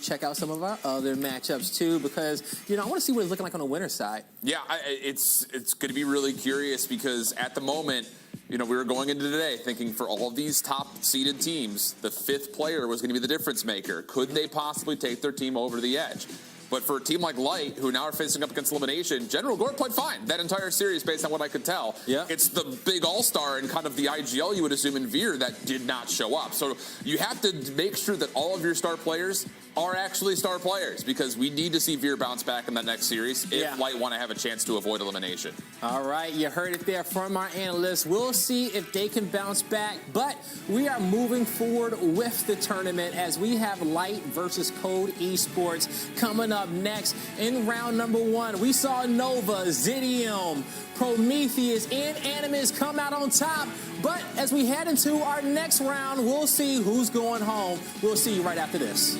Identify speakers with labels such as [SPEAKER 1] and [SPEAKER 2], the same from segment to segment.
[SPEAKER 1] maybe check out some of our other matchups too, because I want to see what it's looking like on the winner's side.
[SPEAKER 2] Yeah, it's going to be really curious because at the moment, we were going into today thinking for all of these top-seeded teams, the fifth player was going to be the difference maker. Could they possibly take their team over the edge? But for a team like Light, who now are facing up against elimination, General Gore played fine that entire series based on what I could tell.
[SPEAKER 1] Yeah.
[SPEAKER 2] It's the big all-star and kind of the IGL you would assume in Veer that did not show up. So you have to make sure that all of your star players are actually star players because we need to see Veer bounce back in that next series if Light want to have a chance to avoid elimination.
[SPEAKER 1] All right, you heard it there from our analysts. We'll see if they can bounce back, but we are moving forward with the tournament as we have Light versus Code Esports coming up next in round number 1. We saw Nova, Zidium, Prometheus, and Animus come out on top, but as we head into our next round, we'll see who's going home. We'll see you right after this.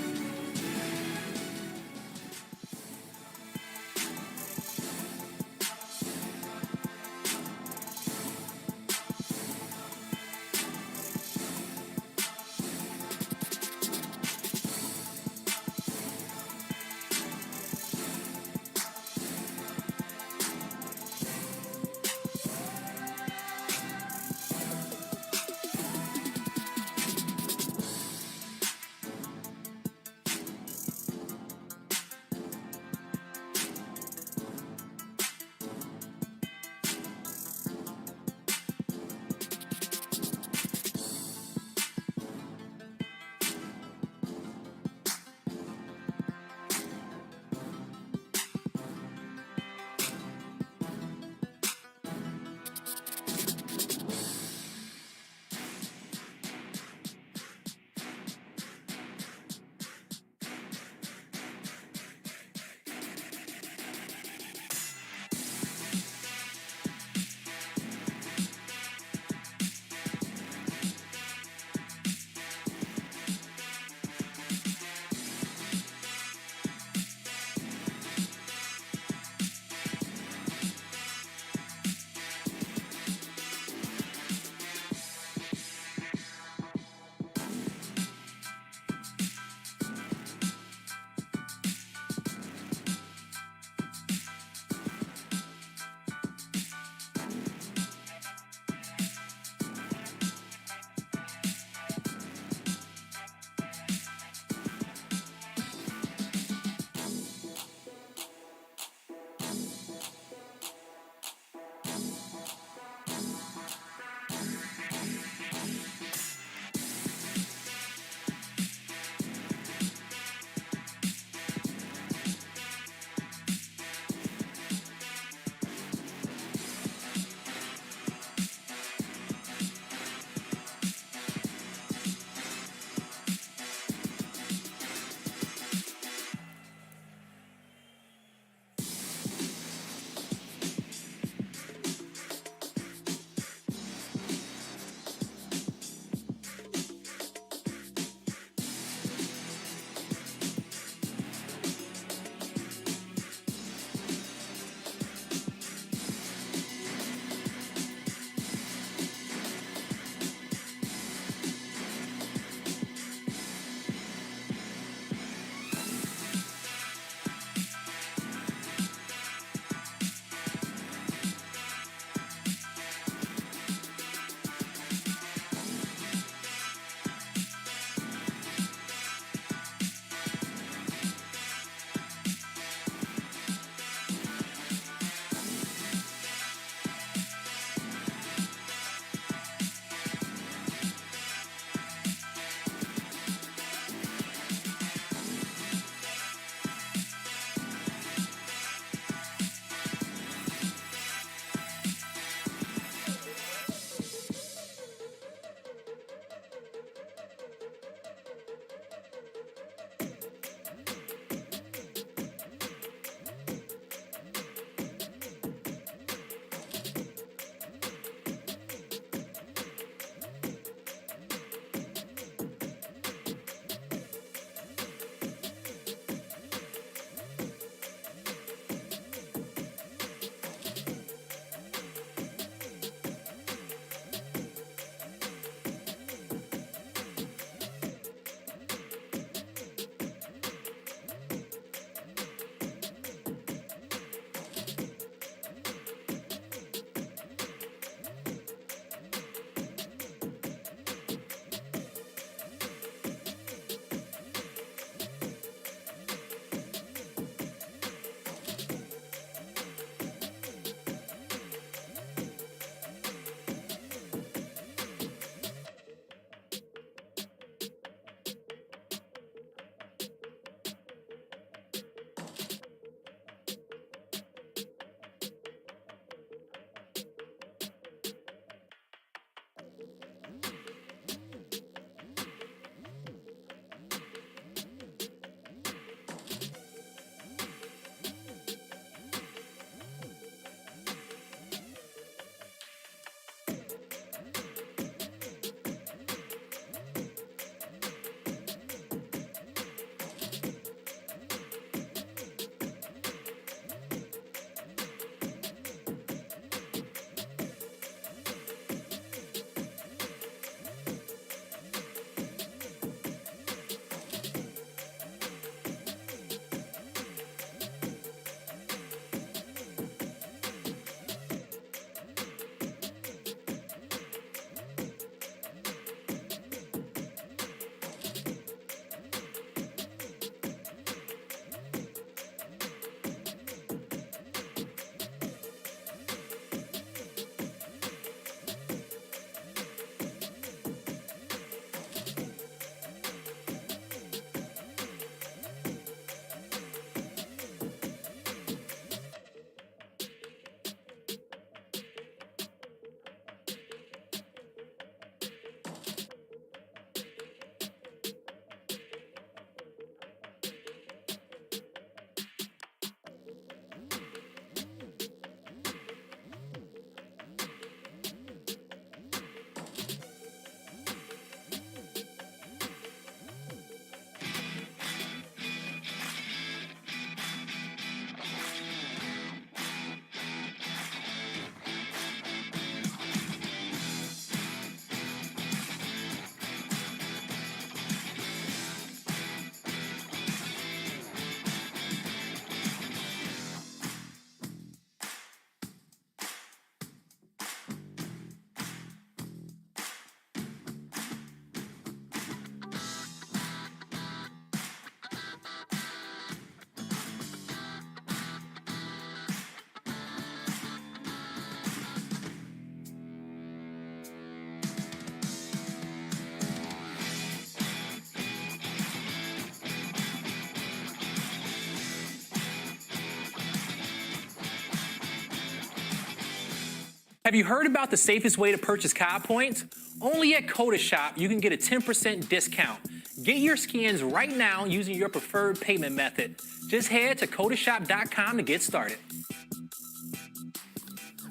[SPEAKER 1] Have you heard about the safest way to purchase COD points? Only at Coda Shop, you can get a 10% discount. Get your skins right now using your preferred payment method. Just head to codashop.com to get started.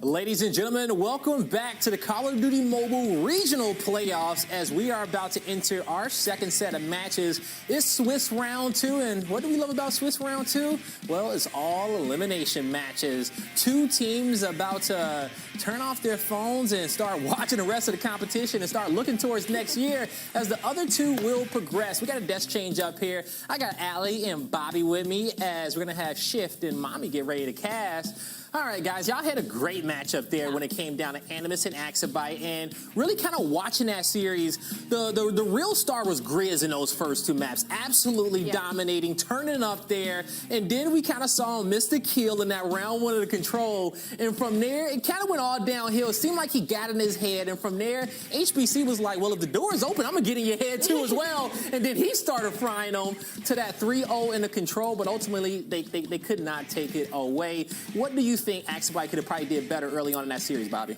[SPEAKER 1] Ladies and gentlemen, welcome back to the Call of Duty Mobile Regional Playoffs as we are about to enter our second set of matches. It's Swiss Round 2, and what do we love about Swiss Round 2? Well, it's all elimination matches. Two teams about to turn off their phones and start watching the rest of the competition and start looking towards next year as the other two will progress. We got a desk change up here. I got Allie and Bobby with me as we're going to have Shift and Mommy get ready to cast. All right, guys, y'all had a great matchup there when it came down to Animus and Axabite, and really kind of watching that series, the real star was Grizz in those first two maps, absolutely dominating, turning up there, and then we kind of saw him miss the kill in that round one of the control, and from there, it kind of went all downhill. It seemed like he got in his head, and from there, HBC was like, well, if the door is open, I'm going to get in your head too as well, and then he started frying them to that 3-0 in the control, but ultimately, they could not take it away. What do you think Axabite could have probably did better early on in that series, Bobby?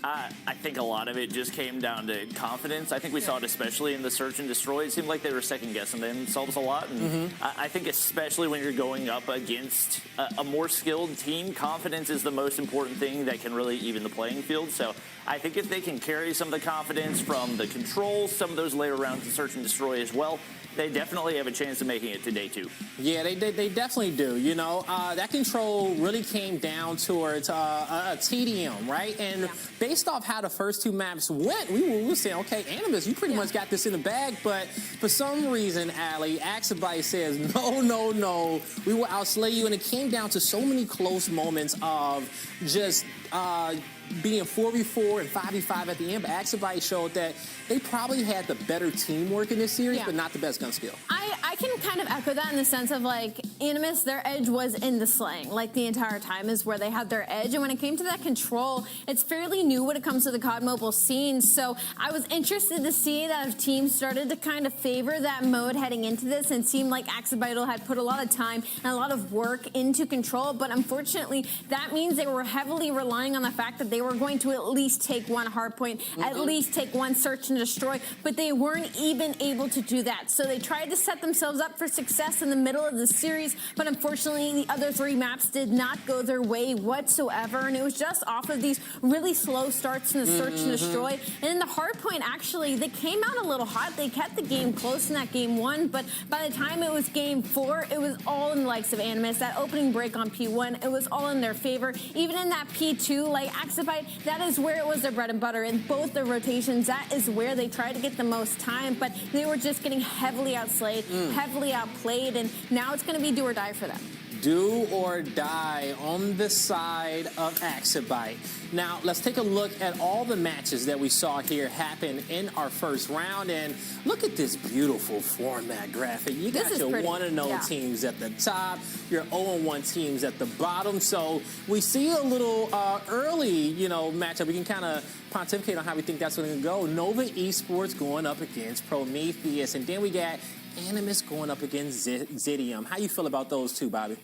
[SPEAKER 3] I think a lot of it just came down to confidence. I think we saw it especially in the search and destroy. It seemed like they were second-guessing themselves a lot. And I think especially when you're going up against a more skilled team, confidence is the most important thing that can really even the playing field. So I think if they can carry some of the confidence from the controls, some of those later rounds in search and destroy as well, they definitely have a chance of making it to day two. Yeah, they definitely do. You know, that control really came down towards a TDM, right? And based off how the first two maps went, we were saying, okay, Animus, you pretty much got this in the bag. But for some reason, Allie, Axabite says, no, we will outslay you. And it came down to so many close moments of just being 4v4 and 5v5 at the end, but Axabite showed that they probably had the better teamwork in this series, but not the best gun skill.
[SPEAKER 4] I can kind of echo that in the sense of, like, Animus, their edge was in the slaying. Like, the entire time is where they had their edge. And when it came to that control, it's fairly new when it comes to the COD Mobile scene. So I was interested to see that if teams started to kind of favor that mode heading into this and seemed like Axabite had put a lot of time and a lot of work into control. But unfortunately, that means they were heavily relying on the fact that they were going to at least take one hardpoint, at least take one search and destroy, but they weren't even able to do that. So they tried to set themselves up for success in the middle of the series, but unfortunately the other three maps did not go their way whatsoever, and it was just off of these really slow starts in the search and destroy. And in the hardpoint, actually, they came out a little hot. They kept the game close in that game one, but by the time it was game four, it was all in the likes of Animus. That opening break on P1, it was all in their favor. Even in that P2, like Axabite, that is where it was their bread and butter. In both the rotations, that is where they tried to get the most time, but they were just getting heavily outslayed, heavily outplayed, and now it's going to be do or die for them.
[SPEAKER 1] Do or die on the side of Axabite. Now, let's take a look at all the matches that we saw here happen in our first round, and look at this beautiful format graphic. You got your 1-0 teams at the top, your 0-1 teams at the bottom. So we see a little early, matchup. We can kind of pontificate on how we think that's going to go. Nova Esports going up against Prometheus, and then we got Animus going up against Zidium. How you feel about those two, Bobby?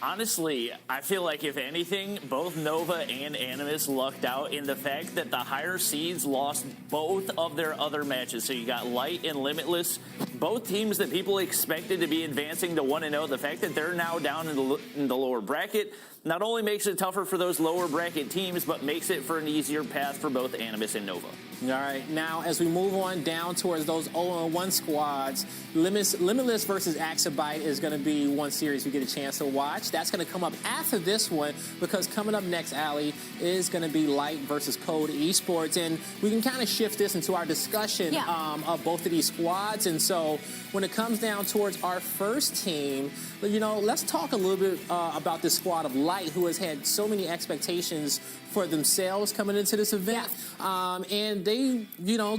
[SPEAKER 3] Honestly, I feel like if anything, both Nova and Animus lucked out in the fact that the higher seeds lost both of their other matches. So you got Light and Limitless, both teams that people expected to be advancing to 1-0. The fact that they're now down in the lower bracket not only makes it tougher for those lower bracket teams, but makes it for an easier path for both Animus and Nova.
[SPEAKER 1] All right, now as we move on down towards those 0-1 squads, Limitless versus Axabite is going to be one series we get a chance to watch. That's going to come up after this one, because coming up next, Allie, is going to be Light versus Code Esports, and we can kind of shift this into our discussion of both of these squads. And so when it comes down towards our first team, let's talk a little bit about this squad of Light, who has had so many expectations for themselves coming into this event. And they,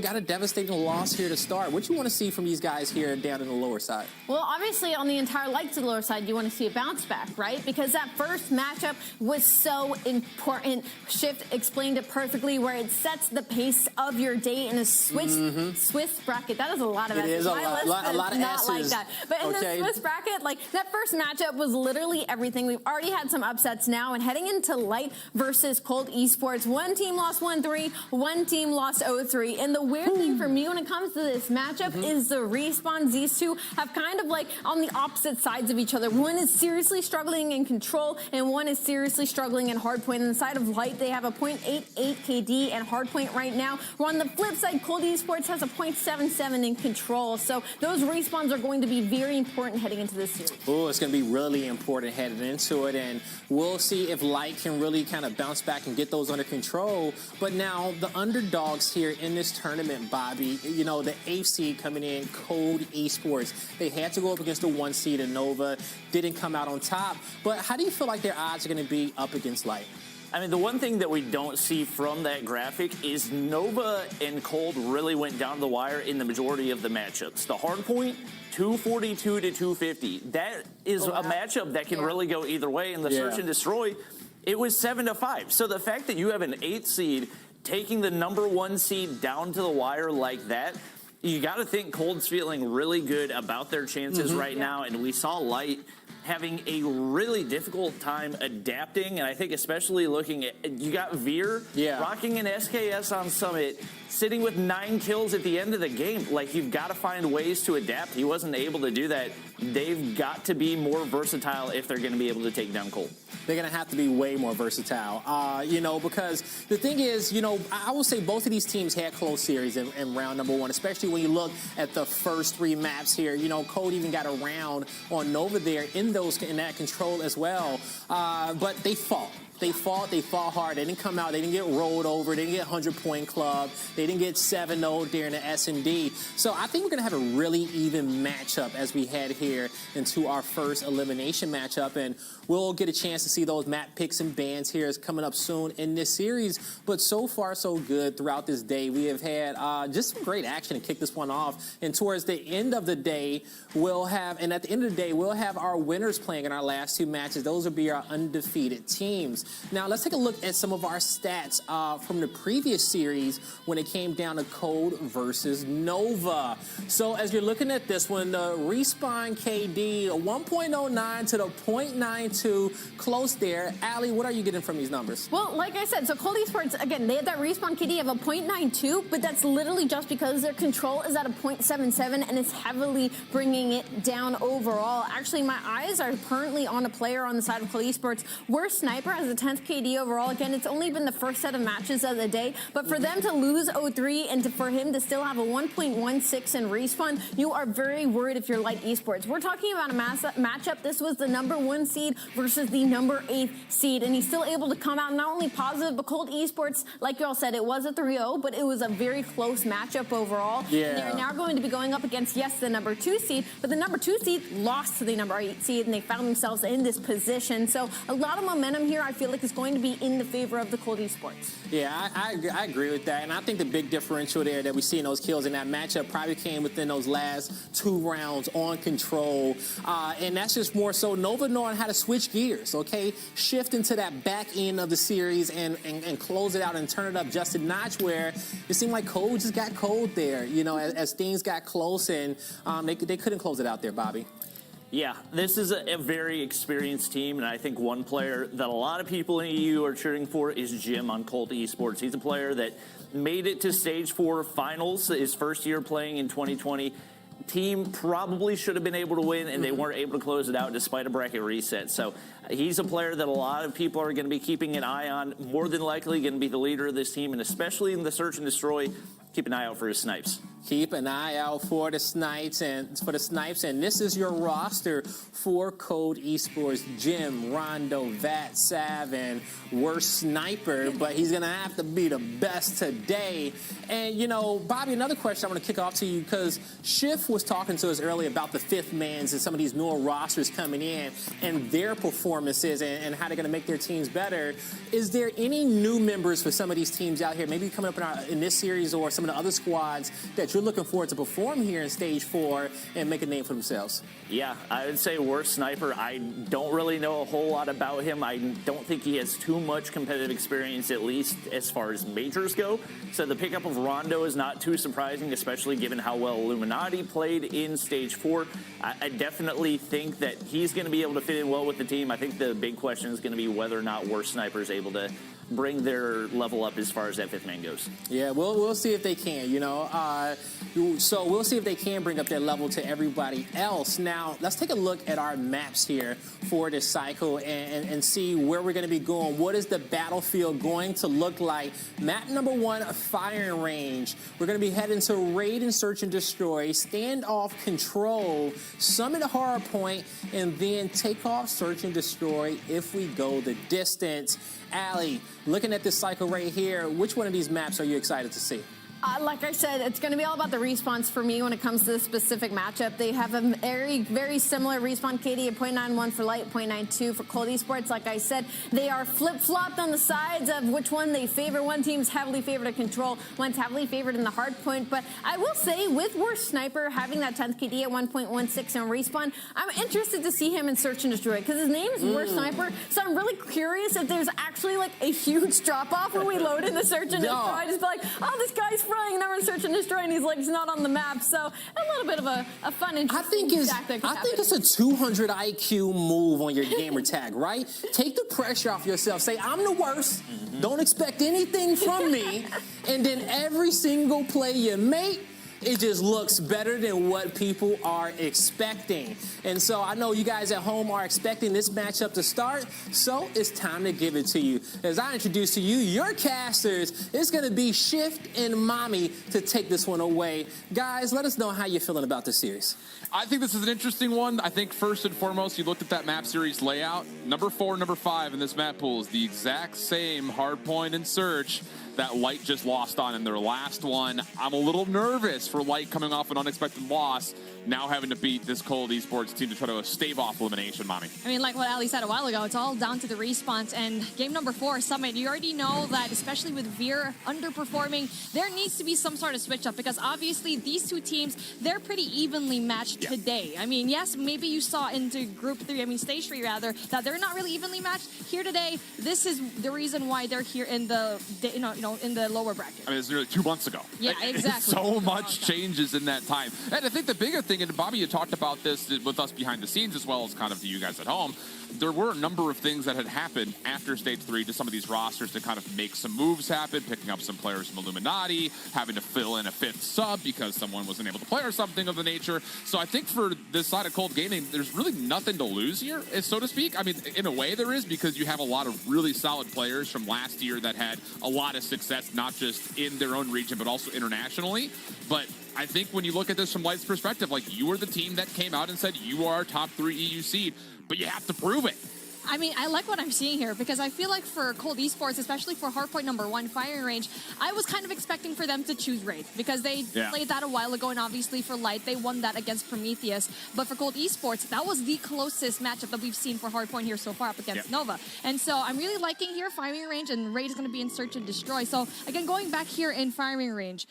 [SPEAKER 1] got a devastating loss here to start. What you want to see from these guys here down in the lower side?
[SPEAKER 4] Well, obviously on the entire Light to the lower side, you want to see a bounce back, right? Because that first matchup was so important. Shift explained it perfectly, where it sets the pace of your day in a Swiss bracket. That is a lot of S's.
[SPEAKER 1] It is a lot of S's.
[SPEAKER 4] Like that. But in the Swiss bracket, like, that first matchup was literally everything. We've already had some upsets upsets now, and heading into Light versus Cold Esports, one team lost 1-3, one team lost 0-3. And the weird thing for me when it comes to this matchup is the respawns. These two have kind of like on the opposite sides of each other. One is seriously struggling in control, and one is seriously struggling in hardpoint. On the side of Light, they have a 0.88 KD and hardpoint right now. Where on the flip side, Cold Esports has a 0.77 in control. So those respawns are going to be very important heading into this series.
[SPEAKER 1] Oh, it's going to be really important heading into it, and we'll see if Light can really kind of bounce back and get those under control. But now the underdogs here in this tournament, Bobby, you know, the 8th seed coming in, Cold Esports. They had to go up against the 1 seed in Nova, didn't come out on top. But how do you feel like their odds are going to be up against Light?
[SPEAKER 3] I mean, the one thing that we don't see from that graphic is Nova and Cold really went down to the wire in the majority of the matchups. The hard point, 242 to 250. That is a matchup that can really go either way. In the Search and Destroy, it was 7-5. So the fact that you have an 8th seed taking the number 1 seed down to the wire like that, you got to think Cold's feeling really good about their chances right now. And we saw Light having a really difficult time adapting, and I think especially looking at, you got Veer rocking an SKS on Summit, sitting with 9 kills at the end of the game. Like, you've got to find ways to adapt. He wasn't able to do that. They've got to be more versatile if they're going to be able to take down Cold.
[SPEAKER 1] They're going to have to be way more versatile, you know, because the thing is, you know, I will say both of these teams had close series in round number 1, especially when you look at the first 3 maps here. You know, Cold even got a round on Nova there in that control as well, but they fought. They fought hard. They didn't come out. They didn't get rolled over. They didn't get 100-point club. They didn't get 7-0 there in the S&D. So I think we're going to have a really even matchup as we head here into our first elimination matchup. And we'll get a chance to see those map picks and bans here is coming up soon in this series. But so far, so good throughout this day. We have had just some great action to kick this one off. And towards the end of the day, and at the end of the day, we'll have our winners playing in our last 2 matches. Those will be our undefeated teams. Now, let's take a look at some of our stats from the previous series when it came down to Cold versus Nova. So as you're looking at this one, the respawn KD, 1.09 to the 0.92, close there. Allie, what are you getting from these numbers?
[SPEAKER 4] Well, like I said, so Cold Esports, again, they had that respawn KD of a 0.92, but that's literally just because their control is at a 0.77 and it's heavily bringing it down overall. Actually, my eyes are currently on a player on the side of Cold Esports. Worst sniper has a 10th KD overall. Again, it's only been the first set of matches of the day, but for them to lose 0-3 and for him to still have a 1.16 in respawn, you are very worried if you're Light Esports. We're talking about a matchup. This was the number 1 seed versus the number 8 seed, and he's still able to come out not only positive, but Cold Esports, like you all said, it was a 3-0, but it was a very close matchup overall.
[SPEAKER 1] Yeah.
[SPEAKER 4] They're now going to be going up against, yes, the number 2 seed, but the number 2 seed lost to the number 8 seed, and they found themselves in this position. So a lot of momentum here, I feel like, is going to be in the favor of the Cold Esports.
[SPEAKER 1] Yeah, I agree with that. And I think the big differential there that we see in those kills in that matchup probably came within those last 2 rounds on control. And that's just more so Nova knowing how to switch gears, okay? Shift into that back end of the series and close it out and turn it up just a notch where it seemed like Cold just got cold there, you know, as things got close and they couldn't close it out there, Bobby.
[SPEAKER 3] Yeah, this is a very experienced team, and I think one player that a lot of people in EU are cheering for is Jim on Cold Esports. He's a player that made it to Stage 4 finals his first year playing in 2020. Team probably should have been able to win, and they weren't able to close it out despite a bracket reset. So he's a player that a lot of people are going to be keeping an eye on, more than likely going to be the leader of this team, and especially in the Search and Destroy, keep an eye out for his snipes.
[SPEAKER 1] Keep an eye out for the snipes, and this is your roster for Cold Esports: Jim, Rondo, Vat, Sav, and worst sniper. But he's gonna have to be the best today. And you know, Bobby, another question I want to kick off to you because Schiff was talking to us earlier about the 5th mans and some of these newer rosters coming in and their performances and how they're gonna make their teams better. Is there any new members for some of these teams out here, maybe coming up in this series or some of the other squads that you're looking forward to perform here in Stage 4 and make a name for themselves?
[SPEAKER 3] Yeah, I would say worst sniper. I don't really know a whole lot about him. I don't think he has too much competitive experience, at least as far as majors go. So the pickup of Rondo is not too surprising, especially given how well Illuminati played in Stage 4. I definitely think that he's going to be able to fit in well with the team. I think the big question is going to be whether or not worst sniper is able to bring their level up as far as that fifth man goes.
[SPEAKER 1] Yeah, we'll see if they can, so we'll see if they can bring up their level to everybody else. Now, let's take a look at our maps here for this cycle and see where we're going to be going. What is the battlefield going to look like? Map number 1, firing range. We're going to be heading to raid and search and destroy, standoff control, summit hard point, and then take off, search and destroy if we go the distance. Allie, looking at this cycle right here, which one of these maps are you excited to see?
[SPEAKER 4] Like I said, it's going to be all about the respawns for me when it comes to this specific matchup. They have a very, very similar respawn KD at 0.91 for Light, 0.92 for Cold Esports. Like I said, they are flip-flopped on the sides of which one they favor. One team's heavily favored at control, one's heavily favored in the hard point. But I will say, with Worst Sniper having that 10th KD at 1.16 on respawn, I'm interested to see him in Search and Destroy because his name is Worst Sniper. So I'm really curious if there's actually like a huge drop-off when we load in the Search and Destroy. I just be like, oh, this guy's frying, now we're in Search and Destroy, and he's not on the map. So a little bit of a fun, interesting tactic.
[SPEAKER 1] I think it's a 200 IQ move on your gamer tag, right? Take the pressure off yourself. Say, I'm the worst. Don't expect anything from me. And then every single play you make, it just looks better than what people are expecting. And so I know you guys at home are expecting this matchup to start, so it's time to give it to you. As I introduce to you your casters, it's going to be Shift and Mommy to take this one away. Guys, let us know how you're feeling about this series.
[SPEAKER 2] I think this is an interesting one. I think first and foremost, you looked at that map series layout. Number 4, number 5 in this map pool is the exact same hardpoint and search that Light just lost on in their last one. I'm a little nervous for Light coming off an unexpected loss, now having to beat this Cold Esports team to try to stave off elimination, Mommy.
[SPEAKER 5] I mean, like what Ali said a while ago, it's all down to the respawns. And game number 4, Summit, you already know that, especially with Veer underperforming, there needs to be some sort of switch up because obviously these two teams, they're pretty evenly matched today. I mean, yes, maybe you saw into Group 3, Stage 3 rather, that they're not really evenly matched. Here today, this is the reason why they're here in the, in the lower bracket.
[SPEAKER 2] I mean, it's nearly 2 months ago.
[SPEAKER 5] Yeah, exactly.
[SPEAKER 2] So much changes in that time. And I think the bigger thing, and Bobby, you talked about this with us behind the scenes as well as kind of to you guys at home, there were a number of things that had happened after Stage 3 to some of these rosters to kind of make some moves happen, picking up some players from Illuminati, having to fill in a 5th sub because someone wasn't able to play or something of the nature. So I think for this side of Cold Gaming, there's really nothing to lose here, so to speak. I mean, in a way there is, because you have a lot of really solid players from last year that had a lot of success, not just in their own region, but also internationally. But I think when you look at this from Light's perspective, like, you were the team that came out and said you are top 3 EU seed, but you have to prove it.
[SPEAKER 5] I mean, I like what I'm seeing here because I feel like for Cold Esports, especially for hardpoint number 1, firing range, I was kind of expecting for them to choose Wraith because they played that a while ago, and obviously for Light, they won that against Prometheus. But for Cold Esports, that was the closest matchup that we've seen for hardpoint here so far up against Nova. And so I'm really liking here firing range, and Raid is going to be in Search and Destroy. So again, going back here in firing range,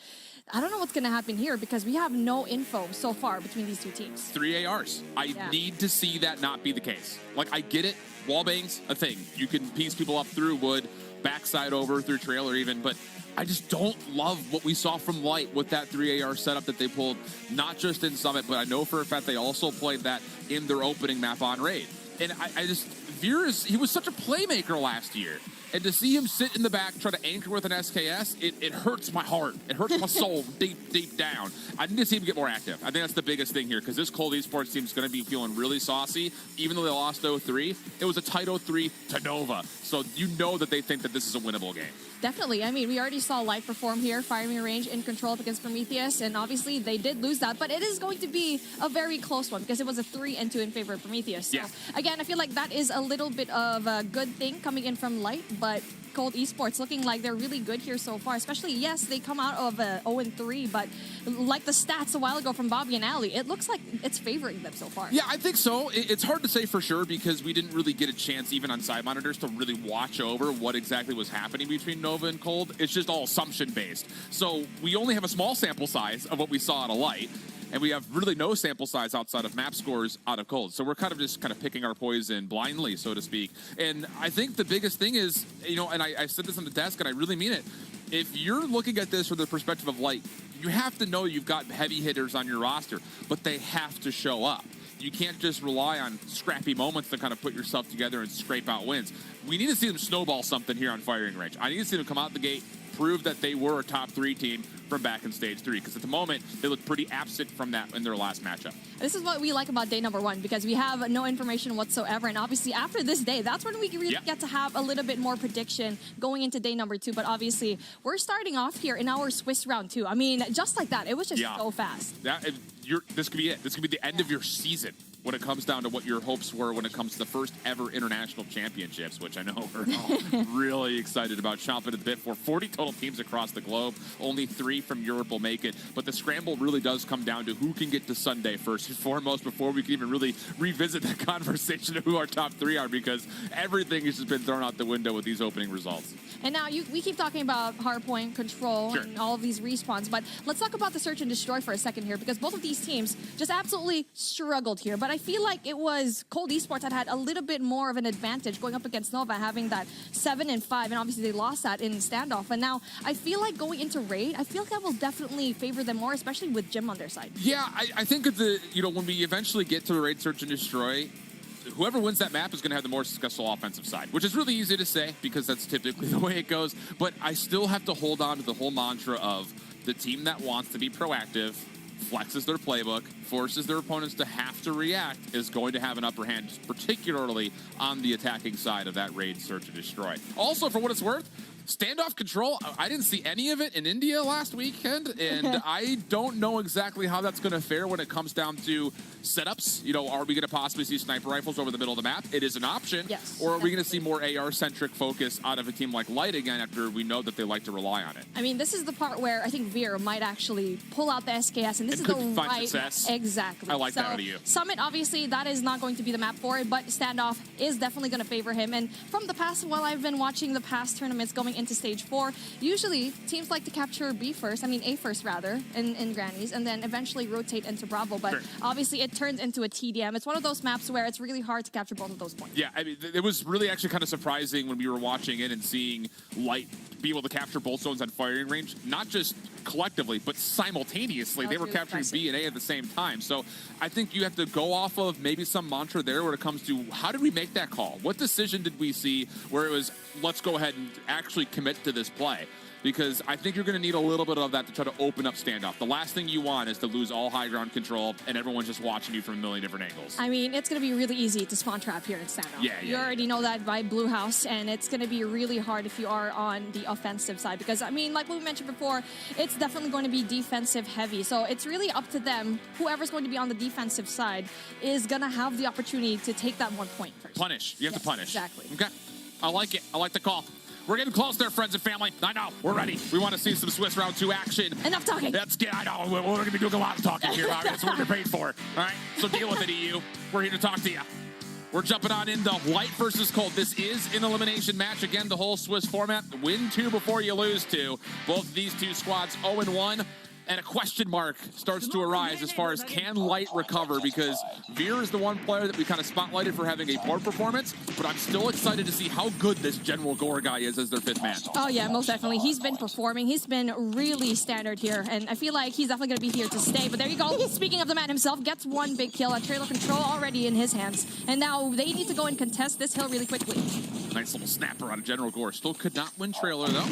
[SPEAKER 5] I don't know what's going to happen here because we have no info so far between these two teams.
[SPEAKER 2] 3 ARs. I need to see that not be the case. Like, I get it. Wallbang's a thing. You can piece people up through wood, backside over, through trailer even, but I just don't love what we saw from Light with that 3 AR setup that they pulled, not just in Summit, but I know for a fact they also played that in their opening map on Raid. And I just, Veer he was such a playmaker last year. And to see him sit in the back, try to anchor with an SKS, it hurts my heart. It hurts my soul deep down. I need to see him get more active. I think that's the biggest thing here, because this Cold Esports team is going to be feeling really saucy. Even though they lost 0-3, it was a tight 0-3 to Nova. So you know that they think that this is a winnable game.
[SPEAKER 5] Definitely. I mean, we already saw Light perform here, firing range in control up against Prometheus, and obviously they did lose that, but it is going to be a very close one because it was a 3-2 in favor of Prometheus. So, again, I feel like that is a little bit of a good thing coming in from Light, but Cold Esports looking like they're really good here so far, especially, yes, they come out of 0-3, but like the stats a while ago from Bobby and Ali, it looks like it's favoring them so far.
[SPEAKER 6] Yeah, I think so. It's hard to say for sure because we didn't really get a chance, even on side monitors, to really watch over what exactly was happening between Nova and Cold. It's just all assumption-based. So we only have a small sample size of what we saw out of Light, and we have really no sample size outside of map scores out of Cold. So we're kind of picking our poison blindly, so to speak. And I think the biggest thing is, and I said this on the desk, and I really mean it. If you're looking at this from the perspective of Light, you have to know you've got heavy hitters on your roster, but they have to show up. You can't just rely on scrappy moments to kind of put yourself together and scrape out wins. We need to see them snowball something here on firing range. I need to see them come out the gate, prove that they were a top 3 team from back in stage 3, because at the moment they look pretty absent from that in their last matchup.
[SPEAKER 5] This is what we like about day number 1, because we have no information whatsoever, and obviously after this day, that's when we really get to have a little bit more prediction going into day number 2. But obviously we're starting off here in our Swiss round 2. I mean, just like that, it was just so fast.
[SPEAKER 6] This could be it. This could be the end of your season when it comes down to what your hopes were when it comes to the first ever international championships, which I know we're all really excited about, chomping at the bit for. 40 total teams across the globe. Only 3 from Europe will make it. But the scramble really does come down to who can get to Sunday first and foremost before we can even really revisit the conversation of who our top 3 are, because everything has just been thrown out the window with these opening results.
[SPEAKER 5] And now we keep talking about hardpoint control and all of these respawns, but let's talk about the search and destroy for a second here, because both of these teams just absolutely struggled here. But I feel like it was Cold Esports that had a little bit more of an advantage going up against Nova, having that 7-5, and obviously they lost that in standoff. And now I feel like going into raid, I feel like that will definitely favor them more, especially with Jim on their side.
[SPEAKER 6] Yeah, I think when we eventually get to the raid search and destroy, whoever wins that map is going to have the more successful offensive side, which is really easy to say because that's typically the way it goes. But I still have to hold on to the whole mantra of the team that wants to be proactive, flexes their playbook, forces their opponents to have to react, is going to have an upper hand, particularly on the attacking side of that raid search and destroy. Also, for what it's worth, standoff control, I didn't see any of it in India last weekend, and I don't know exactly how that's going to fare when it comes down to setups. Are we going to possibly see sniper rifles over the middle of the map? It is an option.
[SPEAKER 5] Yes,
[SPEAKER 6] or are we going to see more AR-centric focus out of a team like Light again after we know that they like to rely on it?
[SPEAKER 5] I mean, this is the part where I think Veer might actually pull out the SKS, and this is the right...
[SPEAKER 6] Success.
[SPEAKER 5] Exactly.
[SPEAKER 6] I like that out of you.
[SPEAKER 5] Summit, obviously, that is not going to be the map for it, but standoff is definitely going to favor him. And from the past, while I've been watching the past tournaments going into stage 4, usually teams like to capture A first rather, in Grannies, and then eventually rotate into Bravo. But obviously it turns into a TDM. It's one of those maps where it's really hard to capture both of those points.
[SPEAKER 6] Yeah, I mean, it was really actually kind of surprising when we were watching it and seeing Light be able to capture both zones on firing range, not just collectively, but simultaneously. They were
[SPEAKER 5] really
[SPEAKER 6] capturing
[SPEAKER 5] impressive.
[SPEAKER 6] B and A at the same time. So I think you have to go off of maybe some mantra there when it comes to how did we make that call? What decision did we see where it was, let's go ahead and actually commit to this play? Because I think you're going to need a little bit of that to try to open up standoff. The last thing you want is to lose all high ground control and everyone's just watching you from a million different angles.
[SPEAKER 5] I mean, it's going to be really easy to spawn trap here in standoff. You already know that by Blue House, and it's going to be really hard if you are on the offensive side. Because, I mean, like we mentioned before, it's definitely going to be defensive heavy. So it's really up to them. Whoever's going to be on the defensive side is going to have the opportunity to take that 1 point first.
[SPEAKER 6] Punish. You have to punish.
[SPEAKER 5] Exactly.
[SPEAKER 6] Okay. I like it. I like the call. We're getting close there, friends and family. I know. We're ready. We want to see some Swiss Round 2 action.
[SPEAKER 5] Enough talking.
[SPEAKER 6] Let's get, I know. We're going to be doing a lot of talking here. That's what we're paid for. All right? So deal with it, EU. We're here to talk to you. We're jumping on into Light versus Cold. This is an elimination match. Again, the whole Swiss format. Win 2 before you lose 2. Both of these two squads 0-1. And a question mark starts to arise as far as can Light recover, because Veer is the one player that we kind of spotlighted for having a poor performance, but I'm still excited to see how good this General Gore guy is as their 5th man.
[SPEAKER 5] Oh yeah, most definitely. He's been performing. He's been really standard here, and I feel like he's definitely going to be here to stay. But there you go. Speaking of the man himself, gets 1 big kill, a trailer control already in his hands, and now they need to go and contest this hill really quickly.
[SPEAKER 6] Nice little snapper out of General Gore. Still could not win trailer though.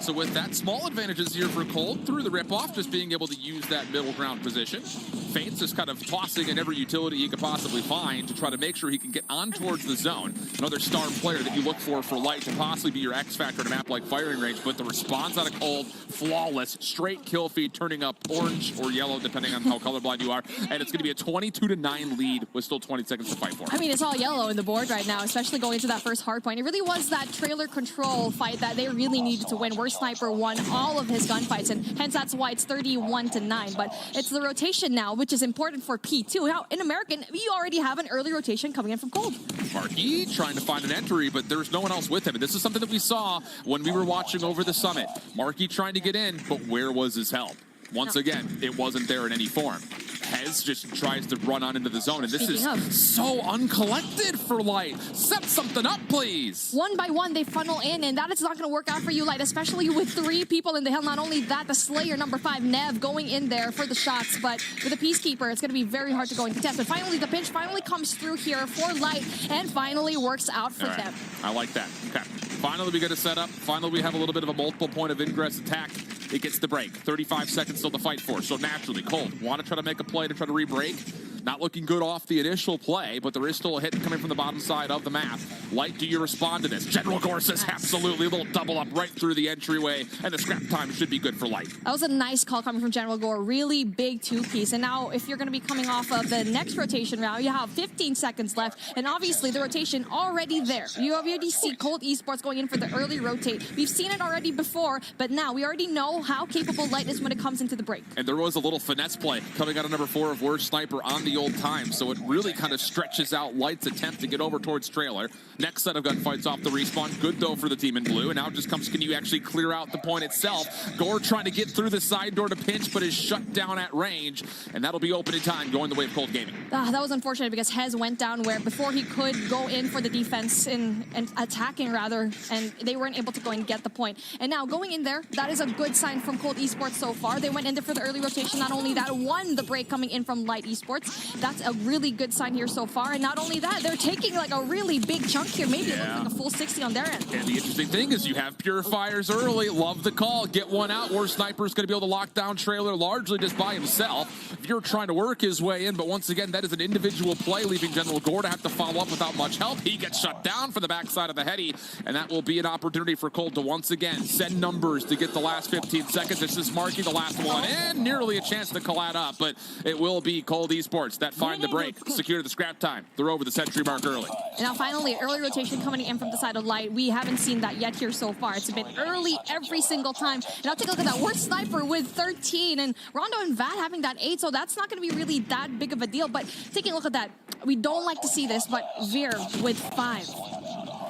[SPEAKER 6] So with that, small advantages here for Cold through the rip-off, just being able to use that middle ground position. Faints is kind of tossing in every utility he could possibly find to try to make sure he can get on towards the zone. Another star player that you look for Light to possibly be your X factor in a map like firing range, but the response out of Cold, flawless, straight kill feed, turning up orange or yellow depending on how colorblind you are, and it's going to be a 22-9 lead with still 20 seconds to fight for.
[SPEAKER 5] I mean, it's all yellow in the board right now, especially going into that first hard point. It really was that trailer control fight that they really needed to win, where Sniper won all of his gunfights, and hence that's why it's 31-9. But it's the rotation now, which is important for P2. Now, in American, we already have an early rotation coming in from Cold.
[SPEAKER 6] Marky trying to find an entry, but there's no one else with him. And this is something that we saw when we were watching over the summit. Marky trying to get in, but where was his help? Once again, it wasn't there in any form. Hez just tries to run on into the zone, and this is so uncollected for Light. Set something up, please.
[SPEAKER 5] One by one, they funnel in, and that is not going to work out for you, Light, especially with 3 people in the hill. Not only that, the Slayer, number 5, Nev, going in there for the shots, but with a Peacekeeper, it's going to be very hard to go and contest. But finally, the pinch finally comes through here for Light, and finally works out for them.
[SPEAKER 6] I like that. Okay. Finally, we get a setup. Finally, we have a little bit of a multiple point of ingress attack. It gets the break. 35 seconds still to fight for. So naturally, Cold want to try to make a play to try to re-break. Not looking good off the initial play, but there is still a hit coming from the bottom side of the map. Light, do you respond to this? General Gore says absolutely. A little double up right through the entryway, and the scrap time should be good for Light.
[SPEAKER 5] That was a nice call coming from General Gore. Really big 2-piece. And now, if you're going to be coming off of the next rotation round, you have 15 seconds left, and obviously the rotation already there. You already see Cold Esports going in for the early rotate. We've seen it already before, but now we already know how capable Light is when it comes into the break.
[SPEAKER 6] And there was a little finesse play coming out of number 4 of Worst Sniper on the old time, so it really kind of stretches out Light's attempt to get over towards trailer. Next set of gunfights off the respawn. Good, though, for the team in blue. And now it just comes, can you actually clear out the point itself? Gore trying to get through the side door to pinch, but is shut down at range. And that'll be open in time, going the way of Cold Gaming.
[SPEAKER 5] That was unfortunate because Hez went down where before he could go in for the defense and attacking, rather, and they weren't able to go and get the point. And now going in there, that is a good sign from Cold Esports so far. They went in there for the early rotation. Not only that, won the break coming in from Light Esports. That's a really good sign here so far. And not only that, they're taking like a really big chunk here. Maybe it looks like a full 60 on their end.
[SPEAKER 6] And the interesting thing is you have Purifiers early. Love the call. Get one out. Worst Sniper's going to be able to lock down trailer largely just by himself. If you're trying to work his way in, but once again, that is an individual play, leaving General Gore to have to follow up without much help. He gets shut down for the backside of the heady, and that will be an opportunity for Cold to once again send numbers to get the last 15 seconds. This is Marky, the last one, and nearly a chance to collide up, but it will be Cold Esports that find the break, secure the scrap time. They're over the century mark early.
[SPEAKER 5] And now finally, early rotation coming in from the side of Light. We haven't seen that yet here so far. It's been early every single time. And I'll take a look at that. Worst Sniper with 13, and Rondo and Vat having that 8, so that's not going to be really that big of a deal. But taking a look at that, we don't like to see this, but Veer with 5.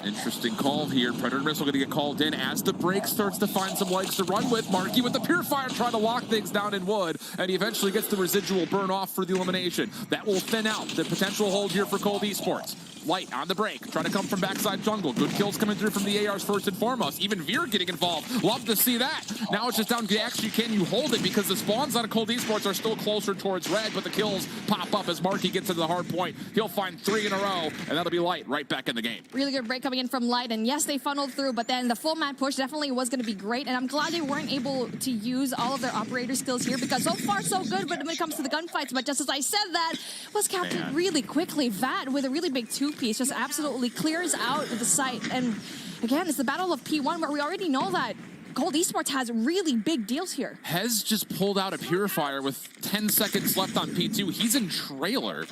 [SPEAKER 6] Interesting call here. Predator Missile going to get called in as the break starts to find some legs to run with. Marky with the Purifier trying to lock things down in wood, and he eventually gets the residual burn off for the elimination. That will thin out the potential hold here for Cold Esports. Light on the break, trying to come from backside jungle. Good kills coming through from the ARs first and foremost. Even Veer getting involved. Love to see that. Now it's just down to actually can you hold it, because the spawns on Cold Esports are still closer towards red, but the kills pop up as Marky gets into the hard point. He'll find 3 in a row, and that'll be Light right back in the game.
[SPEAKER 5] Really good break coming in from Light, and yes, they funneled through, but then the full map push definitely was going to be great, and I'm glad they weren't able to use all of their operator skills here, because so far so good when it comes to the gunfights, but just as I said that, was captured really quickly. Vat with a really big 2-piece just absolutely clears out the site, and again, it's the battle of P1 where we already know that Cold Esports has really big deals here.
[SPEAKER 6] Hez just pulled out a Purifier with 10 seconds left on P2. He's in trailer.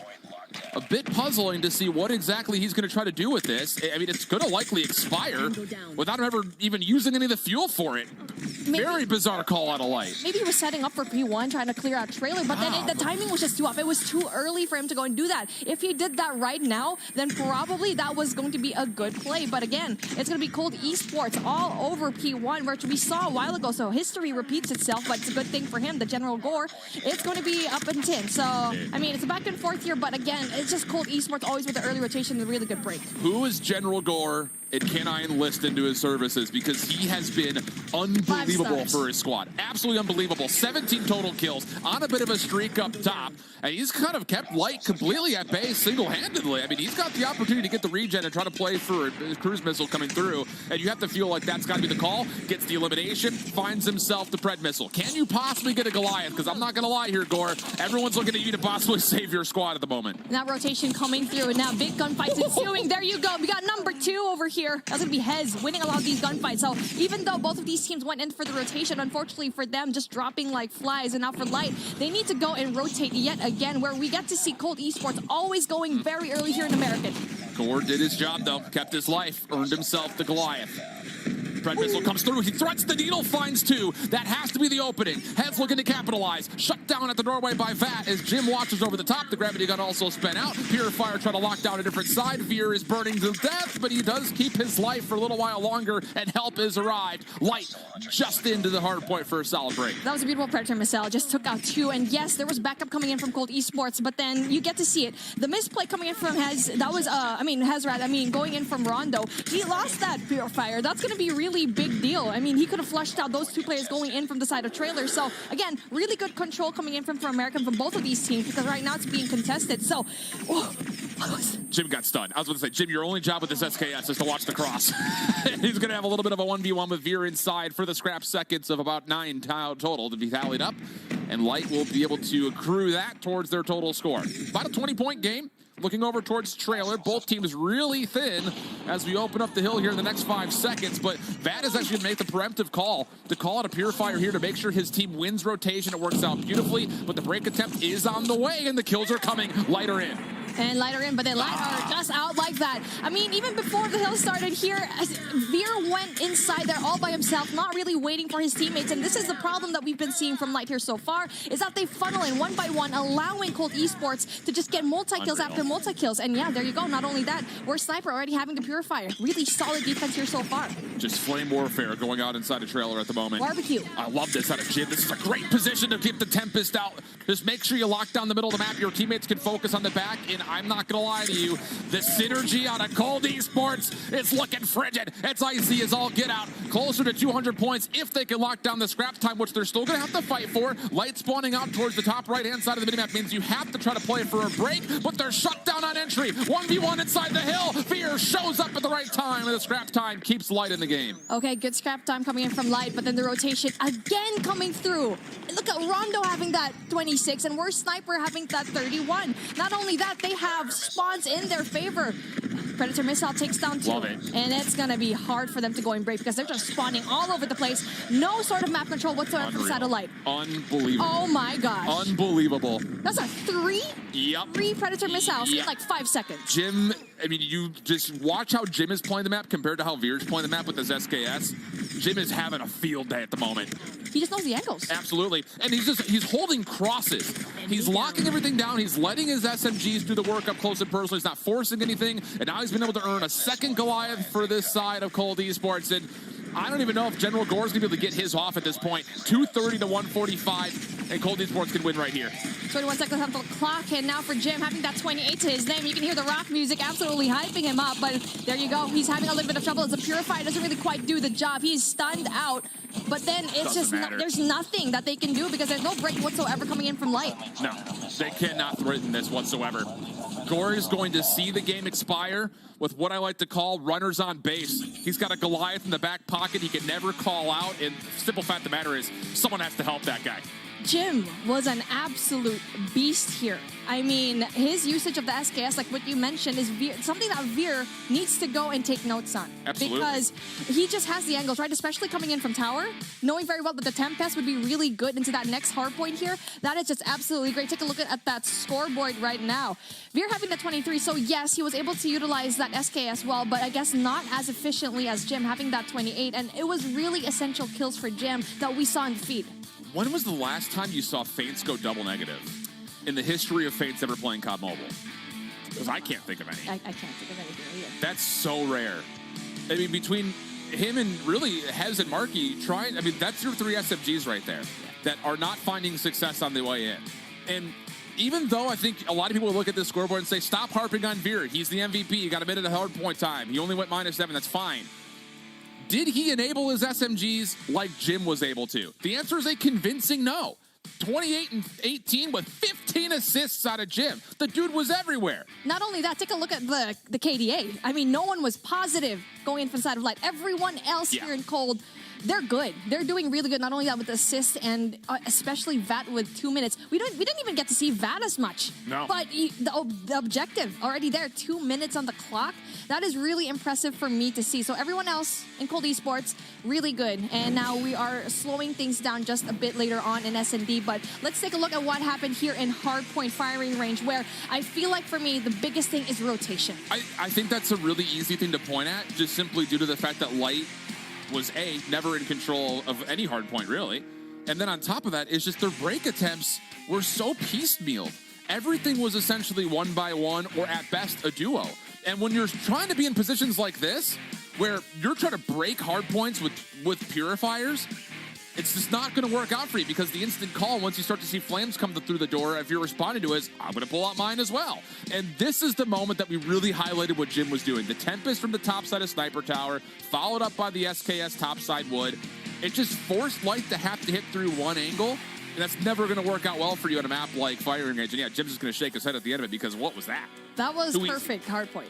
[SPEAKER 6] A bit puzzling to see what exactly he's going to try to do with this. I mean, it's going to likely expire without him ever even using any of the fuel for it. Very bizarre call out of Light.
[SPEAKER 5] Maybe he was setting up for P1, trying to clear out trailer, but then the timing was just too off. It was too early for him to go and do that. If he did that right now, then probably that was going to be a good play. But again, it's going to be Cold Esports all over P1, which we saw a while ago. So history repeats itself, but it's a good thing for him, the General Gore. It's going to be up and 10. So, I mean, it's a back and forth here, but again, it's just Cold Esports always with the early rotation, a really good break.
[SPEAKER 6] Who is General Gore, and can I enlist into his services? Because he has been unbelievable for his squad. Absolutely unbelievable. 17 total kills on a bit of a streak up top. And he's kind of kept Light completely at bay single-handedly. I mean, he's got the opportunity to get the regen and try to play for a cruise missile coming through. And you have to feel like that's got to be the call. Gets the elimination, finds himself the Pred missile. Can you possibly get a Goliath? Because I'm not going to lie here, Gore. Everyone's looking at you to possibly save your squad at the moment.
[SPEAKER 5] And that rotation coming through, and now big gunfights ensuing. There you go. We got number 2 over here. That's going to be Hez winning a lot of these gunfights. So even though both of these teams went in for the rotation, unfortunately for them, just dropping like flies. And now for Light, they need to go and rotate yet again, where we get to see Cold Esports always going very early here in American.
[SPEAKER 6] Gore did his job, though. Kept his life. Earned himself the Goliath. Red missile comes through. He threats the needle, finds two. That has to be the opening. Heads looking to capitalize. Shut down at the doorway by Vat as Jim watches over the top. The gravity gun also spent out. Purifier trying to lock down a different side. Veer is burning to death, but he does keep his life for a little while longer, and help is arrived. Light just into the hard point for a solid break.
[SPEAKER 5] That was a beautiful Predator missile. Just took out two, and yes, there was backup coming in from Cold Esports, but then you get to see it. The misplay coming in from Hezrat, going in from Rondo. He lost that Purifier. That's going to be a really big deal. I mean, he could have flushed out those two players going in from the side of Trailer. So, again, really good control coming in from American from both of these teams, because right now it's being contested. So,
[SPEAKER 6] Jim got stunned. I was going to say, Jim, your only job with this SKS is to watch the cross. He's going to have a little bit of a 1v1 with Veer inside for the scrap seconds of about 9 total to be tallied up. And Light will be able to accrue that towards their total score. About a 20-point game. Looking over towards Trailer, both teams really thin as we open up the hill here in the next 5 seconds, but Vat is actually going to make the preemptive call to call out a Purifier here to make sure his team wins rotation. It works out beautifully, but the break attempt is on the way, and the kills are coming. Lighter in.
[SPEAKER 5] And lighter in, but they are just out like that. I mean, even before the hill started here, Veer went inside there all by himself, not really waiting for his teammates. And this is the problem that we've been seeing from Light here so far, is that they funnel in one by one, allowing Cold Esports to just get multi-kills after multi-kills. And yeah, there you go. Not only that, we're Sniper already having the Purifier. Really solid defense here so far.
[SPEAKER 6] Just flame warfare going out inside a Trailer at the moment.
[SPEAKER 5] Barbecue.
[SPEAKER 6] I love this out of Jim. This is a great position to keep the Tempest out. Just make sure you lock down the middle of the map. Your teammates can focus on the back, and I'm not going to lie to you, the synergy out of Cold Esports is looking frigid. It's icy as all get out. Closer to 200 points if they can lock down the scrap time, which they're still going to have to fight for. Light spawning out towards the top right-hand side of the minimap means you have to try to play for a break, but they're shut down on entry. 1v1 inside the hill. Veer shows up at the right time, and the scrap time keeps Light in the game.
[SPEAKER 5] Okay, good scrap time coming in from Light, but then the rotation again coming through. Look at Rondo having that 26, and we're Sniper having that 31. Not only that, they have spawns in their favor. Predator missile takes down two.
[SPEAKER 6] Love it.
[SPEAKER 5] And it's going to be hard for them to go and break because they're just spawning all over the place. No sort of map control whatsoever from Satellite.
[SPEAKER 6] Unbelievable.
[SPEAKER 5] Oh my gosh.
[SPEAKER 6] Unbelievable.
[SPEAKER 5] That's a 3?
[SPEAKER 6] Yep.
[SPEAKER 5] 3 Predator missiles in like 5 seconds.
[SPEAKER 6] Jim, I mean, you just watch how Jim is playing the map compared to how Veer's playing the map with his SKS. Jim is having a field day at the moment.
[SPEAKER 5] He just knows the angles.
[SPEAKER 6] Absolutely. And he's holding crosses. He's locking everything down. He's letting his SMGs do the work up close and personal. He's not forcing anything. And now he's been able to earn a second Goliath for this side of Cold Esports. And I don't even know if General Gore's going to be able to get his off at this point. 230 to 145, and Cold Esports can win right here.
[SPEAKER 5] 21 seconds on the clock, and now for Jim, having that 28 to his name. You can hear the rock music absolutely hyping him up, but there you go. He's having a little bit of trouble as a Purifier doesn't really quite do the job. He's stunned out, but then it's just there's nothing that they can do because there's no break whatsoever coming in from Light.
[SPEAKER 6] No, they cannot threaten this whatsoever. Gore is going to see the game expire with what I like to call runners on base. He's got a Goliath in the back pocket he can never call out, and simple fact of the matter is someone has to help that guy.
[SPEAKER 5] Jim was an absolute beast here. I mean, his usage of the SKS, like what you mentioned, is something that Veer needs to go and take notes on.
[SPEAKER 6] Absolutely.
[SPEAKER 5] Because he just has the angles, right? Especially coming in from tower, knowing very well that the Tempest would be really good into that next hard point here. That is just absolutely great. Take a look at that scoreboard right now. Veer having the 23, so yes, he was able to utilize that SKS well, but I guess not as efficiently as Jim having that 28. And it was really essential kills for Jim that we saw in the feed.
[SPEAKER 6] When was the last time you saw Feints go double negative in the history of Feints ever playing COD Mobile? Because I can't think of any.
[SPEAKER 5] I can't think of anything either.
[SPEAKER 6] That's so rare. I mean, between him and really Hez and Marky trying, I mean, that's your 3 SMGs right there that are not finding success on the way in. And even though I think a lot of people will look at this scoreboard and say, stop harping on Veer. He's the MVP. He got a minute of hard point time. He only went -7. That's fine. Did he enable his SMGs like Jim was able to? The answer is a convincing no. 28 and 18 with 15 assists out of Jim. The dude was everywhere.
[SPEAKER 5] Not only that, take a look at the KDA. I mean, no one was positive going in from side of Light. Everyone else here in Cold they're good. They're doing really good. Not only that with assists and especially Vat with 2 minutes. We didn't even get to see Vat as much.
[SPEAKER 6] No.
[SPEAKER 5] But the objective already there, 2 minutes on the clock. That is really impressive for me to see. So everyone else in Cold Esports, really good. And now we are slowing things down just a bit later on in S&D. But let's take a look at what happened here in Hardpoint firing range, where I feel like for me, the biggest thing is rotation.
[SPEAKER 6] I think that's a really easy thing to point at, just simply due to the fact that Light was never in control of any hardpoint, really. And then on top of that is just their break attempts were so piecemeal. Everything was essentially 1 by 1 or at best a duo. And when you're trying to be in positions like this, where you're trying to break hardpoints with purifiers, it's just not going to work out for you, because the instant call, once you start to see flames come through the door, if you're responding to it, is, I'm going to pull out mine as well. And this is the moment that we really highlighted what Jim was doing. The Tempest from the top side of Sniper Tower, followed up by the SKS topside wood. It just forced Light to have to hit through one angle, and that's never going to work out well for you on a map like Firing Range. And yeah, Jim's just going to shake his head at the end of it, because what was that?
[SPEAKER 5] That was perfect hardpoint.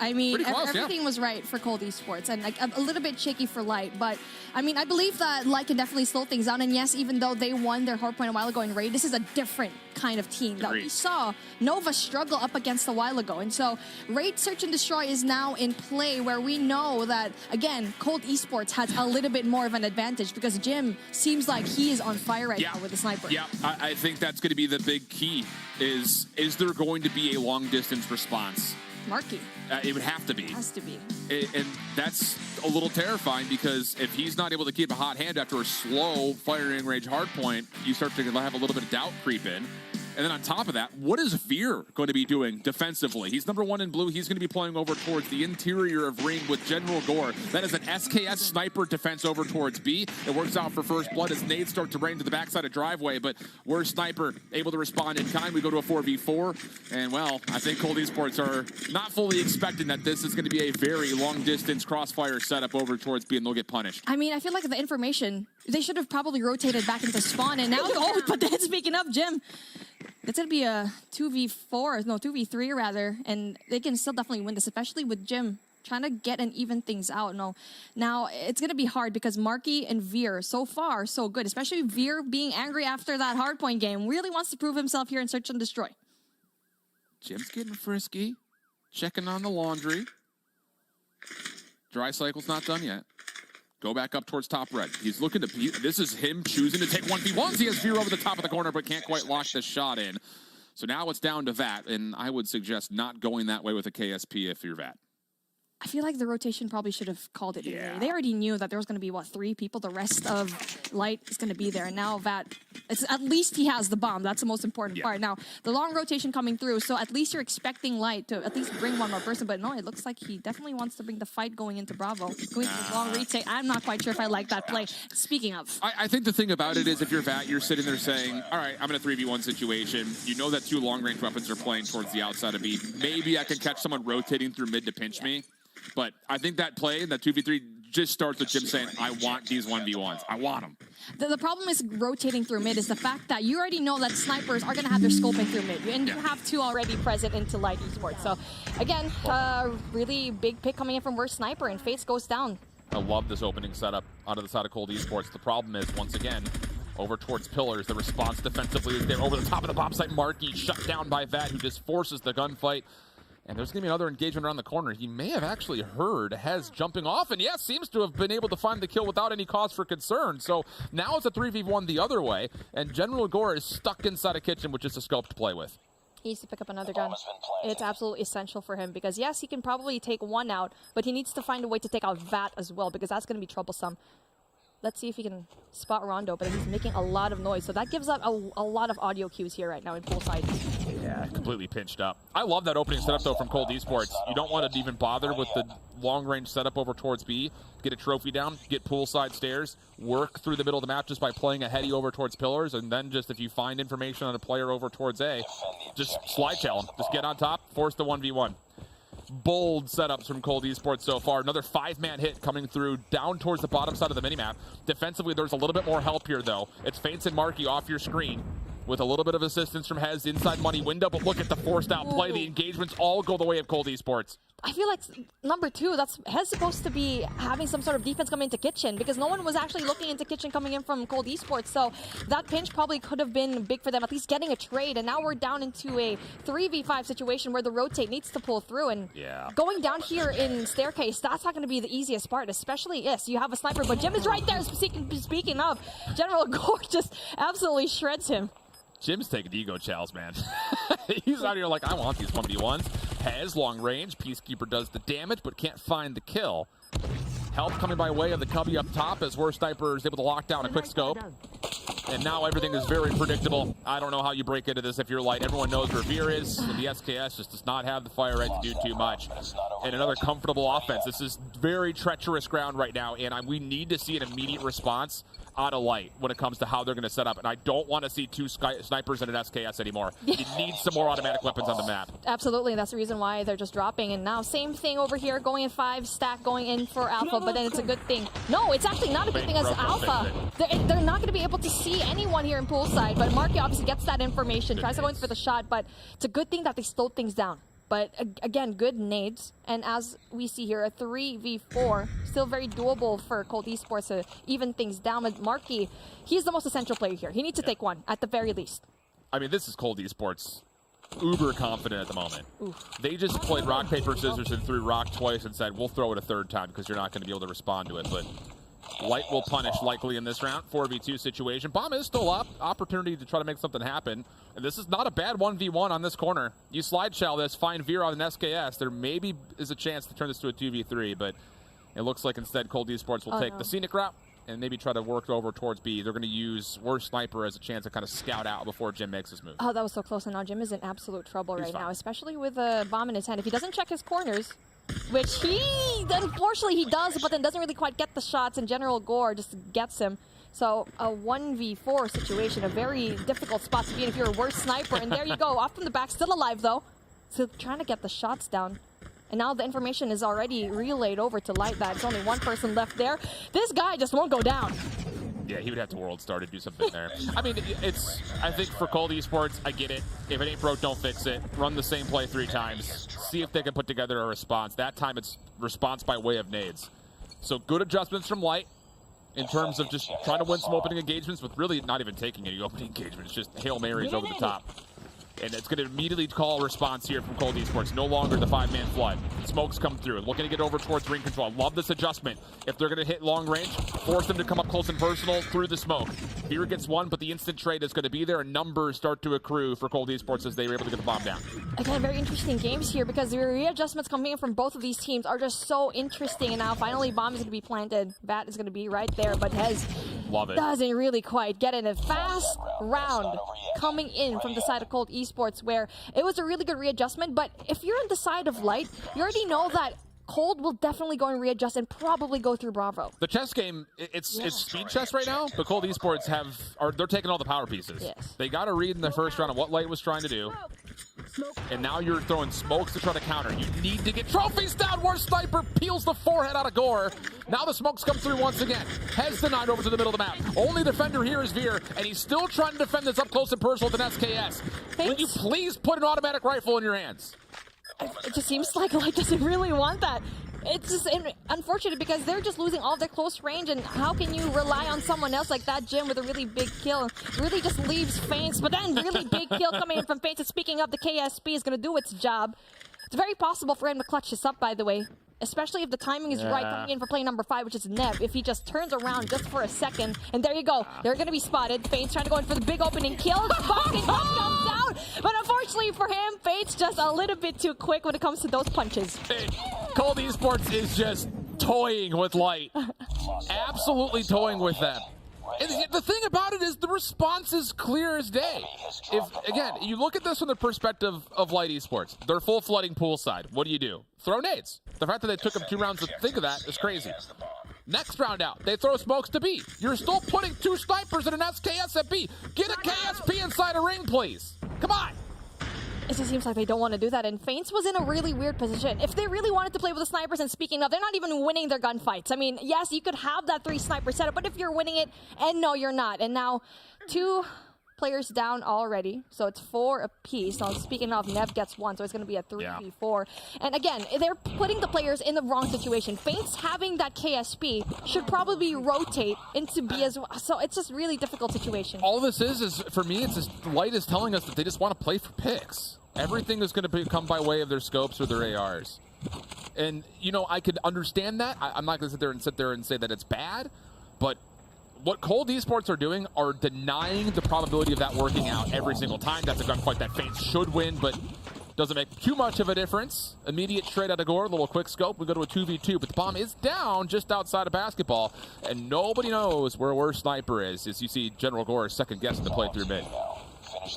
[SPEAKER 5] I mean,
[SPEAKER 6] close,
[SPEAKER 5] everything was right for Cold Esports, and like a little bit shaky for Light. But I mean, I believe that Light can definitely slow things down. And yes, even though they won their hardpoint a while ago in Raid, this is a different kind of team that we saw Nova struggle up against a while ago. And so Raid Search and Destroy is now in play, where we know that, again, Cold Esports has a little bit more of an advantage, because Jim seems like he is on fire right now with the sniper.
[SPEAKER 6] Yeah, I think that's going to be the big key. Is there going to be a long distance response?
[SPEAKER 5] Marky.
[SPEAKER 6] It would have to be.
[SPEAKER 5] It has to be.
[SPEAKER 6] And that's a little terrifying, because if he's not able to keep a hot hand after a slow firing range hardpoint, you start to have a little bit of doubt creep in. And then on top of that, what is Veer going to be doing defensively? He's number 1 in blue. He's going to be playing over towards the interior of Ring with General Gore. That is an SKS sniper defense over towards B. It works out for first blood as nades start to rain to the backside of Driveway, but we're Sniper able to respond in kind. We go to a 4v4, and well, I think Cold Esports are not fully expecting that this is going to be a very long-distance crossfire setup over towards B, and they'll get punished.
[SPEAKER 5] I mean, I feel like the information, they should have probably rotated back into spawn, and now, but then speaking of Jim, it's going to be a 2v3 rather, and they can still definitely win this, especially with Jim trying to get and even things out. Now it's going to be hard, because Marky and Veer, so far, so good, especially Veer being angry after that hardpoint game, really wants to prove himself here in Search and Destroy.
[SPEAKER 6] Jim's getting frisky, checking on the laundry. Dry cycle's not done yet. Go back up towards top red. He's looking to... This is him choosing to take 1v1s. He has Veer over the top of the corner, but can't quite lock this shot in. So now it's down to Vat, and I would suggest not going that way with a KSP if you're Vat.
[SPEAKER 5] I feel like the rotation probably should have called it.
[SPEAKER 6] Yeah.
[SPEAKER 5] They already knew that there was going to be, 3 people? The rest of Light is going to be there. And now Vat, at least he has the bomb. That's the most important part. Now, the long rotation coming through, so at least you're expecting Light to at least bring one more person. But no, it looks like he definitely wants to bring the fight going into Bravo. Going to the long retake. I'm not quite sure if I like that play. Speaking of.
[SPEAKER 6] I think the thing about it is, if you're Vat, you're sitting there saying, all right, I'm in a 3v1 situation. You know that 2 long-range weapons are playing towards the outside of B. Maybe I can catch someone rotating through mid to pinch me. But I think that play, that 2v3, just starts with Jim saying, I want these 1v1s. I want them.
[SPEAKER 5] The problem is rotating through mid is the fact that you already know that snipers are going to have their scoping through mid. And you have 2 already present into Light Esports. So, again, really big pick coming in from Worst Sniper, and Face goes down.
[SPEAKER 6] I love this opening setup out of the side of Cold Esports. The problem is, once again, over towards Pillars, the response defensively is there. Over the top of the bomb site, Marky shut down by Vat, who just forces the gunfight. And there's going to be another engagement around the corner. He may have actually heard Hez jumping off, and yes, seems to have been able to find the kill without any cause for concern. So now it's a 3v1 the other way, and General Gore is stuck inside a kitchen with just a scope to play with.
[SPEAKER 5] He needs to pick up another gun. It's absolutely essential for him, because yes, he can probably take 1 out, but he needs to find a way to take out Vat as well, because that's going to be troublesome. Let's see if he can spot Rondo, but he's making a lot of noise. So that gives up a lot of audio cues here right now in poolside.
[SPEAKER 6] Yeah, completely pinched up. I love that opening setup, though, from Cold Esports. You don't want to even bother with the long-range setup over towards B. Get a trophy down, get poolside stairs, work through the middle of the map just by playing a heady over towards Pillars, and then just if you find information on a player over towards A, just slide tail him. Just get on top, force the 1v1. Bold setups from Cold Esports so far. Another 5-man hit coming through down towards the bottom side of the minimap. Defensively, there's a little bit more help here, though. It's Faints and Marky off your screen with a little bit of assistance from Hez inside money window, but look at the forced out play. The engagements all go the way of Cold Esports.
[SPEAKER 5] I feel like number 2, that's Hez supposed to be having some sort of defense coming into Kitchen because no one was actually looking into Kitchen coming in from Cold Esports. So that pinch probably could have been big for them, at least getting a trade. And now we're down into a 3v5 situation where the rotate needs to pull through. And going down here in Staircase, that's not going to be the easiest part, especially, yes, you have a sniper, but Jim is right there. Speaking of, General Gore just absolutely shreds him.
[SPEAKER 6] Jim's taking ego chows, man. He's out here like, I want these 1v1s. Has long range. Peacekeeper does the damage, but can't find the kill. Help coming by way of the cubby up top as Worst Sniper is able to lock down a quick scope. And now everything is very predictable. I don't know how you break into this if you're light. Everyone knows where Veer is, and the SKS just does not have the fire rate to do too much. And another comfortable offense. This is very treacherous ground right now, and we need to see an immediate response out of light when it comes to how they're going to set up. And I don't want to see 2 snipers and an SKS anymore. You need some more automatic weapons on the map.
[SPEAKER 5] Absolutely. That's the reson why they're just dropping. And now same thing over here, going in 5 stack, going in for Alpha, but then it's a good thing. No, it's actually not a good thing as Alpha. They're not going to be able to see anyone here in poolside, but Marky obviously gets that information, tries to go in for the shot, but it's a good thing that they slowed things down. But again, good nades. And as we see here, a 3v4, still very doable for Cold Esports to even things down. With Marky, he's the most essential player here. He needs to take one, at the very least.
[SPEAKER 6] I mean, this is Cold Esports uber confident at the moment. Oof. They just played rock, paper, scissors and threw rock twice and said, we'll throw it a third time because you're not going to be able to respond to it. But Light will punish likely in this round. 4v2 situation. Bomb is still up. Opportunity to try to make something happen. And this is not a bad 1v1 on this corner. You slide shell this, find Veer on an SKS. There maybe is a chance to turn this to a 2v3, but it looks like instead Cold Esports will take the scenic route and maybe try to work over towards B. They're going to use Worst Sniper as a chance to kind of scout out before Jim makes his move.
[SPEAKER 5] Oh, that was so close. And now Jim is in absolute trouble right now, especially with a bomb in his hand. If he doesn't check his corners, which unfortunately he does, but then doesn't really quite get the shots, and General Gore just gets him. So a 1v4 situation, a very difficult spot to be in if you're a Worst Sniper. And there you go, off from the back, still alive though. Still trying to get the shots down. And now the information is already relayed over to Light that it's only one person left there. This guy just won't go down.
[SPEAKER 6] Yeah, he would have to world star to do something there. I mean, I think for Cold Esports, I get it. If it ain't broke, don't fix it. Run the same play 3 times. See if they can put together a response. That time it's response by way of nades. So good adjustments from Light in terms of just trying to win some opening engagements with really not even taking any opening engagements, just Hail Marys over the top. And it's going to immediately call a response here from Cold Esports. No longer the 5-man flood. Smokes come through. Looking to get over towards ring control. I love this adjustment. If they're going to hit long range, force them to come up close and personal through the smoke. Here gets one, but the instant trade is going to be there, and numbers start to accrue for Cold Esports as they were able to get the bomb down.
[SPEAKER 5] Again, very interesting games here because the readjustments coming in from both of these teams are just so interesting. And now finally bomb is going to be planted. Bat is going to be right there, but Hez doesn't really quite get in. A fast round coming in from the side of Cold Esports where it was a really good readjustment, but if you're on the side of Light, you already know that Cold will definitely go and readjust and probably go through Bravo.
[SPEAKER 6] The chess game, it's speed chess right now, but Cold Esports they're taking all the power pieces.
[SPEAKER 5] Yes.
[SPEAKER 6] They got to read in the first round of what Light was trying to do. And now you're throwing smokes to try to counter. You need to get trophies down. Worst Sniper peels the forehead out of Gore. Now the smokes come through once again. Heads denied over to the middle of the map. Only defender here is Veer, and he's still trying to defend this up close and personal with an SKS. Will you please put an automatic rifle in your hands?
[SPEAKER 5] It just seems like Light doesn't really want that. It's just unfortunate because they're just losing all their close range, and how can you rely on someone else like that Jim with a really big kill? Really just leaves Feints, but then really big kill coming in from Feints. And speaking of, the KSP is going to do its job. It's very possible for him to clutch this up, by the way. Especially if the timing is right coming in for play number 5, which is Nev. If he just turns around just for a second, and there you go. They're going to be spotted. Feints trying to go in for the big opening kill. The boxing punch comes out. But unfortunately for him, Feints just a little bit too quick when it comes to those punches.
[SPEAKER 6] Cold Esports is just toying with Light. Absolutely toying with them. And the thing about it is the response is clear as day. Again, you look at this from the perspective of Light Esports. They're full flooding poolside. What do? Throw nades. The fact that they took them 2 rounds to think of that is crazy. Next round out, they throw smokes to B. You're still putting 2 snipers and an SKS at B. Get a KSP inside a ring, please. Come on.
[SPEAKER 5] It just seems like they don't want to do that, and Feints was in a really weird position. If they really wanted to play with the snipers, and speaking of, they're not even winning their gunfights. I mean, yes, you could have that 3 sniper setup, but if you're winning it, and no, you're not. And now 2
[SPEAKER 7] players down already, so it's 4 apiece. Now, speaking of, Nev gets 1, so it's going to be a 3v4. And again, they're putting the players in the wrong situation. Faints having that KSP should probably rotate into B as well. So it's just really difficult situation.
[SPEAKER 6] All this is for me, it's just Light is telling us that they just want to play for picks. Everything is going to come by way of their scopes or their ARs. And, you know, I could understand that. I'm not going to sit there and say that it's bad, but what Cold Esports are doing are denying the probability of that working out every single time. That's a gunfight that Faints should win, but doesn't make too much of a difference. Immediate trade out of Gore, little quick scope. We go to a 2v2, but the bomb is down just outside of basketball, and nobody knows where Worst Sniper is, as you see General Gore second guessing the play through mid.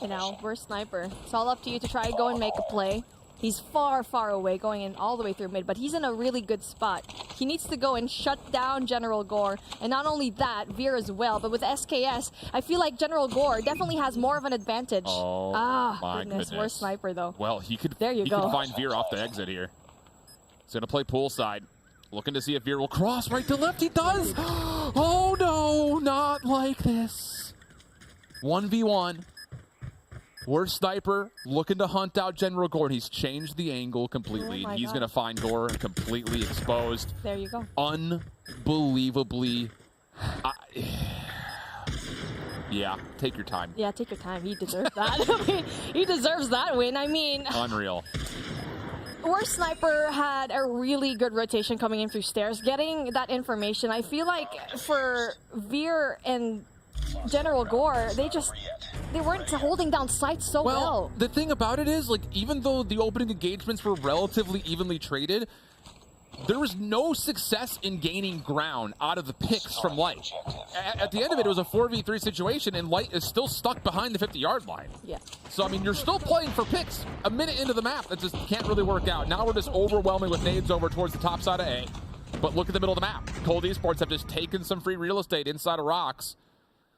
[SPEAKER 7] You know, Worst Sniper. It's all up to you to try to go and make a play. He's far, far away, going in all the way through mid, but he's in a really good spot. He needs to go and shut down General Gore, and not only that, Veer as well. But with SKS, I feel like General Gore definitely has more of an advantage.
[SPEAKER 6] Oh, my goodness.
[SPEAKER 7] Worst Sniper, though.
[SPEAKER 6] Well, he could
[SPEAKER 7] could
[SPEAKER 6] find Veer off the exit here. He's going to play poolside. Looking to see if Veer will cross right to left. He does! Oh, no, not like this. 1v1. Worst Sniper looking to hunt out General Gore. He's changed the angle completely.
[SPEAKER 7] Oh
[SPEAKER 6] He's going to find Gore completely exposed.
[SPEAKER 7] There you go.
[SPEAKER 6] Unbelievably. Yeah, take your time.
[SPEAKER 7] Yeah, take your time. He deserves that. I mean, he deserves that win. I mean,
[SPEAKER 6] Unreal.
[SPEAKER 7] Worst Sniper had a really good rotation coming in through stairs. Getting that information, I feel like for Veer and General Gore, they weren't holding down sights so well.
[SPEAKER 6] The thing about it is, like, even though the opening engagements were relatively evenly traded, there was no success in gaining ground out of the picks from Light. At the end of it, it was a 4v3 situation, and Light is still stuck behind the 50-yard line.
[SPEAKER 7] Yeah.
[SPEAKER 6] So, I mean, you're still playing for picks a minute into the map. That just can't really work out. Now we're just overwhelming with nades over towards the top side of A. But look at the middle of the map. Cold Esports have just taken some free real estate inside of rocks.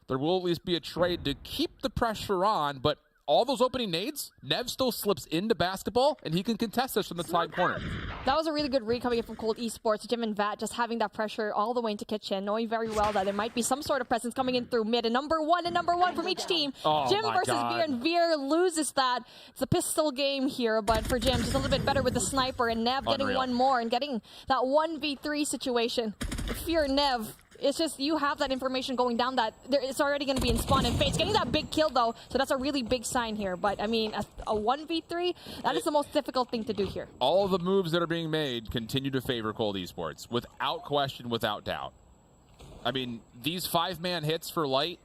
[SPEAKER 6] There will at least be a trade to keep the pressure on, but all those opening nades, Nev still slips into basketball, and he can contest this from the side corner.
[SPEAKER 7] That was a really good read coming in from Cold Esports. Jim and Vat just having that pressure all the way into kitchen, knowing very well that there might be some sort of presence coming in through mid. And number one from each team.
[SPEAKER 6] Oh,
[SPEAKER 7] Jim versus Veer, and Veer loses that. It's a pistol game here, but for Jim, just a little bit better with the sniper, and Nev getting one more and getting that 1v3 situation. If you're Nev, it's just you have that information going down that it's already going to be in spawn and Fates. Getting that big kill, though, so that's a really big sign here. But, I mean, a 1v3, that is the most difficult thing to do here.
[SPEAKER 6] All of the moves that are being made continue to favor Cold Esports, without question, without doubt. I mean, these 5-man hits for Light,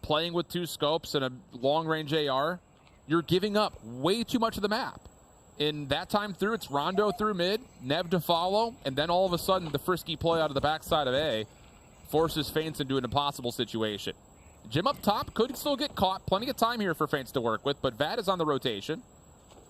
[SPEAKER 6] playing with 2 scopes and a long-range AR, you're giving up way too much of the map. In that time through, it's Rondo through mid, Nev to follow, and then all of a sudden the frisky play out of the backside of A forces Faints into an impossible situation. Jim up top could still get caught. Plenty of time here for Faints to work with, but Vat is on the rotation.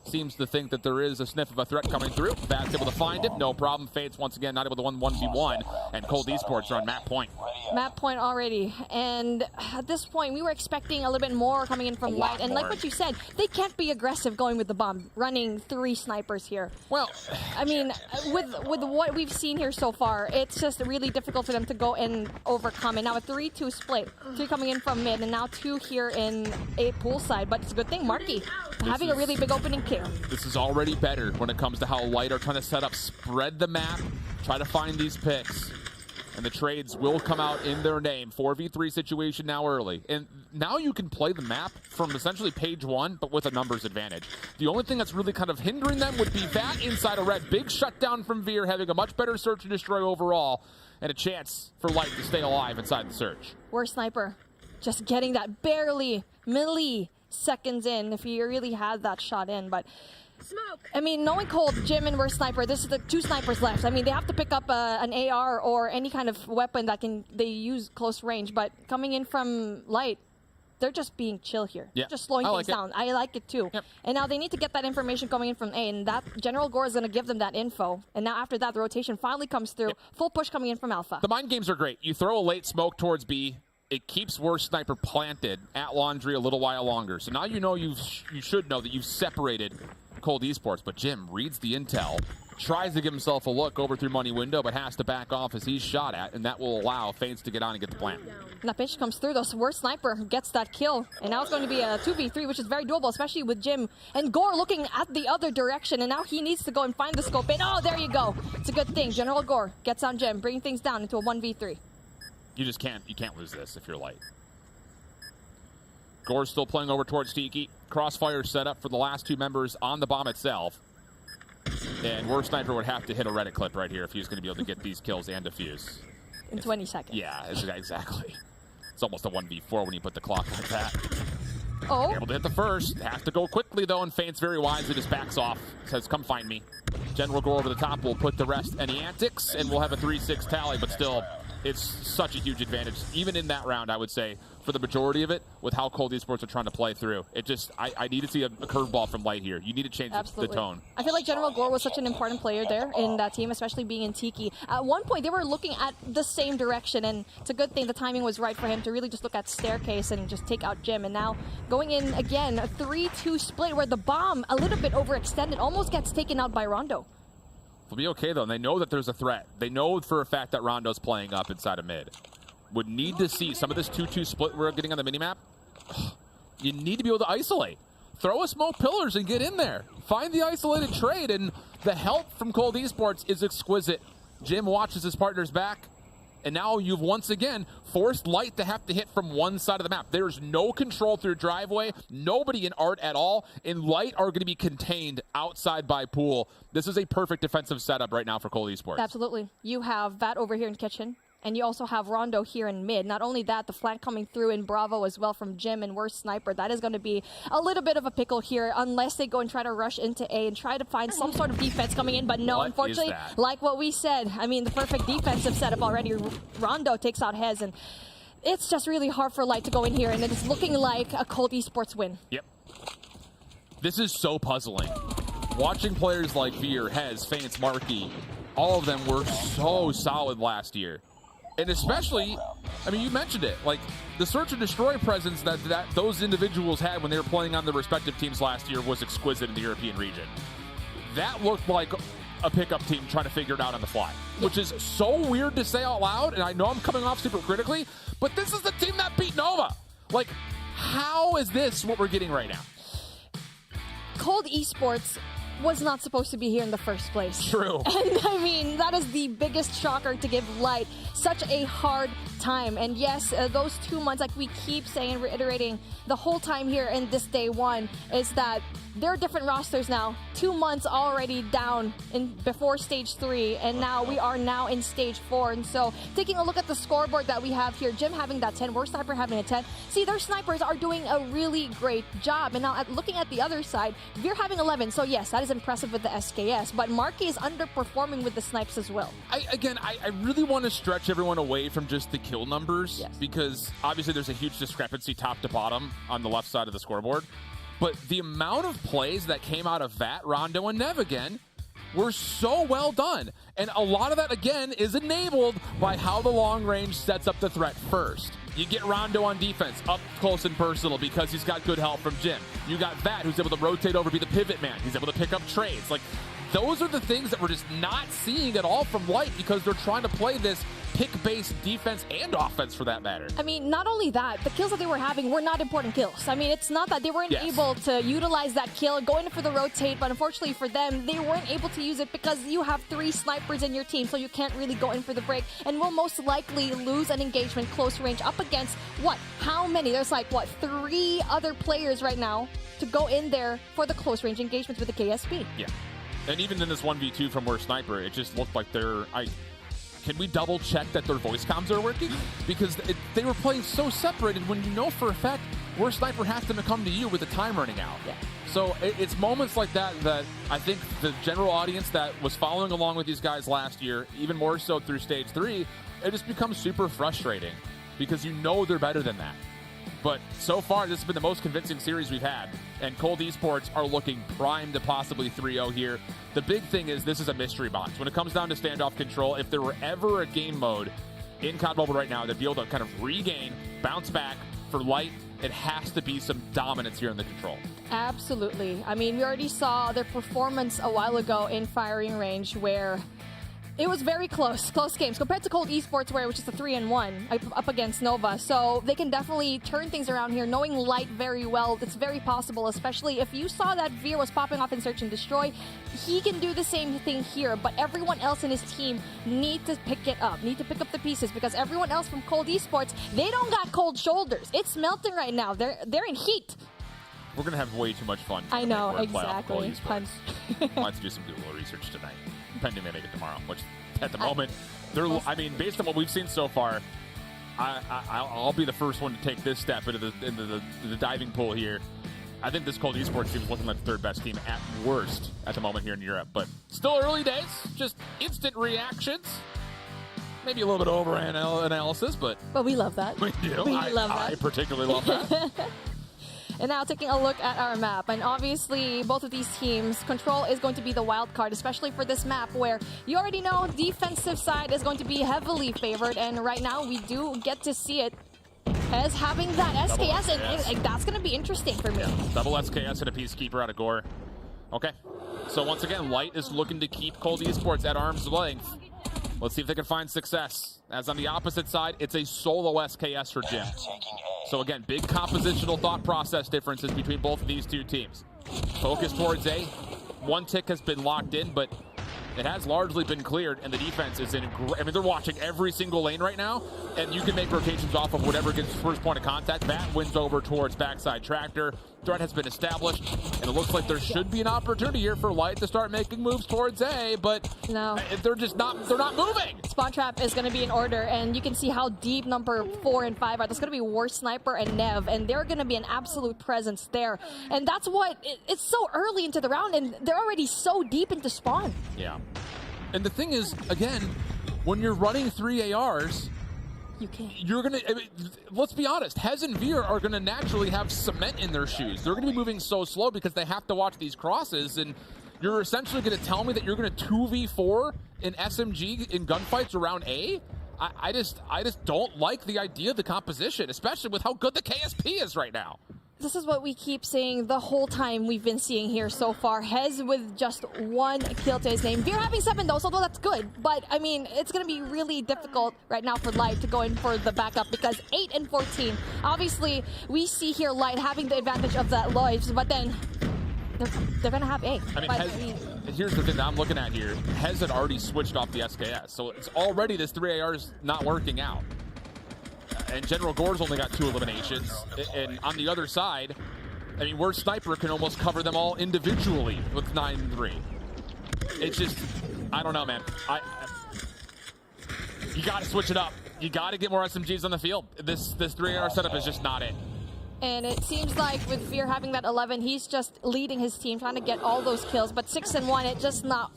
[SPEAKER 6] Seems to think that there is a sniff of a threat coming through. Vat's able to find it. No problem. Faints once again not able to 1v1. And Cold Esports are on map point.
[SPEAKER 7] Map point already. And at this point, we were expecting a little bit more coming in from Light. And like what you said, they can't be aggressive going with the bomb, running 3 snipers here.
[SPEAKER 6] Well,
[SPEAKER 7] I mean, with what we've seen here so far, it's just really difficult for them to go and overcome. And now a 3-2 split. 3 coming in from mid, and now 2 here in A poolside. But it's a good thing, Marky having a really big opening kill.
[SPEAKER 6] This is already better when it comes to how Light are trying to set up, spread the map, try to find these picks. And the trades will come out in their name. 4v3 situation now early. And now you can play the map from essentially page 1, but with a numbers advantage. The only thing that's really kind of hindering them would be that inside of red. Big shutdown from Veer, having a much better search and destroy overall, and a chance for Light to stay alive inside the search.
[SPEAKER 7] Worst Sniper just getting that barely milliseconds in if he really had that shot in. But smoke. I mean, knowing Cold, Jim, and Worst Sniper, this is the 2 snipers left. I mean, they have to pick up an AR or any kind of weapon that they use close range. But coming in from Light, they're just being chill here.
[SPEAKER 6] Yeah.
[SPEAKER 7] Just slowing things down. I like it too.
[SPEAKER 6] Yep.
[SPEAKER 7] And now they need to get that information coming in from A, and that General Gore is going to give them that info. And now after that, the rotation finally comes through.
[SPEAKER 6] Yep.
[SPEAKER 7] Full push coming in from Alpha.
[SPEAKER 6] The mind games are great. You throw a late smoke towards B. It keeps Worst Sniper planted at Laundry a little while longer. So now you know you should know that you've separated Cold Esports, but Jim reads the intel, tries to give himself a look over through money window, but has to back off as he's shot at, and that will allow Faints to get on and get the plant.
[SPEAKER 7] And that pitch comes through, though. Worst Sniper gets that kill, and now it's going to be a 2v3, which is very doable, especially with Jim and Gore looking at the other direction, and now he needs to go and find the scope in. Oh, there you go. It's a good thing. General Gore gets on Jim, bringing things down into a 1v3.
[SPEAKER 6] You can't lose this if you're light. Gore's still playing over towards Tiki. Crossfire set up for the last two members on the bomb itself. And Worst Sniper would have to hit a Reddit clip right here if he was going to be able to get these kills and defuse.
[SPEAKER 7] In 20 seconds.
[SPEAKER 6] Yeah, exactly. It's almost a 1v4 when you put the clock like that.
[SPEAKER 7] Oh.
[SPEAKER 6] Able to hit the first. Has to go quickly, though, and Faints very wisely just backs off. Says, come find me. General Gore over the top will put the rest any antics, and we'll have a 3-6 tally, but still, it's such a huge advantage. Even in that round, I would say, for the majority of it, with how Cold Esports are trying to play through. It just, I need to see a curveball from Light here. You need to change the tone.
[SPEAKER 7] I feel like General Gore was such an important player there in that team, especially being in Tiki. At one point, they were looking at the same direction, and it's a good thing the timing was right for him to really just look at Staircase and just take out Jim. And now going in again, a 3-2 split where the bomb, a little bit overextended, almost gets taken out by Rondo.
[SPEAKER 6] They'll be okay, though, and they know that there's a threat. They know for a fact that Rondo's playing up inside of mid. Would need to see some of this 2-2 split we're getting on the minimap. You need to be able to isolate. Throw a smoke pillars and get in there. Find the isolated trade, and the help from Cold Esports is exquisite. Jim watches his partner's back, and now you've once again forced Light to have to hit from one side of the map. There's no control through driveway, nobody in Art at all, and Light are going to be contained outside by Pool. This is a perfect defensive setup right now for Cold Esports.
[SPEAKER 7] Absolutely. You have Vat over here in Kitchen, and you also have Rondo here in mid. Not only that, the flank coming through in Bravo as well from Jim and Worst Sniper. That is going to be a little bit of a pickle here unless they go and try to rush into A and try to find some sort of defense coming in. But no, unfortunately, like what we said, I mean, the perfect defensive setup already. Rondo takes out Hez, and it's just really hard for Light to go in here, and it's looking like a Cold Esports win.
[SPEAKER 6] Yep. This is so puzzling. Watching players like Veer, Hez, Faints, Markey, all of them were so solid last year. And especially, I mean, you mentioned it, like the search and destroy presence that those individuals had when they were playing on their respective teams last year was exquisite in the European region. That looked like a pickup team trying to figure it out on the fly, which is so weird to say out loud, and I know I'm coming off super critically, but this is the team that beat Nova. Like, how is this what we're getting right now?
[SPEAKER 7] Cold Esports was not supposed to be here in the first place.
[SPEAKER 6] True.
[SPEAKER 7] And I mean, that is the biggest shocker to give Light such a hard time. And yes, those 2 months, like we keep saying and reiterating the whole time here in this day one, is that there are different rosters now. 2 months already down before stage 3, and now we are now in stage 4. And so taking a look at the scoreboard that we have here, Jim having that 10, Worst Sniper having a 10. See, their snipers are doing a really great job. And now looking at the other side, Veer having 11. So yes, that is impressive with the SKS, but Markey is underperforming with the snipes as well.
[SPEAKER 6] I really want to stretch everyone away from just the kill numbers, because obviously there's a huge discrepancy top to bottom on the left side of the scoreboard. But the amount of plays that came out of Vat, Rondo, and Nev again were so well done. And a lot of that, again, is enabled by how the long range sets up the threat first. You get Rondo on defense, up close and personal, because he's got good help from Jim. You got Vat, who's able to rotate over, be the pivot man. He's able to pick up trades. Like, those are the things that we're just not seeing at all from Light, because they're trying to play this pick-based defense and offense, for that matter.
[SPEAKER 7] I mean, not only that, the kills that they were having were not important kills. I mean, it's not that they weren't able to utilize that kill, going for the rotate, but unfortunately for them, they weren't able to use it because you have 3 snipers in your team, so you can't really go in for the break, and will most likely lose an engagement close range up against, what, how many? There's like, what, 3 other players right now to go in there for the close range engagements with the KSP.
[SPEAKER 6] Yeah. And even in this 1v2 from Worst Sniper, it just looked like can we double check that their voice comms are working? Because they were playing so separated when you know for a fact Worst Sniper has to come to you with the time running out.
[SPEAKER 7] Yeah.
[SPEAKER 6] So it's moments like that that I think the general audience that was following along with these guys last year, even more so through stage 3, it just becomes super frustrating because you know they're better than that. But so far, this has been the most convincing series we've had, and Cold Esports are looking primed to possibly 3-0 here. The big thing is this is a mystery box. When it comes down to standoff control, if there were ever a game mode in COD Mobile right now that'd be able to kind of regain, bounce back for Light it has to be some dominance here in the control.
[SPEAKER 7] Absolutely. I mean, we already saw their performance a while ago in firing range where it was very close games compared to Cold Esports where it was just a 3-1 up against Nova. So they can definitely turn things around here. Knowing Light very well, it's very possible, especially if you saw that Veer was popping off in Search and Destroy. He can do the same thing here, but everyone else in his team need to pick it up, need to pick up the pieces, because everyone else from Cold Esports, they don't got cold shoulders. It's melting right now. They're in heat.
[SPEAKER 6] We're going to have way too much fun.
[SPEAKER 7] I know, exactly.
[SPEAKER 6] I'll have to do some Google research tonight, pending they make it tomorrow, which at the moment, I mean, based on what we've seen so far, I'll be the first one to take this step into the diving pool here. I think this Cold Esports team is looking like the third best team at worst at the moment here in Europe, but still early days, just instant reactions. Maybe a little bit of over analysis, but
[SPEAKER 7] we love that.
[SPEAKER 6] We do. I particularly love that.
[SPEAKER 7] And now taking a look at our map, and obviously both of these teams, Control is going to be the wild card, especially for this map where you already know defensive side is going to be heavily favored, and right now we do get to see it as having that SKS, and that's going to be interesting for me.
[SPEAKER 6] Yeah. Double SKS and a Peacekeeper out of Gore. Okay, so once again, Light is looking to keep Cold Esports at arm's length. Let's see if they can find success. As on the opposite side, it's a solo SKS for Jim. So again, big compositional thought process differences between both of these two teams. Focus towards A. One tick has been locked in, but it has largely been cleared, and the defense is in. I mean, they're watching every single lane right now, and you can make rotations off of whatever gets first point of contact. Bat wins over towards backside tractor. Threat has been established, and it looks like there should be an opportunity here for Light to start making moves towards A, but
[SPEAKER 7] no,
[SPEAKER 6] they're not moving.
[SPEAKER 7] Spawn Trap is going to be in order, and you can see how deep number 4 and 5 are. That's going to be War Sniper and Nev, and they're going to be an absolute presence there. And that's what, it's so early into the round, and they're already so deep into Spawn.
[SPEAKER 6] Yeah. And the thing is, again, when you're running 3 ARs, you're going to, let's be honest, Hez and Veer are going to naturally have cement in their shoes. They're going to be moving so slow because they have to watch these crosses, and you're essentially going to tell me that you're going to 2v4 in SMG in gunfights around A? I just don't like the idea of the composition, especially with how good the KSP is right now.
[SPEAKER 7] This is what we keep saying the whole time we've been seeing here so far. Hez with just 1 kill to his name. Veer having 7 though, so although that's good. But, I mean, it's going to be really difficult right now for Light to go in for the backup because 8 and 14. Obviously, we see here Light having the advantage of that Lloyds, but then they're going to have A.
[SPEAKER 6] I mean, here's the thing that I'm looking at here. Hez had already switched off the SKS, so it's already this 3 ARs not working out. And General Gore's only got 2 eliminations. And on the other side, I mean, War Sniper can almost cover them all individually with 9-3. It's just, I don't know, man. You got to switch it up. You got to get more SMGs on the field. This 3 AR setup is just not it.
[SPEAKER 7] And it seems like with Veer having that 11, he's just leading his team, trying to get all those kills. But 6 and 1, it's just not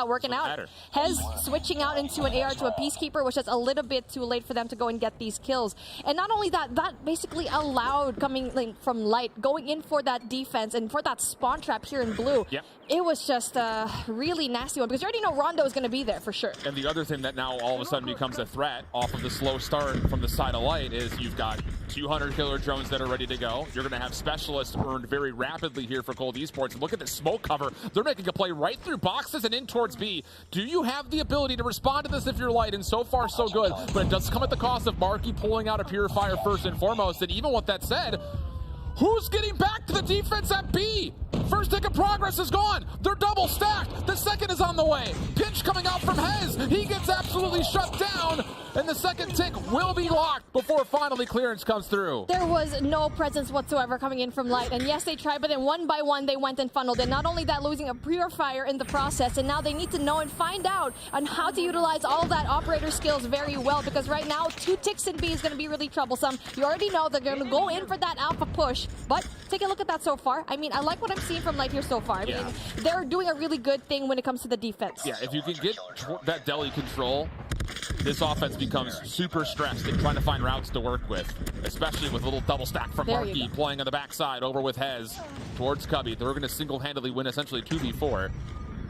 [SPEAKER 7] working out. Hez switching out into an AR to a Peacekeeper, which is a little bit too late for them to go and get these kills. And not only that, that basically allowed coming from Light, going in for that defense and for that spawn trap here in blue.
[SPEAKER 6] Yep.
[SPEAKER 7] It was just a really nasty one because you already know Rondo is going to be there for sure.
[SPEAKER 6] And the other thing that now all of a sudden becomes a threat off of the slow start from the side of Light is you've got 200 killer drones that are ready to go. You're going to have specialists earned very rapidly here for Cold Esports. Look at the smoke cover. They're making a play right through boxes and in towards B. Do you have the ability to respond to this if you're Light? And so far, so good. But it does come at the cost of Marky pulling out a Purifier first and foremost. And even with that said, who's getting back to the defense at B? First tick of progress is gone. They're double stacked. The second is on the way. Pinch coming out from Hez. He gets absolutely shut down. And the second tick will be locked before finally clearance comes through.
[SPEAKER 7] There was no presence whatsoever coming in from Light. And yes, they tried, but then one by one they went and funneled. And not only that, losing a Purifier in the process. And now they need to know and find out on how to utilize all of that operator skills very well. Because right now, 2 ticks in B is going to be really troublesome. You already know they're going to go in for that alpha push. But take a look at that so far. I mean, I like what I'm seeing from Light here so far. I mean, they're doing a really good thing when it comes to the defense.
[SPEAKER 6] Yeah, if you can get that deli control, this offense becomes super stressed in trying to find routes to work with, especially with a little double stack from Marky playing on the backside over with Hez towards Cubby. They're going to single-handedly win essentially 2v4.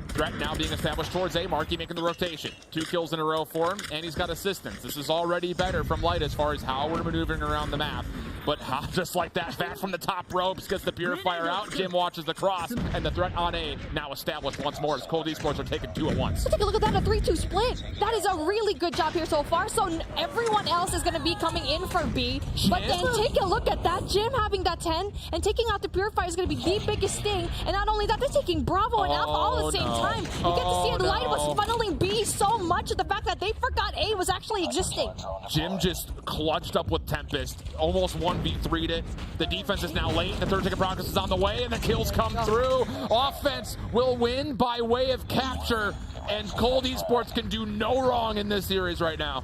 [SPEAKER 6] Threat now being established towards A. Marky making the rotation. 2 kills in a row for him, and he's got assistance. This is already better from Light as far as how we're maneuvering around the map. But just like that, Vat from the top ropes gets the Purifier out. Jim watches the cross, and the threat on A now established once more as Cold Esports are taking 2 at once.
[SPEAKER 7] Take a look at that, a 3-2 split. That is a really good job here so far. So everyone else is going to be coming in for B. But then take a look at that. Jim having that 10 and taking out the Purifier is going to be the biggest thing. And not only that, they're taking Bravo and Alpha all at the same time. You get to see it. Light was funneling B so much of the fact that they forgot A was actually existing.
[SPEAKER 6] Jim just clutched up with Tempest, almost 1v3'd it. The defense is now late. The third ticket progress is on the way, and the kills come through. Offense will win by way of capture, and Cold Esports can do no wrong in this series right now.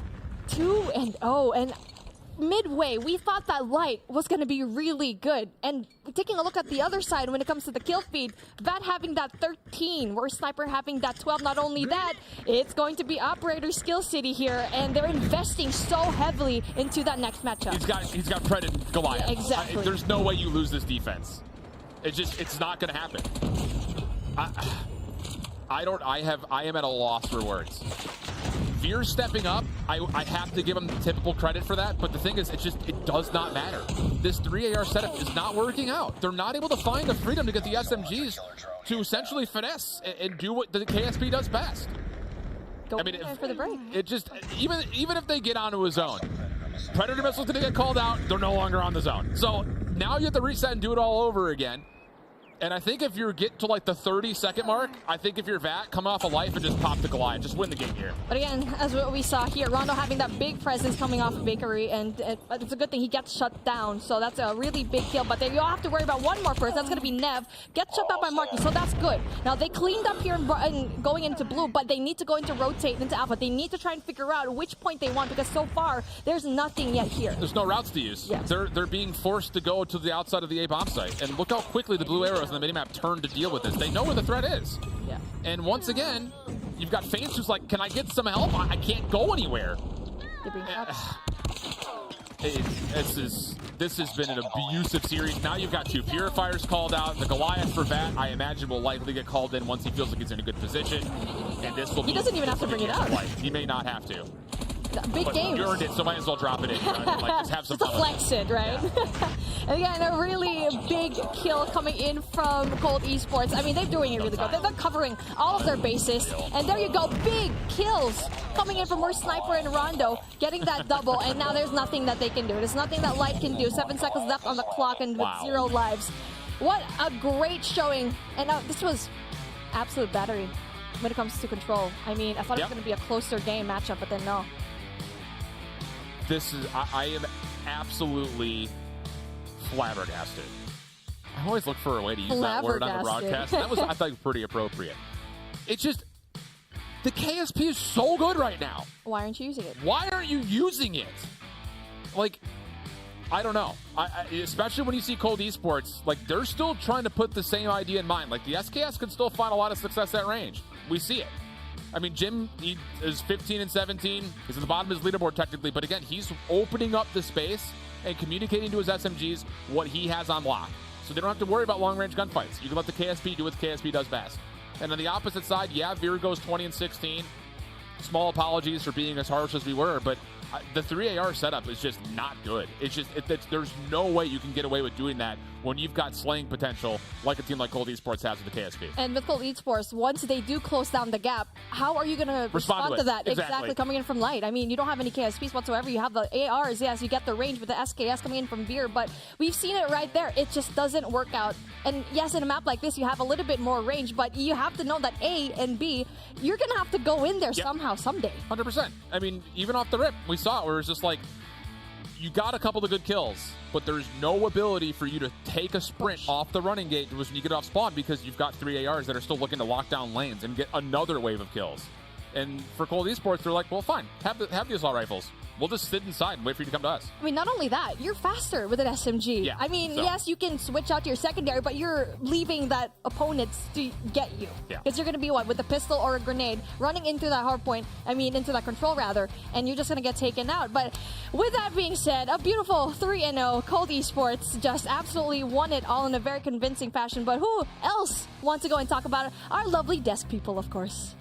[SPEAKER 7] 2-0, and midway, we thought that Light was going to be really good. And taking a look at the other side when it comes to the kill feed, Vat having that 13, where Sniper having that 12. Not only that, it's going to be Operator Skill City here, and they're investing so heavily into that next matchup.
[SPEAKER 6] He's got Pred and Goliath.
[SPEAKER 7] Yeah, exactly.
[SPEAKER 6] There's no way you lose this defense. It's not going to happen. I am at a loss for words. Veer's stepping up. I have to give him typical credit for that, but the thing is, it does not matter. This 3AR setup is not working out. They're not able to find the freedom to get the SMGs to essentially finesse and do what the KSP does best.
[SPEAKER 7] Go for the break.
[SPEAKER 6] It just, even if they get onto a zone, Predator missile's gonna get called out, they're no longer on the zone. So now you have to reset and do it all over again. And I think if you get to like the 30-second mark, I think if you're Vat, come off a life and just pop the Goliath. Just win the game here.
[SPEAKER 7] But again, as what we saw here, Rondo having that big presence coming off of Bakery, and it's a good thing he gets shut down. So that's a really big kill. But then you all have to worry about one more person. That's going to be Nev. Gets shut down by Marky, so that's good. Now they cleaned up here and going into blue, but they need to go into rotate into alpha. They need to try and figure out which point they want, because so far, there's nothing yet here.
[SPEAKER 6] There's no routes to use.
[SPEAKER 7] Yes.
[SPEAKER 6] They're being forced to go to the outside of the A bomb site. And look how quickly the blue arrows on the minimap turn to deal with this. They know where the threat is.
[SPEAKER 7] Yeah.
[SPEAKER 6] And once again, you've got Faints who's like, can I get some help? I can't go anywhere. This has been an abusive series. Now you've got 2 Purifiers called out. The Goliath for Vat, I imagine, will likely get called in once he feels like he's in a good position. And this will
[SPEAKER 7] He doesn't even have to bring it up.
[SPEAKER 6] He may not have to.
[SPEAKER 7] Big game.
[SPEAKER 6] You earned it, so might as well drop it in. Just have some
[SPEAKER 7] Just
[SPEAKER 6] fun.
[SPEAKER 7] flex it, right? Yeah. Again, a really big kill coming in from Cold Esports. I mean, they're doing it really good. They're covering all of their bases. And there you go, big kills coming in from more Sniper and Rondo, getting that double. And now there's nothing that they can do. There's nothing that Light can do. 7 seconds left on the clock and with 0 lives. What a great showing. And this was absolute battery when it comes to control. I mean, I thought it was going to be a closer game matchup, but then no.
[SPEAKER 6] I am absolutely flabbergasted. I always look for a way to use that word on the broadcast. That was, I think, pretty appropriate. It's just, the KSP is so good right now.
[SPEAKER 7] Why aren't you using it?
[SPEAKER 6] Why aren't you using it? Like, I don't know. Especially when you see Cold Esports, like, they're still trying to put the same idea in mind. Like, the SKS can still find a lot of success at range. We see it. I mean, Jim, he is 15 and 17. He's at the bottom of his leaderboard technically, but again, he's opening up the space and communicating to his SMGs what he has on lock. So they don't have to worry about long-range gunfights. You can let the KSP do what the KSP does best. And on the opposite side, yeah, Veer goes 20 and 16. Small apologies for being as harsh as we were, but the 3AR setup is just not good. It's just, there's no way you can get away with doing that when you've got slaying potential like a team like Cold Esports has with the KSP.
[SPEAKER 7] And with Cold Esports, once they do close down the gap, how are you going to respond to that? Exactly, coming in from Light. I mean, you don't have any KSPs whatsoever. You have the ARs, yes, you get the range with the SKS coming in from Veer, but we've seen it right there. It just doesn't work out. And yes, in a map like this, you have a little bit more range, but you have to know that A and B, you're going to have to go in there somehow, someday.
[SPEAKER 6] 100%. I mean, even off the rip, we saw it where it's just like, you got a couple of good kills, but there's no ability for you to take a sprint off the running gate when you get off spawn, because you've got 3 ARs that are still looking to lock down lanes and get another wave of kills. And for Cold Esports, they're like, well, fine, have the assault rifles. we'll just sit inside and wait for you to come to us.
[SPEAKER 7] I mean, not only that, you're faster with an SMG.
[SPEAKER 6] Yeah,
[SPEAKER 7] I mean,
[SPEAKER 6] so.
[SPEAKER 7] yes, you can switch out to your secondary, but you're leaving that opponents to get you.
[SPEAKER 6] Yeah.
[SPEAKER 7] Because you're going to be, with a pistol or a grenade, running into that into that control, rather, and you're just going to get taken out. But with that being said, a beautiful 3-0. Cold Esports just absolutely won it all in a very convincing fashion. But who else wants to go and talk about it? Our lovely desk people, of course.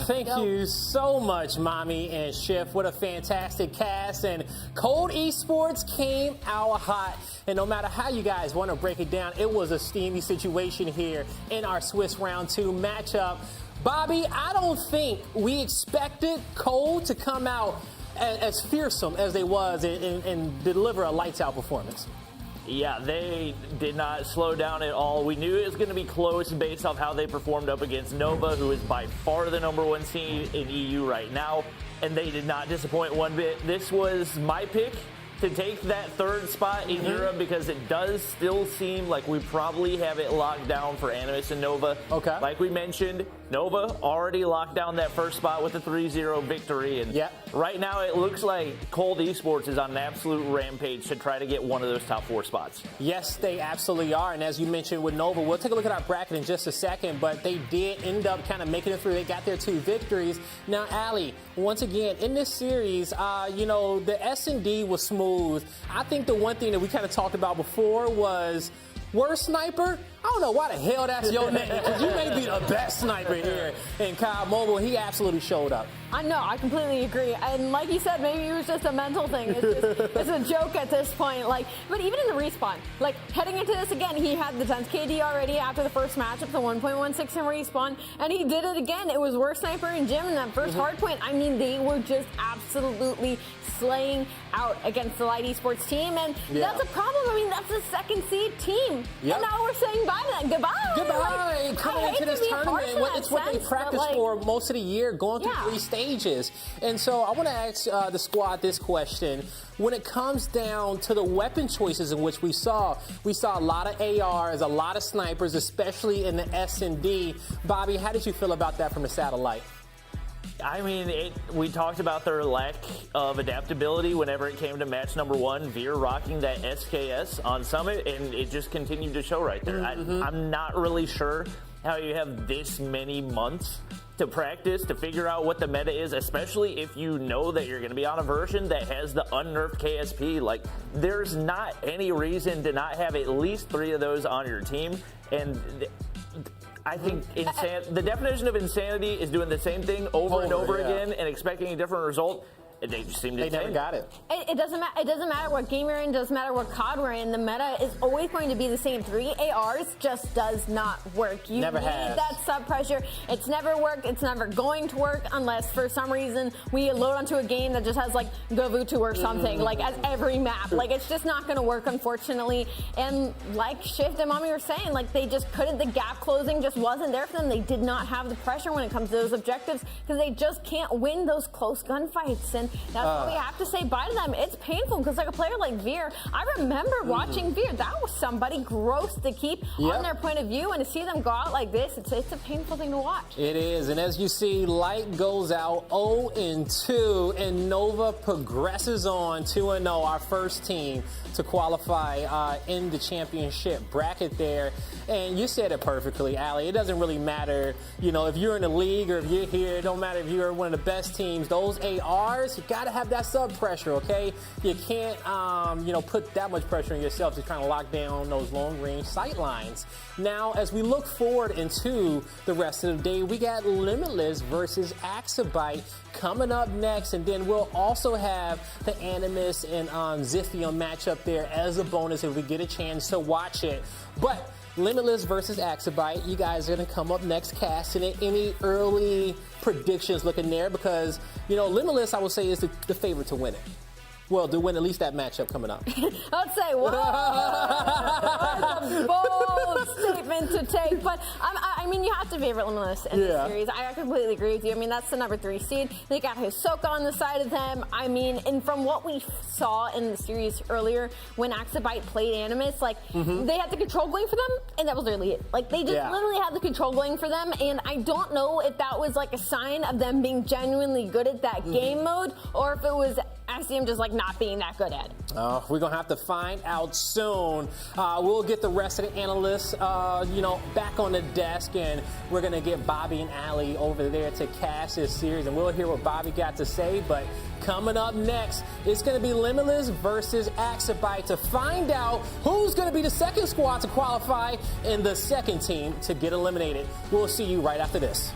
[SPEAKER 1] Thank you so much, Mommy and Schiff. What a fantastic cast. And Cold Esports came out hot. And no matter how you guys want to break it down, it was a steamy situation here in our Swiss Round 2 matchup. Bobby, I don't think we expected Cold to come out as fearsome as they was and deliver a lights-out performance.
[SPEAKER 3] Yeah, they did not slow down at all. We knew it was going to be close based off how they performed up against Nova, who is by far the #1 seed in EU right now, and they did not disappoint one bit. This was my pick to take that third spot in Europe because it does still seem like we probably have it locked down for Animus and Nova.
[SPEAKER 1] Okay.
[SPEAKER 3] Like we mentioned, Nova already locked down that first spot with a 3-0 victory. And right now it looks like Cold Esports is on an absolute rampage to try to get one of those top 4 spots.
[SPEAKER 1] Yes, they absolutely are. And as you mentioned with Nova, we'll take a look at our bracket in just a second, but they did end up kind of making it through. They got their 2 victories. Now, Allie, once again, in this series, the S&D was smooth. I think the one thing that we kind of talked about before was worst sniper. I don't know why the hell that's your name, because you may be the best sniper here in COD Mobile. He absolutely showed up.
[SPEAKER 4] I know, I completely agree. And like you said, maybe it was just a mental thing. It's a joke at this point. But even in the respawn, heading into this again, he had the 10th KD already after the first matchup, the 1.16 in respawn, and he did it again. It was worst sniper and Jim in that first hardpoint. I mean, they were just absolutely slaying out against the Light Esports team, and that's a problem. I mean, that's the 2nd seed team, and now we're saying bye to them. Goodbye.
[SPEAKER 1] Coming into this tournament, it's what they practiced for most of the year, going through 3 stages. And so I want to ask the squad this question. When it comes down to the weapon choices in which we saw a lot of ARs, a lot of snipers, especially in the S&D. Bobby, how did you feel about that from the satellite?
[SPEAKER 3] I mean, we talked about their lack of adaptability whenever it came to match #1, Veer rocking that SKS on Summit, and it just continued to show right there. I'm not really sure how you have this many months to practice, to figure out what the meta is, especially if you know that you're going to be on a version that has the unnerfed KSP. There's not any reason to not have at least 3 of those on your team, and I think the definition of insanity is doing the same thing over and over again and expecting a different result. They just seem to
[SPEAKER 1] never got it.
[SPEAKER 4] It doesn't matter. It doesn't matter what game you're in. It doesn't matter what COD we're in. The meta is always going to be the same. 3 ARs just does not work. You need that sub pressure. It's never worked. It's never going to work unless for some reason we load onto a game that just has Gavutu or something as every map. It's just not going to work, unfortunately. And like Shift and Mommy were saying, they just couldn't. The gap closing just wasn't there for them. They did not have the pressure when it comes to those objectives because they just can't win those close gunfights. And that's what we have to say bye to them. It's painful because a player like Veer, I remember watching Veer. That was somebody gross to keep on their point of view, and to see them go out like this, it's a painful thing to watch.
[SPEAKER 1] It is, and as you see, Light goes out 0-2, and Nova progresses on 2-0, our first team to qualify in the championship bracket there. And you said it perfectly, Allie. It doesn't really matter, if you're in the league or if you're here. It don't matter if you're one of the best teams. Those ARs, you got to have that sub pressure, okay? You can't, put that much pressure on yourself to kind of lock down those long range sight lines. Now, as we look forward into the rest of the day, we got Limitless versus Axabyte coming up next, and then we'll also have the Animus and Zithium matchup there as a bonus if we get a chance to watch it. But Limitless versus Axabyte, you guys are going to come up next casting it. Any early predictions looking there? Because, Limitless, I would say, is the favorite to win it. Well, to win at least that matchup coming up.
[SPEAKER 4] I'd say, whoa, that's a bold statement to take. But I mean, you have to favorite Limitless in this series. I completely agree with you. I mean, that's the number 3 seed. They got Hisoka on the side of them. I mean, and from what we saw in the series earlier, when Axabite played Animus, like they had the control going for them, and that was literally it. Like they just literally had the control going for them, and I don't know if that was like a sign of them being genuinely good at that game mode, or if it was Axiom just like not being that good at it.
[SPEAKER 1] We're gonna have to find out soon. We'll get the rest of the analysts, back on the desk, and we're gonna get Bobby and Allie over there to cash this series, and we'll hear what Bobby got to say. But coming up next, it's gonna be Limitless versus Axabite to find out who's gonna be the second squad to qualify and the second team to get eliminated. We'll see you right after this.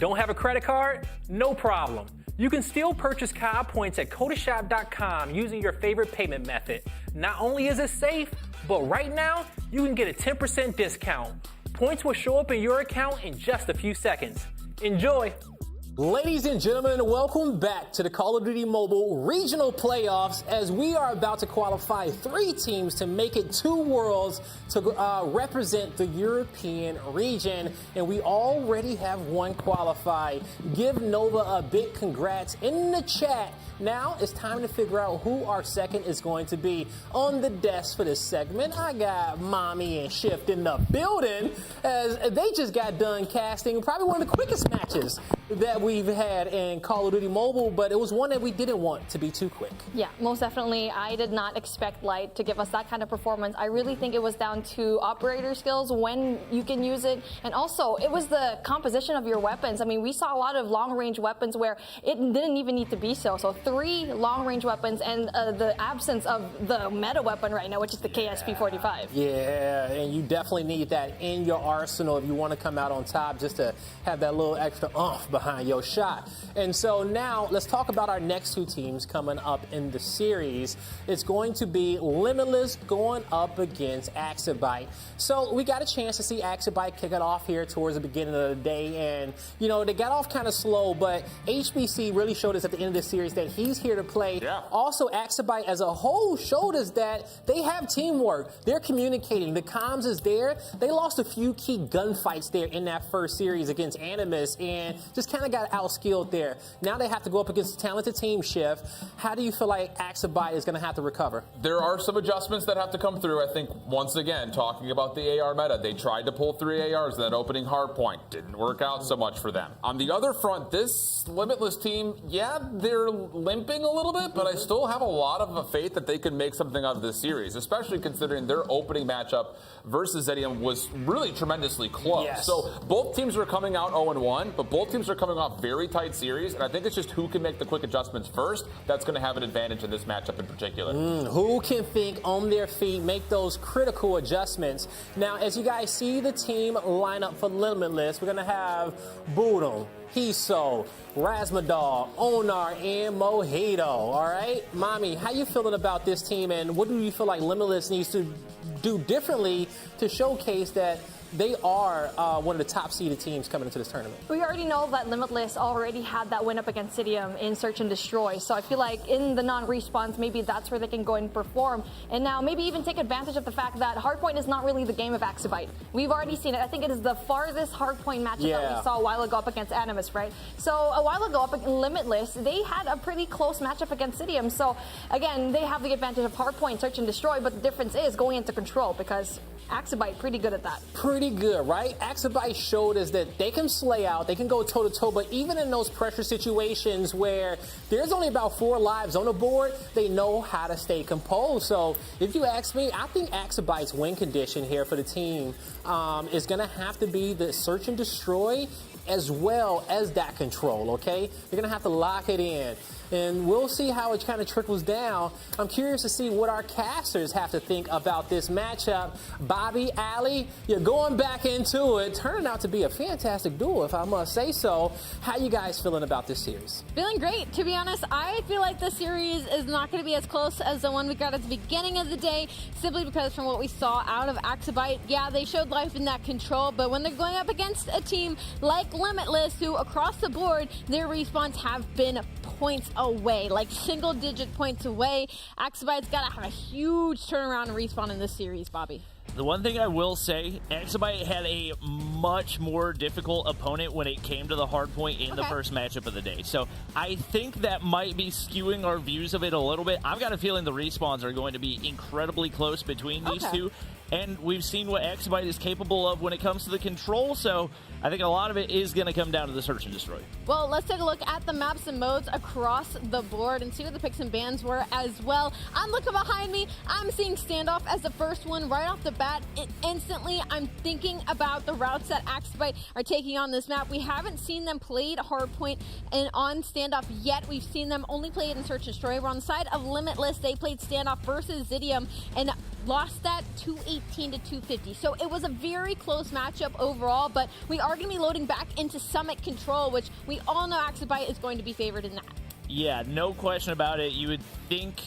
[SPEAKER 8] Don't have a credit card? No problem. You can still purchase COD points at Kodashop.com using your favorite payment method. Not only is it safe, but right now, you can get a 10% discount. Points will show up in your account in just a few seconds. Enjoy!
[SPEAKER 1] Ladies and gentlemen, welcome back to the Call of Duty Mobile Regional Playoffs as we are about to qualify 3 teams to make it to Worlds to represent the European region, and we already have one qualified. Give Nova a big congrats in the chat. Now it's time to figure out who our second is going to be. On the desk for this segment, I got Mommy and Shift in the building as they just got done casting probably one of the quickest matches that we've had in Call of Duty Mobile, but it was one that we didn't want to be too quick.
[SPEAKER 7] Yeah, most definitely. I did not expect Light to give us that kind of performance. I really think it was down to operator skills, when you can use it, and also it was the composition of your weapons. I mean, we saw a lot of long-range weapons where it didn't even need to be so. So 3 long-range weapons and the absence of the meta weapon right now, which is the KSP-45.
[SPEAKER 1] Yeah, and you definitely need that in your arsenal if you want to come out on top, just to have that little extra oomph behind your shot. And so now let's talk about our next 2 teams coming up in the series. It's going to be Limitless going up against Axabyte. So we got a chance to see Axabyte kick it off here towards the beginning of the day, and you know, they got off kind of slow, but HBC really showed us at the end of the series that he's here to play. Yeah. Also, Axabyte as a whole showed us that they have teamwork. They're communicating. The comms is there. They lost a few key gunfights there in that first series against Animus and just kind of got outskilled there. Now they have to go up against a talented team, Shift. How do you feel like Axabyte is going to have to recover?
[SPEAKER 2] There are some adjustments that have to come through. I think, once again, talking about the AR meta, they tried to pull 3 ARs in that opening hard point. Didn't work out so much for them. On the other front, this Limitless team, yeah, they're limping a little bit, but I still have a lot of faith that they can make something out of this series, especially considering their opening matchup versus Zedium was really tremendously close. Yes. So both teams are coming out 0-1, but both teams are coming off very tight series, and I think it's just who can make the quick adjustments first that's going to have an advantage in this matchup in particular.
[SPEAKER 1] Who can think on their feet, make those critical adjustments. Now, as you guys see the team lineup for Limitless, we're going to have Boodum, Hiso, Razmadal, Onar, and Mojito. All right, Mommy, how you feeling about this team, and what do you feel like Limitless needs to do differently to showcase that they are one of the top seeded teams coming into this tournament?
[SPEAKER 7] We already know that Limitless already had that win up against Sidium in Search and Destroy, so I feel like in the non-respawns, maybe that's where they can go and perform, and now maybe even take advantage of the fact that Hardpoint is not really the game of Axabyte. We've already seen it. I think it is the farthest Hardpoint matchup that we saw a while ago up against Animus, right? So a while ago up in Limitless, they had a pretty close matchup against Sidium, so again, they have the advantage of Hardpoint, Search and Destroy, but the difference is going into Control, because Axabyte pretty good at that.
[SPEAKER 1] Pretty good, right? Axabyte showed us that they can slay out, they can go toe-to-toe, but even in those pressure situations where there's only about 4 lives on the board, they know how to stay composed. So if you ask me, I think Axabyte's win condition here for the team is going to have to be the Search and Destroy as well as that Control, okay? You're going to have to lock it in. And we'll see how it kind of trickles down. I'm curious to see what our casters have to think about this matchup. Bobby, Ali, you're going back into it. Turning out to be a fantastic duel, if I must say so. How you guys feeling about this series?
[SPEAKER 4] Feeling great. To be honest, I feel like the series is not going to be as close as the one we got at the beginning of the day, simply because from what we saw out of Axabyte, yeah, they showed life in that Control, but when they're going up against a team like Limitless, who across the board, their respawns have been points away, like single-digit points away. Axabyte's got to have a huge turnaround and respawn in this series, Bobby.
[SPEAKER 3] The one thing I will say, Axabyte had a much more difficult opponent when it came to the hard point in the first matchup of the day. So I think that might be skewing our views of it a little bit. I've got a feeling the respawns are going to be incredibly close between these two. And we've seen what Axabyte is capable of when it comes to the Control, so I think a lot of it is going to come down to the Search and Destroy.
[SPEAKER 4] Well, let's take a look at the maps and modes across the board and see what the picks and bans were as well. I'm looking behind me. I'm seeing Standoff as the first one right off the bat. Instantly, I'm thinking about the routes that Axabyte are taking on this map. We haven't seen them played Hardpoint and on Standoff yet. We've seen them only play it in Search and Destroy. We're on the side of Limitless. They played Standoff versus Zidium, and
[SPEAKER 7] lost that 218 to 250. So it was a very close matchup overall, but we are going to be loading back into Summit Control, which we all know Axabite is going to be favored in that.
[SPEAKER 3] Yeah, no question about it. You would think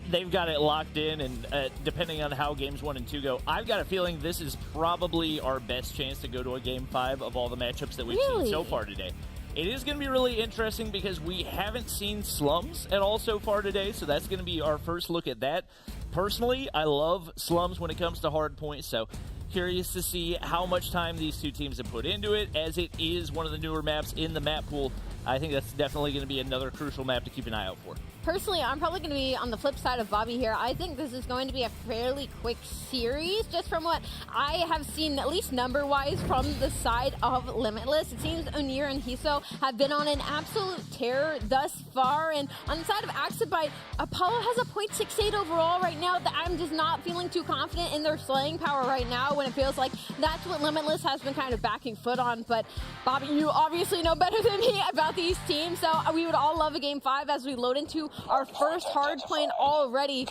[SPEAKER 3] they've got it locked in, and depending on how games 1 and 2 go, I've got a feeling this is probably our best chance to go to a game 5 of all the matchups that we've seen so far today. It is going to be really interesting because we haven't seen Slums at all so far today, so that's going to be our first look at that. Personally, I love Slums when it comes to hard points, so curious to see how much time these two teams have put into it, as it is one of the newer maps in the map pool. I think that's definitely going to be another crucial map to keep an eye out for.
[SPEAKER 7] Personally, I'm probably going to be on the flip side of Bobby here. I think this is going to be a fairly quick series, just from what I have seen, at least number-wise, from the side of Limitless. It seems Unir and Hiso have been on an absolute tear thus far, and on the side of Axabite, Apollo has a .68 overall right now that I'm just not feeling too confident in their slaying power right now, when it feels like that's what Limitless has been kind of backing foot on. But Bobby, you obviously know better than me about these teams, so we would all love a game 5 as we load into our first hard point already.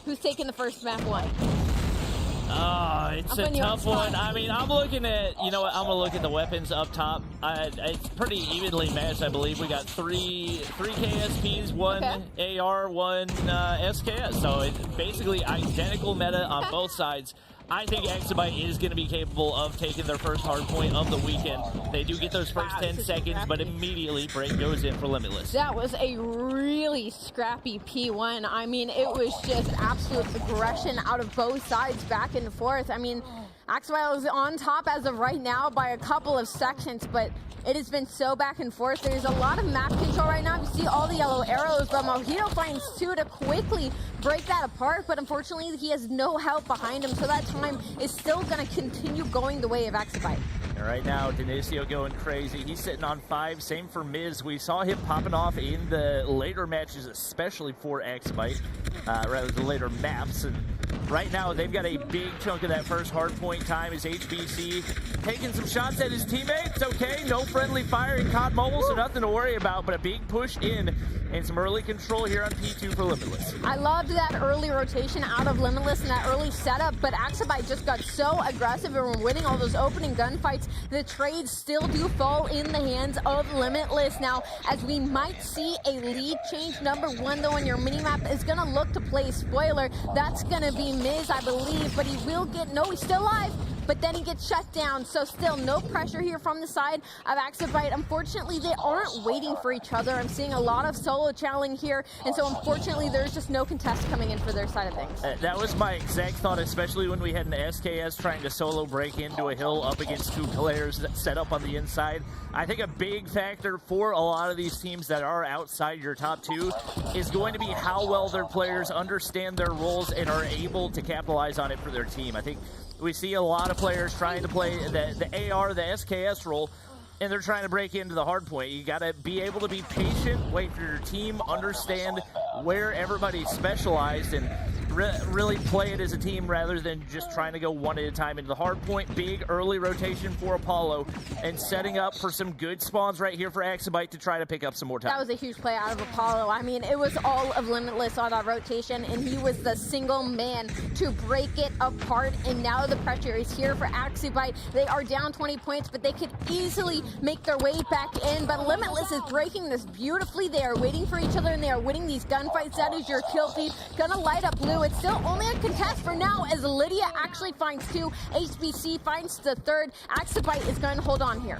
[SPEAKER 7] Who's taking the first map 1?
[SPEAKER 3] Oh, it's a tough one. I mean, I'm looking at, I'm going to look at the weapons up top. It's pretty evenly matched, I believe. We got three KSPs, one AR, one SKS. So it's basically identical meta on both sides. I think Axabite is going to be capable of taking their first hard point of the weekend. They do get those first 10 seconds, but immediately break goes in for Limitless.
[SPEAKER 7] That was a really scrappy P1. I mean, it was just absolute aggression out of both sides, back and forth. I mean, Axabite is on top as of right now by a couple of sections, but it has been so back and forth. There's a lot of map control right now. You see all the yellow arrows, but Mojito finds 2 to quickly break that apart, but unfortunately he has no help behind him, so that time is still going to continue going the way of Axabite.
[SPEAKER 3] And right now, Denisio going crazy. He's sitting on 5. Same for Miz. We saw him popping off in the later matches, especially for Axabite, rather the later maps. And right now, they've got a big chunk of that first hardpoint time. Is HBC taking some shots at his teammates? Okay, no friendly fire in COD Mobile, so nothing to worry about, but a big push in and some early control here on P2 for Limitless.
[SPEAKER 7] I loved that early rotation out of Limitless and that early setup, but Axabite just got so aggressive and were winning all those opening gunfights. The trades still do fall in the hands of Limitless. Now, as we might see a lead change, number 1 though on your minimap is going to look to play spoiler. That's going to be Miz, I believe, but he will get, no, he's still alive, but then he gets shut down. So still no pressure here from the side of Axabite. Unfortunately, they aren't waiting for each other. I'm seeing a lot of solo channeling here, and so unfortunately there's just no contest coming in for their side of things.
[SPEAKER 3] That was my exact thought, especially when we had an SKS trying to solo break into a hill up against 2 players set up on the inside. I think a big factor for a lot of these teams that are outside your top 2 is going to be how well their players understand their roles and are able to capitalize on it for their team. I think we see a lot of players trying to play the AR, the SKS role, and they're trying to break into the hard point. You got to be able to be patient, wait for your team, understand where everybody's specialized, and really play it as a team rather than just trying to go one at a time into the hard point. Big early rotation for Apollo and setting up for some good spawns right here for Axabite to try to pick up some more time.
[SPEAKER 7] That was a huge play out of Apollo. I mean, it was all of Limitless on that rotation, and he was the single man to break it apart, and now the pressure is here for Axabite. They are down 20 points, but they could easily make their way back in, but Limitless is breaking this beautifully. They are waiting for each other, and they are winning these gunfights. That is your kill feed. Gonna light up blue. It's still only a contest for now, as Lydia actually finds 2. HBC finds the 3rd. Axabite is going to hold on here.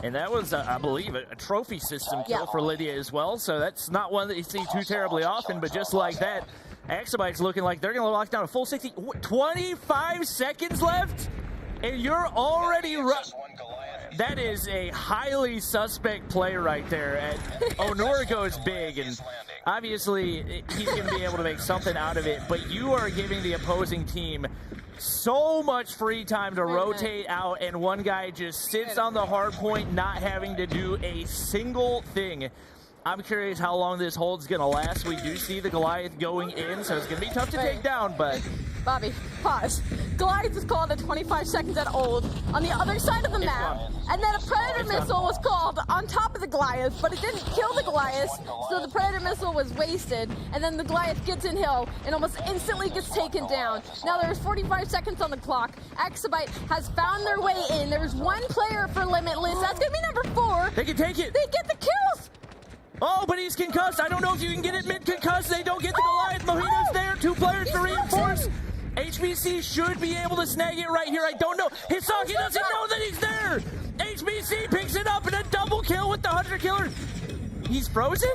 [SPEAKER 3] And that was, I believe, a trophy system kill for Lydia as well, so that's not one that you see too terribly often, but just like that, Axabite's looking like they're going to lock down a full 60. 25 seconds left, and you're already That is a highly suspect play right there. And Onur goes big, and obviously he's going to be able to make something out of it, but you are giving the opposing team so much free time to rotate out, and one guy just sits on the hard point, not having to do a single thing. I'm curious how long this hold's going to last. We do see the Goliath going in, so it's going to be tough to take down, but...
[SPEAKER 7] Bobby, pause.
[SPEAKER 9] Goliath is called at 25 seconds at old on the other side of the map. And then a Predator missile was called on top of the Goliath, but it didn't kill the Goliath, so the Predator missile was wasted. And then the Goliath gets in hill and almost instantly gets taken down. Now there's 45 seconds on the clock. Exabyte has found their way in. There's one player for Limitless. That's going to be number 4.
[SPEAKER 10] They can take it.
[SPEAKER 9] They get the kills.
[SPEAKER 10] Oh, but he's concussed. I don't know if you can get it mid-concussed. They don't get the Goliath. Mojito's there. 2 players to reinforce. HBC should be able to snag it right here. I don't know. Hisaki doesn't know that he's there. HBC picks it up and a double kill with the Hunter Killer. He's frozen?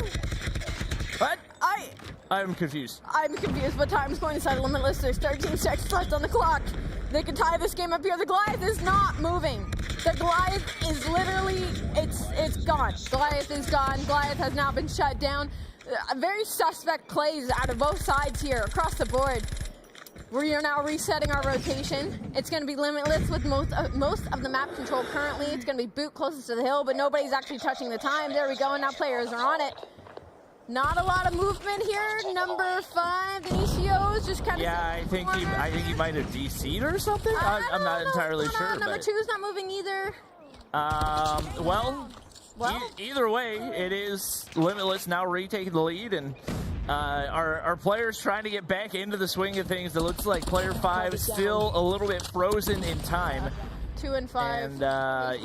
[SPEAKER 10] What? I'm confused.
[SPEAKER 9] I'm confused, but time's going inside Limitless. There's 13 seconds left on the clock. They can tie this game up here. The Goliath is not moving. The Goliath is literally, it's gone. Goliath is gone. Goliath has now been shut down. Very suspect plays out of both sides here across the board. We are now resetting our rotation. It's going to be Limitless with most of the map control currently. It's going to be Boot closest to the hill, but nobody's actually touching the time. There we go, and now players are on it. Not a lot of movement here. Number 5, ECO's just kind of.
[SPEAKER 10] Yeah, I think he might have DC'd or something. I'm not entirely sure.
[SPEAKER 9] Number 2's not moving either.
[SPEAKER 10] Well, either way, it is Limitless now retaking the lead, and our players trying to get back into the swing of things. It looks like player 5 is still a little bit frozen in time.
[SPEAKER 9] 2 and 5.
[SPEAKER 10] And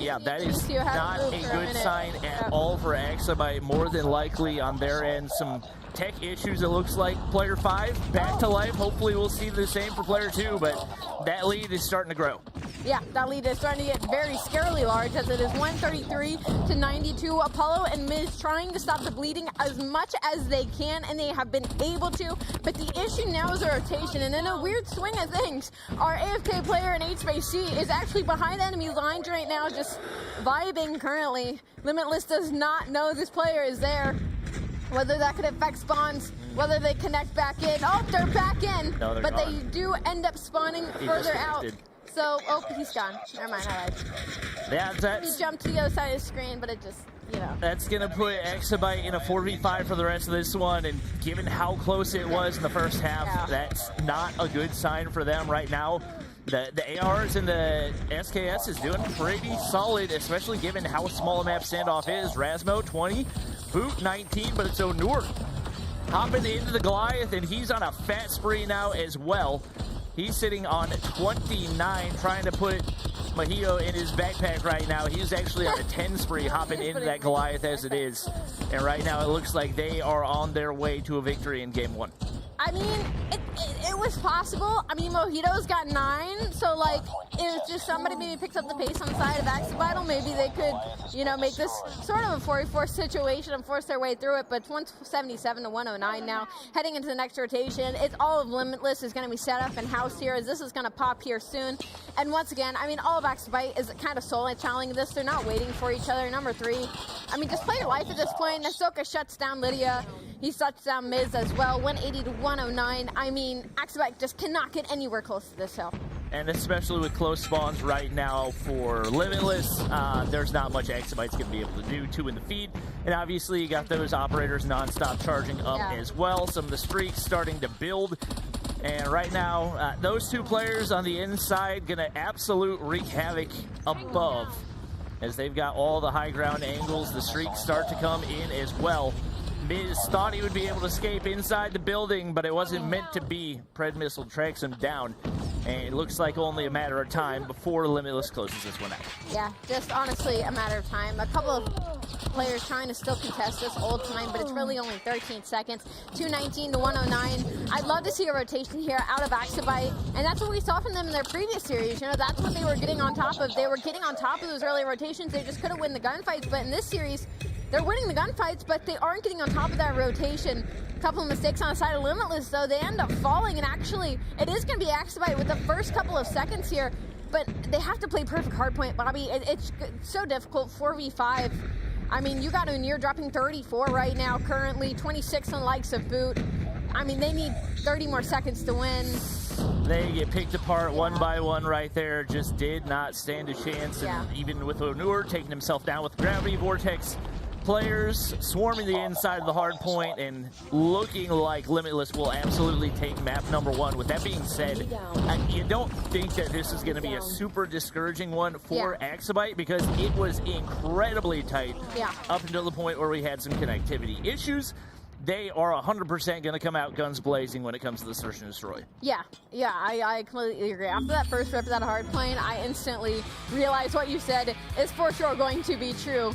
[SPEAKER 10] yeah, that is not a good sign at all for Exabyte. More than likely on their end, some tech issues. It looks like player 5 back to life. Hopefully we'll see the same for player 2, but that lead is starting to grow.
[SPEAKER 9] Yeah, that lead is starting to get very scarily large as it is 133 to 92. Apollo and Miz trying to stop the bleeding as much as they can, and they have been able to. But the issue now is the rotation, and in a weird swing of things, our AFK player in HBC is actually behind enemy lines right now, just vibing currently. Limitless does not know this player is there. Whether that could affect spawns, whether they connect back in. Oh, they're back in,
[SPEAKER 10] no, they're
[SPEAKER 9] but
[SPEAKER 10] gone.
[SPEAKER 9] They do end up spawning further out. So, oh, he's gone. Never mind, I lied.
[SPEAKER 10] Yeah,
[SPEAKER 9] He jumped to the other side of the screen, but it just, you know.
[SPEAKER 10] That's going to put Exabyte in a 4v5 for the rest of this one, and given how close it was in the first half, that's not a good sign for them right now. The ARs and the SKS is doing pretty solid, especially given how small a map standoff is. Rasmo, 20, Boot, 19, but it's Onur hopping into the Goliath, and he's on a fat spree now as well. He's sitting on 29, trying to put Mojito in his backpack right now. He's actually on a 10 spree, hopping into that Goliath as it is. And right now it looks like they are on their way to a victory in game 1.
[SPEAKER 9] I mean, it was possible. I mean, Mojito's got 9, so like, if just somebody maybe picks up the pace on the side of Exabyte, maybe they could, you know, make this sort of a 4v4 situation and force their way through it. But it's 177 to 109 now, heading into the next rotation. It's all of Limitless is going to be set up and housed here, as this is going to pop here soon. And once again, I mean, all of Exabyte is kind of solo channeling this. They're not waiting for each other. Number 3, I mean, just play your life at this point. Nasoka shuts down Lydia. He shuts down Miz as well, 180 to 109. I mean, Exabyte just cannot get anywhere close to this hill.
[SPEAKER 10] And especially with close spawns right now for Limitless, there's not much Exabyte's going to be able to do. 2 in the feed. And obviously you got those operators non-stop charging up as well. Some of the streaks starting to build. And right now, those 2 players on the inside going to absolute wreak havoc above. As they've got all the high ground angles, the streaks start to come in as well. Miz thought he would be able to escape inside the building, but it wasn't meant to be. Pred missile tracks him down, and it looks like only a matter of time before Limitless closes this one out.
[SPEAKER 9] Yeah, just honestly a matter of time. A couple of players trying to still contest this old time, but it's really only 13 seconds. 219 to 109. I'd love to see a rotation here out of Exabyte, and that's what we saw from them in their previous series. You know, that's what they were getting on top of. They were getting on top of those early rotations. They just couldn't win the gunfights, but in this series, they're winning the gunfights, but they aren't getting on top of that rotation. A couple of mistakes on the side of Limitless, though. They end up falling, and actually, it is going to be Exabyte with the first couple of seconds here, but they have to play perfect hardpoint, Bobby. It's so difficult, 4v5. I mean, you got Onur dropping 34 right now, currently 26 on likes of Boot. I mean, they need 30 more seconds to win.
[SPEAKER 10] They get picked apart one by one right there. Just did not stand a chance, and even with Onur taking himself down with Gravity Vortex, players swarming the inside of the hard point and looking like Limitless will absolutely take map number 1. With that being said, you don't think that this is going to be a super discouraging one for Axabite because it was incredibly tight up until the point where we had some connectivity issues. They are 100% going to come out guns blazing when it comes to the search and destroy.
[SPEAKER 9] Yeah, I completely agree. After that first rip of that hard plane, I instantly realized what you said is for sure going to be true.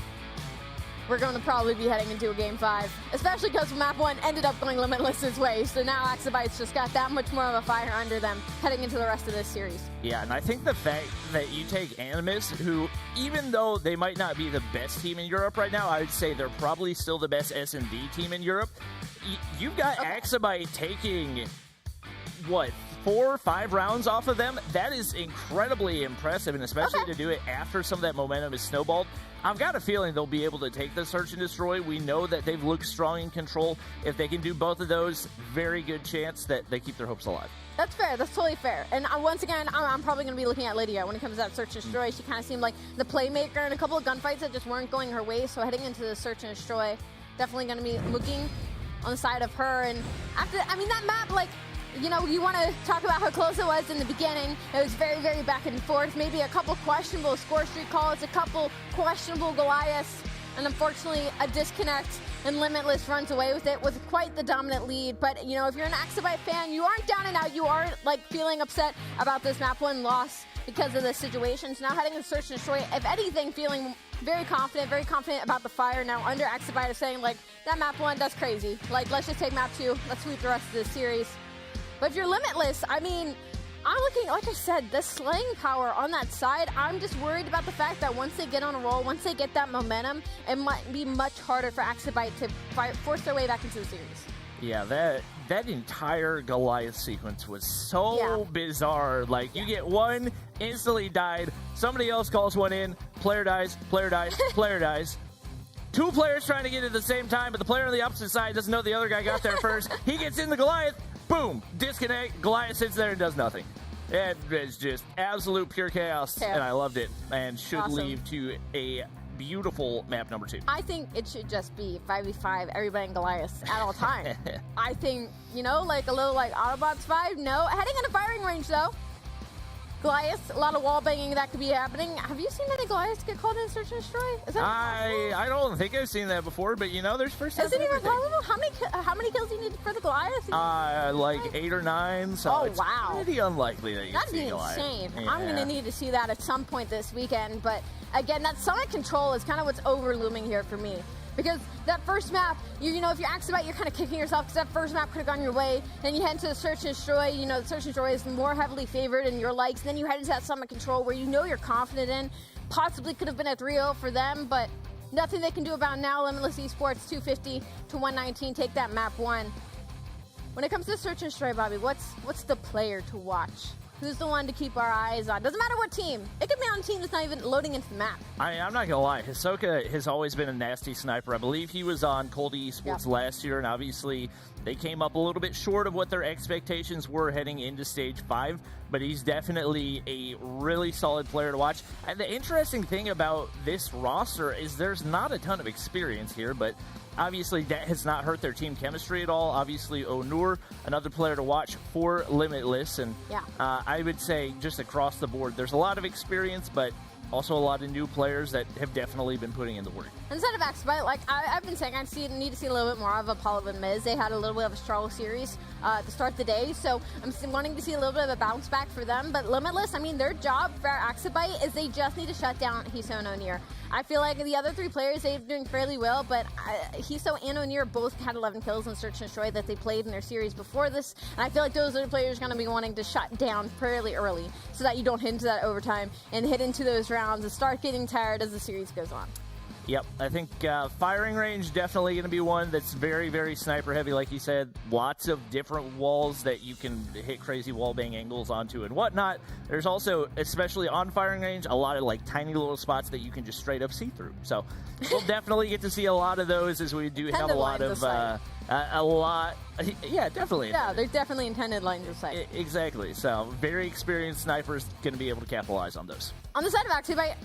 [SPEAKER 9] We're going to probably be heading into a Game 5, especially because map 1 ended up going Limitless's way, so now Axabite's just got that much more of a fire under them heading into the rest of this series. Yeah, and I think the fact that you take Animus, who, even though they might not be the best team in Europe right now, I would say they're probably still the best S&D team in Europe. You've got Axabite taking, what, 4 or 5 rounds off of them? That is incredibly impressive, and especially to do it after some of that momentum is snowballed. I've got a feeling they'll be able to take the search and destroy. We know that they've looked strong in control. If they can do both of those, very good chance that they keep their hopes alive. That's fair. That's totally fair. And once again, I'm probably going to be looking at Lydia when it comes to that search and destroy. She kind of seemed like the playmaker in a couple of gunfights that just weren't going her way. So heading into the search and destroy, definitely going to be looking on the side of her. And after, I mean, that map, like, you know, you want to talk about how close it was in the beginning. It was very, very back and forth. Maybe a couple questionable score streak calls, a couple questionable Goliaths, and unfortunately a disconnect, and Limitless runs away with it with quite the dominant lead. But, you know, if you're an Axabite fan, you aren't down and out. You aren't, like, feeling upset about this map 1 loss because of the situation. So now heading to search and destroy, if anything, feeling very confident about the fire now under Axabite of saying, like, that map 1, that's crazy. Like, let's just take map 2. Let's sweep the rest of this series. But if you're Limitless, I mean, I'm looking, like I said, the slaying power on that side. I'm just worried about the fact that once they get on a roll, once they get that momentum, it might be much harder for Axabite to force their way back into the series. Yeah, that entire Goliath sequence was so bizarre. Like, you get one, instantly died, somebody else calls one in, player dies, player dies, player dies. 2 players trying to get it at the same time, but the player on the opposite side doesn't know the other guy got there first. He gets in the Goliath. Boom! Disconnect. Goliath sits there and does nothing. It is just absolute pure chaos, and I loved it. And should lead to a beautiful map number 2. I think it should just be 5v5, everybody in Goliath at all times. I think, you know, like a little like Autobots 5. No. Heading into firing range, though. Goliath, a lot of wall banging that could be happening. Have you seen any Goliaths get called in search and destroy? Is that I don't think I've seen that before, but you know, there's first time. Is it even possible? How many kills do you need for the Goliath? Like 8 or 9. So it's pretty unlikely that you see Goliath. That'd be insane. Yeah. I'm gonna need to see that at some point this weekend. But again, that sonic control is kind of what's overlooming here for me. Because that first map, you know, if you're Axabite, you're kind of kicking yourself because that first map could have gone your way. Then you head into the search and destroy. You know, the search and destroy is more heavily favored in your likes. And then you head into that summit control where you know you're confident in. Possibly could have been a 3-0 for them, but nothing they can do about it now. Limitless Esports 250 to 119. Take that map 1. When it comes to search and destroy, Bobby, what's the player to watch? Who's the one to keep our eyes on? Doesn't matter what team. It could be on a team that's not even loading into the map. I'm not going to lie. Hisoka has always been a nasty sniper. I believe he was on Cold Esports last year, and obviously they came up a little bit short of what their expectations were heading into Stage 5, but he's definitely a really solid player to watch. And the interesting thing about this roster is there's not a ton of experience here, but obviously that has not hurt their team chemistry at all. Obviously, Onur, another player to watch for Limitless. And I would say just across the board, there's a lot of experience, but also a lot of new players that have definitely been putting in the work. Instead of Axabite, like I've been saying, need to see a little bit more of Apollo and Miz. They had a little bit of a struggle series to start the day, so I'm wanting to see a little bit of a bounce back for them. But Limitless, I mean, their job for Axabite is they just need to shut down Hiso and Onir. I feel like the other 3 players, they're doing fairly well, but Hiso and Onir both had 11 kills in Search and Destroy that they played in their series before this, and I feel like those are the players going to be wanting to shut down fairly early so that you don't hit into that overtime and hit into those rounds and start getting tired as the series goes on. Yep, I think firing range definitely going to be one that's very, very sniper heavy, like you said. Lots of different walls that you can hit crazy wall bang angles onto and whatnot. There's also, especially on firing range, a lot of like tiny little spots that you can just straight up see through. So we'll definitely get to see a lot of those as we do have a lot of yeah, definitely. Yeah, they're definitely intended lines of sight. Exactly. So very experienced snipers going to be able to capitalize on those. On the side of Axabite,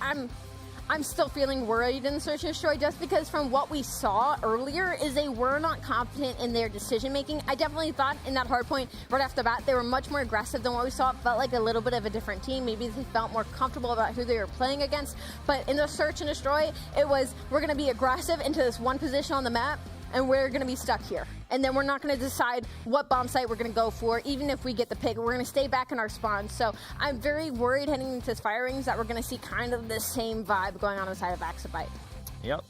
[SPEAKER 9] I'm still feeling worried in the Search and Destroy just because from what we saw earlier is they were not confident in their decision making. I definitely thought in that hard point right off the bat they were much more aggressive than what we saw. It felt like a little bit of a different team. Maybe they felt more comfortable about who they were playing against. But in the Search and Destroy, it was we're going to be aggressive into this one position on the map and we're going to be stuck here. And then we're not going to decide what bomb site we're going to go for, even if we get the pick. We're going to stay back in our spawn. So I'm very worried heading into this fire rings that we're going to see kind of the same vibe going on inside of Axabite.
[SPEAKER 10] Yep.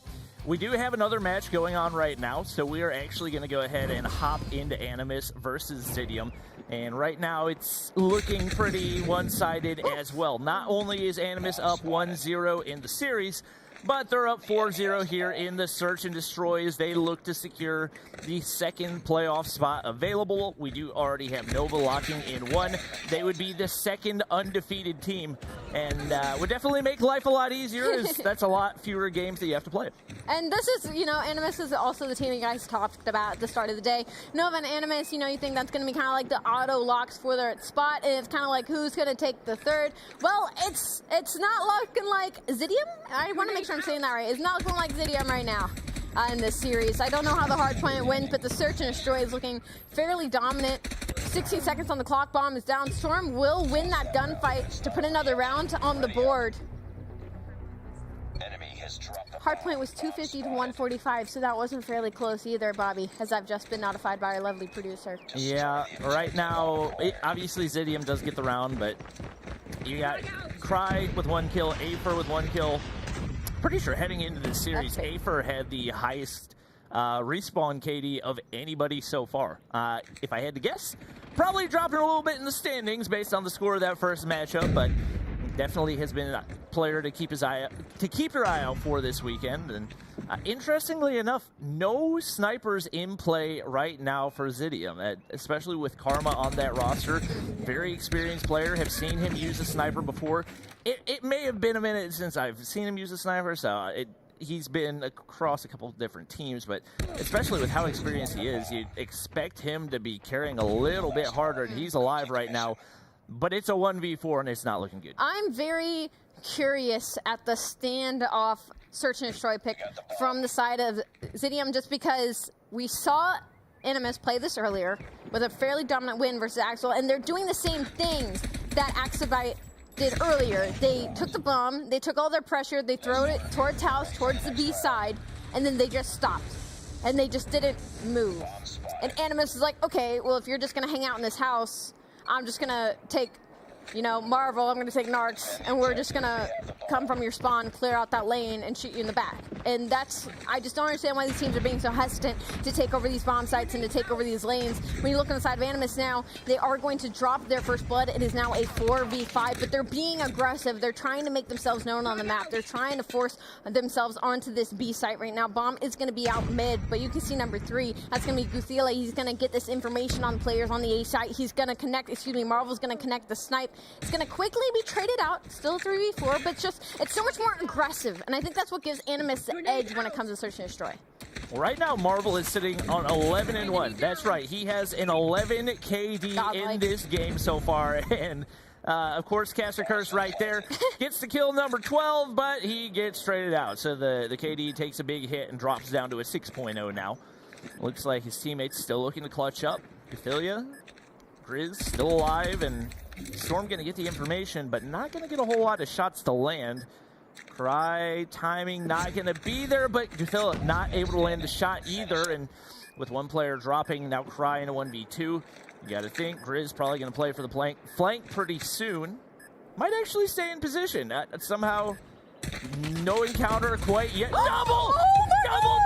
[SPEAKER 10] We do have another match going on right now, so we are actually going to go ahead and hop into Animus versus Zidium. And right now it's looking pretty one-sided as well. Not only is Animus up 1-0 in the series, but they're up 4-0 here in the Search and Destroy as they look to secure the second playoff spot available. We do already have Nova locking in 1. They would be the second undefeated team and would definitely make life a lot easier as that's a lot fewer games that you have to play.
[SPEAKER 9] And this is, you know, Animus is also the team you guys talked about at the start of the day. Nova and Animus, you know, you think that's going to be kind of like the auto locks for their spot, and it's kind of like who's going to take the third. Well, it's not looking like Zidium. I want to make sure I'm saying that right. It's not looking like Zidium right now in this series. I don't know how the hard point wins, but the Search and Destroy is looking fairly dominant. 16 seconds on the clock, bomb is down. Storm will win that gunfight to put another round on the board. Hardpoint was 250 to 145, so that wasn't fairly close either, Bobby, as I've just been notified by our lovely producer.
[SPEAKER 10] Yeah, right now, obviously Zidium does get the round, but you got Cry with 1 kill, Afer with 1 kill. Pretty sure heading into this series, Afer had the highest respawn KD of anybody so far. If I had to guess, probably dropping a little bit in the standings based on the score of that first matchup, but definitely has been a player to keep your eye out for this weekend. And interestingly enough, no snipers in play right now for Zidium, especially with Karma on that roster. Very experienced player. Have seen him use a sniper before. It may have been a minute since I've seen him use a sniper, so he's been across a couple of different teams, but especially with how experienced he is, you'd expect him to be carrying a little bit harder, and he's alive right now. But it's a 1v4, and it's not looking good.
[SPEAKER 9] I'm very curious at the standoff Search and Destroy pick from the side of Zidium, just because we saw Animus play this earlier with a fairly dominant win versus Axel, and they're doing the same things that Axabite did earlier. They took the bomb, they took all their pressure, they threw it towards house, towards the B side, and then they just stopped. And they just didn't move. And Animus is like, okay, well, if you're just going to hang out in this house, I'm just going to take, you know, Marvel, I'm going to take Narcs, and we're just going to come from your spawn, clear out that lane, and shoot you in the back. And I just don't understand why these teams are being so hesitant to take over these bomb sites and to take over these lanes. When you look on the side of Animus now, they are going to drop their first blood. It is now a 4v5, but they're being aggressive. They're trying to make themselves known on the map. They're trying to force themselves onto this B site right now. Bomb is going to be out mid, but you can see number 3. That's going to be Guthila. He's going to get this information on the players on the A site. He's going to connect, Marvel's going to connect the snipe. It's going to quickly be traded out. Still 3v4, but it's so much more aggressive, and I think that's what gives Animus the edge when it comes to Search and Destroy.
[SPEAKER 10] Well, right now, Marvel is sitting on 11-1. That's right. He has an 11 KD in this game so far, and of course, Caster Curse right there gets to kill number 12, but he gets traded out. So the KD takes a big hit and drops down to a 6.0 now. Looks like his teammates still looking to clutch up. Guthilia, Grizz still alive, and Storm going to get the information, but not going to get a whole lot of shots to land. Cry timing not going to be there, but Guthilla not able to land the shot either, and with one player dropping, now Cry in a 1v2. You got to think Grizz probably going to play for the flank pretty soon. Might actually stay in position. Somehow, no encounter quite yet. Double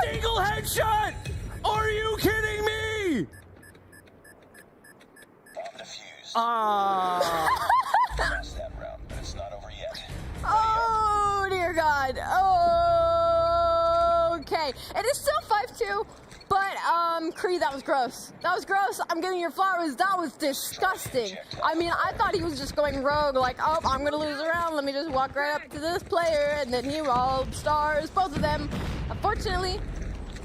[SPEAKER 10] dingle headshot! Are you kidding me?
[SPEAKER 9] Oh, dear God. Okay. It is still 5-2, but, Cree, that was gross. That was gross. I'm giving your flowers. That was disgusting. I mean, I thought he was just going rogue, like, oh, I'm going to lose a round. Let me just walk right up to this player, and then he rolled stars, both of them. Unfortunately,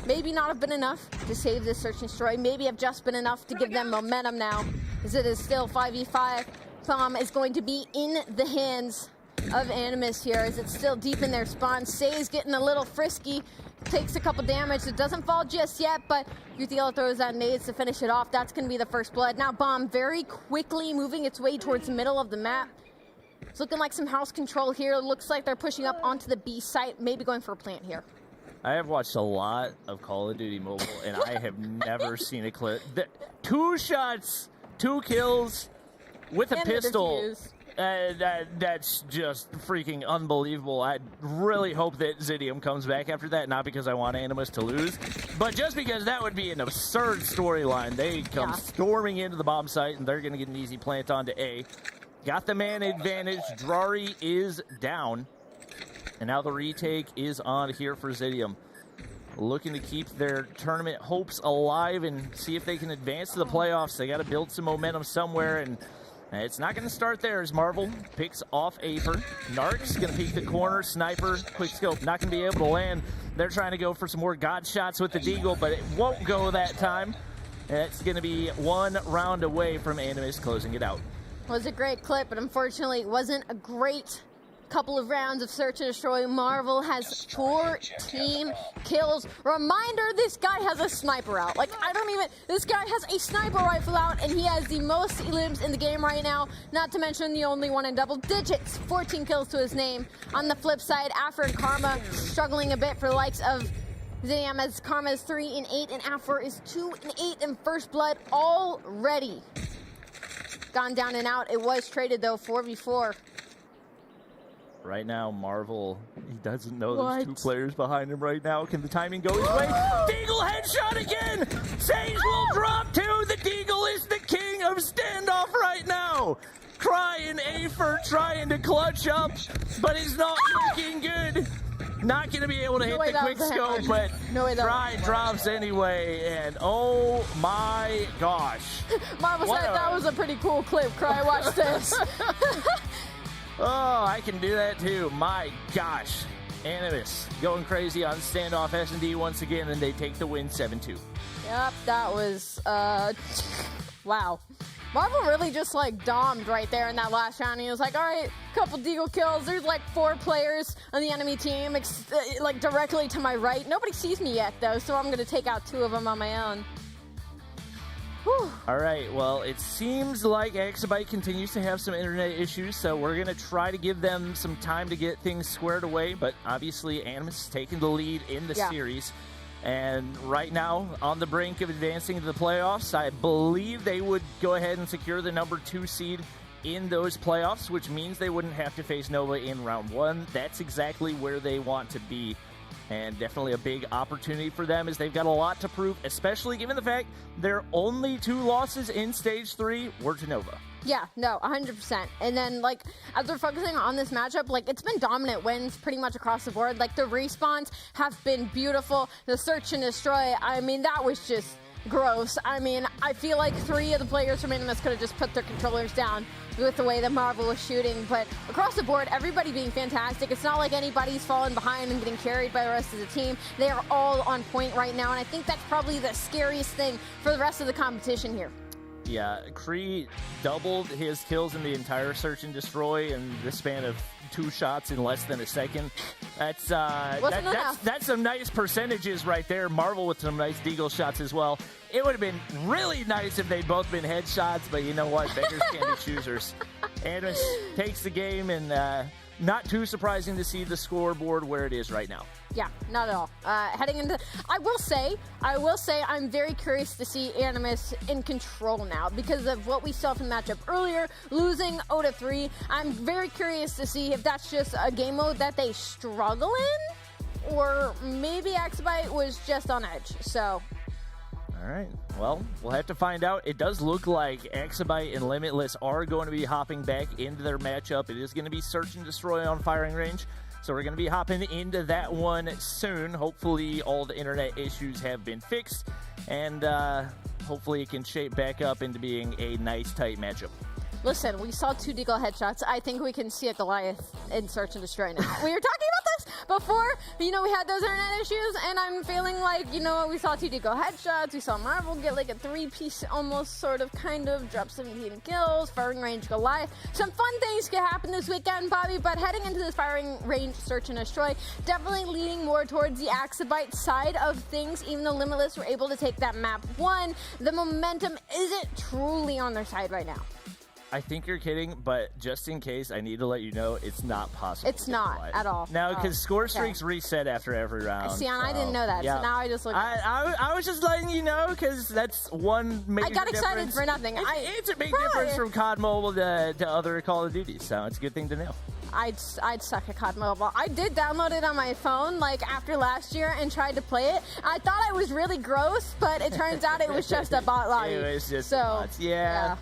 [SPEAKER 9] maybe not have been enough to save this Search and Destroy. Maybe have just been enough to give them momentum now, as it is still 5v5. Bomb is going to be in the hands of Animus here as it's still deep in their spawn. Say's getting a little frisky, takes a couple damage. It doesn't fall just yet, but Uthiel throws out nades to finish it off. That's going to be the first blood. Now Bomb very quickly moving its way towards the middle of the map. It's looking like some house control here. Looks like they're pushing up onto the B site, maybe going for a plant here.
[SPEAKER 10] I have watched a lot of Call of Duty Mobile, and I have never seen a clip. 2 shots, 2 kills with a pistol. That's just freaking unbelievable. I really hope that Zidium comes back after that, not because I want Animus to lose, but just because that would be an absurd storyline. They come storming into the bomb site, and they're going to get an easy plant onto A. Got the man advantage. Drari is down. And now the retake is on here for Zidium. Looking to keep their tournament hopes alive and see if they can advance to the playoffs. They got to build some momentum somewhere, and it's not going to start there as Marvel picks off Afer. Narc's going to peek the corner. Sniper, quick scope, not going to be able to land. They're trying to go for some more God shots with the Deagle, but it won't go that time. And it's going to be 1 round away from Animus closing it out.
[SPEAKER 9] It was a great clip, but unfortunately it wasn't a great couple of rounds of search and destroy. Marvel has 14 kills. Reminder, this guy has a sniper out. Like, this guy has a sniper rifle out, and he has the most elims in the game right now, not to mention the only one in double digits. 14 kills to his name. On the flip side, Affer and Karma struggling a bit for the likes of Zidium, as Karma is 3 and 8, and Affer is 2 and 8 in first blood already. Gone down and out. It was traded, though, 4v4.
[SPEAKER 10] Right now, Marvel, he doesn't know there's 2 players behind him right now. Can the timing go his way? Deagle headshot again! Sage will drop 2. The Deagle is the king of standoff right now. Crying Afer, trying to clutch up, but he's not looking good. Not going to be able to hit the quick scope, but Try drops anyway, and oh my gosh.
[SPEAKER 9] Marvel said that was a pretty cool clip, Cry. Watch this.
[SPEAKER 10] Oh, I can do that too. My gosh. Animus going crazy on standoff S&D once again, and they take the win 7-2.
[SPEAKER 9] Yep, that was, wow. Marvel really just, like, domed right there in that last round. He was like, all right, couple Deagle kills. There's, like, 4 players on the enemy team, like, directly to my right. Nobody sees me yet, though, so I'm going to take out 2 of them on my own. Whew.
[SPEAKER 10] All right, well, it seems like Exabyte continues to have some internet issues, so we're going to try to give them some time to get things squared away, but obviously Animus is taking the lead in the series. And right now, on the brink of advancing to the playoffs, I believe they would go ahead and secure the number 2 seed in those playoffs, which means they wouldn't have to face Nova in round 1. That's exactly where they want to be. And definitely a big opportunity for them, as they've got a lot to prove, especially given the fact their only 2 losses in Stage 3 were to Nova.
[SPEAKER 9] Yeah, no, 100%. And then, like, as we're focusing on this matchup, like, it's been dominant wins pretty much across the board. Like, the respawns have been beautiful. The search and destroy, I mean, that was just gross. I mean, I feel like 3 of the players from Animus could have just put their controllers down with the way that Marvel was shooting. But across the board, everybody being fantastic. It's not like anybody's falling behind and getting carried by the rest of the team. They are all on point right now, and I think that's probably the scariest thing for the rest of the competition here.
[SPEAKER 10] Yeah, Kree doubled his kills in the entire search and destroy in the span of 2 shots in less than a second. That's some nice percentages right there. Marvel with some nice Deagle shots as well. It would have been really nice if they'd both been headshots, but you know what? Beggars can't be choosers. Animus takes the game, and not too surprising to see the scoreboard where it is right now.
[SPEAKER 9] Yeah, not at all. Heading into, I will say, I'm very curious to see Animus in control now because of what we saw from the matchup earlier, losing 0-3. I'm very curious to see if that's just a game mode that they struggle in, or maybe Exabyte was just on edge. So.
[SPEAKER 10] All right. Well, we'll have to find out. It does look like Exabyte and Limitless are going to be hopping back into their matchup. It is going to be search and destroy on firing range. So we're going to be hopping into that one soon. Hopefully all the internet issues have been fixed, and hopefully it can shape back up into being a nice, tight matchup.
[SPEAKER 9] Listen, we saw 2 deagle headshots. I think we can see a Goliath in Search and Destroy now. We were talking about this before. We had those internet issues, and I'm feeling like, we saw 2 deagle headshots. We saw Marvel get like a 3-piece almost sort of kind of drop 17 kills, firing range Goliath. Some fun things could happen this weekend, Bobby, but heading into this firing range Search and Destroy, definitely leaning more towards the Axabite side of things. Even though Limitless were able to take that map 1, the momentum isn't truly on their side right now.
[SPEAKER 10] I think you're kidding, but just in case, I need to let you know it's not possible.
[SPEAKER 9] It's not at all.
[SPEAKER 10] No, because score streaks reset after every round.
[SPEAKER 9] See, and I didn't know that, so now I just look.
[SPEAKER 10] I was just letting you know because that's one major difference.
[SPEAKER 9] I got excited for nothing.
[SPEAKER 10] It's a big difference from COD Mobile to other Call of Duty, so it's a good thing to know.
[SPEAKER 9] I'd suck at COD Mobile. I did download it on my phone after last year and tried to play it. I thought I was really gross, but it turns out it was just a bot lobby.
[SPEAKER 10] It was just bots. Yeah.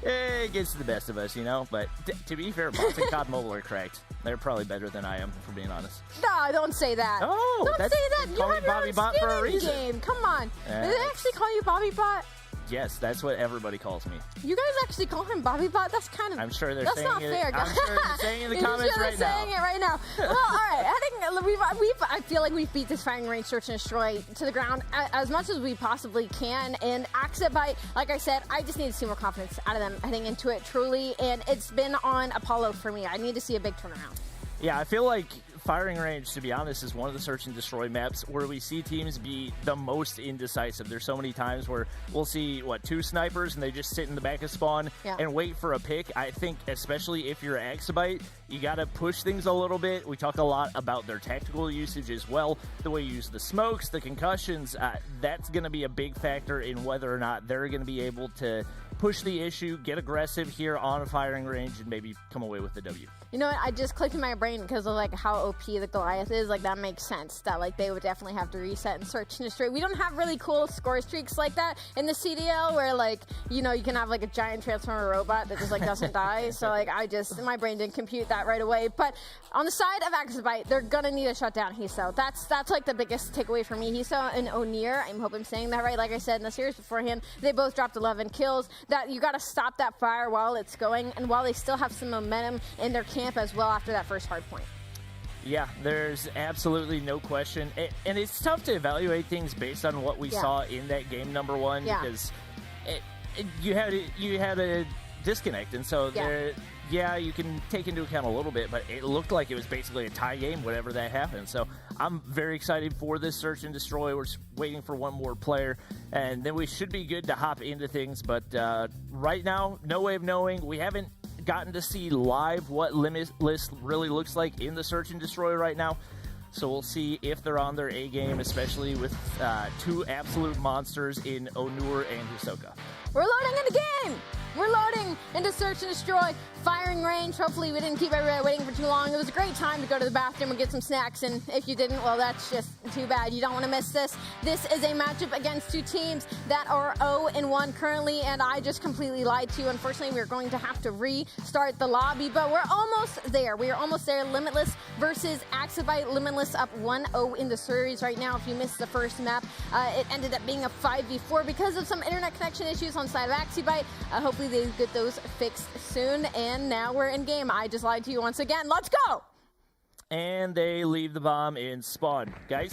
[SPEAKER 10] It gets to the best of us, But to be fair, bots in COD Mobile are cracked. They're probably better than I am, for being honest.
[SPEAKER 9] No, don't say that.
[SPEAKER 10] Oh,
[SPEAKER 9] don't say that. You have your own
[SPEAKER 10] Bot for a
[SPEAKER 9] skin in
[SPEAKER 10] reason.
[SPEAKER 9] game. Come on. Did they actually call you Bobby Bot?
[SPEAKER 10] Yes, that's what everybody calls me.
[SPEAKER 9] You guys actually call him Bobby Bot? That's kind of.
[SPEAKER 10] I'm sure they're
[SPEAKER 9] that's
[SPEAKER 10] saying
[SPEAKER 9] not
[SPEAKER 10] it.
[SPEAKER 9] fair.
[SPEAKER 10] I'm sure they're saying in the comments right now.
[SPEAKER 9] Saying it right now. Well, all right. I feel like we've beat this firing range Search and Destroy to the ground as much as we possibly can. And Axabite, like I said, I just need to see more confidence out of them heading into it truly. And it's been on Apollo for me. I need to see a big turnaround.
[SPEAKER 10] Yeah, I feel like firing range, to be honest, is one of the Search and Destroy maps where we see teams be the most indecisive. There's so many times where we'll see, 2 snipers and they just sit in the back of spawn and wait for a pick. I think, especially if you're Axabite, you got to push things a little bit. We talk a lot about their tactical usage as well, the way you use the smokes, the concussions. That's going to be a big factor in whether or not they're going to be able to push the issue, get aggressive here on a firing range, and maybe come away with the W.
[SPEAKER 9] You know what? I just clicked in my brain because of how OP the Goliath is. That makes sense. That they would definitely have to reset and Search and Destroy. We don't have really cool score streaks like that in the CDL where you can have a giant transformer robot that just doesn't die. So my brain didn't compute that right away. But on the side of Axabite, they're gonna need to shut down Hiso. That's the biggest takeaway for me. Hiso and O'Near. I hope I'm saying that right. Like I said in the series beforehand, they both dropped 11 kills. That you got to stop that fire while it's going, and while they still have some momentum in their camp as well after that first hard point.
[SPEAKER 10] Yeah, there's absolutely no question. And it's tough to evaluate things based on what we saw in that game number 1 because you had a disconnect. And so you can take into account a little bit, but it looked like it was basically a tie game whenever that happened. So I'm very excited for this Search and Destroy. We're just waiting for one more player, and then we should be good to hop into things. But right now, no way of knowing. We haven't gotten to see live what Limitless really looks like in the Search and Destroy right now. So we'll see if they're on their A game, especially with 2 absolute monsters in Onur and Hisoka.
[SPEAKER 9] We're loading into game! We're loading into Search and Destroy firing range. Hopefully we didn't keep everybody waiting for too long. It was a great time to go to the bathroom and get some snacks, and if you didn't, well, that's just too bad. You don't want to miss this. This is a matchup against 2 teams that are 0-1 currently, and I just completely lied to you. Unfortunately, we're going to have to restart the lobby, but we're almost there. We are almost there. Limitless versus Axabite. Limitless up 1-0 in the series right now. If you missed the first map, it ended up being a 5v4 because of some internet connection issues on the side of Axabite. Hopefully they get those fixed soon, and now we're in game. I just lied to you once again. Let's go!
[SPEAKER 10] And they leave the bomb in spawn. Guys,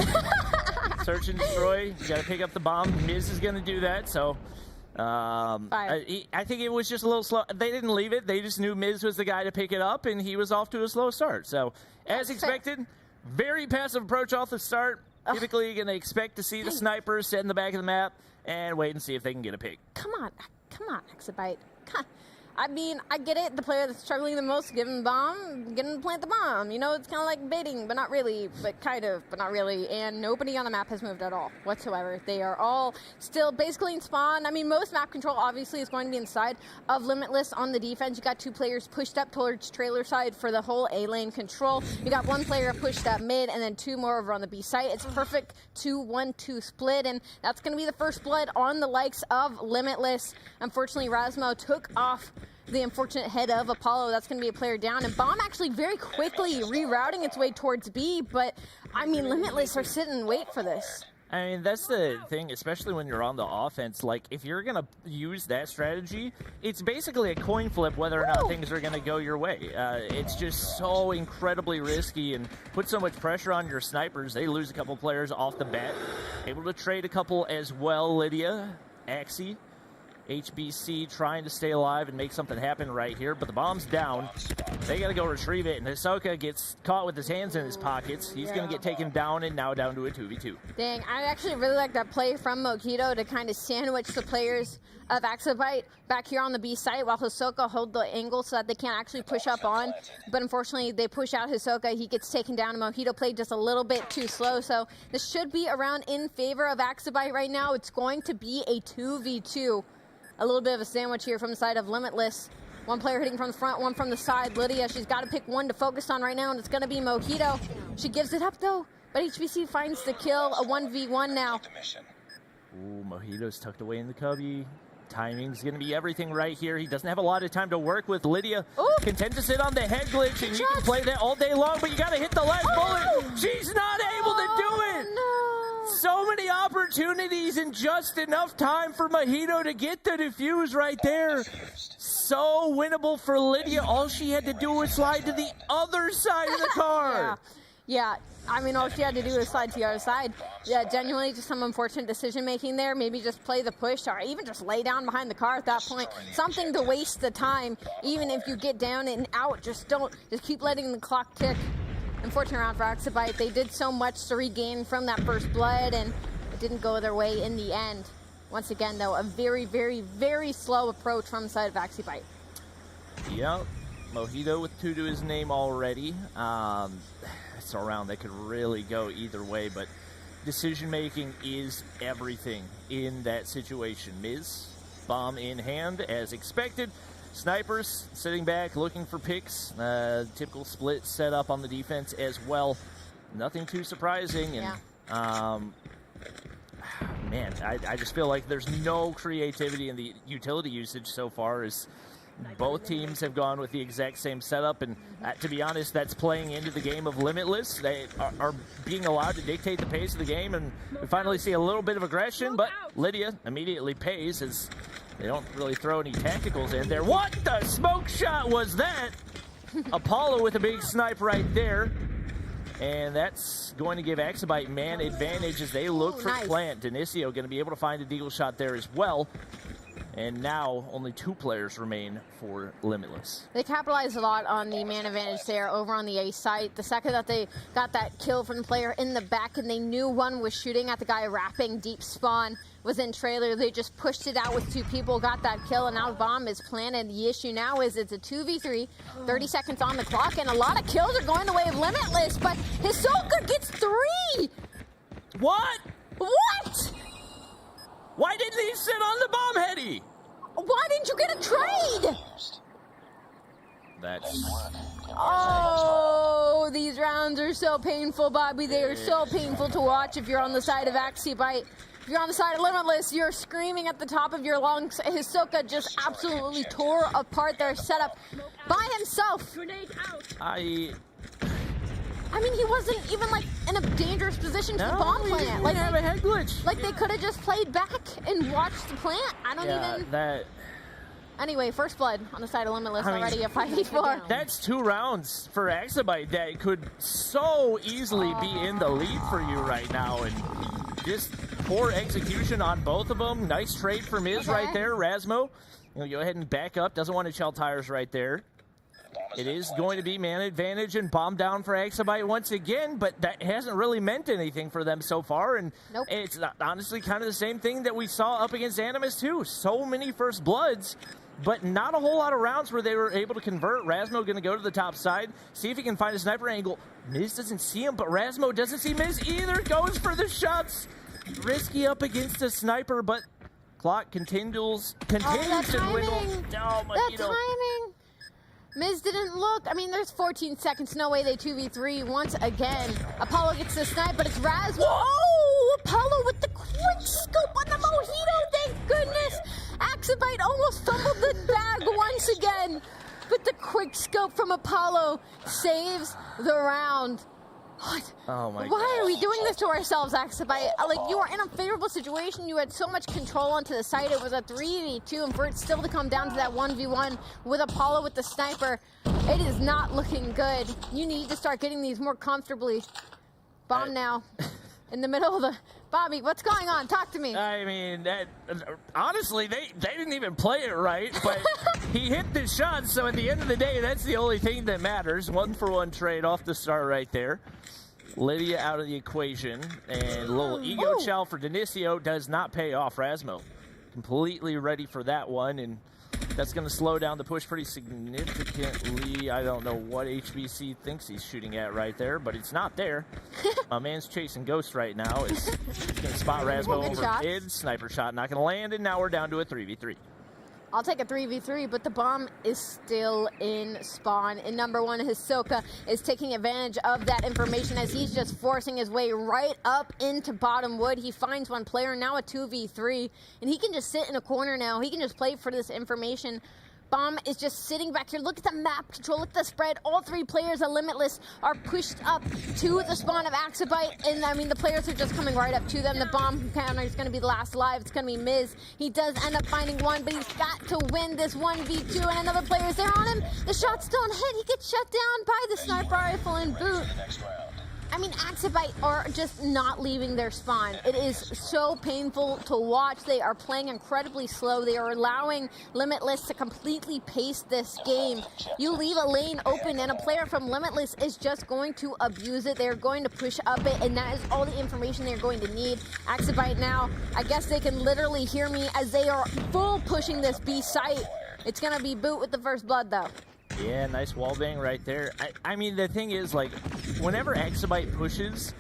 [SPEAKER 10] Search and Destroy, you gotta pick up the bomb. Miz is gonna do that, so I think it was just a little slow. They didn't leave it. They just knew Miz was the guy to pick it up, and he was off to a slow start. So, as expected, very passive approach off the start. Typically, you're going to expect to see the snipers sit in the back of the map and wait and see if they can get a pick.
[SPEAKER 9] Come on, Axabite. I mean, I get it. The player that's struggling the most, give him the bomb, get him to plant the bomb. You know, it's kind of like baiting, but not really, but kind of, but not really. And nobody on the map has moved at all whatsoever. They are all still basically in spawn. I mean, most map control obviously is going to be inside of Limitless on the defense. You got 2 players pushed up towards trailer side for the whole A lane control. You got 1 player pushed up mid, and then 2 more over on the B site. It's perfect 2-1-2 split, and that's going to be the first blood on the likes of Limitless. Unfortunately, Rasmo took off the unfortunate head of Apollo. That's going to be a player down, and Bomb actually very quickly rerouting its way towards B, but I mean, Limitless are sitting and wait for this.
[SPEAKER 10] I mean, that's the thing, especially when you're on the offense. Like, if you're going to use that strategy, it's basically a coin flip whether or not things are going to go your way. It's just so incredibly risky and put so much pressure on your snipers. They lose a couple players off the bat. Able to trade a couple as well, Lydia, Axie. HBC trying to stay alive and make something happen right here, but the bomb's down. They got to go retrieve it, and Hisoka gets caught with his hands in his pockets. He's going to get taken down, and now down to a 2v2.
[SPEAKER 9] Dang, I actually really like that play from Mojito to kind of sandwich the players of Axabite back here on the B site while Hisoka hold the angle so that they can't actually push up on. But unfortunately, they push out Hisoka. He gets taken down, and Mojito played just a little bit too slow. So this should be around in favor of Axabite right now. It's going to be a 2v2. A little bit of a sandwich here from the side of Limitless. One player hitting from the front, one from the side. Lydia, she's got to pick one to focus on right now, and it's going to be Mojito. She gives it up, though, but HBC finds the kill, a 1v1 now.
[SPEAKER 10] Ooh, Mojito's tucked away in the cubby. Timing's going to be everything right here. He doesn't have a lot of time to work with. Lydia content to sit on the head glitch, and you can play that all day long, but you got to hit the last bullet. She's not able to do it.
[SPEAKER 9] No.
[SPEAKER 10] So many opportunities and just enough time for Mojito to get the defuse right there. So winnable for Lydia. All she had to do was slide to the other side of the car.
[SPEAKER 9] Yeah, I mean, all she had to do was slide to the other side. Yeah, genuinely just some unfortunate decision-making there. Maybe just play the push or even just lay down behind the car at that point. Something to waste the time. Even if you get down and out, just keep letting the clock tick. Unfortunate round for Axabite. They did so much to regain from that first blood, and it didn't go their way in the end. Once again, though, a very, very, very slow approach from the side of Axabite.
[SPEAKER 10] Yep. Mojito with 2 to his name already. It's a round that could really go either way, but decision-making is everything in that situation. Miz, bomb in hand, as expected. Snipers sitting back, looking for picks. Typical split setup on the defense as well. Nothing too surprising. And man, I just feel like there's no creativity in the utility usage so far, as both teams have gone with the exact same setup. And to be honest, that's playing into the game of Limitless. They are being allowed to dictate the pace of the game, and we finally see a little bit of aggression, but Lydia immediately pays as they don't really throw any tacticals in there. What the smoke shot was that? Apollo with a big snipe right there. And that's going to give Axabite man advantage as they look for plant. Denicio going to be able to find a deagle shot there as well. And now only 2 players remain for Limitless.
[SPEAKER 9] They capitalized a lot on the man advantage there over on the A site. The second that they got that kill from the player in the back and they knew one was shooting at the guy wrapping deep spawn within trailer, they just pushed it out with 2 people, got that kill, and now the bomb is planted. The issue now is it's a 2v3, 30 seconds on the clock, and a lot of kills are going the way of Limitless, but Hisoka gets 3!
[SPEAKER 10] What?
[SPEAKER 9] What?
[SPEAKER 10] Why didn't he sit on the bomb heady?
[SPEAKER 9] Why didn't you get a trade?
[SPEAKER 10] That's...
[SPEAKER 9] Oh, these rounds are so painful, Bobby. They are so painful to watch if you're on the side of Axabite. If you're on the side of Limitless, you're screaming at the top of your lungs. Hisoka just absolutely tore apart their setup by himself. I mean, he wasn't even, like, in a dangerous position for the bomb plant.
[SPEAKER 10] Like, have a head glitch.
[SPEAKER 9] Like, they could have just played back and watched the plant. I don't even... Anyway, first blood on the side of Limitless already, a 5v4.
[SPEAKER 10] That's 2 rounds for Axabite that could so easily be in the lead for you right now. And just poor execution on both of them. Nice trade for Miz right there. Rasmo, go ahead and back up. Doesn't want to shell tires right there. It is going to be man advantage and bomb down for Axabite once again, but that hasn't really meant anything for them so far. And it's honestly kind of the same thing that we saw up against Animus too. So many first bloods, but not a whole lot of rounds where they were able to convert. Rasmo going to go to the top side, see if he can find a sniper angle. Miz doesn't see him, but Rasmo doesn't see Miz either. Goes for the shots. Risky up against a sniper, but clock continues to dwindle.
[SPEAKER 9] That timing. Miz didn't look. I mean, there's 14 seconds. No way they 2v3 once again. Apollo gets the snipe, but it's Rasmo. Oh, Apollo with the quick scope on the Mojito. Thank goodness. Axabite almost fumbled the bag once again. But the quick scope from Apollo saves the round. What?
[SPEAKER 10] Oh my god.
[SPEAKER 9] Why are we doing this to ourselves, Axabite? Like, you are in a favorable situation. You had so much control onto the site. It was a 3v2, and for it still to come down to that 1v1 with Apollo with the sniper, it is not looking good. You need to start getting these more comfortably. Bomb now. In the middle of the... Bobby, what's going on? Talk to me.
[SPEAKER 10] I mean, honestly, they didn't even play it right, but he hit the shot, so at the end of the day, that's the only thing that matters. 1-for-1 trade off the start right there. Lydia out of the equation, and a little ego chow for Denicio does not pay off. Rasmo completely ready for that one, and that's going to slow down the push pretty significantly. I don't know what HBC thinks he's shooting at right there, but it's not there. A man's chasing Ghost right now. He's going to spot Rasmo over mid. Sniper shot not going to land, and now we're down to a 3v3.
[SPEAKER 9] I'll take a 3v3, but the bomb is still in spawn. And number one, Hisoka is taking advantage of that information as he's just forcing his way right up into bottom wood. He finds one player, now a 2v3, and he can just sit in a corner now. He can just play for this information. Bomb is just sitting back here. Look at the map control. Look at the spread. All three players of Limitless are pushed up to the spawn of Axabite. And, I mean, the players are just coming right up to them. The bomb counter is going to be the last alive. It's going to be Miz. He does end up finding one, but he's got to win this 1v2. And another player is there on him. The shots don't hit. He gets shut down by the sniper rifle and boot. I mean, Axabite are just not leaving their spawn. It is so painful to watch. They are playing incredibly slow. They are allowing Limitless to completely pace this game. You leave a lane open, and a player from Limitless is just going to abuse it. They're going to push up it, and that is all the information they're going to need. Axabite now, I guess they can literally hear me as they are full pushing this B site. It's going to be Boot with the first blood, though.
[SPEAKER 10] Yeah, nice wallbang right there. I mean, the thing is, like, whenever Axabite pushes,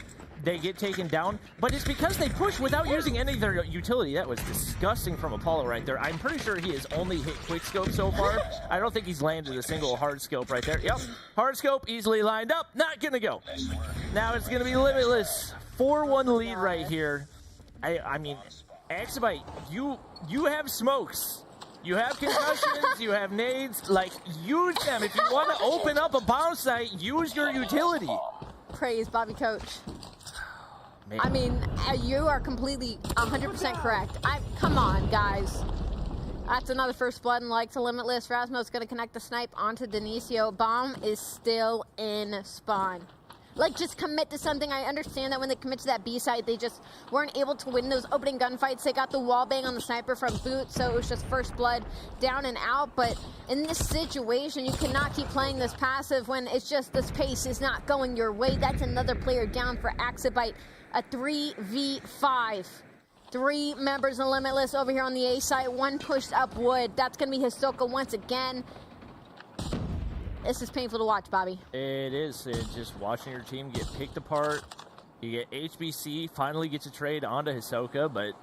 [SPEAKER 10] they get taken down, but it's because they push without using any of their utility. That was disgusting from Apollo right there. I'm pretty sure he has only hit quickscope so far. I don't think he's landed a single hard scope right there. Yep, hard scope, easily lined up, not gonna go. Now it's gonna be Limitless. 4-1 lead right here. I mean, Axabite, you have smokes. You have concussions, you have nades, like, use them. If you want to open up a bomb site, use your utility.
[SPEAKER 9] Praise Bobby Coach.
[SPEAKER 10] Man.
[SPEAKER 9] I mean, you are completely 100% correct. Come on, guys. That's another first blood and like to Limitless. Rasmo's going to connect the snipe onto Denicio. Bomb is still in spawn. Like, just commit to something. I understand that when they commit to that B site, they just weren't able to win those opening gunfights. They got the wall bang on the sniper from Boot, so it was just first blood down and out. But in this situation, you cannot keep playing this passive when it's just this pace is not going your way. That's another player down for Axabite. A 3v5. 3 members of Limitless over here on the A site. One pushed up wood. That's going to be Hisoka once again. This is painful to watch, Bobby.
[SPEAKER 10] It is. It's just watching your team get picked apart. You get HBC, finally gets a trade onto Hisoka, but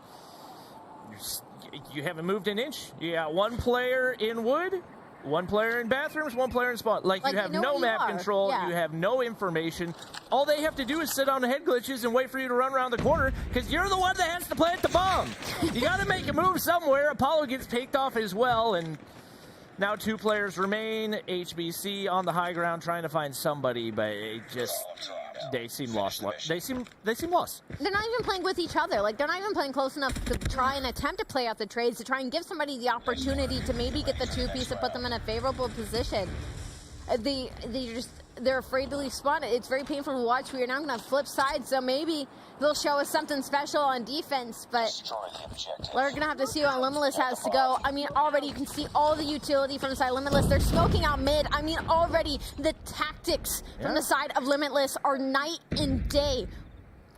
[SPEAKER 10] you haven't moved an inch. You got one player in wood, one player in bathrooms, one player in spawn. Like you have no map control. Yeah. You have no information. All they have to do is sit on the head glitches and wait for you to run around the corner because you're the one that has to plant the bomb. You got to make a move somewhere. Apollo gets picked off as well, and now 2 players remain. HBC on the high ground trying to find somebody, but they seem lost. They seem lost.
[SPEAKER 9] They're not even playing with each other. Like, they're not even playing close enough to try and attempt to play out the trades, to try and give somebody the opportunity to maybe get the 2-piece and put them in a favorable position. They're afraid to leave spawn. It's very painful to watch. We are now going to flip sides, so maybe they'll show us something special on defense, but we're going to have to see what Limitless has to go. I mean, already you can see all the utility from the side of Limitless. They're smoking out mid. I mean, already the tactics from the side of Limitless are night and day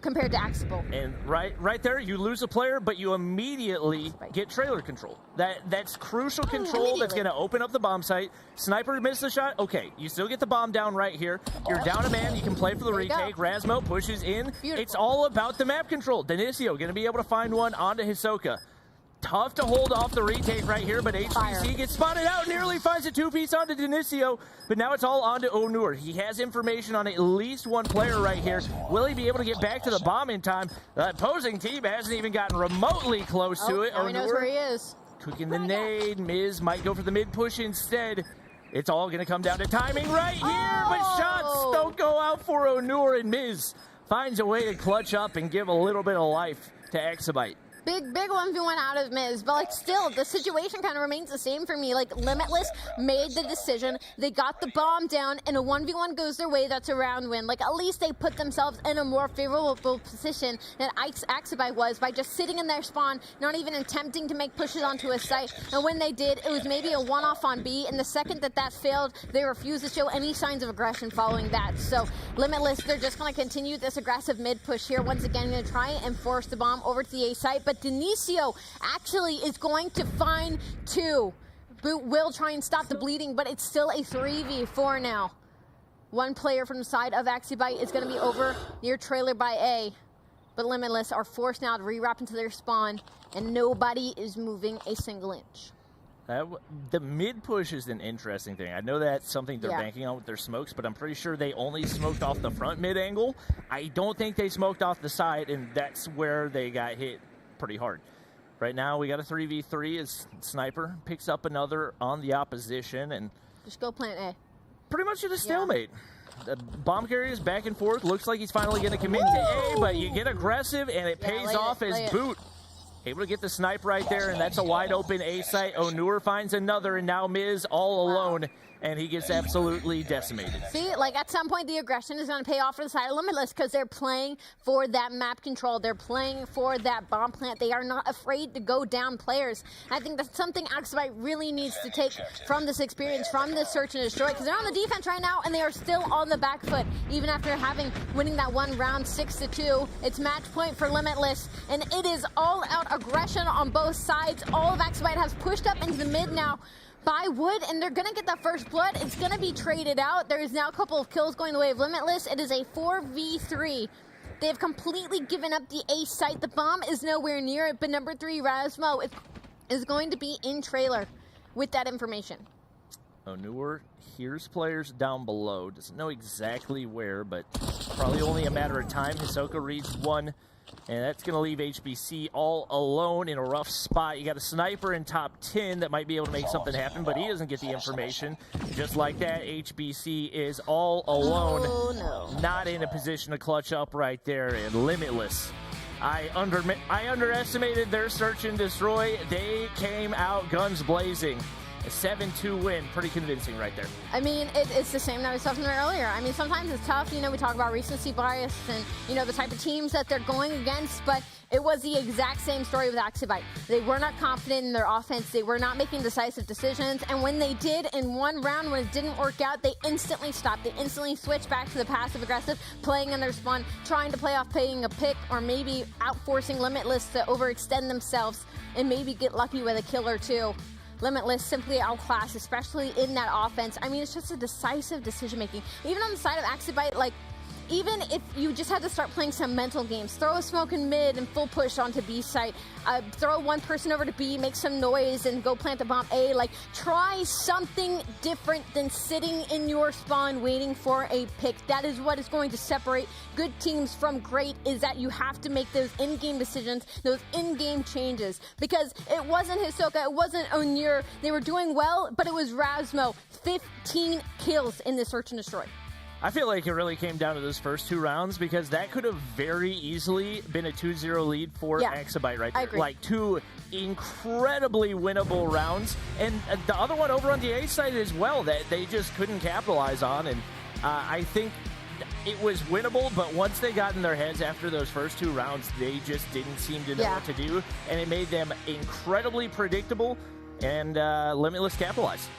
[SPEAKER 9] compared to Axable.
[SPEAKER 10] And right there, you lose a player, but you immediately get trailer control. That's crucial control that's going to open up the bomb site. Sniper missed the shot. Okay, you still get the bomb down right here. You're down a man. You can play for the retake. Rasmo pushes in. Beautiful. It's all about the map control. Denicio going to be able to find one onto Hisoka. Tough to hold off the retake right here, but HBC gets spotted out, nearly finds a 2-piece onto Denicio, but now it's all onto Onur. He has information on at least one player right here. Will he be able to get back to the bomb in time? The opposing team hasn't even gotten remotely close to it.
[SPEAKER 9] Now he knows where he is.
[SPEAKER 10] Cooking the nade. Miz might go for the mid push instead. It's all going to come down to timing right here, but shots don't go out for Onur, and Miz finds a way to clutch up and give a little bit of life to Exabyte.
[SPEAKER 9] Big 1v1 out of Miz, but like still, the situation kind of remains the same for me. Like Limitless made the decision, they got the bomb down, and a 1v1 goes their way, that's a round win. Like at least they put themselves in a more favorable position than Exabyte was by just sitting in their spawn, not even attempting to make pushes onto a site. And when they did, it was maybe a one-off on B, and the second that failed, they refused to show any signs of aggression following that. So Limitless, they're just going to continue this aggressive mid push here. Once again, going to try and force the bomb over to the A site, but Denicio actually is going to find 2. Boot will try and stop the bleeding, but it's still a 3v4 now. One player from the side of Exabyte is going to be over near trailer by A, but Limitless are forced now to re-wrap into their spawn, and nobody is moving a single inch.
[SPEAKER 10] The mid push is an interesting thing. I know that's something they're banking on with their smokes, but I'm pretty sure they only smoked off the front mid angle. I don't think they smoked off the side, and that's where they got hit pretty hard. Right now, we got a 3v3 as Sniper picks up another on the opposition, and
[SPEAKER 9] just go plant A.
[SPEAKER 10] Pretty much at a stalemate. The bomb carrier is back and forth. Looks like he's finally going to commit to A, but you get aggressive, and it pays off as Boot able to get the snipe right there, and that's a wide open A site. Onur finds another, and now Miz all alone, and he gets absolutely decimated.
[SPEAKER 9] See, like at some point the aggression is going to pay off for the side of Limitless because they're playing for that map control. They're playing for that bomb plant. They are not afraid to go down players. I think that's something Exabyte really needs to take from this experience, from this search and destroy, because they're on the defense right now and they are still on the back foot, even after winning that one round 6-2. It's match point for Limitless, and it is all out aggression on both sides. All of Exabyte has pushed up into the mid now by Wood, and they're going to get that first blood. It's going to be traded out. There is now a couple of kills going the way of Limitless. It is a 4v3. They have completely given up the A site. The bomb is nowhere near it, but number 3, Rasmo, is going to be in trailer with that information.
[SPEAKER 10] Onur hears players down below. Doesn't know exactly where, but probably only a matter of time. Hisoka reads 1. And that's going to leave HBC all alone in a rough spot. You got a sniper in top 10 that might be able to make something happen, but he doesn't get the information. Just like that, HBC is all alone. Not in a position to clutch up right there, and Limitless. I underestimated their search and destroy. They came out guns blazing. A 7-2 win, pretty convincing right there.
[SPEAKER 9] I mean, it's the same that we saw from there earlier. I mean, sometimes it's tough. You know, we talk about recency bias and, you know, the type of teams that they're going against, but it was the exact same story with Exabyte. They were not confident in their offense. They were not making decisive decisions, and when they did in one round, when it didn't work out, they instantly stopped. They instantly switched back to the passive-aggressive, playing in their spawn, trying to play off paying a pick, or maybe outforcing Limitless to overextend themselves and maybe get lucky with a kill or two. Limitless simply outclassed, especially in that offense. I mean, it's just a decisive decision-making. Even on the side of Exabyte, like, even if you just had to start playing some mental games, throw a smoke in mid and full push onto B site, throw one person over to B, make some noise, and go plant the bomb A. Like, try something different than sitting in your spawn waiting for a pick. That is what is going to separate good teams from great, is that you have to make those in-game decisions, those in-game changes. Because it wasn't Hisoka, it wasn't Onur. They were doing well, but it was Rasmo. 15 kills in the search and destroy.
[SPEAKER 10] I feel like it really came down to those first 2 rounds, because that could have very easily been a 2-0 lead for Exabyte right there.
[SPEAKER 9] I agree.
[SPEAKER 10] Like 2 incredibly winnable rounds, and the other one over on the A side as well that they just couldn't capitalize on. And I think it was winnable, but once they got in their heads after those first 2 rounds, they just didn't seem to know what to do, and it made them incredibly predictable, and Limitless capitalized.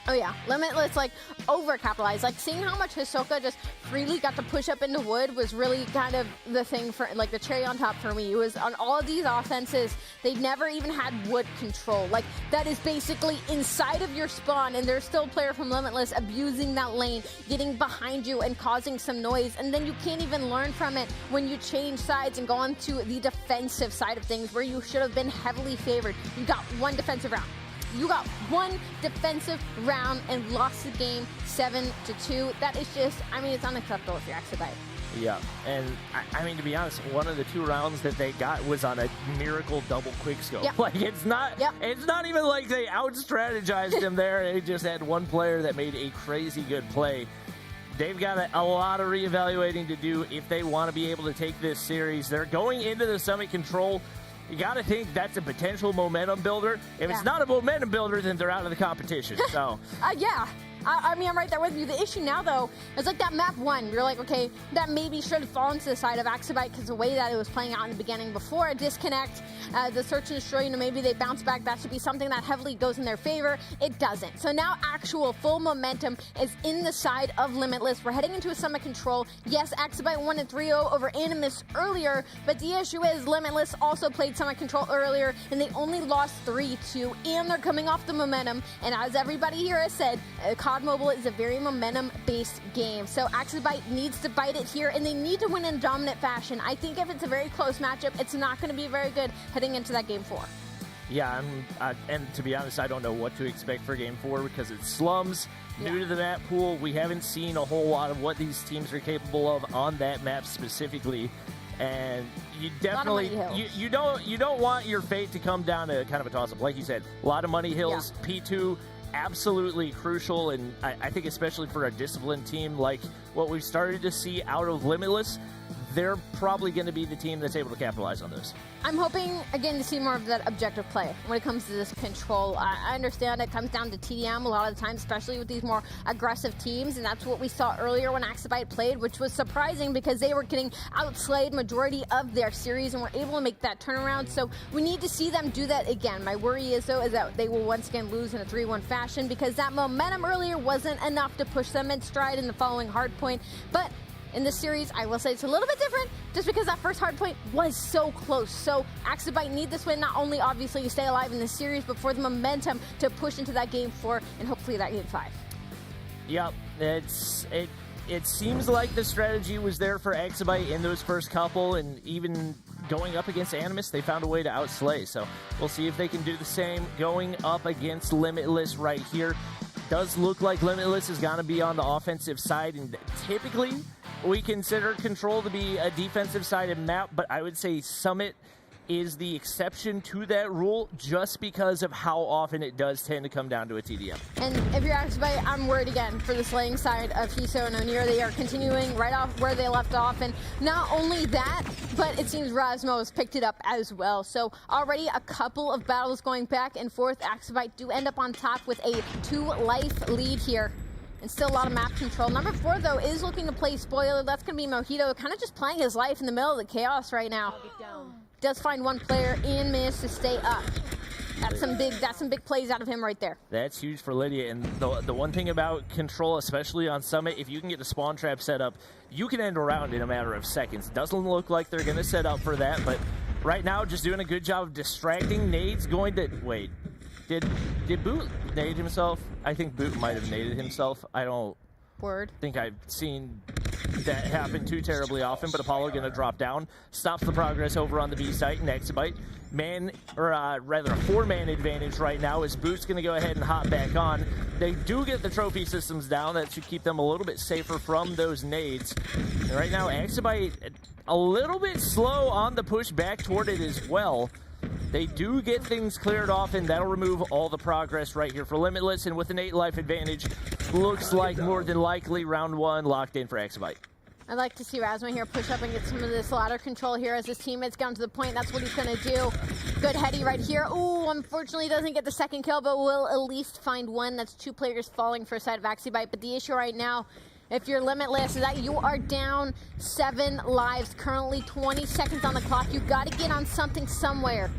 [SPEAKER 9] Oh yeah, Limitless, like, over-capitalized. Like, seeing how much Hisoka just freely got to push up into Wood was really kind of the thing for, like, the cherry on top for me. It was on all of these offenses, they never even had Wood control. Like, that is basically inside of your spawn, and there's still a player from Limitless abusing that lane, getting behind you and causing some noise, and then you can't even learn from it when you change sides and go on to the defensive side of things where you should have been heavily favored. You got one defensive round. You got one defensive round and lost the game 7-2. That is just, I mean, it's unacceptable if you're Exabyte.
[SPEAKER 10] Yeah, and I mean, to be honest, one of the 2 rounds that they got was on a miracle double quickscope.
[SPEAKER 9] Yep.
[SPEAKER 10] Like, it's not even like they out-strategized him there. They just had one player that made a crazy good play. They've got a lot of reevaluating to do if they want to be able to take this series. They're going into the Summit Control. You got to think that's a potential momentum builder. If it's not a momentum builder, then they're out of the competition. So,
[SPEAKER 9] yeah. I mean, I'm right there with you. The issue now, though, is like that map 1. You're like, okay, that maybe should have fallen to the side of Axabite because the way that it was playing out in the beginning before a disconnect, the search and destroy, maybe they bounce back. That should be something that heavily goes in their favor. It doesn't. So now actual full momentum is in the side of Limitless. We're heading into a Summit Control. Yes, Axabite won a 3-0 over Animus earlier, but the issue is Limitless also played Summit Control earlier, and they only lost 3-2, and they're coming off the momentum. And as everybody here has said, COD Mobile is a very momentum-based game, so Axabite needs to bite it here, and they need to win in dominant fashion. I think if it's a very close matchup, it's not going to be very good heading into that Game 4.
[SPEAKER 10] Yeah, and to be honest, I don't know what to expect for Game 4 because it's slums, new to the map pool. We haven't seen a whole lot of what these teams are capable of on that map specifically, and you definitely you don't want your fate to come down to kind of a toss-up. Like you said, a lot of money hills, P2. Absolutely crucial, and I think especially for a disciplined team like what we've started to see out of Limitless, they're probably going to be the team that's able to capitalize on those.
[SPEAKER 9] I'm hoping, again, to see more of that objective play when it comes to this control. I understand it comes down to TDM a lot of the time, especially with these more aggressive teams, and that's what we saw earlier when Axabite played, which was surprising because they were getting outslayed majority of their series and were able to make that turnaround. So we need to see them do that again. My worry is, though, is that they will once again lose in a 3-1 fashion because that momentum earlier wasn't enough to push them in stride in the following hard point. But in this series, I will say it's a little bit different just because that first hard point was so close. So Axabite need this win not only obviously to stay alive in this series, but for the momentum to push into that Game 4 and hopefully that Game 5.
[SPEAKER 10] Yep, it seems like the strategy was there for Axabite in those first couple, and even going up against Animus, they found a way to outslay. So we'll see if they can do the same going up against Limitless right here. Does look like Limitless is going to be on the offensive side, and typically we consider Control to be a defensive-sided map, but I would say Summit is the exception to that rule just because of how often it does tend to come down to a TDM.
[SPEAKER 9] And if you're Axabite, I'm worried again for the slaying side of Hiso and Onir. They are continuing right off where they left off, and not only that, but it seems Rasmo has picked it up as well. So already a couple of battles going back and forth. Axabite do end up on top with a 2-life lead here. And still a lot of map control. Number 4, though, is looking to play spoiler. That's going to be Mojito, kind of just playing his life in the middle of the chaos right now. Does find one player and manage to stay up. That's some big plays out of him right there.
[SPEAKER 10] That's huge for Lydia. And the one thing about Control, especially on Summit, if you can get the spawn trap set up, you can end a round in a matter of seconds. Doesn't look like they're going to set up for that, but right now just doing a good job of distracting. Nade's going to... Wait. Did Boot nade himself? I think Boot might have naded himself. I don't think I've seen that happen too terribly often, but Apollo going to drop down. Stops the progress over on the B site, and Axabite. Rather a 4-man advantage right now as Boot's going to go ahead and hop back on. They do get the trophy systems down. That should keep them a little bit safer from those nades. And right now, Axabite a little bit slow on the push back toward it as well. They do get things cleared off, and that'll remove all the progress right here for Limitless. And with an 8-life advantage, looks like more than likely round 1 locked in for Axabite.
[SPEAKER 9] I'd like to see Rasma here push up and get some of this ladder control here as his teammates get to the point. That's what he's going to do. Good heady right here. Ooh, unfortunately doesn't get the second kill, but will at least find one. That's 2 players falling for a side of Axabite. But the issue right now, if you're Limitless, is that you are down 7 lives. Currently 20 seconds on the clock. You've got to get on something somewhere.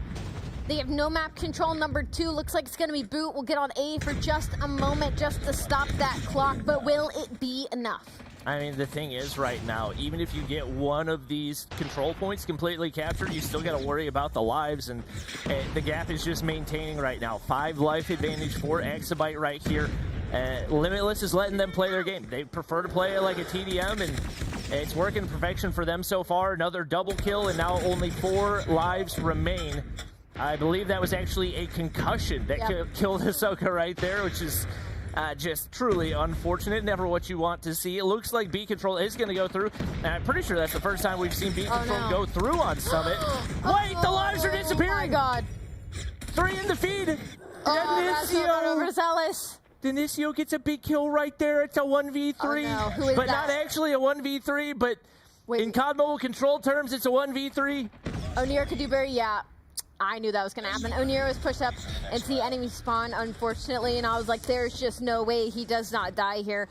[SPEAKER 9] They have no map control. Number 2 looks like it's going to be Boot. We'll get on A for just a moment just to stop that clock, but will it be enough?
[SPEAKER 10] I mean, the thing is right now, even if you get one of these control points completely captured, you still got to worry about the lives, and the gap is just maintaining right now. 5 life advantage for Axabite right here. Limitless is letting them play their game. They prefer to play it like a TDM, and it's working to perfection for them so far. Another double kill, and now only 4 lives remain. I believe that was actually a concussion that killed Hisoka right there, which is Just truly unfortunate. Never what you want to see. It looks like B Control is going to go through. And I'm pretty sure that's the first time we've seen B Control go through on Summit. Wait, the lives are disappearing.
[SPEAKER 9] Oh my God.
[SPEAKER 10] 3 in the feed.
[SPEAKER 9] That's not overzealous.
[SPEAKER 10] Denicio gets a big kill right there. It's a 1v3.
[SPEAKER 9] Oh, no. Who is
[SPEAKER 10] but
[SPEAKER 9] that?
[SPEAKER 10] not actually a 1v3, but in COD Mobile control terms, it's a 1v3.
[SPEAKER 9] O'Near could do better, yeah. I knew that was going to happen. O'Near was pushed up into the enemy spawn, unfortunately, and I was like, there's just no way he does not die here.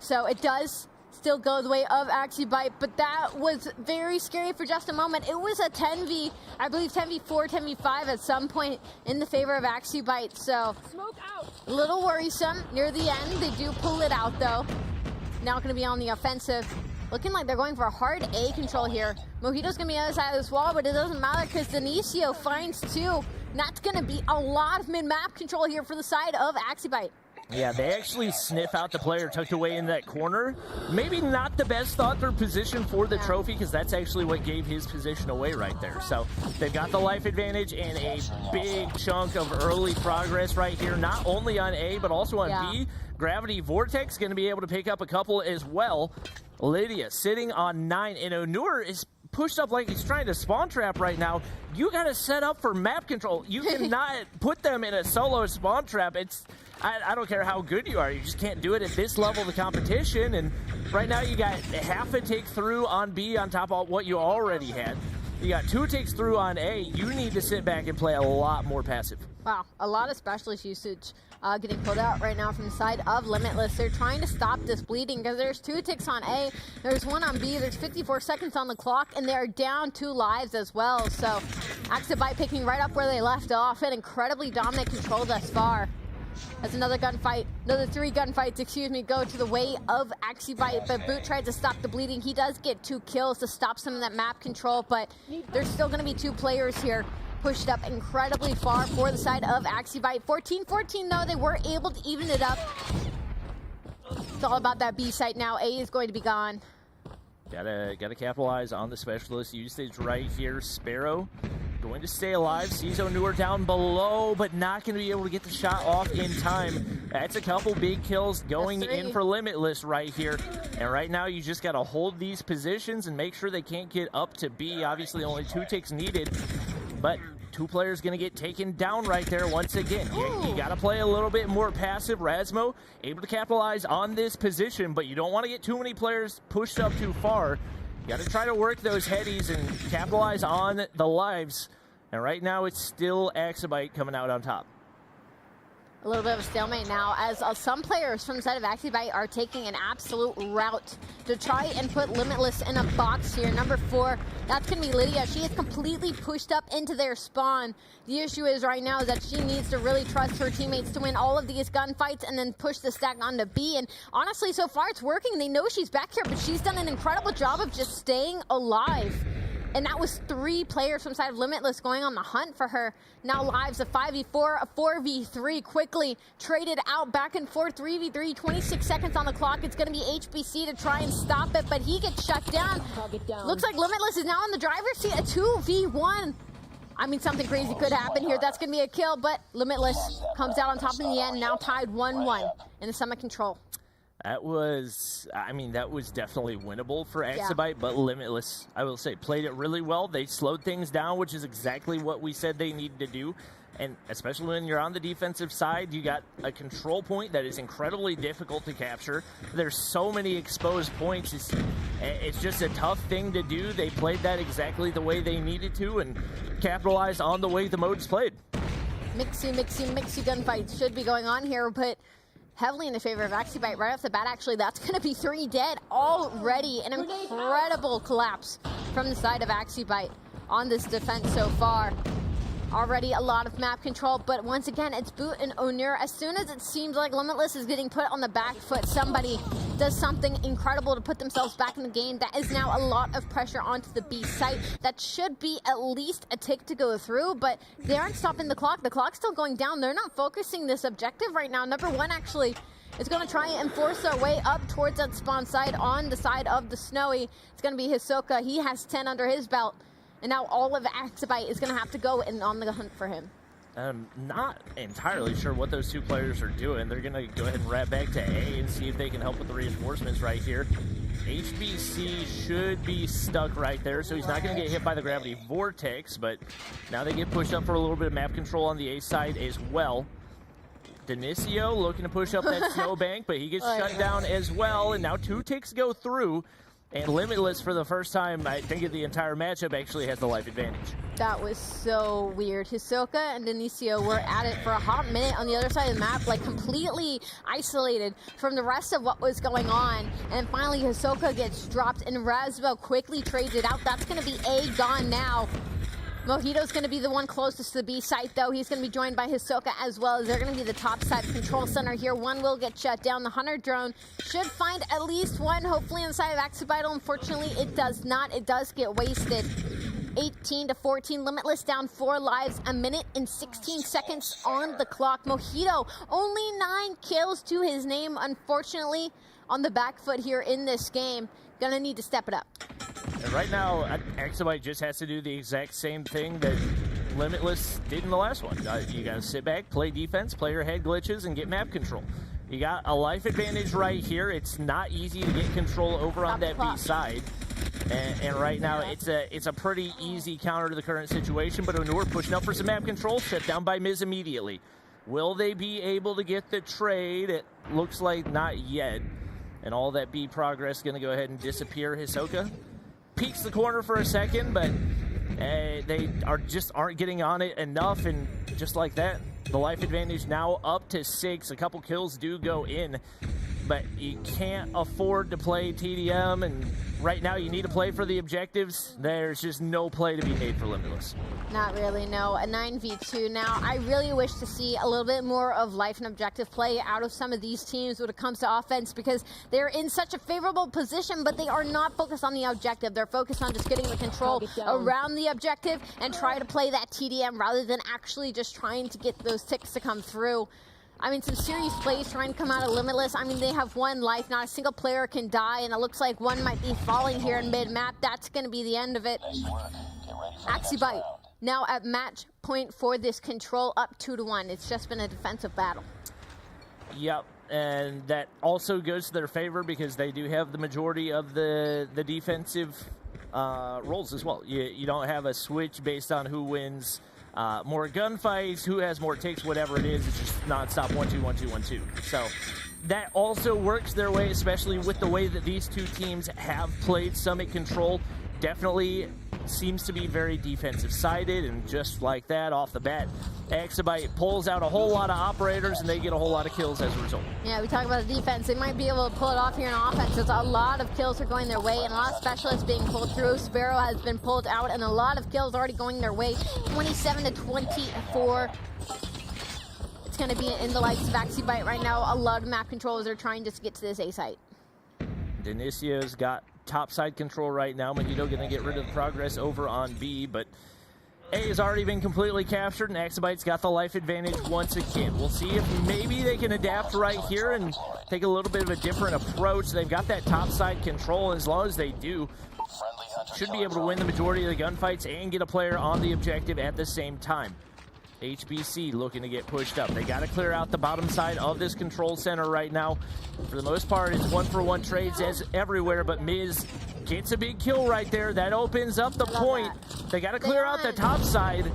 [SPEAKER 9] So it does still go the way of Axibite, but that was very scary for just a moment. It was a 10v, I believe 10v4, 10v5 at some point in the favor of Axibite, so
[SPEAKER 5] Smoke out.
[SPEAKER 9] a little worrisome near the end. They do pull it out, though. Now going to be on the offensive. Looking like they're going for a hard A control here. Mojito's going to be on the other side of this wall, but it doesn't matter because Denicio finds 2. And that's going to be a lot of mid-map control here for the side of Axibite.
[SPEAKER 10] Yeah, they actually sniff out the player tucked away in that corner. Maybe not the best thought-through position for the trophy, because that's actually what gave his position away right there. So they've got the life advantage and a big chunk of early progress right here, not only on A, but also on B. Gravity Vortex going to be able to pick up a couple as well. Lydia sitting on 9, and Onur is pushed up like he's trying to spawn trap right now. You got to set up for map control. You cannot put them in a solo spawn trap. I don't care how good you are. You just can't do it at this level of the competition. And right now you got half a take through on B on top of what you already had. You got 2 takes through on A. You need to sit back and play a lot more passive.
[SPEAKER 9] Wow, a lot of specialist usage getting pulled out right now from the side of Limitless. They're trying to stop this bleeding because there's 2 ticks on A, there's 1 on B, there's 54 seconds on the clock, and they're down 2 lives as well. So Axibite picking right up where they left off, an incredibly dominant control thus far. As another gunfight, another 3 gunfights, excuse me, go to the way of Axibite, but Boot tried to stop the bleeding. He does get 2 kills to stop some of that map control, but there's still going to be 2 players here pushed up incredibly far for the side of Axibite. 14-14 though, they were able to even it up. It's all about that B site now. A is going to be gone.
[SPEAKER 10] Gotta capitalize on the specialist usage right here. Sparrow going to stay alive. Sees Onur down below, but not going to be able to get the shot off in time. That's a couple big kills going in for Limitless right here. And right now you just got to hold these positions and make sure they can't get up to B. Obviously only 2 ticks needed, but 2 players going to get taken down right there once again. You got to play a little bit more passive. Rasmo able to capitalize on this position, but you don't want to get too many players pushed up too far. You got to try to work those headies and capitalize on the lives. And right now it's still Axibite coming out on top.
[SPEAKER 9] A little bit of a stalemate now as some players from the side of Axibite are taking an absolute route to try and put Limitless in a box here. Number 4, that's going to be Lydia. She is completely pushed up into their spawn. The issue is right now is that she needs to really trust her teammates to win all of these gunfights and then push the stack onto B. And honestly, so far it's working. They know she's back here, but she's done an incredible job of just staying alive. And that was 3 players from side of Limitless going on the hunt for her. Now lives a 5v4, a 4v3 quickly traded out back and forth. 3v3, 26 seconds on the clock. It's going to be HBC to try and stop it, but he gets shut down. Looks like Limitless is now in the driver's seat, a 2v1. I mean, something crazy could happen here. That's going to be a kill, but Limitless comes out on top in the end, now tied 1-1 in the Summit control.
[SPEAKER 10] That was definitely winnable for Axibite, but Limitless, I will say, played it really well. They slowed things down, which is exactly what we said they needed to do. And especially when you're on the defensive side, you got a control point that is incredibly difficult to capture. There's so many exposed points. It's just a tough thing to do. They played that exactly the way they needed to and capitalized on the way the mode's played.
[SPEAKER 9] Mixy gunfights should be going on here, but heavily in the favor of Axibite right off the bat. Actually, that's going to be 3 dead already. An incredible collapse from the side of Axibite on this defense so far. Already a lot of map control, but once again, it's Boot and Onur. As soon as it seems like Limitless is getting put on the back foot, somebody does something incredible to put themselves back in the game. That is now a lot of pressure onto the B site. That should be at least a tick to go through, but they aren't stopping the clock. The clock's still going down. They're not focusing this objective right now. Number 1 actually is going to try and force their way up towards that spawn side on the side of the Snowy. It's going to be Hisoka. He has 10 under his belt. And now all of Axibite is going to have to go in on the hunt for him.
[SPEAKER 10] I'm not entirely sure what those two players are doing. They're going to go ahead and wrap back to A and see if they can help with the reinforcements right here. HBC should be stuck right there, so he's not going to get hit by the gravity vortex, but now they get pushed up for a little bit of map control on the A side as well. Denicio looking to push up that snowbank, but he gets shut down as well, and now 2 ticks go through, and Limitless for the first time, I think, in the entire matchup actually has the life advantage.
[SPEAKER 9] That was so weird. Hisoka and Denicio were at it for a hot minute on the other side of the map, like completely isolated from the rest of what was going on. And finally, Hisoka gets dropped, and Razbo quickly trades it out. That's going to be A gone now. Mojito's going to be the one closest to the B site, though. He's going to be joined by Hisoka as well, as they're going to be the top side control center here. One will get shut down. The Hunter drone should find at least one, hopefully on the side of Axibidal. Unfortunately, it does not. It does get wasted. 18-14, Limitless down 4 lives, a minute and 16 seconds on the clock. Mojito, only 9 kills to his name, unfortunately, on the back foot here in this game. Gonna need to step it up.
[SPEAKER 10] And right now, Axibite just has to do the exact same thing that Limitless did in the last one. You gotta sit back, play defense, play your head glitches, and get map control. You got a life advantage right here. It's not easy to get control over on that B side. And right now, it's a pretty easy counter to the current situation, but Onur pushing up for some map control, shut down by Miz immediately. Will they be able to get the trade? It looks like not yet. And all that B progress going to go ahead and disappear. Hisoka peeks the corner for a second, but they aren't getting on it enough, and just like that, the life advantage now up to 6. A couple kills do go in, but you can't afford to play TDM, and right now you need to play for the objectives. There's just no play to be made for Limitless.
[SPEAKER 9] Not really, no. A 9v2 now. I really wish to see a little bit more of life and objective play out of some of these teams when it comes to offense, because they're in such a favorable position, but they are not focused on the objective. They're focused on just getting the control around the objective and try to play that TDM rather than actually just trying to get those ticks to come through. I mean, some serious plays trying to come out of Limitless. I mean, they have 1 life. Not a single player can die, and it looks like one might be falling here in mid-map. That's going to be the end of it. Axibite now at match point for this control, up 2-1. It's just been a defensive battle.
[SPEAKER 10] Yep, and that also goes to their favor because they do have the majority of the defensive roles as well. You don't have a switch based on who wins more gunfights, who has more takes, whatever it is. It's just nonstop 1-2, 1-2, 1-2. So that also works their way, especially with the way that these two teams have played Summit Control. Definitely seems to be very defensive-sided, and just like that, off the bat, Axibite pulls out a whole lot of operators, and they get a whole lot of kills as a result.
[SPEAKER 9] Yeah, we talk about the defense. They might be able to pull it off here in offense. There's a lot of kills are going their way, and a lot of specialists being pulled through. Sparrow has been pulled out, and a lot of kills already going their way. 27-24. It's going to be in the likes of Axibite right now. A lot of map controllers are trying just to get to this A site.
[SPEAKER 10] Denicio's got topside control right now. Mojito going to get rid of the progress over on B, but A has already been completely captured, and Axibite's got the life advantage once again. We'll see if maybe they can adapt right here and take a little bit of a different approach. They've got that topside control, and as long as they do, should be able to win the majority of the gunfights and get a player on the objective at the same time. HBC looking to get pushed up. They got to clear out the bottom side of this control center right now. For the most part, it's 1-for-1 trades as everywhere, but Miz gets a big kill right there. That opens up the point. They got to clear out the top side.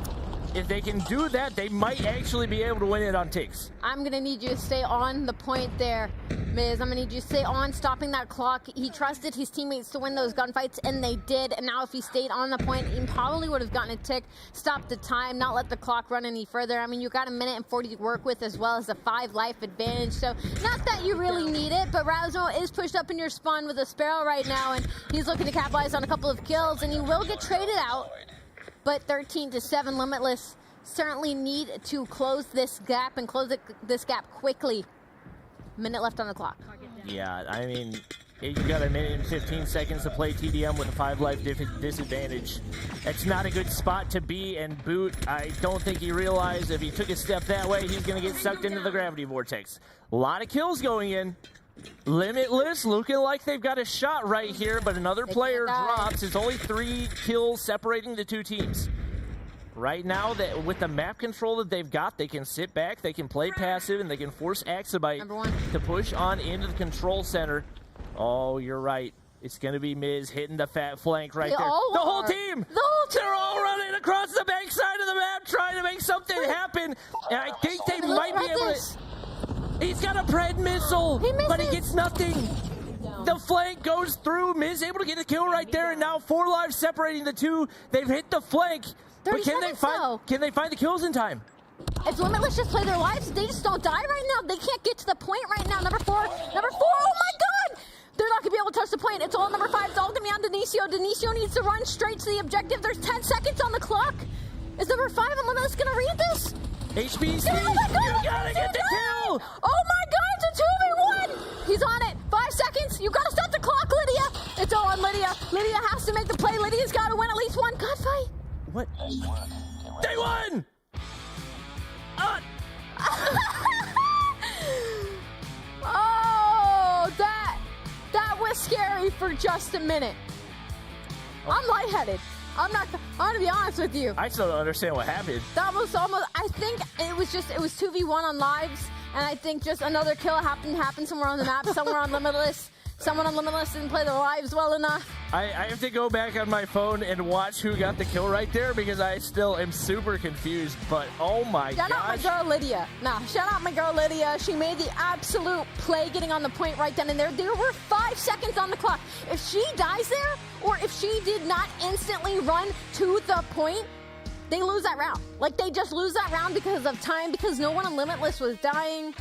[SPEAKER 10] If they can do that, they might actually be able to win it on ticks.
[SPEAKER 9] I'm going to need you to stay on the point there, Miz. I'm going to need you to stay on, stopping that clock. He trusted his teammates to win those gunfights, and they did. And now if he stayed on the point, he probably would have gotten a tick, stopped the time, not let the clock run any further. I mean, you got 1:40 to work with, as well as a 5 life advantage. So not that you really need it, but Razmo is pushed up in your spawn with a Sparrow right now, and he's looking to capitalize on a couple of kills, and he will get traded out. But 13-7, Limitless certainly need to close this gap and close this gap quickly. Minute left on the clock.
[SPEAKER 10] Yeah, I mean, you've got 1:15 to play TDM with a 5 life disadvantage. That's not a good spot to be, and Boot, I don't think he realized if he took a step that way, he's going to get sucked into the gravity vortex. A lot of kills going in. Limitless looking like they've got a shot right here, but another player drops. It's only 3 kills separating the two teams. Right now, that with the map control that they've got, they can sit back, they can play passive, and they can force Axabite to push on into the control center. Oh, you're right. It's going to be Miz hitting the fat flank right there. The whole team! They're all running across the backside of the map trying to make something happen. And I think they might be able to... He's got a Pred missile, but he gets nothing. The flank goes through. Miz able to get the kill right there, and now 4 lives separating the two. They've hit the flank. But can they find the kills in time?
[SPEAKER 9] If Limitless just play their lives, they just don't die right now. They can't get to the point right now. Number four, oh my God! They're not gonna be able to touch the point. It's all number 5. It's all gonna be on Denicio. Denicio needs to run straight to the objective. There's 10 seconds on the clock. Is number 5 and Limitless gonna read this?
[SPEAKER 10] HBC, you gotta get the kill!
[SPEAKER 9] Oh my God, it's a 2v1! He's on it. 5 seconds. You gotta stop the clock, Lydia. It's all on Lydia. Lydia has to make the play. Lydia's gotta win at least one gunfight.
[SPEAKER 10] What? They won!
[SPEAKER 9] Oh, that was scary for just a minute. I'm lightheaded. I'm gonna be honest with you.
[SPEAKER 10] I still don't understand what happened.
[SPEAKER 9] That was almost, I think it was 2v1 on lives, and I think just another kill happened somewhere on the map, somewhere on Limitless. Someone on Limitless didn't play their lives well enough.
[SPEAKER 10] I have to go back on my phone and watch who got the kill right there because I still am super confused. But oh my gosh.
[SPEAKER 9] Shout out my girl Lydia. Shout out my girl Lydia. She made the absolute play getting on the point right then and there. There were 5 seconds on the clock. If she dies there, or if she did not instantly run to the point, they lose that round. Like, they just lose that round because of time, because no one on Limitless was dying.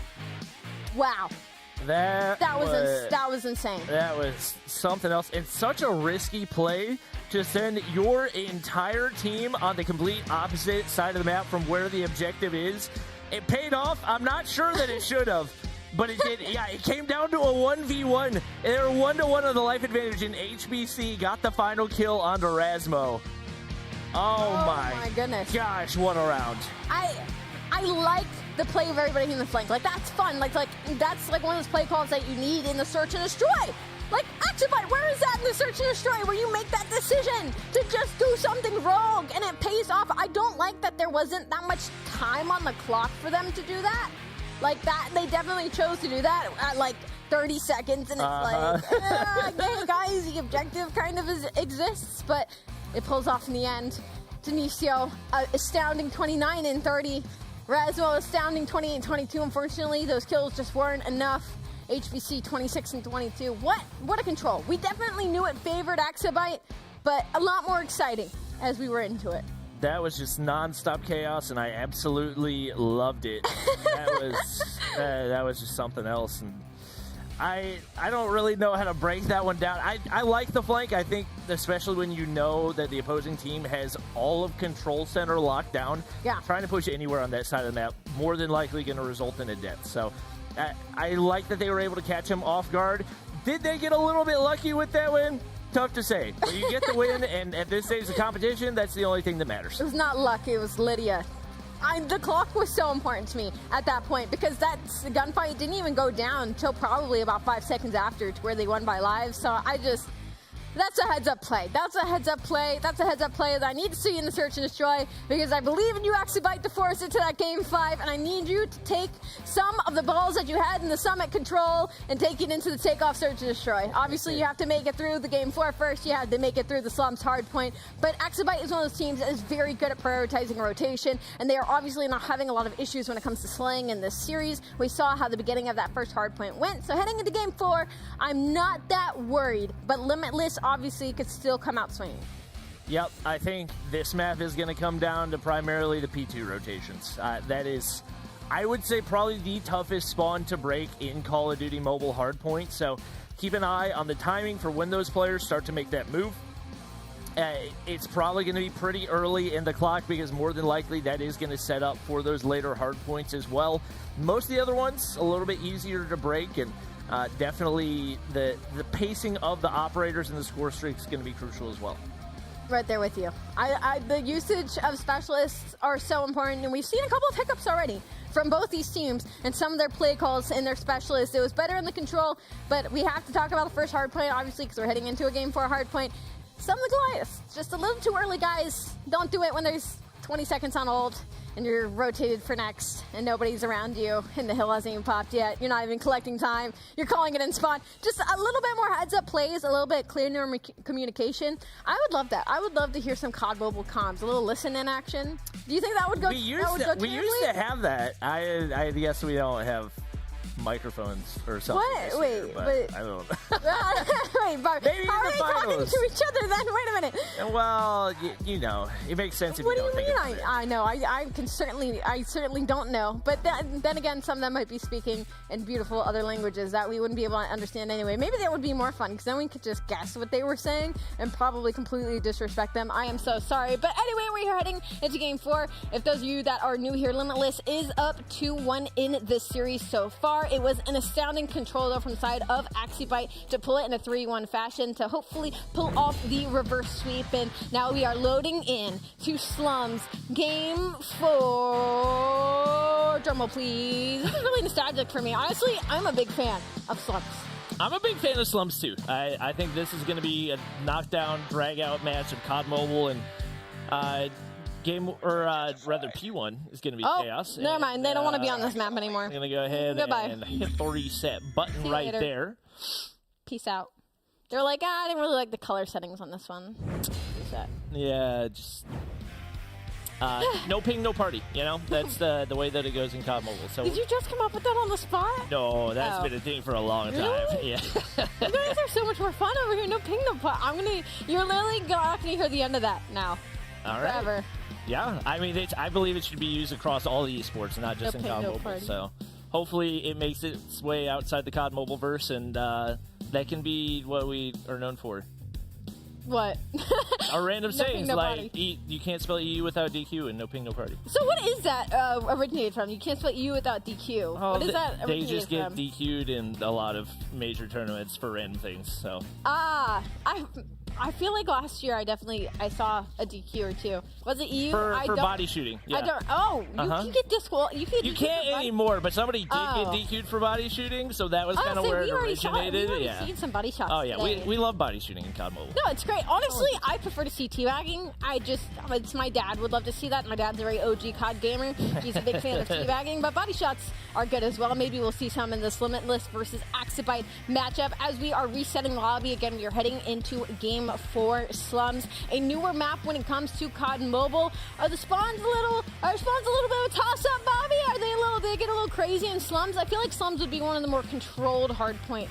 [SPEAKER 9] Wow.
[SPEAKER 10] That
[SPEAKER 9] was insane.
[SPEAKER 10] That was something else. It's such a risky play to send your entire team on the complete opposite side of the map from where the objective is. It paid off. I'm not sure that it should have, but it did. Yeah, it came down to a 1v1. They were 1-1 on the life advantage, and HBC got the final kill onto Rasmo. Oh my
[SPEAKER 9] goodness.
[SPEAKER 10] Gosh, what a round.
[SPEAKER 9] I like the play of everybody in the flank. Like, that's fun. Like that's like one of those play calls that you need in the search and destroy. Like, Axabite, where is that in the search and destroy where you make that decision to just do something rogue and it pays off? I don't like that there wasn't that much time on the clock for them to do that. Like, that, they definitely chose to do that at like 30 seconds, and it's again, guys, the objective kind of exists, but it pulls off in the end. Denicio, astounding 29 and 30. Rasmo, astounding 28 and 22. Unfortunately, those kills just weren't enough. HBC 26 and 22. What a control. We definitely knew it favored Axabite, but a lot more exciting as we were into it.
[SPEAKER 10] That was just non-stop chaos, and I absolutely loved it. That was just something else. And I don't really know how to break that one down. I like the flank. I think, especially when you know that the opposing team has all of Control Center locked down, trying to push anywhere on that side of the map, more than likely going to result in a death. So I like that they were able to catch him off guard. Did they get a little bit lucky with that win? Tough to say. But you get the win, and at this stage of the competition, that's the only thing that matters.
[SPEAKER 9] It was not luck. It was Lydia. The clock was so important to me at that point, because the gunfight didn't even go down until probably about 5 seconds after, to where they won by lives. So that's a heads-up play. That's a heads-up play. That's a heads-up play that I need to see in the search and destroy, because I believe in you, Axabite, to force it to that game 5, and I need you to take some of the balls that you had in the summit control and take it into the takeoff search and destroy. Obviously, you have to make it through the game 4 first. You have to make it through the slums hard point, but Axabite is one of those teams that is very good at prioritizing rotation, and they are obviously not having a lot of issues when it comes to slaying in this series. We saw how the beginning of that first hard point went, so heading into game 4, I'm not that worried, but Limitless obviously could still come out swinging.
[SPEAKER 10] Yep, I think this map is going to come down to primarily the P2 rotations. That is, I would say, probably the toughest spawn to break in Call of Duty Mobile Hardpoint, so keep an eye on the timing for when those players start to make that move. It's probably going to be pretty early in the clock, because more than likely that is going to set up for those later hardpoints as well. Most of the other ones, a little bit easier to break, and definitely the pacing of the operators and the score streak is going to be crucial as well.
[SPEAKER 9] Right there with you. The usage of specialists are so important, and we've seen a couple of hiccups already from both these teams and some of their play calls and their specialists. It was better in the control, but we have to talk about the first hard point, obviously, because we're heading into a game 4 hard point. Some of the Goliaths, just a little too early, guys. Don't do it when there's 20 seconds on ult, and you're rotated for next, and nobody's around you, and the hill hasn't even popped yet. You're not even collecting time. You're calling it in spawn. Just a little bit more heads-up plays, a little bit clearer communication. I would love that. I would love to hear some COD Mobile comms, a little listen-in action. Do you think that would go?
[SPEAKER 10] We used to have that. I guess we don't have microphones or something.
[SPEAKER 9] What? Wait,
[SPEAKER 10] but I don't know.
[SPEAKER 9] Wait,
[SPEAKER 10] Maybe
[SPEAKER 9] how are
[SPEAKER 10] in the
[SPEAKER 9] they talking
[SPEAKER 10] finals.
[SPEAKER 9] to each other then? Wait a minute.
[SPEAKER 10] Well, you know, it makes sense if
[SPEAKER 9] What
[SPEAKER 10] you
[SPEAKER 9] do
[SPEAKER 10] don't
[SPEAKER 9] you
[SPEAKER 10] think
[SPEAKER 9] mean?
[SPEAKER 10] about it.
[SPEAKER 9] I know. I certainly don't know. But then again, some of them might be speaking in beautiful other languages that we wouldn't be able to understand anyway. Maybe that would be more fun because then we could just guess what they were saying and probably completely disrespect them. I am so sorry. But anyway, we're heading into Game 4. If those of you that are new here, Limitless is up 2-1 in this series so far. It was an astounding control though from the side of Axibite to pull it in a 3-1 fashion to hopefully pull off the reverse sweep. And now we are loading in to Slums Game 4. Drumroll, please. This is really nostalgic for me. Honestly, I'm a big fan of Slums.
[SPEAKER 10] I'm a big fan of Slums too. I think this is going to be a knockdown, drag-out match of COD Mobile and rather P1 is going to be chaos.
[SPEAKER 9] Never mind. They don't want to be on this map anymore.
[SPEAKER 10] I'm going to go ahead and hit the reset button right there.
[SPEAKER 9] Peace out. They're like, I didn't really like the color settings on this one. Reset.
[SPEAKER 10] Yeah, just no ping, no party. You know, that's the way that it goes in COD Mobile. So
[SPEAKER 9] did you just come up with that on the spot?
[SPEAKER 10] No, that's been a thing for a long time.
[SPEAKER 9] Really?
[SPEAKER 10] Yeah.
[SPEAKER 9] You guys are so much more fun over here. No ping, no party. You're literally not gonna hear the end of that now.
[SPEAKER 10] All right.
[SPEAKER 9] Forever.
[SPEAKER 10] Yeah, I mean, I believe it should be used across all the esports, not just in COD Mobile.
[SPEAKER 9] Party.
[SPEAKER 10] So hopefully it makes its way outside the COD Mobile verse, and that can be what we are known for.
[SPEAKER 9] What?
[SPEAKER 10] Our random
[SPEAKER 9] No
[SPEAKER 10] sayings
[SPEAKER 9] ping, no
[SPEAKER 10] like
[SPEAKER 9] party.
[SPEAKER 10] you can't spell EU without DQ and no ping, no party.
[SPEAKER 9] So what is that originated from? You can't spell U without DQ.
[SPEAKER 10] Oh,
[SPEAKER 9] What is that
[SPEAKER 10] they
[SPEAKER 9] originated
[SPEAKER 10] just get
[SPEAKER 9] from?
[SPEAKER 10] DQ'd in a lot of major tournaments for random things. So
[SPEAKER 9] I feel like last year I saw a DQ or two. Was it EU?
[SPEAKER 10] for body shooting. Yeah.
[SPEAKER 9] I don't. Oh, you can get disqualified.
[SPEAKER 10] You can't anymore, but somebody did get DQ'd for body shooting, so that was kind of where it originated.
[SPEAKER 9] We already seen some body shots.
[SPEAKER 10] Oh yeah,
[SPEAKER 9] today.
[SPEAKER 10] we love body shooting in COD Mobile.
[SPEAKER 9] No, it's great. Honestly, I prefer to see teabagging. It's my dad would love to see that. My dad's a very OG COD gamer. He's a big fan of teabagging, but body shots are good as well. Maybe we'll see some in this Limitless versus Axibite matchup as we are resetting lobby. Again, we are heading into Game 4 Slums, a newer map when it comes to COD Mobile. Are spawns a little bit of a toss-up, Bobby? Do they get a little crazy in Slums? I feel like Slums would be one of the more controlled hardpoint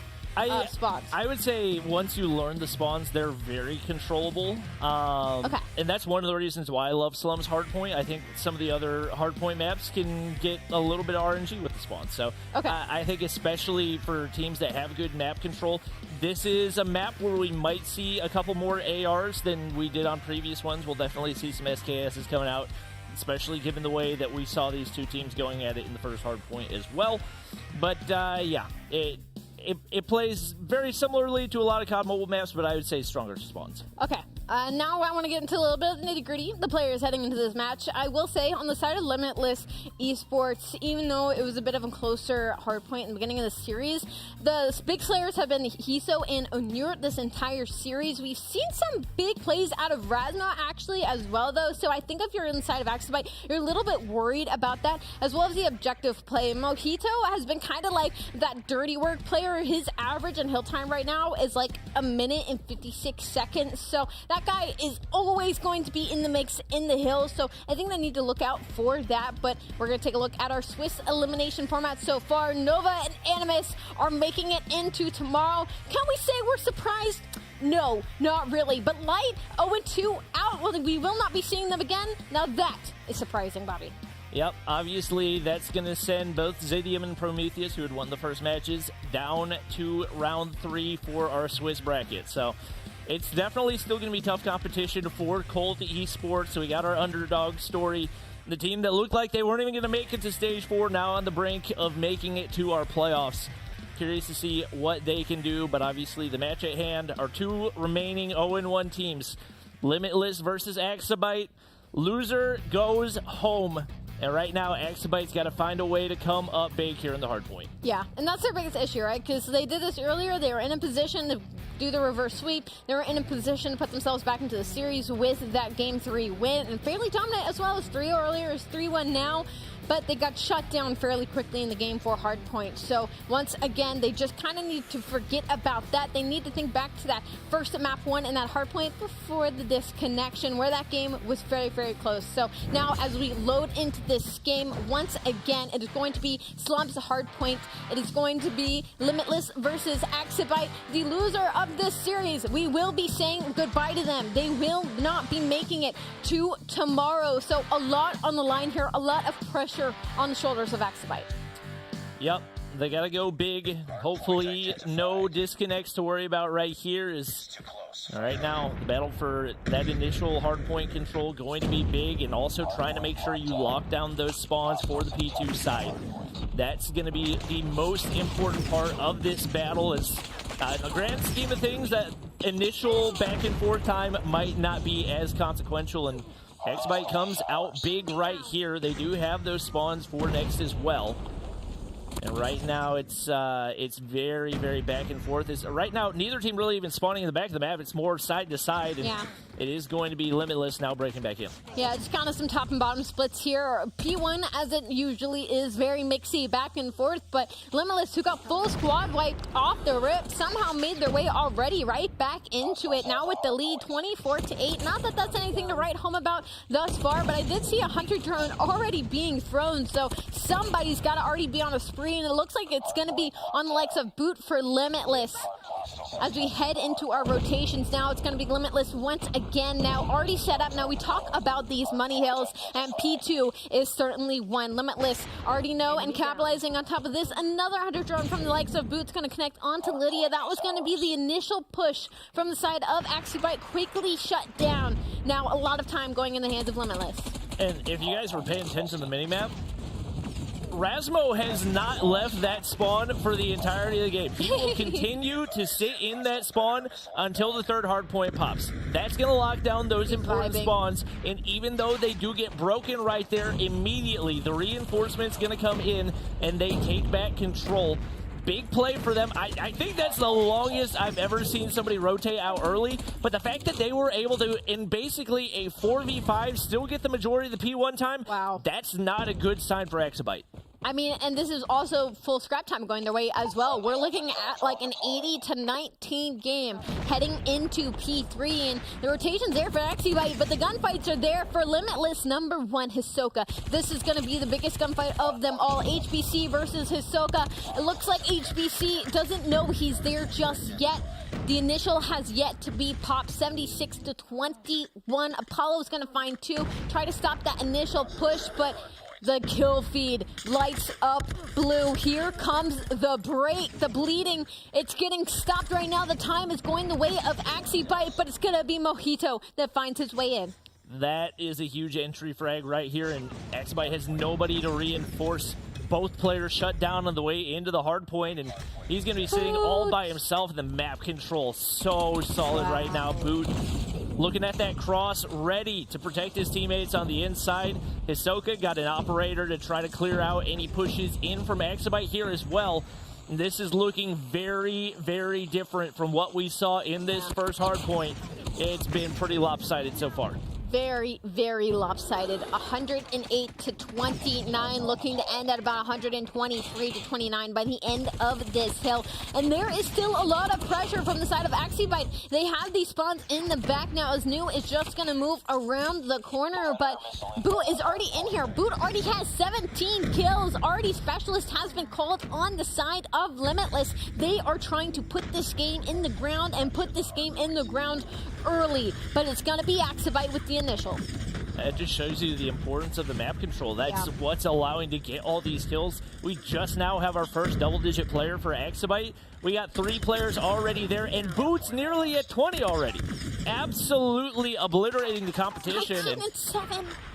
[SPEAKER 9] spawns.
[SPEAKER 10] I would say once you learn the spawns, they're very controllable.
[SPEAKER 9] Okay.
[SPEAKER 10] And that's one of the reasons why I love Slums Hardpoint. I think some of the other Hardpoint maps can get a little bit of RNG with the spawns. So I think especially for teams that have good map control, this is a map where we might see a couple more ARs than we did on previous ones. We'll definitely see some SKSs coming out, especially given the way that we saw these two teams going at it in the first Hardpoint as well. But yeah, it plays very similarly to a lot of COD Mobile maps, but I would say stronger spawns.
[SPEAKER 9] Okay. Now I want to get into a little bit of the nitty-gritty. The players heading into this match. I will say, on the side of Limitless Esports, even though it was a bit of a closer hardpoint in the beginning of the series, the big slayers have been Hiso and Onur this entire series. We've seen some big plays out of Razna, actually, as well, though. So I think if you're inside of Axibite, you're a little bit worried about that, as well as the objective play. Mojito has been kind of like that dirty work player. His average and hill time right now is like 1 minute and 56 seconds. So that guy is always going to be in the mix in the hills, so I think they need to look out for that. But we're going to take a look at our Swiss elimination format so far. Nova and Animus are making it into tomorrow. Can we say we're surprised? No, not really. But Light 0-2 out. Well, we will not be seeing them again. Now that is surprising, Bobby.
[SPEAKER 10] Yep, obviously that's going to send both Zidium and Prometheus, who had won the first matches, down to round 3 for our Swiss bracket. So it's definitely still going to be tough competition for Cold Esports. So we got our underdog story. The team that looked like they weren't even going to make it to stage 4, now on the brink of making it to our playoffs. Curious to see what they can do, but obviously the match at hand are two remaining 0-1 teams. Limitless versus Axibite. Loser goes home. And right now, Exabyte's got to find a way to come up big here in the hard point.
[SPEAKER 9] Yeah, and that's their biggest issue, right? Because they did this earlier. They were in a position to do the reverse sweep. They were in a position to put themselves back into the series with that Game 3 win, and fairly dominant as well as 3-0 earlier, as 3-1 now. But they got shut down fairly quickly in the Game 4 hardpoint. So once again, they just kind of need to forget about that. They need to think back to that first map 1 and that hardpoint before the disconnection, where that game was very, very close. So now as we load into this game, once again, it is going to be Slump's hardpoint. It is going to be Limitless versus Exabyte, the loser of this series. We will be saying goodbye to them. They will not be making it to tomorrow. So a lot on the line here, a lot of pressure on the shoulders of Exabyte.
[SPEAKER 10] Yep, they got to go big. Hopefully no disconnects to worry about right here. All right, now the battle for that initial hardpoint control going to be big, and also trying to make sure you lock down those spawns for the P2 side. That's going to be the most important part of this battle. Is in the grand scheme of things, that initial back and forth time might not be as consequential, and Exabyte comes out big right here. They do have those spawns for next as well. And right now, it's very, very back and forth. Right now, neither team really even spawning in the back of the map. It's more side to side. And
[SPEAKER 9] yeah.
[SPEAKER 10] It is going to be Limitless now breaking back in.
[SPEAKER 9] Yeah, it's kind of some top and bottom splits here. P1, as it usually is, very mixy back and forth. But Limitless, who got full squad wiped off the rip, somehow made their way already right back into it. Now with the lead, 24-8. Not that that's anything to write home about thus far, but I did see a Hunter drone already being thrown. So somebody's got to already be on a spree, and it looks like it's going to be on the likes of Boot for Limitless. As we head into our rotations now, it's going to be Limitless once again now, already set up. Now we talk about these money hills, and P2 is certainly one. Limitless already know, and capitalizing on top of this, another Hunter drone from the likes of Boot's going to connect onto Lydia. That was going to be the initial push from the side of Exabyte, quickly shut down. Now a lot of time going in the hands of Limitless.
[SPEAKER 10] And if you guys were paying attention to the minimap, Rasmo has not left that spawn for the entirety of the game. He will continue to sit in that spawn until the third hardpoint pops. That's going to lock down those important spawns, and even though they do get broken right there, immediately the reinforcement's going to come in, and they take back control. Big play for them. I think that's the longest I've ever seen somebody rotate out early, but the fact that they were able to, in basically a 4v5, still get the majority of the P1 time,
[SPEAKER 9] wow,
[SPEAKER 10] that's not a good sign for Exabyte.
[SPEAKER 9] I mean, and this is also full scrap time going their way as well. We're looking at like an 80-19 game heading into P3, and the rotation's there for Exabyte, but the gunfights are there for Limitless. Number 1, Hisoka. This is going to be the biggest gunfight of them all. HBC versus Hisoka. It looks like HBC doesn't know he's there just yet. The initial has yet to be popped, 76-21. Apollo's going to find 2, try to stop that initial push, but the kill feed lights up blue. Here comes the break, the bleeding. It's getting stopped right now. The time is going the way of Exabyte, but it's going to be Mojito that finds his way in.
[SPEAKER 10] That is a huge entry frag right here, and Exabyte has nobody to reinforce. Both players shut down on the way into the hard point, and he's going to be sitting all by himself in the map control. So solid right now. Boot looking at that cross, ready to protect his teammates on the inside. Hisoka got an operator to try to clear out any pushes in from Exabyte here as well. This is looking very, very different from what we saw in this first hard point. It's been pretty lopsided so far.
[SPEAKER 9] Very, very lopsided. 108-29, looking to end at about 123-29 by the end of this hill. And there is still a lot of pressure from the side of Exabyte. They have these spawns in the back now, as New is just going to move around the corner, but Boot is already in here. Boot already has 17 kills. Already Specialist has been called on the side of Limitless. They are trying to put this game in the ground and put this game in the ground early, but it's going to be Exabyte with the initial.
[SPEAKER 10] It just shows you the importance of the map control. That's what's allowing to get all these kills. We just now have our first double-digit player for Exabyte. We got 3 players already there, and Boots nearly at 20 already. Absolutely obliterating the competition. And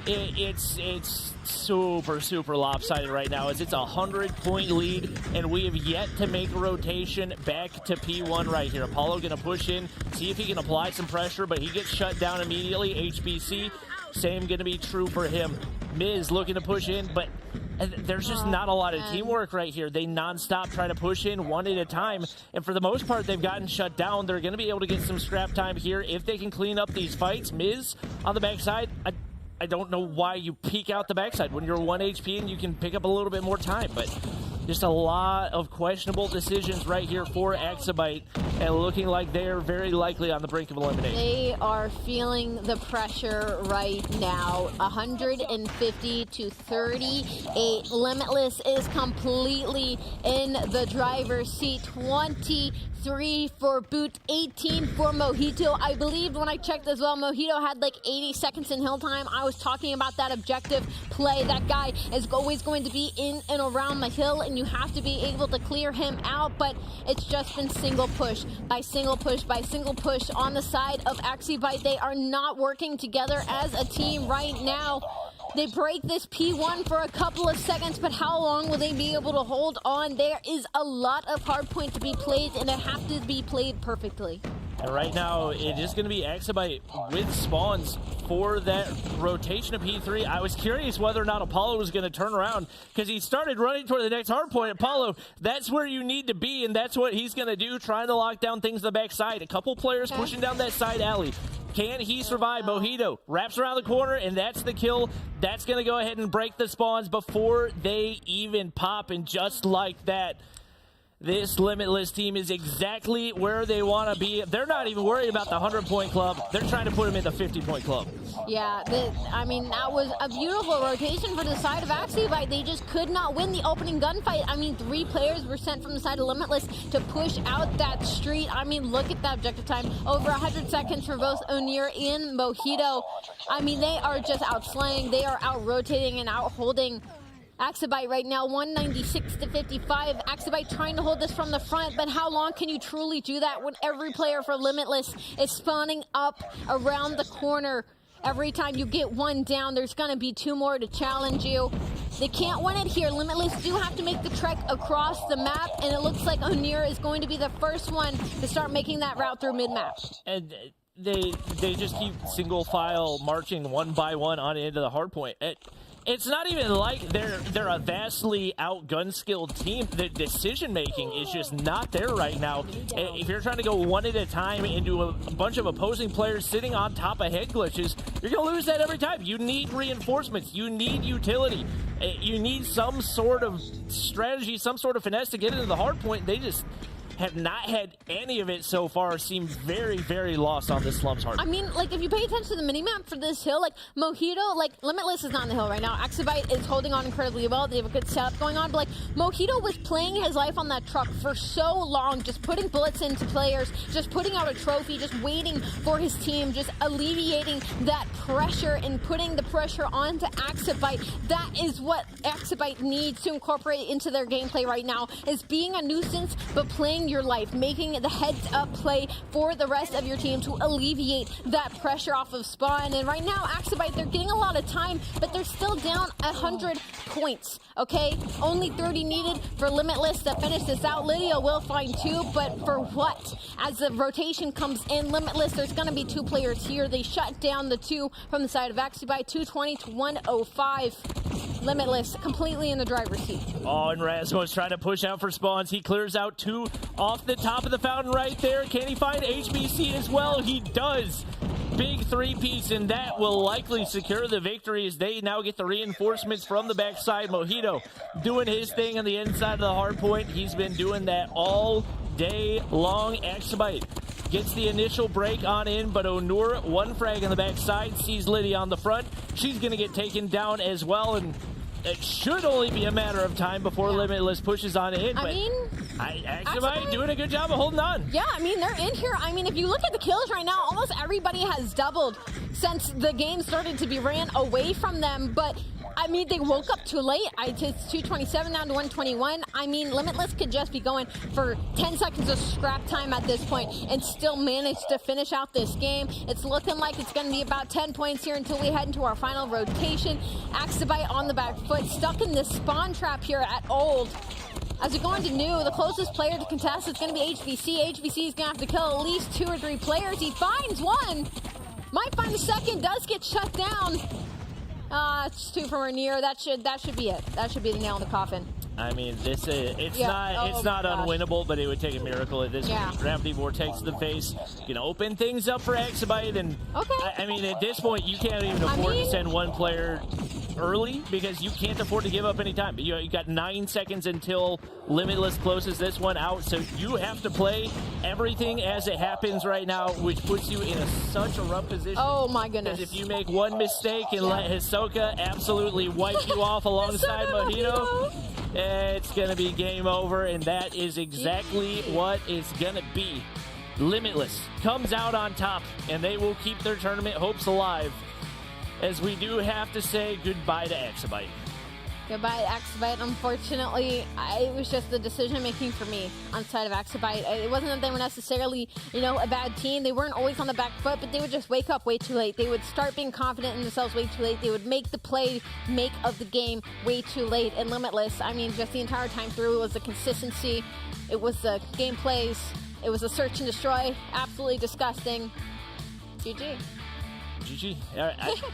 [SPEAKER 10] it's super, super lopsided right now, as it's a 100-point lead, and we have yet to make a rotation back to P1 right here. Apollo going to push in, see if he can apply some pressure, but he gets shut down immediately. HBC Same going to be true for him. Miz looking to push in, but there's just not a lot of teamwork right here. They nonstop try to push in one at a time, and for the most part, they've gotten shut down. They're going to be able to get some scrap time here if they can clean up these fights. Miz on the backside, I don't know why you peek out the backside when you're 1 HP and you can pick up a little bit more time, but just a lot of questionable decisions right here for Exabyte, and looking like they're very likely on the brink of elimination.
[SPEAKER 9] They are feeling the pressure right now. 150 to 38. Limitless is completely in the driver's seat. 23 for Boot, 18 for Mojito. I believe when I checked as well, Mojito had like 80 seconds in hill time. I was talking about that objective play. That guy is always going to be in and around the hill, and you have to be able to clear him out, but it's just been single push by single push by single push on the side of Exabyte. They are not working together as a team right now. They break this P1 for a couple of seconds, but how long will they be able to hold on? There is a lot of hardpoint to be played, and it have to be played perfectly.
[SPEAKER 10] And right now, it is going to be Exabyte with spawns for that rotation of P3. I was curious whether or not Apollo was going to turn around, because he started running toward the next hardpoint. Apollo, that's where you need to be, and that's what he's going to do, trying to lock down things on the backside. A couple players pushing down that side alley. Can he survive? Mojito wraps around the corner, and that's the kill. That's going to go ahead and break the spawns before they even pop, and just like that, this Limitless team is exactly where they want to be. They're not even worried about the 100-point club. They're trying to put them in the 50-point club.
[SPEAKER 9] Yeah, I mean, that was a beautiful rotation for the side of Exabyte. They just could not win the opening gunfight. I mean, 3 players were sent from the side of Limitless to push out that street. I mean, look at that objective time. Over 100 seconds for both Onir and Mojito. I mean, they are just outslaying. They are out-rotating and out-holding Exabyte right now, 196 to 55. Exabyte trying to hold this from the front, but how long can you truly do that when every player for Limitless is spawning up around the corner? Every time you get one down, there's going to be 2 more to challenge you. They can't win it here. Limitless do have to make the trek across the map, and it looks like Onir is going to be the first one to start making that route through mid-map.
[SPEAKER 10] And they just keep single file marching one by one on into the hard point. It's not even like they're a vastly outgun skilled team. The decision making is just not there right now. If you're trying to go one at a time into a bunch of opposing players sitting on top of head glitches, you're gonna lose that every time. You need reinforcements. You need utility. You need some sort of strategy, some sort of finesse to get into the hard point. They just have not had any of it so far. Seem very, very lost on this Slums hard.
[SPEAKER 9] I mean, like, if you pay attention to the minimap for this hill, like, Mojito, like, Limitless is not on the hill right now. Exabyte is holding on incredibly well. They have a good setup going on, but, like, Mojito was playing his life on that truck for so long, just putting bullets into players, just putting out a trophy, just waiting for his team, just alleviating that pressure and putting the pressure onto Exabyte. That is what Exabyte needs to incorporate into their gameplay right now, is being a nuisance, but playing your life, making the heads-up play for the rest of your team to alleviate that pressure off of spawn. And right now, Exabyte, they're getting a lot of time, but they're still down 100 points, okay? Only 30 needed for Limitless to finish this out. Lydia will find 2, but for what? As the rotation comes in, Limitless, there's going to be 2 players here. They shut down the 2 from the side of Exabyte, 220 to 105. Limitless completely in the driver's seat.
[SPEAKER 10] Oh, and Rasmo's trying to push out for spawns. He clears out 2 off the top of the fountain right there. Can he find HBC as well? He does. Big 3-piece, and that will likely secure the victory as they now get the reinforcements from the backside. Mojito doing his thing on the inside of the hard point. He's been doing that all day long. Exabyte gets the initial break on in, but Onur, 1 frag on the backside, sees Lydia on the front. She's going to get taken down as well, and it should only be a matter of time before Limitless pushes on in.
[SPEAKER 9] I mean,
[SPEAKER 10] Exabyte doing a good job of holding on.
[SPEAKER 9] Yeah, I mean, they're in here. I mean, if you look at the kills right now, almost everybody has doubled since the game started to be ran away from them. But, I mean, they woke up too late. It's 227 down to 121. I mean, Limitless could just be going for 10 seconds of scrap time at this point and still manage to finish out this game. It's looking like it's going to be about 10 points here until we head into our final rotation. Exabyte on the back foot, stuck in this spawn trap here at Old. As we go into new, the closest player to contest is going to be HBC. HBC is going to have to kill at least 2 or 3 players. He finds 1. Might find a second. Does get shut down. It's 2 from Rainier. That should be it. That should be the nail in the coffin.
[SPEAKER 10] I mean, it's not unwinnable, but it would take a miracle at this point. Gravity Vortex to the face, open things up for Exabyte, and I mean, at this point, you can't even afford to send one player early because you can't afford to give up any time. You got 9 seconds until Limitless closes this one out, so you have to play everything as it happens right now, which puts you in such a rough position.
[SPEAKER 9] Oh my goodness!
[SPEAKER 10] Because if you make one mistake and let Hisoka absolutely wipe you off alongside Mojito, it's going to be game over, and that is exactly what it's going to be. Limitless comes out on top, and they will keep their tournament hopes alive, as we do have to say goodbye to Exabyte.
[SPEAKER 9] Goodbye, Exabyte. Unfortunately, it was just the decision-making for me on the side of Exabyte. It wasn't that they were necessarily, a bad team. They weren't always on the back foot, but they would just wake up way too late. They would start being confident in themselves way too late. They would make the make of the game way too late. And Limitless, I mean, just the entire time through, it was the consistency. It was the game plays. It was a search and destroy. Absolutely disgusting. GG.
[SPEAKER 10] GG.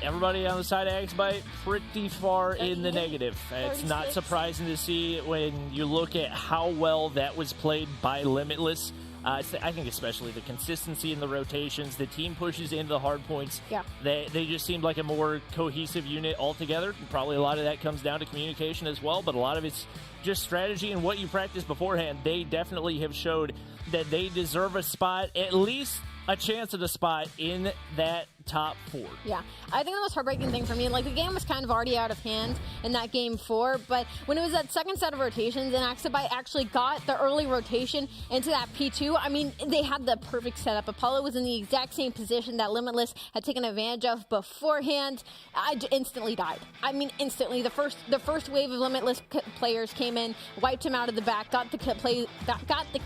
[SPEAKER 10] Everybody on the side of Exabyte pretty far in the negative. It's not surprising to see when you look at how well that was played by Limitless. I think especially the consistency in the rotations, the team pushes into the hard points.
[SPEAKER 9] Yeah.
[SPEAKER 10] They just seemed like a more cohesive unit altogether. Probably a lot of that comes down to communication as well, but a lot of it's just strategy and what you practice beforehand. They definitely have showed that they deserve a spot, at least a chance at a spot in that top 4.
[SPEAKER 9] Yeah, I think the most heartbreaking thing for me, the game was kind of already out of hand in that game 4, but when it was that second set of rotations and Exabyte actually got the early rotation into that P2, I mean, they had the perfect setup. Apollo was in the exact same position that Limitless had taken advantage of beforehand. I instantly died. I mean, instantly. The first wave of Limitless players came in, wiped him out of the back, got the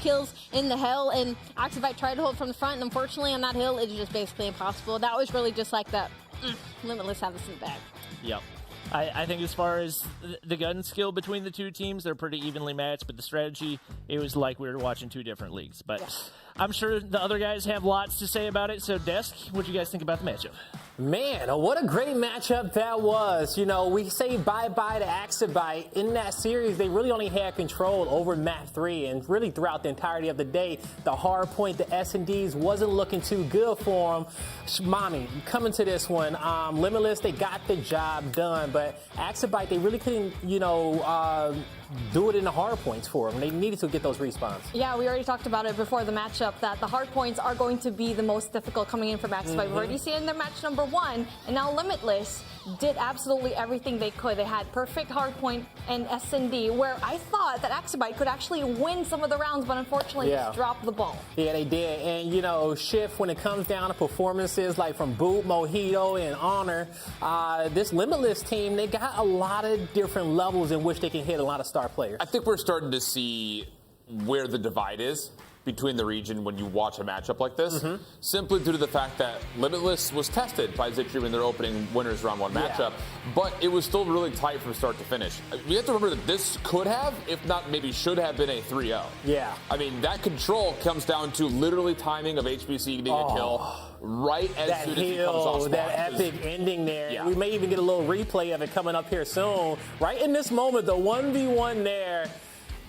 [SPEAKER 9] kills in the hill, and Exabyte tried to hold from the front, and unfortunately on that hill, it's just basically impossible. That was really just like that. Limitless have this in the bag.
[SPEAKER 10] Yep. I think as far as the gun skill between the two teams, they're pretty evenly matched, but the strategy, it was like we were watching 2 different leagues. But I'm sure the other guys have lots to say about it. So, Desk, what do you guys think about the matchup?
[SPEAKER 1] Man, what a great matchup that was. We say bye-bye to Exabyte. In that series, they really only had control over map 3, and really throughout the entirety of the day, the hard point, the S&Ds wasn't looking too good for them. Mommy, coming to this one, Limitless, they got the job done, but Exabyte, they really couldn't, do it in the hard points for them. They needed to get those respawns.
[SPEAKER 5] Yeah, we already talked about it before the matchup, that the hard points are going to be the most difficult coming in for Exabyte. We've already seen in their match number 1, and now Limitless did absolutely everything they could. They had perfect hardpoint and S&D, where I thought that Exabyte could actually win some of the rounds, but unfortunately just dropped the ball.
[SPEAKER 1] Yeah, they did. And, Shift, when it comes down to performances like from Boot, Mojito, and Honor, this Limitless team, they got a lot of different levels in which they can hit a lot of star players.
[SPEAKER 2] I think we're starting to see where the divide is between the region when you watch a matchup like this, simply due to the fact that Limitless was tested by Zitri in their opening winners round 1 matchup, but it was still really tight from start to finish. We have to remember that this could have, if not maybe should have, been a 3-0.
[SPEAKER 1] Yeah.
[SPEAKER 2] I mean, that control comes down to literally timing of HBC getting a kill right as soon as he comes off spawn.
[SPEAKER 1] That epic ending there. Yeah. We may even get a little replay of it coming up here soon. Right in this moment, the 1v1 there.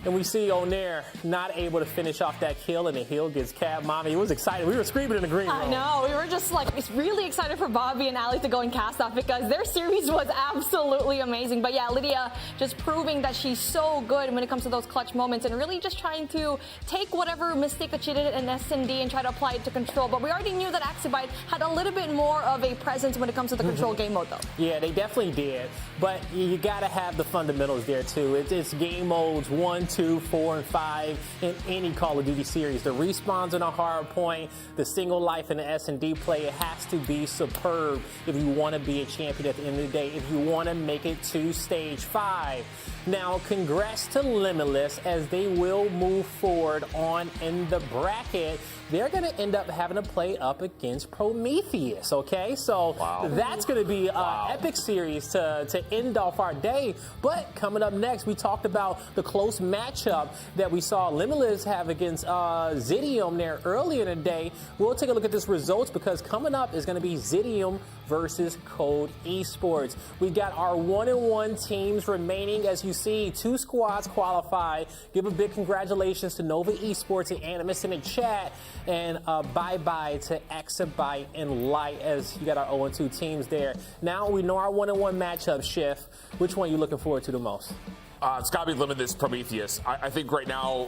[SPEAKER 1] And we see Onair not able to finish off that kill, and the hill gets capped. Mommy, it was exciting. We were screaming in the green room.
[SPEAKER 5] I know. We were just really excited for Bobby and Ali to go and cast off because their series was absolutely amazing. But yeah, Lydia just proving that she's so good when it comes to those clutch moments and really just trying to take whatever mistake that she did in S&D and try to apply it to control. But we already knew that Exabyte had a little bit more of a presence when it comes to the control game mode, though.
[SPEAKER 1] Yeah, they definitely did. But you got to have the fundamentals there, too. It's game modes 1, 2, 4, and 5 in any Call of Duty series. The respawns on a hard point, the single life, and the S&D play, it has to be superb if you want to be a champion at the end of the day, if you want to make it to stage 5. Now, congrats to Limitless as they will move forward on in the bracket. They're going to end up having to play up against Prometheus, okay? So that's going to be an epic series to end off our day. But coming up next, we talked about the close match matchup that we saw Limitless have against Zidium there earlier in the day. We'll take a look at this results because coming up is going to be Zidium versus Cold Esports. We got our 1-1 teams remaining. As you see, 2 squads qualify. Give a big congratulations to Nova Esports and Animus in the chat. And bye-bye to Exabyte and Light as you got our 0-2 teams there. Now we know our 1-1 matchup, Schiff. Which one are you looking forward to the most?
[SPEAKER 2] It's got to be Limitless Prometheus. I think right now,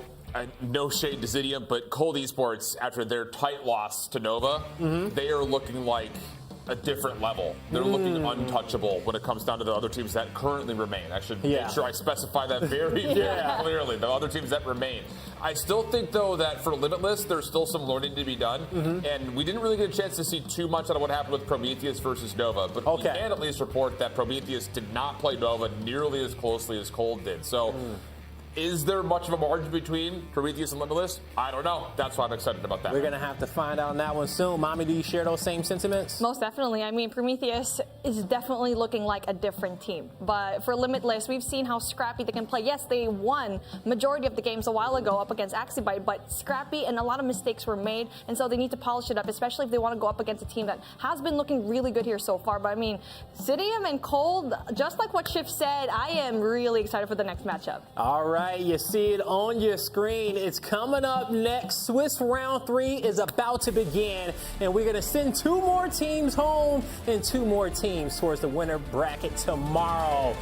[SPEAKER 2] no shade to Zidium, but Cold Esports, after their tight loss to Nova, they are looking like a different level. They're looking untouchable when it comes down to the other teams that currently remain. I should make sure I specify that very clearly, the other teams that remain. I still think, though, that for Limitless, there's still some learning to be done, and we didn't really get a chance to see too much out of what happened with Prometheus versus Nova, but we can at least report that Prometheus did not play Nova nearly as closely as Cold did. So is there much of a margin between Prometheus and Limitless? I don't know. That's why I'm excited about that.
[SPEAKER 1] We're going to have to find out on that one soon. Mommy, do you share those same sentiments?
[SPEAKER 7] Most definitely. I mean, Prometheus is definitely looking like a different team. But for Limitless, we've seen how scrappy they can play. Yes, they won majority of the games a while ago up against Axibyte, but scrappy and a lot of mistakes were made. And so they need to polish it up, especially if they want to go up against a team that has been looking really good here so far. But I mean, Zidium and Cold, just like what Schiff said, I am really excited for the next matchup.
[SPEAKER 1] All right. You see it on your screen. It's coming up next. Swiss round 3 is about to begin, and we're going to send 2 more teams home and 2 more teams towards the winner bracket tomorrow.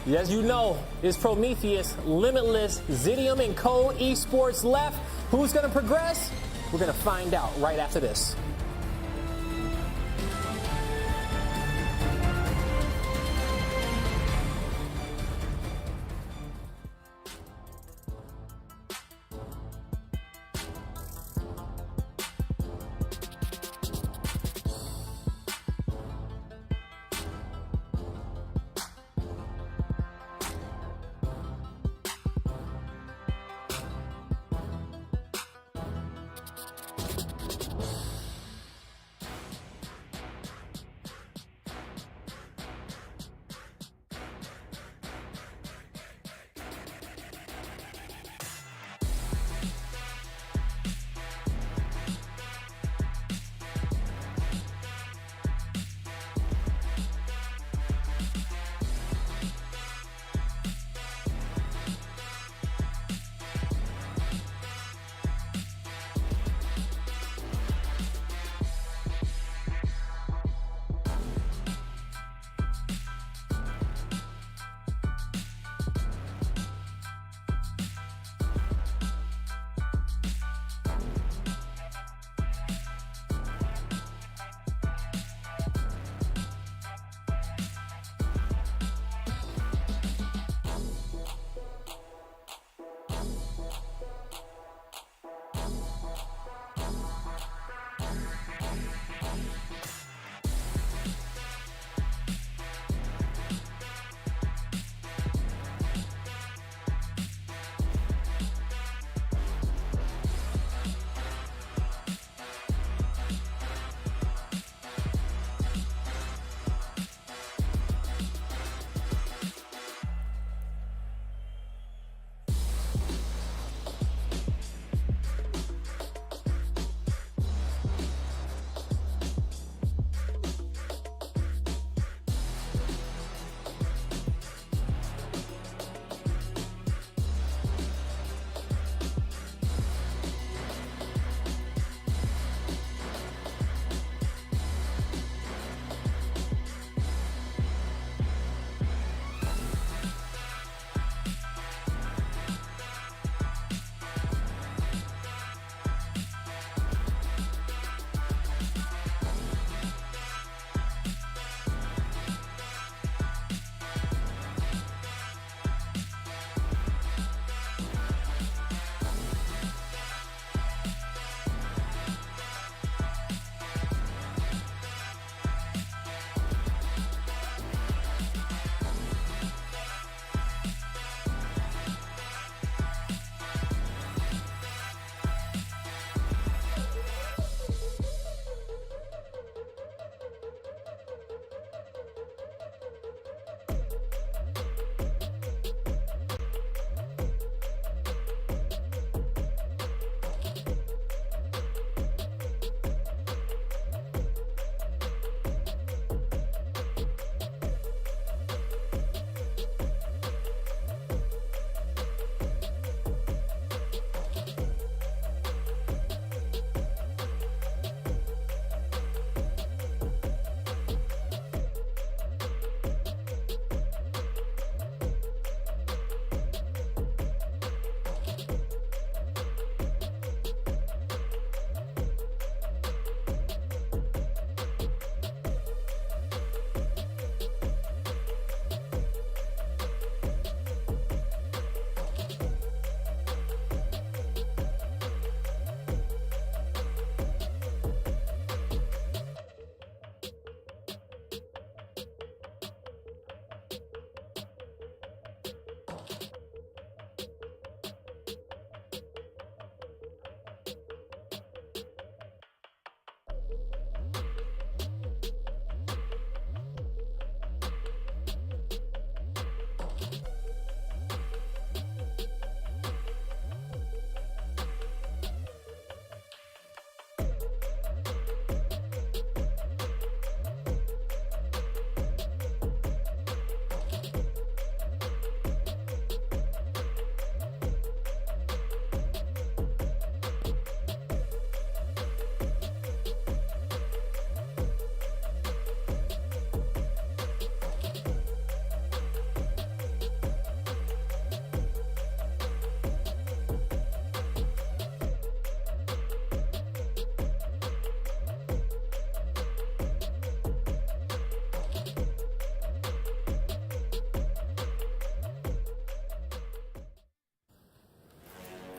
[SPEAKER 1] As you know, it's Prometheus, Limitless, Zidium, and Cold Esports left. Who's going to progress? We're going to find out right after this.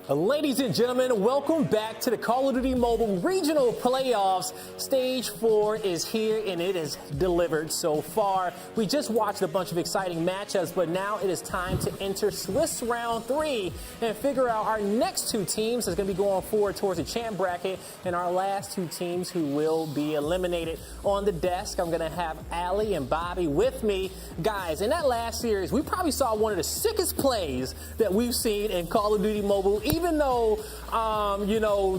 [SPEAKER 1] Ladies and gentlemen, welcome back to the Call of Duty Mobile Regional Playoffs. Stage 4 is here, and it is delivered so far. We just watched a bunch of exciting matchups, but now it is time to enter Swiss Round 3 and figure out our next 2 teams that's going to be going forward towards the champ bracket, and our last 2 teams who will be eliminated. On the desk, I'm going to have Allie and Bobby with me. Guys, in that last series, we probably saw one of the sickest plays that we've seen in Call of Duty Mobile. Even though,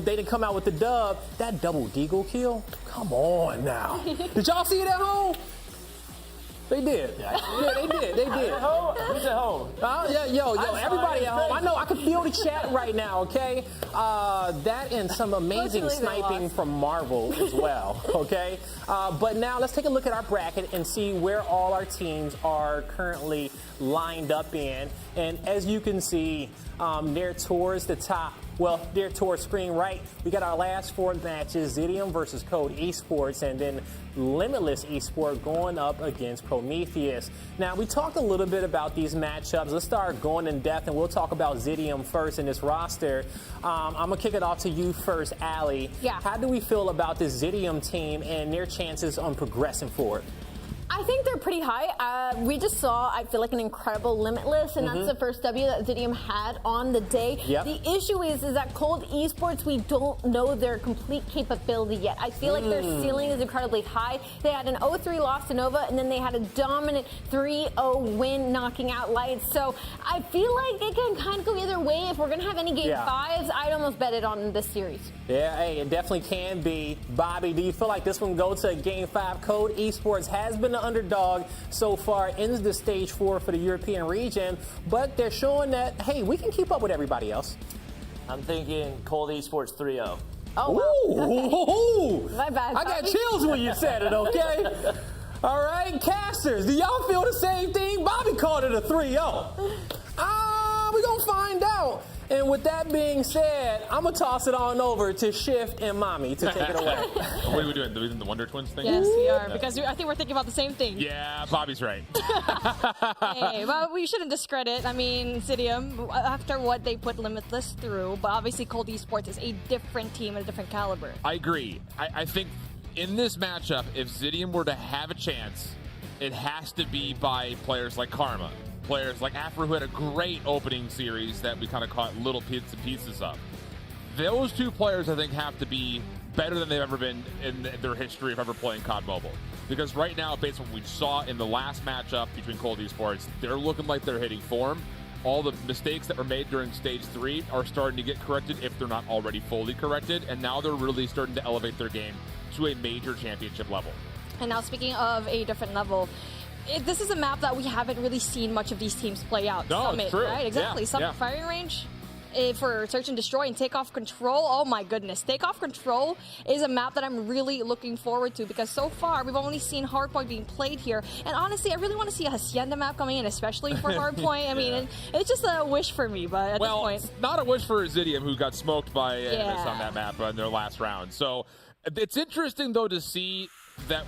[SPEAKER 1] they didn't come out with the dub, that double deagle kill, come on now. Did y'all see it at home? They did. Yeah, they did. They did.
[SPEAKER 10] Who's at home?
[SPEAKER 1] Everybody at home. I know. I can feel the chat right now, okay? That and some amazing sniping from Marvel as well, okay? But now let's take a look at our bracket and see where all our teams are currently lined up in. And as you can see, they're towards the top. Well, they're towards screen right. We got our last 4 matches, Zidium versus Code Esports, and then Limitless Esport going up against Prometheus. Now, we talked a little bit about these matchups. Let's start going in depth, and we'll talk about Zidium first in this roster. I'm going to kick it off to you first, Allie.
[SPEAKER 4] Yeah.
[SPEAKER 1] How do we feel about this Zidium team and their chances on progressing forward?
[SPEAKER 4] I think they're pretty high. We just saw, I feel like, an incredible Limitless, and that's the first W that Zidium had on the day.
[SPEAKER 1] Yep.
[SPEAKER 4] The issue is that Cold Esports, we don't know their complete capability yet. I feel like their ceiling is incredibly high. They had an 0-3 loss to Nova, and then they had a dominant 3-0 win knocking out Lights. So I feel like it can kind of go either way. If we're going to have any game 5s, I'd almost bet it on this series.
[SPEAKER 1] Yeah, hey, it definitely can be. Bobby, do you feel like this one go to game 5? Code Esports has been the underdog so far in the stage 4 for the European region, but they're showing that, hey, we can keep up with everybody else.
[SPEAKER 10] I'm thinking Cold Esports 3-0.
[SPEAKER 4] Oh, wow.
[SPEAKER 1] Okay.
[SPEAKER 4] My bad.
[SPEAKER 1] I got chills when you said it, okay? All right, casters, do y'all feel the same thing? Bobby called it a 3-0. We're going to find out. And with that being said, I'm going to toss it on over to Shift and Mommy to take it away.
[SPEAKER 6] What are we doing? Doing the Wonder Twins thing?
[SPEAKER 5] Yes, we are, because I think we're thinking about the same thing.
[SPEAKER 6] Yeah, Bobby's right.
[SPEAKER 5] Hey, well, we shouldn't discredit, Zidium, after what they put Limitless through, but obviously Cold Esports is a different team and a different caliber.
[SPEAKER 6] I agree. I think in this matchup, if Zidium were to have a chance, it has to be by players like Karma. Players like Afro, who had a great opening series that we kind of caught little bits and pieces of. Those 2 players, I think, have to be better than they've ever been in their history of ever playing COD Mobile. Because right now, based on what we saw in the last matchup between Cold Esports, they're looking like they're hitting form. All the mistakes that were made during Stage 3 are starting to get corrected if they're not already fully corrected, and now they're really starting to elevate their game to a major championship level.
[SPEAKER 5] And now, speaking of a different level, this is a map that we haven't really seen much of these teams play out.
[SPEAKER 6] No,
[SPEAKER 5] Summit,
[SPEAKER 6] it's true.
[SPEAKER 5] Right? Exactly.
[SPEAKER 6] Yeah,
[SPEAKER 5] Summit firing range for Search and Destroy and Takeoff Control. Oh my goodness. Takeoff Control is a map that I'm really looking forward to, because so far we've only seen Hardpoint being played here. And honestly, I really want to see a Hacienda map coming in, especially for Hardpoint. I mean, it's just a wish for me, but at this point.
[SPEAKER 6] It's not a wish for Zidium, who got smoked by Animus on that map in their last round. So it's interesting, though, to see that,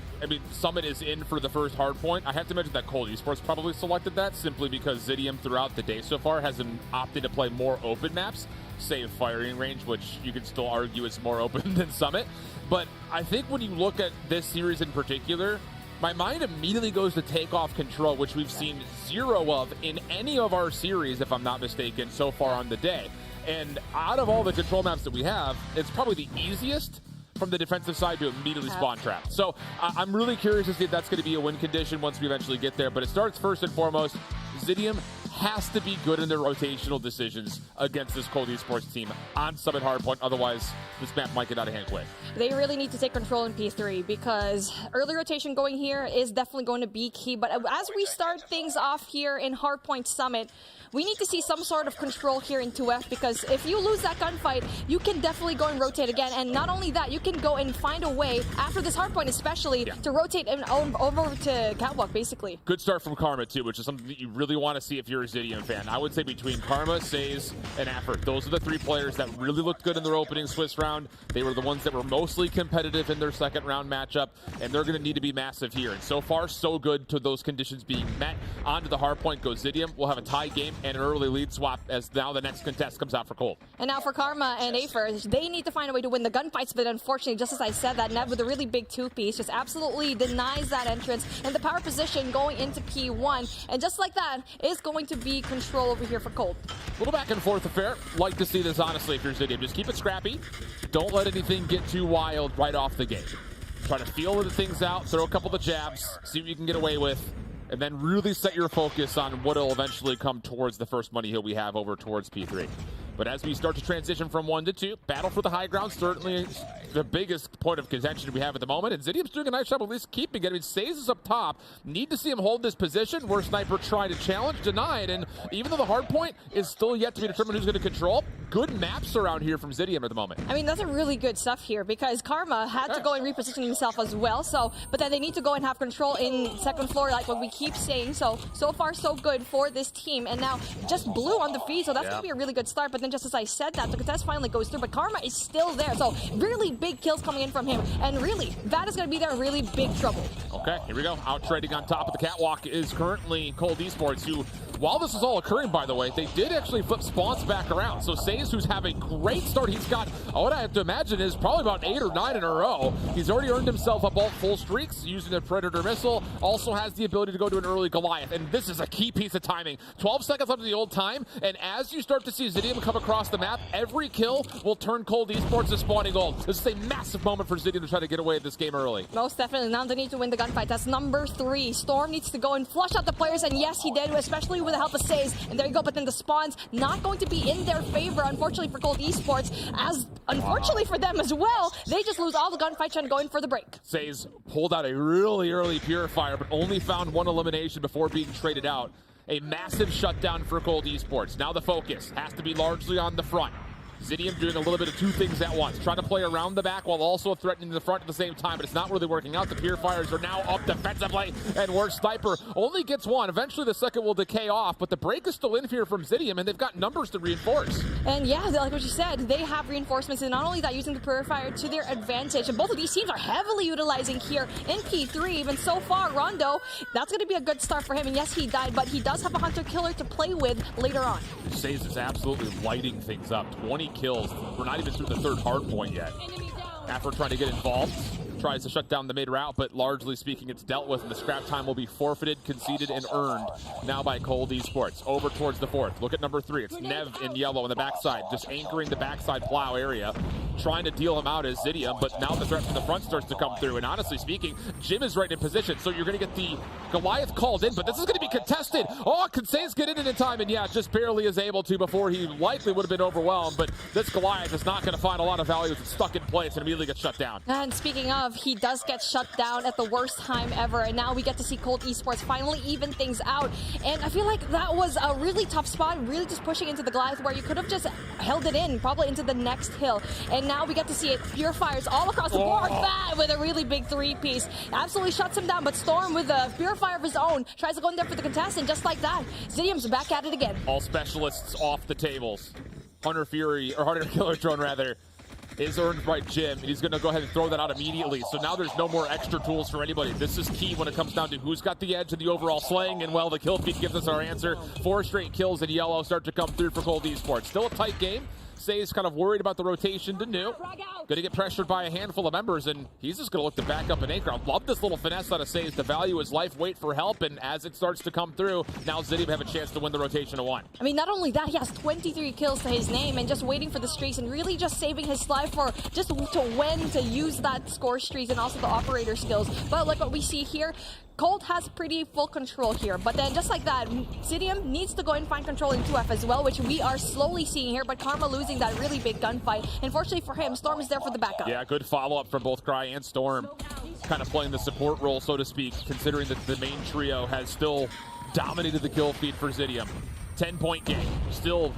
[SPEAKER 6] Summit is in for the first hard point. I have to mention that Cold Esports probably selected that simply because Zidium throughout the day so far has opted to play more open maps, save firing range, which you could still argue is more open than Summit. But I think when you look at this series in particular, my mind immediately goes to Takeoff Control, which we've seen 0 of in any of our series, if I'm not mistaken, so far on the day. And out of all the control maps that we have, it's probably the easiest from the defensive side to immediately spawn trap. So I'm really curious to see if that's going to be a win condition once we eventually get there. But it starts first and foremost, Zidium has to be good in their rotational decisions against this Cold Esports team on Summit Hardpoint. Otherwise, this map might get out of hand quick.
[SPEAKER 5] They really need to take control in P3, because early rotation going here is definitely going to be key. But as we start things off here in Hardpoint Summit, we need to see some sort of control here in 2F, because if you lose that gunfight, you can definitely go and rotate again. And not only that, you can go and find a way, after this hardpoint especially, to rotate and over to Catwalk, basically.
[SPEAKER 6] Good start from Karma, too, which is something that you really
[SPEAKER 11] really want to see if you're a Zidium fan. I would say between Karma, Saze, and Effort, those are the 3 players that really looked good in their opening Swiss round. They were the ones that were mostly competitive in their second round matchup, and they're going to need to be massive here. And so far, so good to those conditions being met. Onto the hard point goes Zidium. We'll have a tie game and an early lead swap as now the next contest comes out for Cold.
[SPEAKER 7] And now for Karma and Afer, they need to find a way to win the gunfights, but unfortunately, just as I said, that Nev with a really big 2-piece just absolutely denies that entrance and the power position going into P1. And just like that, is going to be control over here for Cold.
[SPEAKER 11] A little back and forth affair. Like to see this, honestly, if you're Zidium. Just keep it scrappy. Don't let anything get too wild right off the gate. Try to feel the things out, throw a couple of jabs, see what you can get away with, and then really set your focus on what will eventually come towards the first money hill we have over towards P3. But as we start to transition from 1 to 2, battle for the high ground certainly the biggest point of contention we have at the moment. And Zidium's doing a nice job at least keeping it. I mean, Saze is up top. Need to see him hold this position where Sniper tried to challenge, denied. And even though the hard point is still yet to be determined who's going to control, good maps around here from Zidium at the moment.
[SPEAKER 7] I mean, that's a really good stuff here because Karma had to go and reposition himself as well. So, but then they need to go and have control in second floor, like what we keep saying. So far, so good for this team. And now just blue on the feed, so that's going to be a really good start. But then just as I said that, the contest finally goes through, but Karma is still there. So really big kills coming in from him. And really, that is going to be there in really big trouble.
[SPEAKER 11] Okay, here we go. Out trading on top of the catwalk is currently Cold Esports, who, while this is all occurring, by the way, they did actually flip spawns back around. So Saze, who's having a great start, he's got, what I have to imagine is probably about 8 or 9 in a row. He's already earned himself a bulk full streaks using a Predator missile. Also has the ability to go to an early Goliath. And this is a key piece of timing. 12 seconds left of the old time. And as you start to see Zidium come across the map, every kill will turn Cold Esports to spawning gold. This is a massive moment for Zidium to try to get away at this game early.
[SPEAKER 7] Most definitely. Now they need to win the gunfight. That's number 3. Storm needs to go and flush out the players. And yes, he did, especially with the help of Saze. And there you go, but then the spawns not going to be in their favor, unfortunately for Cold Esports, as unfortunately for them as well, they just lose all the gunfights and go in for the break.
[SPEAKER 11] Saze pulled out a really early Purifier, but only found 1 elimination before being traded out. A massive shutdown for Cold Esports. Now the focus has to be largely on the front. Zidium doing a little bit of 2 things at once. Trying to play around the back while also threatening the front at the same time, but it's not really working out. The Purifiers are now up defensively, and where Sniper only gets 1. Eventually the second will decay off, but the break is still in here from Zidium, and they've got numbers to reinforce.
[SPEAKER 7] And yeah, like what you said, they have reinforcements, and not only that, using the Purifier to their advantage. And both of these teams are heavily utilizing here in P3. Even so far, Rondo, that's going to be a good start for him. And yes, he died, but he does have a Hunter-Killer to play with later on.
[SPEAKER 11] Saze is absolutely lighting things up. 20 kills. We're not even through the 3rd hard point yet. After trying to get involved, tries to shut down the mid route, but largely speaking, it's dealt with, and the scrap time will be forfeited, conceded, and earned now by Cold Esports. Over towards the 4th. Look at number 3. It's Nev in yellow on the backside, just anchoring the backside plow area, trying to deal him out as Zidium, but now the threat from the front starts to come through, and honestly speaking, Jim is right in position, so you're going to get the Goliath called in, but this is going to be contested. Oh, can Saze get in time? And yeah, just barely is able to before he likely would have been overwhelmed, but this Goliath is not going to find a lot of value as it's stuck in place and immediately gets shut down.
[SPEAKER 7] And speaking of, he does get shut down at the worst time ever, and now we get to see Cold Esports finally even things out. And I feel like that was a really tough spot, really just pushing into the Goliath where you could have just held it in, probably into the next hill. And now we get to see it. Purifiers all across the board. That with a really big 3-piece. Absolutely shuts him down, but Storm with a Purifier of his own tries to go in there for the contest, and just like that, Zidium's back at it again.
[SPEAKER 11] All specialists off the tables. Hunter-Killer drone rather, is earned by Jim, and he's going to go ahead and throw that out immediately. So now there's no more extra tools for anybody. This is key when it comes down to who's got the edge in the overall slaying, and well, the kill feed gives us our answer. 4 straight kills in yellow start to come through for Cold Esports. Still a tight game. Saze kind of worried about the rotation to New. Going to get pressured by a handful of members, and he's just going to look to back up and anchor. I love this little finesse out of Saze to value his life, wait for help, and as it starts to come through, now Zidium have a chance to win the rotation of 1.
[SPEAKER 7] I mean, not only that, he has 23 kills to his name and just waiting for the streaks and really just saving his life for just to when to use that score streaks and also the operator skills. But like what we see here, Cold has pretty full control here, but then just like that, Zidium needs to go and find control in 2F as well, which we are slowly seeing here, but Karma losing that really big gunfight. Unfortunately for him, Storm is there for the backup.
[SPEAKER 11] Yeah, good follow-up from both Cry and Storm. Kind of playing the support role, so to speak, considering that the main trio has still dominated the kill feed for Zidium. 10-point game. Still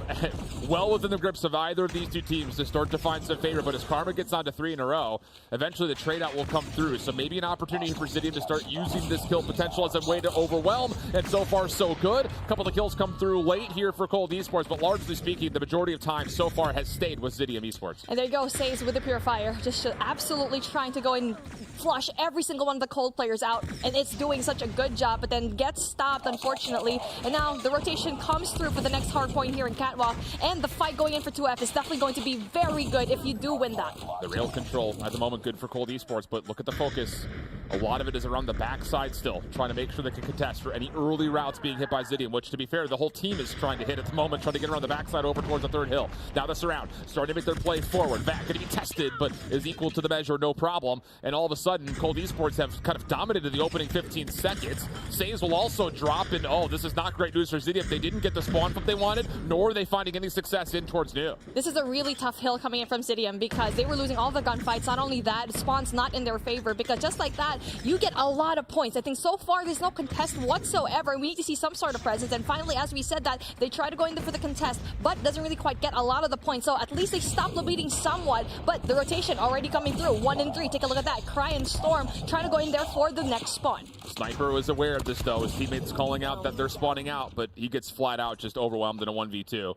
[SPEAKER 11] well within the grips of either of these two teams to start to find some favor, but as Karma gets on to 3 in a row, eventually the trade-out will come through. So maybe an opportunity for Zidium to start using this kill potential as a way to overwhelm, and so far so good. A couple of kills come through late here for Cold Esports, but largely speaking, the majority of time so far has stayed with Zidium Esports.
[SPEAKER 7] And there you go, Says with the Purifier, just absolutely trying to go and flush every single one of the Cold players out, and it's doing such a good job, but then gets stopped, unfortunately. And now the rotation comes through for the next hard point here in Catwalk, and the fight going in for 2F is definitely going to be very good if you do win that.
[SPEAKER 11] The rail control at the moment good for Cold Esports, but look at the focus. A lot of it is around the backside still, trying to make sure they can contest for any early routes being hit by Zidium, which, to be fair, the whole team is trying to hit at the moment, trying to get around the backside over towards the third hill. Now the surround, starting to make their play forward. Vac going to be tested, but is equal to the measure, no problem. And all of a sudden, Cold Esports have kind of dominated the opening 15 seconds. Saves will also drop, and oh, this is not great news for Zidium. They didn't get the spawn flip they wanted, nor are they finding any success in towards New.
[SPEAKER 7] This is a really tough hill coming in from Zidium because they were losing all the gunfights. Not only that, spawn's not in their favor, because just like that, you get a lot of points. I think so far there's no contest whatsoever. We need to see some sort of presence, and finally, as we said, that they try to go in there for the contest, but doesn't really quite get a lot of the points. So at least they stop the beating somewhat, but the rotation already coming through. 1 and 3. Take a look at that. Cry and Storm trying to go in there for the next spawn.
[SPEAKER 11] Sniper was aware of this, though. His teammates calling out that they're spawning out, but he gets flat out just overwhelmed in a 1v2.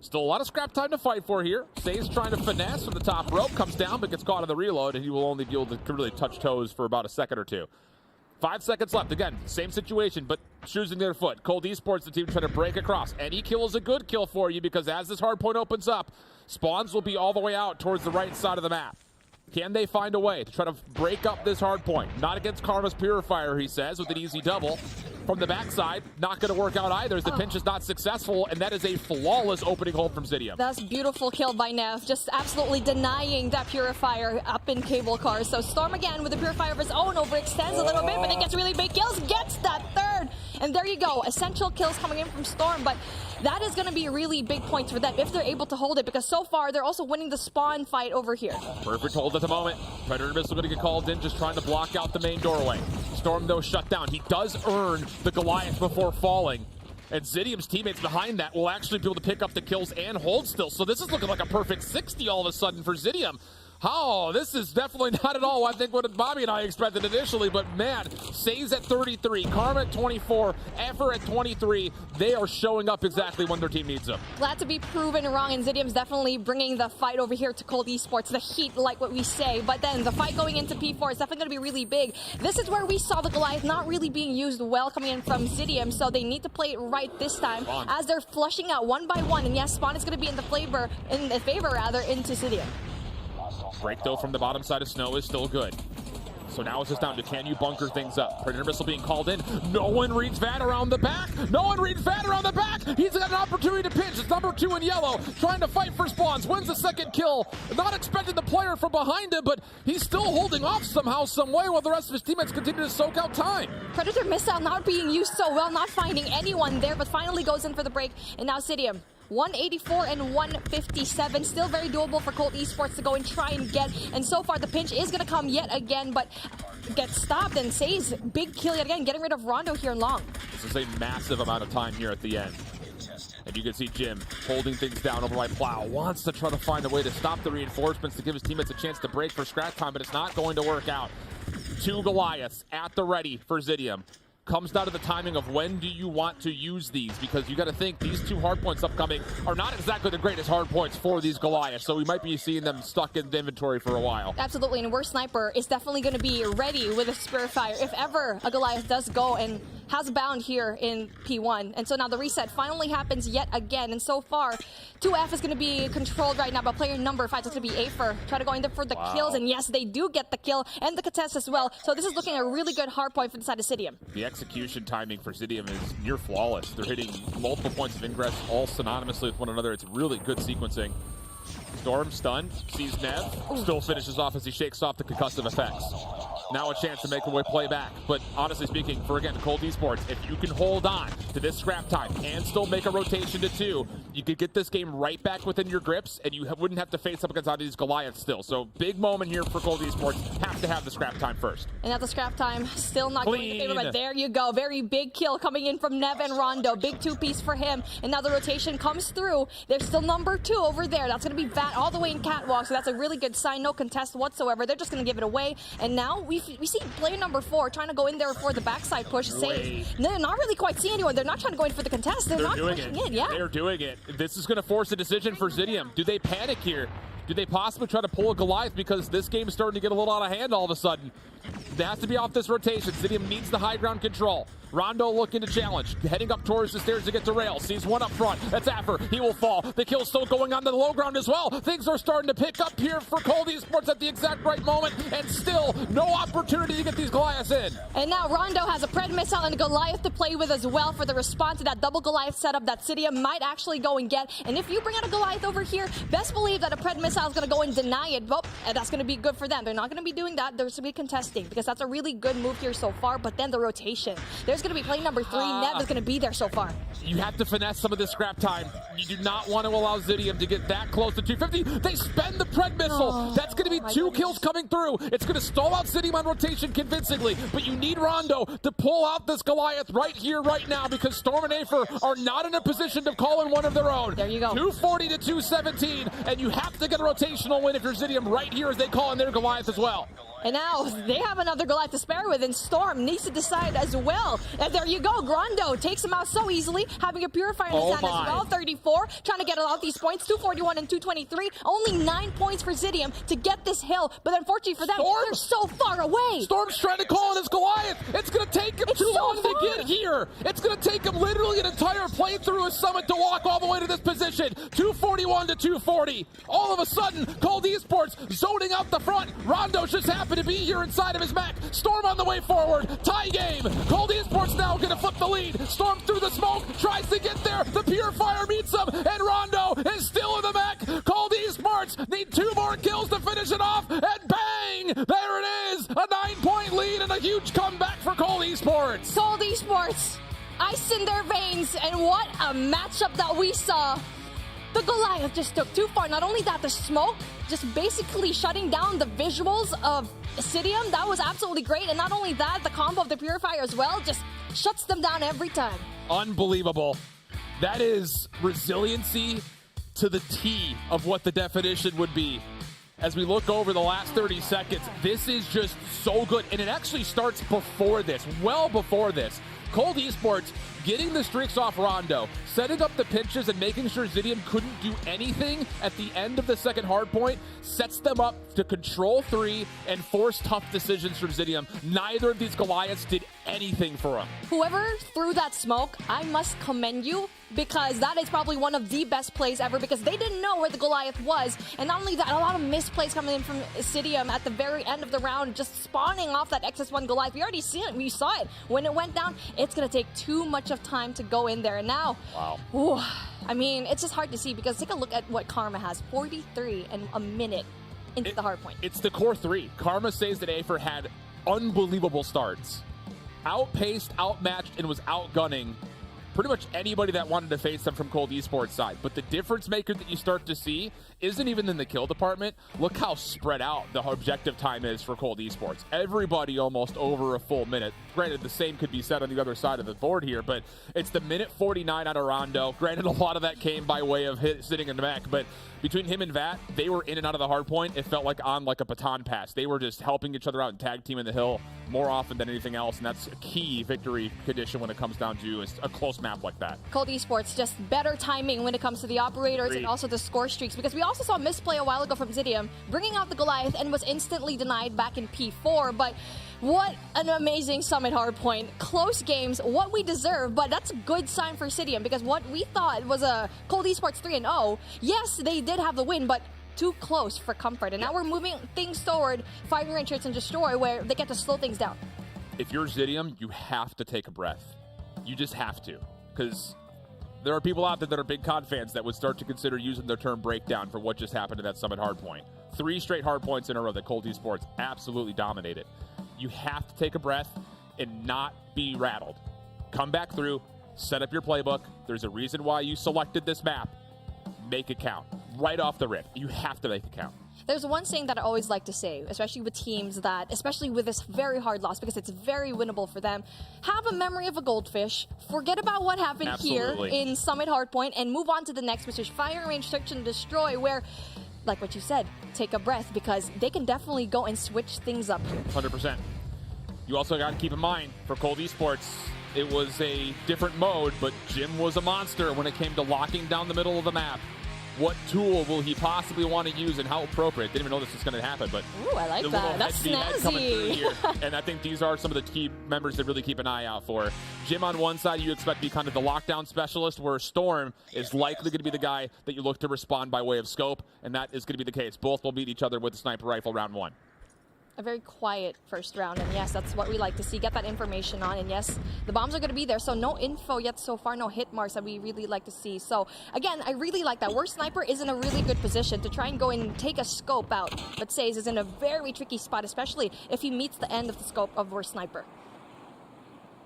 [SPEAKER 11] Still a lot of scrap time to fight for here. Say's trying to finesse from the top rope, comes down, but gets caught on the reload, and he will only be able to really touch toes for about a second or two. 5 seconds left. Again, same situation, but choosing their foot. Cold Esports, the team trying to break across. Any kill is a good kill for you, because as this hard point opens up, spawns will be all the way out towards the right side of the map. Can they find a way to try to break up this hard point? Not against Karma's Purifier, he says, with an easy double. From the backside, not going to work out either as the pinch is not successful, and that is a flawless opening hold from Zidium.
[SPEAKER 7] That's beautiful kill by Nev, just absolutely denying that Purifier up in cable car. So Storm again with the Purifier of his own, overextends a little bit, but then gets really big kills, gets that third. And there you go, essential kills coming in from Storm, but that is going to be really big points for them if they're able to hold it, because so far they're also winning the spawn fight over here.
[SPEAKER 11] Perfect hold at the moment. Predator Missile going to get called in, just trying to block out the main doorway. Storm, though, shut down. He does earn the Goliath before falling, and Zidium's teammates behind that will actually be able to pick up the kills and hold still. So this is looking like a perfect 60 all of a sudden for Zidium. Oh, this is definitely not at all, I think, what Bobby and I expected initially, but man, Says at 33, Karma at 24, Ever at 23. They are showing up exactly when their team needs them.
[SPEAKER 7] Glad to be proven wrong, and Zidium's definitely bringing the fight over here to Cold Esports, the heat, like what we say, but then the fight going into P4 is definitely going to be really big. This is where we saw the Goliath not really being used well coming in from Zidium, so they need to play it right this time as they're flushing out one by one, and yes, spawn is going to be in the favor into Zidium.
[SPEAKER 11] Break, though, from the bottom side of Snow is still good. So now it's just down to, can you bunker things up? Predator Missile being called in. No one reads Vad around the back. No one reads Vad around the back. He's got an opportunity to pinch. It's number 2 in yellow, trying to fight for spawns. Wins the second kill. Not expecting the player from behind him, but he's still holding off somehow, some way, while the rest of his teammates continue to soak out time.
[SPEAKER 7] Predator Missile not being used so well, not finding anyone there, but finally goes in for the break. And now Zidium. 184 and 157, still very doable for Cold Esports to go and try and get, and so far the pinch is going to come yet again, but gets stopped, and Says big kill yet again, getting rid of Rondo here in long.
[SPEAKER 11] This is a massive amount of time here at the end. And you can see Jim holding things down over by Plow. Wants to try to find a way to stop the reinforcements to give his teammates a chance to break for scratch time, but it's not going to work out. 2 Goliaths at the ready for Zidium. Comes down to the timing of when do you want to use these, because you got to think these 2 hard points upcoming are not exactly the greatest hard points for these Goliaths, so we might be seeing them stuck in the inventory for a while.
[SPEAKER 7] Absolutely, and Worst Sniper is definitely going to be ready with a Spiritfire if ever a Goliath does go and has bound here in P1. And so now the reset finally happens yet again, and so far 2F is going to be controlled right now by player number 5. It's going to be Afer. Try to go in there for the kills, and yes, they do get the kill and the contest as well. So this is looking a really good hard point for the side of Zidium.
[SPEAKER 11] The execution timing for Zidium is near flawless. They're hitting multiple points of ingress all synonymously with one another. It's really good sequencing. Storm stunned, sees Nev, still finishes off as he shakes off the concussive effects. Now a chance to make the play back. But honestly speaking, for again, Cold Esports, if you can hold on to this scrap time and still make a rotation to 2, you could get this game right back within your grips, and you wouldn't have to face up against all these Goliaths still. So big moment here for Cold Esports. Have to have the scrap time first.
[SPEAKER 7] And at the scrap time, still not going in favor, but there you go. Very big kill coming in from Nev and Rondo. Big 2-piece for him. And now the rotation comes through. There's still number 2 over there. That's going to be Vat all the way in Catwalk, so that's a really good sign. No contest whatsoever. They're just going to give it away. And now we see player number 4 trying to go in there for the backside push. They're not really quite seeing anyone. They're not trying to go in for the contest. They're not pushing in. Yeah.
[SPEAKER 11] They're doing it. This is going to force a decision for Zidium. Do they panic here? Do they possibly try to pull a Goliath because this game is starting to get a little out of hand all of a sudden? They have to be off this rotation. Zidium needs the high ground control. Rondo looking to challenge, heading up towards the stairs to get to rail. Sees one up front. That's Affer. He will fall. The kill's still going on to the low ground as well. Things are starting to pick up here for Cold Esports at the exact right moment, and still no opportunity to get these Goliaths in.
[SPEAKER 7] And now Rondo has a Pred missile and a Goliath to play with as well for the response to that double Goliath setup that Zidium might actually go and get. And if you bring out a Goliath over here, best believe that a Pred missile is going to go and deny it. Well, and that's going to be good for them. They're not going to be doing that. There's going to be contesting because that's a really good move here so far. But then the rotation. There's going to be play number 3. Nev is going to be there so far.
[SPEAKER 11] You have to finesse some of this scrap time. You do not want to allow Zidium to get that close to 250. They spend the Pred missile. That's going to be 2 kills coming through. It's going to stall out Zidium on rotation convincingly. But you need Rondo to pull out this Goliath right here, right now, because Storm and Afer are not in a position to call in one of their own.
[SPEAKER 7] There you go.
[SPEAKER 11] 240 to 217, and you have to get a rotational win if you're Zidium right here as they call in their Goliath as well.
[SPEAKER 7] And now they have another Goliath to spare with, and Storm needs to decide as well. And there you go. Rondo takes him out so easily, having a Purifier in his hand as well. 34, trying to get out these points. 241 and 223. Only 9 points for Zidium to get this hill. But unfortunately for them, they're so far away.
[SPEAKER 11] Storm's trying to call in his Goliath. It's going to take him too long to get here. It's going to take him literally an entire playthrough of Summit to walk all the way to this position. 241 to 240. All of a sudden, Cold Esports zoning out the front. Rondo's just happened to be here inside of his mech. Storm on the way forward. Tie game. Cold Esports now going to flip the lead. Storm through the smoke. Tries to get there. The Purifier meets him. And Rondo is still in the mech. Cold Esports need 2 more kills to finish it off. And bang! There it is. A 9-point lead and a huge comeback for Cold Esports.
[SPEAKER 7] Cold Esports. Ice in their veins. And what a matchup that we saw. The Goliath just took too far. Not only that, the smoke just basically shutting down the visuals of Zidium. That was absolutely great. And not only that, the combo of the Purifier as well just shuts them down every time.
[SPEAKER 11] Unbelievable. That is resiliency to the T of what the definition would be. As we look over the last 30 seconds, this is just so good. And it actually starts before this, well before this. Cold Esports getting the streaks off Rondo, setting up the pinches and making sure Zidium couldn't do anything at the end of the second hardpoint, sets them up to control 3 and force tough decisions from Zidium. Neither of these Goliaths did anything for him.
[SPEAKER 7] Whoever threw that smoke, I must commend you, because that is probably one of the best plays ever, because they didn't know where the Goliath was. And not only that, a lot of missed plays coming in from Zidium at the very end of the round, just spawning off that XS1 Goliath. We already see it. We saw it. When it went down, it's going to take too much of time to go in there. And now, wow. I mean, it's just hard to see, because take a look at what Karma has. 43 and a minute into the hard point.
[SPEAKER 11] It's the core 3. Karma says that Afer had unbelievable starts. Outpaced, outmatched, and was outgunning pretty much anybody that wanted to face them from Cold Esports side. But the difference maker that you start to see isn't even in the kill department. Look how spread out the objective time is for Cold Esports. Everybody almost over a full minute. Granted, the same could be said on the other side of the board here, but it's the minute 49 out of Rondo. Granted, a lot of that came by way of sitting in the mech, but between him and Vat, they were in and out of the hard point. It felt like on like a baton pass. They were just helping each other out and tag team in the hill more often than anything else, and that's a key victory condition when it comes down to a close map like that.
[SPEAKER 7] Cold Esports, just better timing when it comes to the operators and also the score streaks, because we also saw misplay a while ago from Zidium, bringing out the Goliath and was instantly denied back in P4, but what an amazing Summit hardpoint. Close games, what we deserve, but that's a good sign for Zidium, because what we thought was a Cold Esports 3-0, yes, they did have the win, but too close for comfort. And now we're moving things toward Fire Range Search and Destroy, where they get to slow things down.
[SPEAKER 11] If you're Zidium, you have to take a breath. You just have to, because There are people out there that are big COD fans that would start to consider using their term breakdown for what just happened to that Summit hardpoint. 3 straight hardpoints in a row that Cold Esports absolutely dominated. You have to take a breath and not be rattled. Come back through, set up your playbook. There's a reason why you selected this map. Make it count. Right off the rip. You have to make it count.
[SPEAKER 7] There's one saying that I always like to say, especially with teams that, especially with this very hard loss, because it's very winnable for them, have a memory of a goldfish, forget about what happened here in Summit Hardpoint, and move on to the next, which is Firing Range Search and Destroy, where, like what you said, take a breath, because they can definitely go and switch things up here.
[SPEAKER 11] 100%. You also got to keep in mind, for Cold Esports, it was a different mode, but Jim was a monster when it came to locking down the middle of the map. What tool will he possibly want to use and how appropriate? Didn't even know this was going to happen, but
[SPEAKER 7] ooh, I like that. That's snazzy.
[SPEAKER 11] Here. And I think these are some of the key members to really keep an eye out for. Jim on one side, you expect to be kind of the lockdown specialist, where Storm is likely going to be the guy that you look to respond by way of scope, and that is going to be the case. Both will meet each other with the sniper rifle round 1.
[SPEAKER 7] A very quiet first round, and yes, that's what we like to see. Get that information on, and yes, the bombs are going to be there, so no info yet so far, no hit marks that we really like to see. So again, I really like that. Where Sniper is in a really good position to try and go and take a scope out, but Says is in a very tricky spot, especially if he meets the end of the scope of Where Sniper.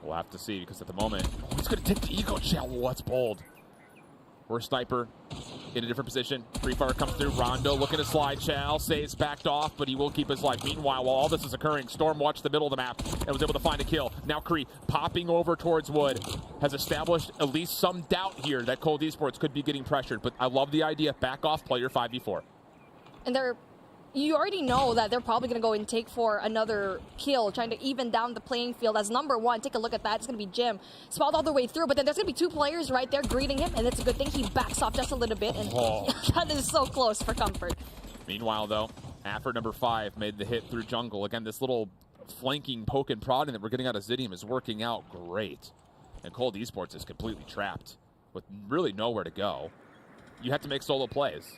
[SPEAKER 11] We'll have to see, because at the moment, he's going to take the Eco Shell. What's bold? Where Sniper in a different position. Free Fire comes through. Rondo looking to slide. Chal saves backed off, but he will keep his life. Meanwhile, while all this is occurring, Storm watched the middle of the map and was able to find a kill. Now Kree popping over towards Wood has established at least some doubt here that Cold Esports could be getting pressured, but I love the idea. Back off, player 5v4.
[SPEAKER 7] And you already know that they're probably going to go and take for another kill, trying to even down the playing field as number 1. Take a look at that. It's going to be Jim. Spalled all the way through, but then there's going to be 2 players right there greeting him, and it's a good thing he backs off just a little bit, and that is so close for comfort.
[SPEAKER 11] Meanwhile, though, after number 5 made the hit through jungle. Again, this little flanking, poke, and prodding that we're getting out of Zidium is working out great. And Cold Esports is completely trapped with really nowhere to go. You have to make solo plays.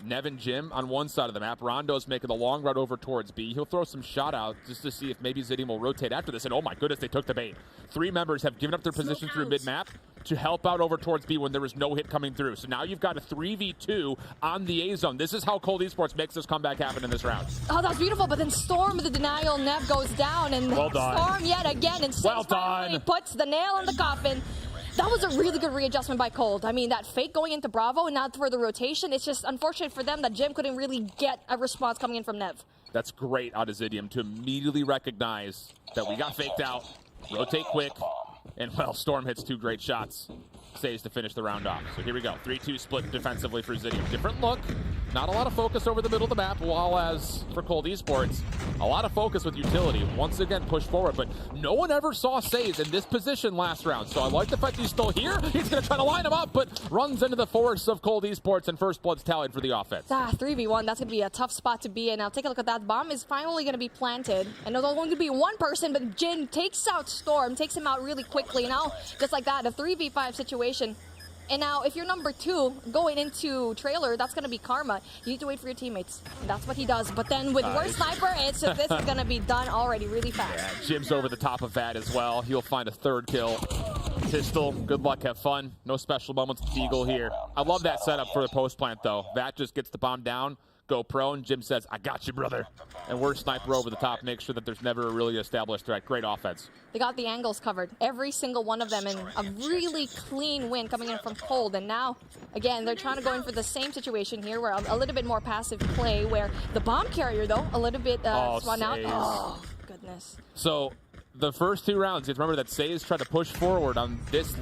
[SPEAKER 11] Nev and Jim on one side of the map. Rondo's making the long route over towards B. He'll throw some shot out just to see if maybe Zidium will rotate after this. And oh my goodness, they took the bait. 3 members have given up their position through mid-map to help out over towards B when there was no hit coming through. So now you've got a 3v2 on the A zone. This is how Cold Esports makes this comeback happen in this round.
[SPEAKER 7] Oh, that was beautiful, but then Storm, the denial, Nev goes down, and Storm yet again, and finally puts the nail in the coffin. That was a really good readjustment by Cold. I mean, that fake going into Bravo and not for the rotation, it's just unfortunate for them that Jim couldn't really get a response coming in from Nev.
[SPEAKER 11] That's great out of Zidium to immediately recognize that we got faked out, rotate quick, and, well, Storm hits 2 great shots. Saves to finish the round off. So here we go. 3-2 split defensively for Zidium. Different look. Not a lot of focus over the middle of the map, while as for Cold Esports, a lot of focus with utility. Once again, push forward, but no one ever saw Says in this position last round. So I like the fact he's still here. He's going to try to line him up, but runs into the force of Cold Esports, and first blood's tallied for the offense.
[SPEAKER 7] 3v1, that's going to be a tough spot to be in. Now take a look at that. Bomb is finally going to be planted. And there's only going to be 1 person, but Jin takes out Storm, takes him out really quickly. Now, just like that, a 3v5 situation. And now, if you're number 2 going into trailer, that's going to be Karma. You need to wait for your teammates. And that's what he does. But then with Where Sniper, this is going to be done already really fast.
[SPEAKER 11] Yeah, Jim's over the top of that as well. He'll find a 3rd kill. Pistol, good luck, have fun. No special moments with Eagle here. I love that setup for the post plant, though. That just gets the bomb down. Go prone. Jim says, I got you, brother. And Where Sniper over the top makes sure that there's never a really established threat. Great offense.
[SPEAKER 7] They got the angles covered, every single one of them, and a really clean win coming in from Cold. And now, again, they're trying to go in for the same situation here, where a little bit more passive play, where the bomb carrier, though, a little bit spun out. Oh, goodness.
[SPEAKER 11] So the first 2 rounds, you have to remember that Says tried to push forward on this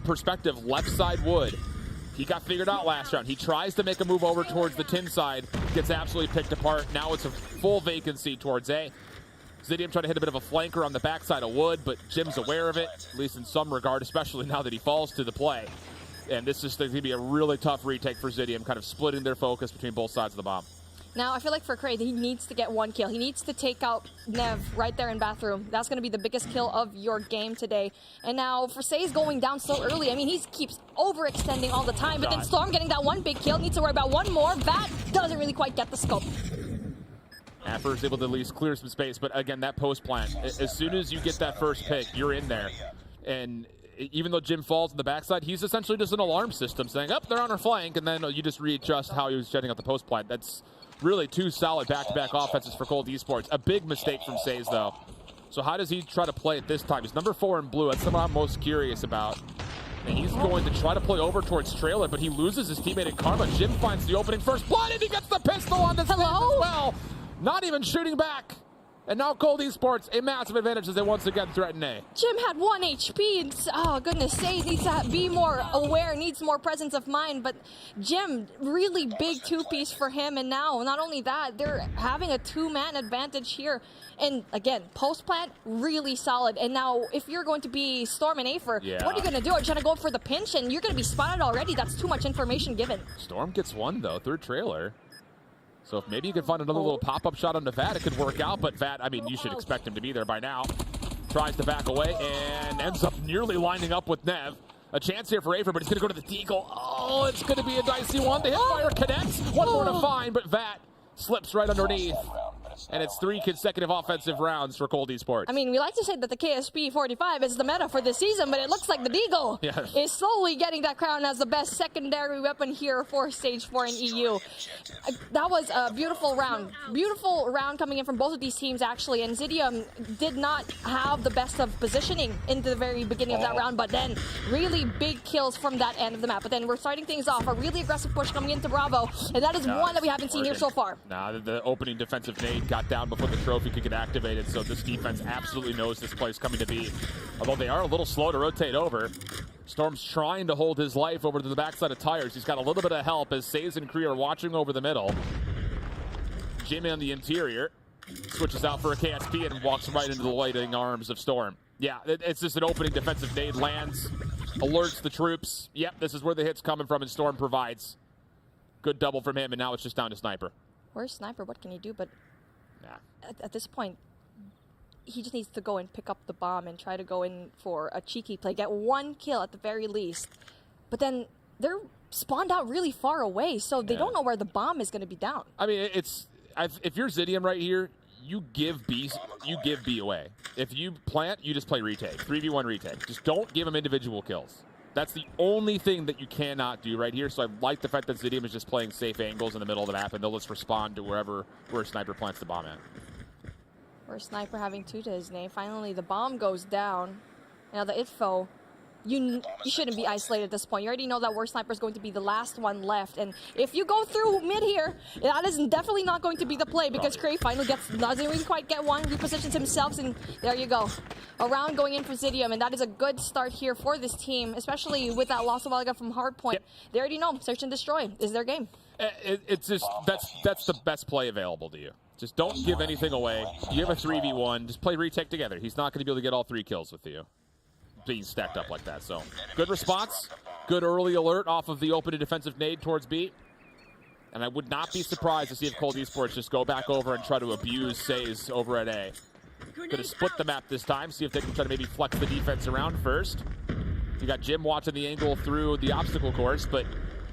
[SPEAKER 11] perspective, left side Wood. He got figured out last round. He tries to make a move over towards the tin side, gets absolutely picked apart. Now it's a full vacancy towards A. Zidium trying to hit a bit of a flanker on the backside of Wood, but Jim's aware of it, at least in some regard, especially now that he falls to the play. And this is going to be a really tough retake for Zidium, kind of splitting their focus between both sides of the bomb.
[SPEAKER 7] Now, I feel like for Craig, he needs to get 1 kill. He needs to take out Nev right there in bathroom. That's going to be the biggest kill of your game today. And now, for Says going down so early, I mean, he keeps overextending all the time. But then Storm getting that 1 big kill, needs to worry about 1 more. That doesn't really quite get the scope.
[SPEAKER 11] Affer is able to at least clear some space. But again, that post plant, as soon as you get that first pick, you're in there. And even though Jim falls on the backside, he's essentially just an alarm system saying, oh, they're on our flank, and then you just readjust how he was jetting out the post plant. That's really 2 solid back-to-back offenses for Cold Esports. A big mistake from Says, though. So how does he try to play it this time? He's number 4 in blue. That's something I'm most curious about. And he's going to try to play over towards Trailer, but he loses his teammate in Karma. Jim finds the opening first blood, and he gets the pistol on the stage as well. Not even shooting back. And now Cold Esports, a massive advantage as they once again threaten A.
[SPEAKER 7] Jim had 1 HP. And, oh, goodness, Say needs to be more aware, needs more presence of mind. But Jim, really big 2-piece for him. And now, not only that, they're having a 2-man advantage here. And again, post plant, really solid. And now, if you're going to be Storm and Afer, what are you going to do? Are you trying to go for the pinch? And you're going to be spotted already. That's too much information given.
[SPEAKER 11] Storm gets 1, though, through Trailer. So if maybe you could find another little pop-up shot on Vat, it could work out. But Vat, I mean, you should expect him to be there by now. Tries to back away and ends up nearly lining up with Nev. A chance here for Afer, but he's going to go to the deagle. Oh, it's going to be a dicey one. The hipfire connects. 1 more to find, but Vat slips right underneath. And it's 3 consecutive offensive rounds for Cold Esports.
[SPEAKER 7] I mean, we like to say that the KSP 45 is the meta for this season, but it looks like the Deagle is slowly getting that crown as the best secondary weapon here for Stage 4 in EU. That was a beautiful round. Beautiful round coming in from both of these teams, actually. And Zidium did not have the best of positioning in the very beginning of that round, but then really big kills from that end of the map. But then we're starting things off. A really aggressive push coming into Bravo, and that is one that we haven't seen here so far.
[SPEAKER 11] Nah, the opening defensive nade got down before the trophy could get activated, so this defense absolutely knows this play's coming to be. Although they are a little slow to rotate over. Storm's trying to hold his life over to the backside of Tires. He's got a little bit of help as Says and Kree are watching over the middle. Jimmy on the interior switches out for a KSP and walks right into the waiting arms of Storm. Yeah, it's just an opening defensive nade lands, alerts the troops. Yep, this is where the hit's coming from, and Storm provides. Good double from him, and now it's just down to Sniper.
[SPEAKER 7] Where's Sniper? What can he do? But at this point, he just needs to go and pick up the bomb and try to go in for a cheeky play. Get 1 kill at the very least. But then they're spawned out really far away, so they don't know where the bomb is going to be down.
[SPEAKER 11] I mean, if you're Zidium right here, you give B away. If you plant, you just play retake. 3v1 retake. Just don't give them individual kills. That's the only thing that you cannot do right here. So I like the fact that Zidium is just playing safe angles in the middle of the map, and they'll just respond to where Sniper plants the bomb at.
[SPEAKER 7] Where Sniper having 2 to his name. Finally, the bomb goes down. Now the ITFO, you shouldn't be isolated at this point. You already know that Where Sniper is going to be the last one left. And if you go through mid here, that is definitely not going to be the play, because Cray finally doesn't really quite get one, repositions himself, and there you go. A round going in for Zidium, and that is a good start here for this team, especially with that loss a while ago from Hardpoint. They already know Search and Destroy is their game.
[SPEAKER 11] It's just, that's the best play available to you. Just don't give anything away. You have a 3v1, just play retake together. He's not going to be able to get all 3 kills with you being stacked up like that. So good response, good early alert off of the open defensive nade towards B. And I would not be surprised to see if Cold Esports just go back over and try to abuse Says over at A. Going to split the map this time, see if they can try to maybe flex the defense around first. You got Jim watching the angle through the obstacle course, but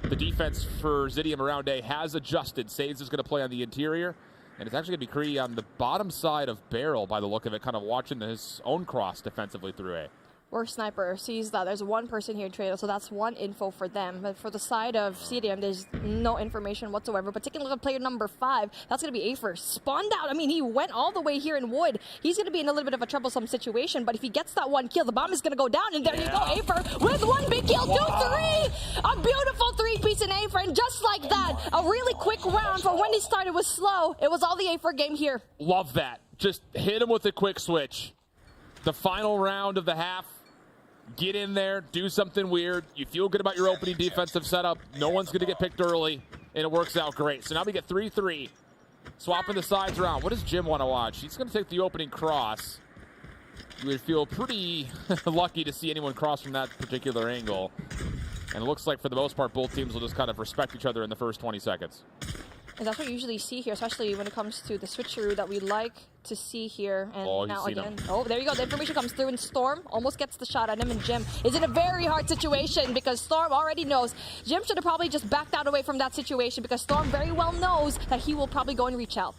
[SPEAKER 11] the defense for Zidium around A has adjusted. Says is going to play on the interior, and it's actually going to be Kree on the bottom side of Barrel by the look of it, kind of watching his own cross defensively through A.
[SPEAKER 7] Where Sniper sees that there's 1 person here in Trade, so that's 1 info for them. But for the side of CDM, there's no information whatsoever. But taking a look at player number 5, that's going to be Afer. Spawned out. I mean, he went all the way here in Wood. He's going to be in a little bit of a troublesome situation, but if he gets that 1 kill, the bomb is going to go down, and there you go, Afer with 1 big kill, 2-3! A beautiful 3-piece in Afer, and just like that, a really quick round for when he started was slow. It was all the Afer game here.
[SPEAKER 11] Love that. Just hit him with a quick switch. The final round of the half. Get in there, do something weird. You feel good about your opening defensive setup. No one's going to get picked early, and it works out great. So now we get 3-3. Swapping the sides around. What does Jim want to watch? He's going to take the opening cross. You would feel pretty lucky to see anyone cross from that particular angle. And it looks like, for the most part, both teams will just kind of respect each other in the first 20 seconds.
[SPEAKER 7] And that's what you usually see here, especially when it comes to the switcheroo that we like to see here. And now again, there you go. The information comes through, and Storm almost gets the shot at him, and Jim is in a very hard situation because Storm already knows. Jim should have probably just backed out away from that situation because Storm very well knows that he will probably go and reach out.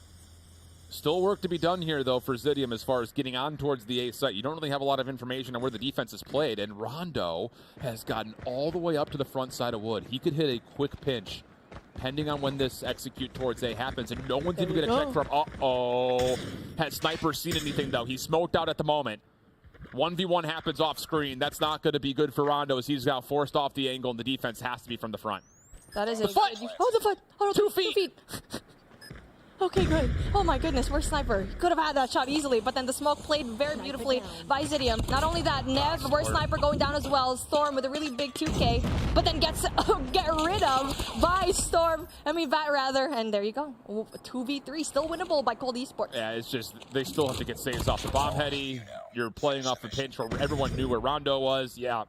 [SPEAKER 11] Still work to be done here, though, for Zidium as far as getting on towards the A site. You don't really have a lot of information on where the defense is played, and Rondo has gotten all the way up to the front side of Wood. He could hit a quick pinch, depending on when this execute towards A happens, and no one's even going to check from. Uh-oh. Has Sniper seen anything, though? He's smoked out at the moment. 1v1 happens off screen. That's not going to be good for Rondo as he's now forced off the angle, and the defense has to be from the front.
[SPEAKER 7] That is
[SPEAKER 11] the foot.
[SPEAKER 7] Oh, the foot. Oh, no,
[SPEAKER 11] 2 feet.
[SPEAKER 7] 2 feet. Okay, good. Oh my goodness, where's Sniper? He could have had that shot easily, but then the smoke played very beautifully by Zidium. Not only that, Nev, where's Sniper going down as well. Storm with a really big 2K, but then gets get rid of by Storm. Vat rather, and there you go. 2v3, still winnable by Cold Esports.
[SPEAKER 11] Yeah, it's just they still have to get saves off the bomb heady. You're playing off the pinch where everyone knew where Rondo was. Yeah.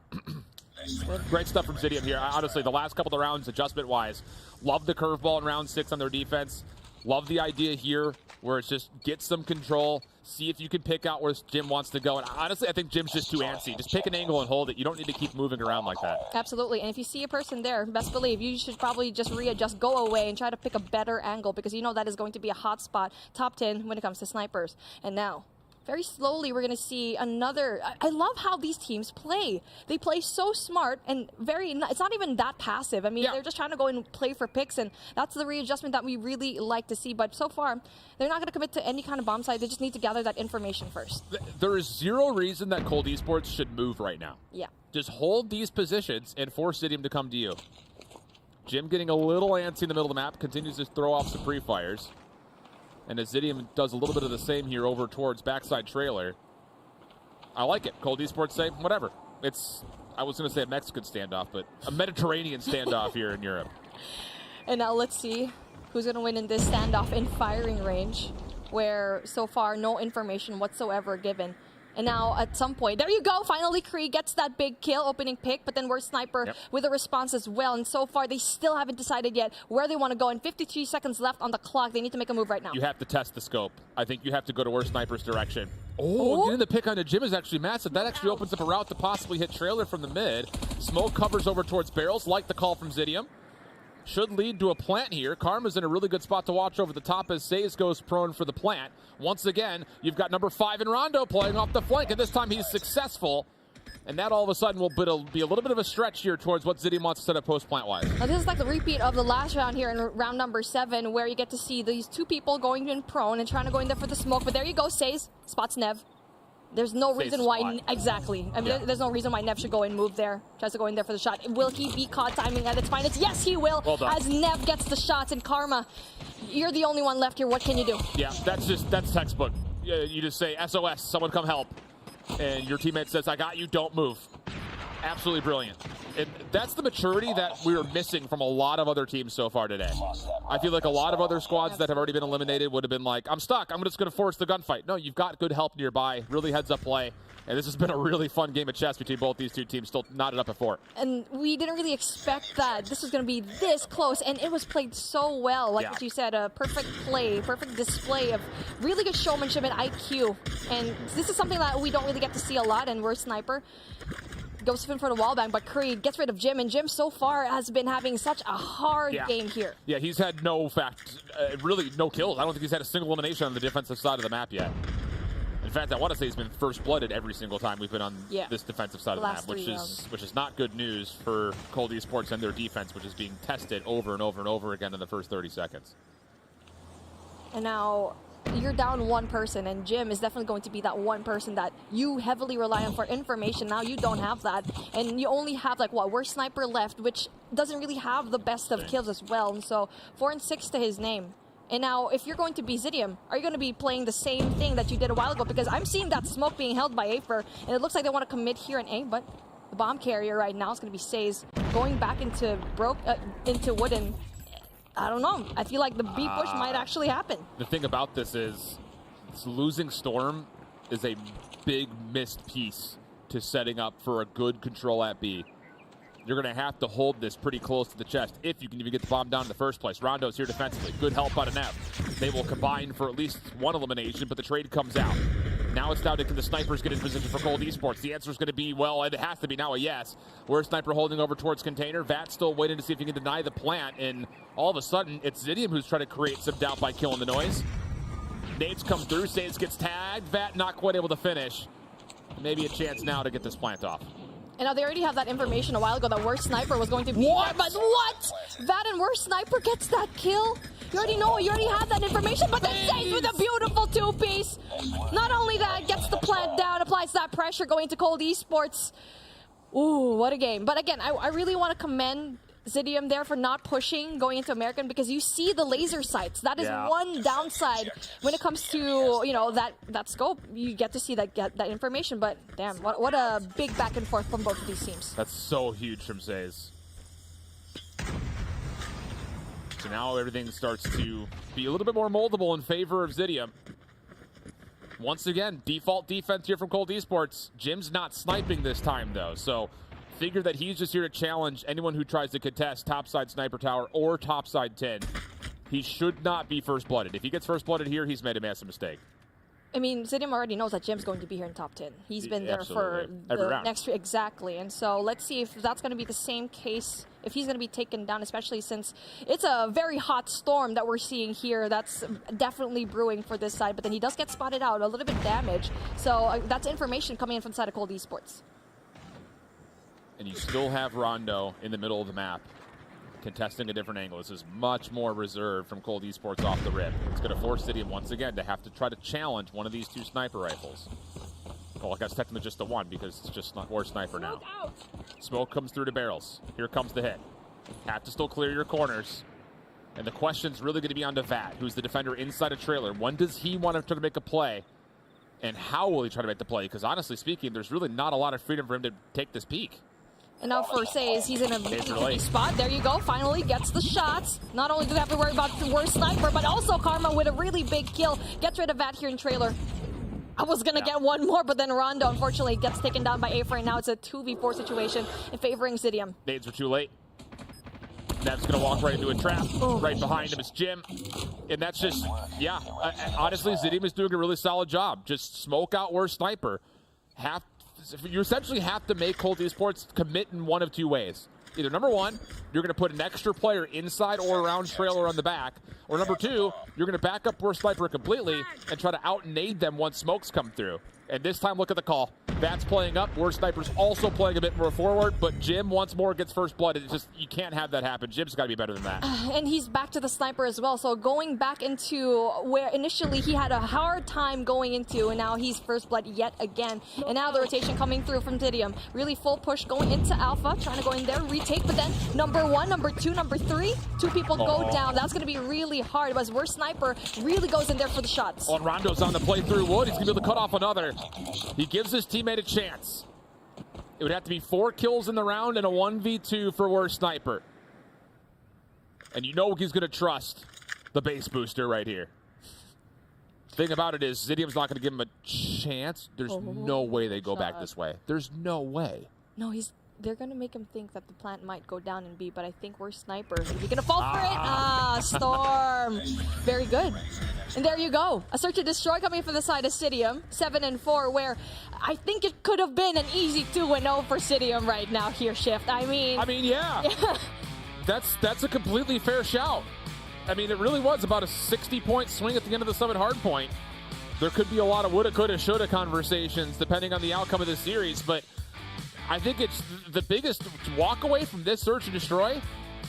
[SPEAKER 11] Great stuff from Zidium here. Honestly, the last couple of rounds, adjustment-wise, love the curveball in round 6 on their defense. Love the idea here where it's just get some control, see if you can pick out where Jim wants to go. And honestly, I think Jim's just too antsy. Just pick an angle and hold it. You don't need to keep moving around like that.
[SPEAKER 7] Absolutely. And if you see a person there, best believe you should probably just readjust, go away, and try to pick a better angle because you know that is going to be a hot spot, top 10 when it comes to snipers. And now, very slowly, we're going to see another. I love how these teams play. They play so smart and it's not even that passive. They're just trying to go and play for picks, and that's the readjustment that we really like to see. But so far, they're not going to commit to any kind of bomb site. They just need to gather that information first.
[SPEAKER 11] There is zero reason that Cold Esports should move right now.
[SPEAKER 7] Yeah.
[SPEAKER 11] Just hold these positions and force Zidium to come to you. Jim getting a little antsy in the middle of the map, continues to throw off some pre-fires. And as Zidium does a little bit of the same here over towards backside trailer. I like it. Cold Esports say, whatever. I was going to say a Mexican standoff, but a Mediterranean standoff here in Europe.
[SPEAKER 7] And now let's see who's going to win in this standoff in firing range, where so far no information whatsoever given. And now at some point, there you go, finally Kree gets that big kill, opening pick, but then we're Sniper with a response as well. And so far, they still haven't decided yet where they want to go. And 53 seconds left on the clock. They need to make a move right now.
[SPEAKER 11] You have to test the scope. I think you have to go to where Sniper's direction. Getting the pick onto Jim is actually massive. That actually opens up a route to possibly hit trailer from the mid. Smoke covers over towards barrels, like the call from Zidium. Should lead to a plant here. Karma's in a really good spot to watch over the top as Says goes prone for the plant. Once again, you've got number 5 in Rondo playing off the flank, and this time he's successful. And that all of a sudden will be a little bit of a stretch here towards what Zidium wants to set up post-plant-wise.
[SPEAKER 7] Now this is like the repeat of the last round here in round number 7, where you get to see these 2 people going in prone and trying to go in there for the smoke. But there you go, Says spots Nev. There's no reason why, exactly. There's no reason why Nev should go and move there. Tries to go in there for the shot. Will he be caught timing at its finest? Yes, he will.
[SPEAKER 11] Well done.
[SPEAKER 7] As Nev gets the shots, and Karma, you're the only one left here. What can you do?
[SPEAKER 11] Yeah, that's textbook. You just say, SOS, someone come help. And your teammate says, I got you, don't move. Absolutely brilliant. And that's the maturity that we are missing from a lot of other teams so far today. I feel like a lot of other squads that have already been eliminated would have been like, I'm stuck, I'm just going to force the gunfight. No, you've got good help nearby, really heads-up play. And this has been a really fun game of chess between both these two teams, still knotted up at 4.
[SPEAKER 7] And we didn't really expect that this was going to be this close, and it was played so well. Like what you said, a perfect play, perfect display of really good showmanship and IQ. And this is something that we don't really get to see a lot, and we're Sniper. Goes in for the wallbang, but Creed gets rid of Jim, and Jim so far has been having such a hard game here.
[SPEAKER 11] Yeah, he's had really no kills. I don't think he's had a single elimination on the defensive side of the map yet. In fact, I want to say he's been first blooded every single time we've been on this defensive side of the map, which is not good news for Cold Esports and their defense, which is being tested over and over and over again in the first 30 seconds.
[SPEAKER 7] And now you're down one person, and Jim is definitely going to be that one person that you heavily rely on for information. Now you don't have that, and you only have we're Sniper left, which doesn't really have the best of kills as well. And so 4 and 6 to his name. And now, if you're going to be Zidium, are you going to be playing the same thing that you did a while ago? Because I'm seeing that smoke being held by Afer, and it looks like they want to commit here in A, but the bomb carrier right now is going to be Says going back into Wooden. I don't know. I feel like the B push might actually happen.
[SPEAKER 11] The thing about this is losing Storm is a big missed piece to setting up for a good control at B. You're going to have to hold this pretty close to the chest if you can even get the bomb down in the first place. Rondo's here defensively. Good help out of Nev. They will combine for at least one elimination, but the trade comes out. Now it's down to, can the Snipers get in position for Cold Esports? The answer is going to be, well, it has to be now a yes. Where's Sniper holding over towards container? Vat still waiting to see if he can deny the plant, and all of a sudden, it's Zidium who's trying to create some doubt by killing the noise. Nades come through. Saves gets tagged. Vat not quite able to finish. Maybe a chance now to get this plant off.
[SPEAKER 7] And now they already have that information a while ago that Worst Sniper was going to be there, but what? Vat and Worst Sniper gets that kill? You already know, you already have that information, but then Saves with a beautiful two-piece. Not only that, gets the plant down, applies that pressure going to Cold Esports. Ooh, what a game. But again, I really want to commend Zidium there for not pushing going into American, because you see the laser sights. That is one downside when it comes to, you know, that scope. You get to see that information, but damn, what a big back and forth from both of these teams.
[SPEAKER 11] That's so huge from Zays. So now everything starts to be a little bit more moldable in favor of Zidium. Once again, default defense here from Cold Esports. Jim's not sniping this time though, so figure that he's just here to challenge anyone who tries to contest topside Sniper Tower or topside 10. He should not be first blooded. If he gets first blooded here, he's made a massive mistake.
[SPEAKER 7] I mean, Zidium already knows that Jim's going to be here in top 10. He's been there for the next exactly. And so let's see if that's going to be the same case, if he's going to be taken down, especially since it's a very hot storm that we're seeing here. That's definitely brewing for this side. But then he does get spotted out, a little bit damaged. So that's information coming in from the side of Cold Esports.
[SPEAKER 11] And you still have Rondo in the middle of the map, contesting a different angle. This is much more reserved from Cold Esports off the rip. It's going to force Zidium once again to have to try to challenge one of these two sniper rifles. Well, I guess technically just the one, because it's just not War Sniper now. Smoke comes through to barrels. Here comes the hit. Have to still clear your corners. And the question's really going to be on to Vat, who's the defender inside a trailer. When does he want to try to make a play? And how will he try to make the play? Because honestly speaking, there's really not a lot of freedom for him to take this peek.
[SPEAKER 7] And now for Says, he's in a really spot. There you go. Finally gets the shots. Not only do we have to worry about the Worst Sniper, but also Karma with a really big kill. Gets rid of Vat here in trailer. I was going to get one more, but then Rondo, unfortunately, gets taken down by Afer, and now it's a 2v4 situation in favoring Zidium.
[SPEAKER 11] Nades were too late. Nev's going to walk right into a trap. Right behind him is Jim. And that's just, honestly, Zidium is doing a really solid job. Just smoke out Worst Sniper. You essentially have to make Cold Esports commit in one of two ways. Either number one, you're going to put an extra player inside or around trailer on the back, or number two, you're going to back up Worst Sniper completely and try to out-nade them once smokes come through. And this time, look at the call. Vat's playing up. Worst Sniper's also playing a bit more forward, but Jim once more gets first blood. It's just, you can't have that happen. Jim's got to be better than that.
[SPEAKER 7] And he's back to the sniper as well. So going back into where initially he had a hard time going into, and now he's first blood yet again. And now the rotation coming through from Zidium. Really full push going into Alpha, trying to go in there, retake, but then number one, number two, number three, two people go down. That's going to be really hard, but Worst Sniper really goes in there for the shots.
[SPEAKER 11] Oh, Rondo's on the play through wood. He's going to be able to cut off another. He gives his teammate a chance. It would have to be 4 kills in the round and a 1v2 for Worst Sniper. And you know he's going to trust the base booster right here. Thing about it is, Zidium's not going to give him a chance. There's no way they go back this way. There's no way.
[SPEAKER 7] No, they're going to make him think that the plant might go down in B, but I think Worst Sniper is going to fall for it. Storm. Very good. And there you go. A search and destroy coming from the side of Zidium. 7-4, where I think it could have been an easy 2-0 for Zidium right now here, Shift. I mean, yeah.
[SPEAKER 11] That's a completely fair shout. I mean, it really was about a 60-point swing at the end of the Summit Hardpoint. There could be a lot of woulda, coulda, shoulda conversations depending on the outcome of this series, but I think it's the biggest walk away from this search and destroy.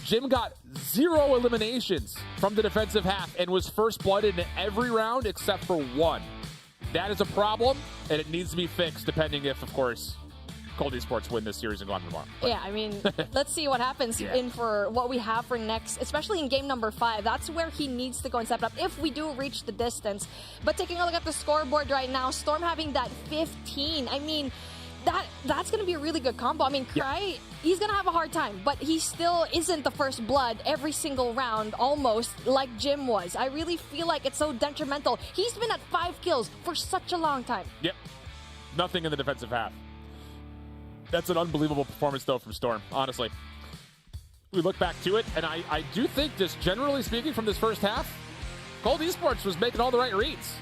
[SPEAKER 11] Jim got 0 eliminations from the defensive half and was first blooded in every round except for 1. That is a problem, and it needs to be fixed depending if, of course, Cold Esports win this series and go on tomorrow.
[SPEAKER 7] Yeah, I mean, let's see what happens in for what we have for next, especially in game number 5. That's where he needs to go and step up if we do reach the distance. But taking a look at the scoreboard right now, Storm having that 15. I mean, that's going to be a really good combo. I mean, Cry, he's going to have a hard time, but he still isn't the first blood every single round, almost like Jim was. I really feel like it's so detrimental. He's been at 5 kills for such a long time.
[SPEAKER 11] Yep. Nothing in the defensive half. That's an unbelievable performance, though, from Storm, honestly. We look back to it, and I do think, just generally speaking from this first half, Cold Esports was making all the right reads.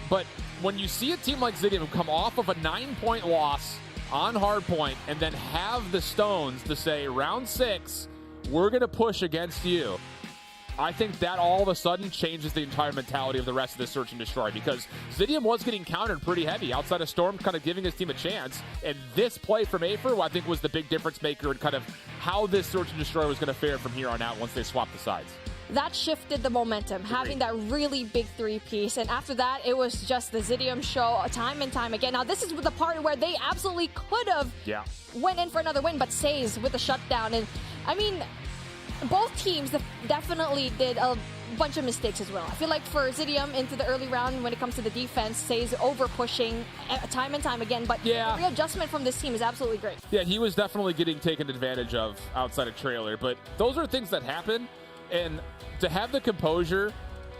[SPEAKER 11] But when you see a team like Zidium come off of a 9-point loss on Hardpoint and then have the stones to say, round 6, we're going to push against you, I think that all of a sudden changes the entire mentality of the rest of the search and destroy, because Zidium was getting countered pretty heavy outside of Storm, kind of giving his team a chance. And this play from Afer, I think, was the big difference maker in kind of how this search and destroy was going to fare from here on out once they swapped the sides.
[SPEAKER 7] That shifted the momentum, having that really big three-piece. And after that, it was just the Zidium show time and time again. Now, this is the part where they absolutely could have went in for another win, but Says with the shutdown. And, I mean, both teams definitely did a bunch of mistakes as well. I feel like for Zidium into the early round, when it comes to the defense, Says over-pushing time and time again. But the readjustment from this team is absolutely great.
[SPEAKER 11] Yeah, he was definitely getting taken advantage of outside of trailer. But those are things that happen. And to have the composure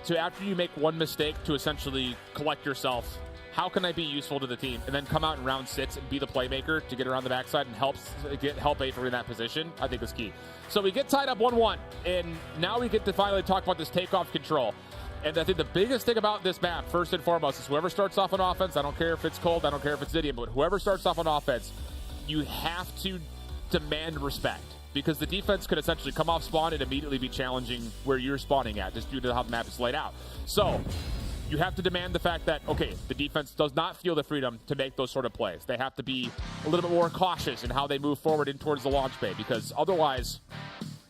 [SPEAKER 11] to, after you make one mistake, to essentially collect yourself, how can I be useful to the team? And then come out in round 6 and be the playmaker to get around the backside and help Afer in that position, I think is key. So we get tied up 1-1, and now we get to finally talk about this takeoff control. And I think the biggest thing about this map, first and foremost, is whoever starts off on offense, I don't care if it's Cold, I don't care if it's Zidium, but whoever starts off on offense, you have to demand respect. Because the defense could essentially come off spawn and immediately be challenging where you're spawning at, just due to how the map is laid out. So you have to demand the fact that, okay, the defense does not feel the freedom to make those sort of plays. They have to be a little bit more cautious in how they move forward in towards the launch bay, because otherwise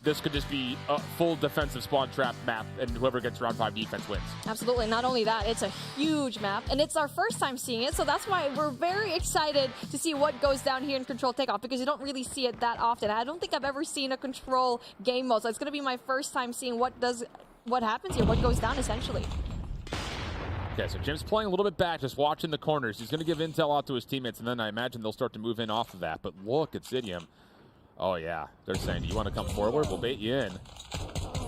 [SPEAKER 11] this could just be a full defensive spawn trap map, and whoever gets round 5 defense wins.
[SPEAKER 7] Absolutely. Not only that, it's a huge map, and it's our first time seeing it, so that's why we're very excited to see what goes down here in Control Takeoff, because you don't really see it that often. I don't think I've ever seen a Control game mode, so it's going to be my first time seeing what happens here, what goes down essentially.
[SPEAKER 11] Okay, so Jim's playing a little bit back, just watching the corners. He's going to give intel out to his teammates, and then I imagine they'll start to move in off of that. But look at Zidium. Oh, yeah. They're saying, you want to come forward? We'll bait you in.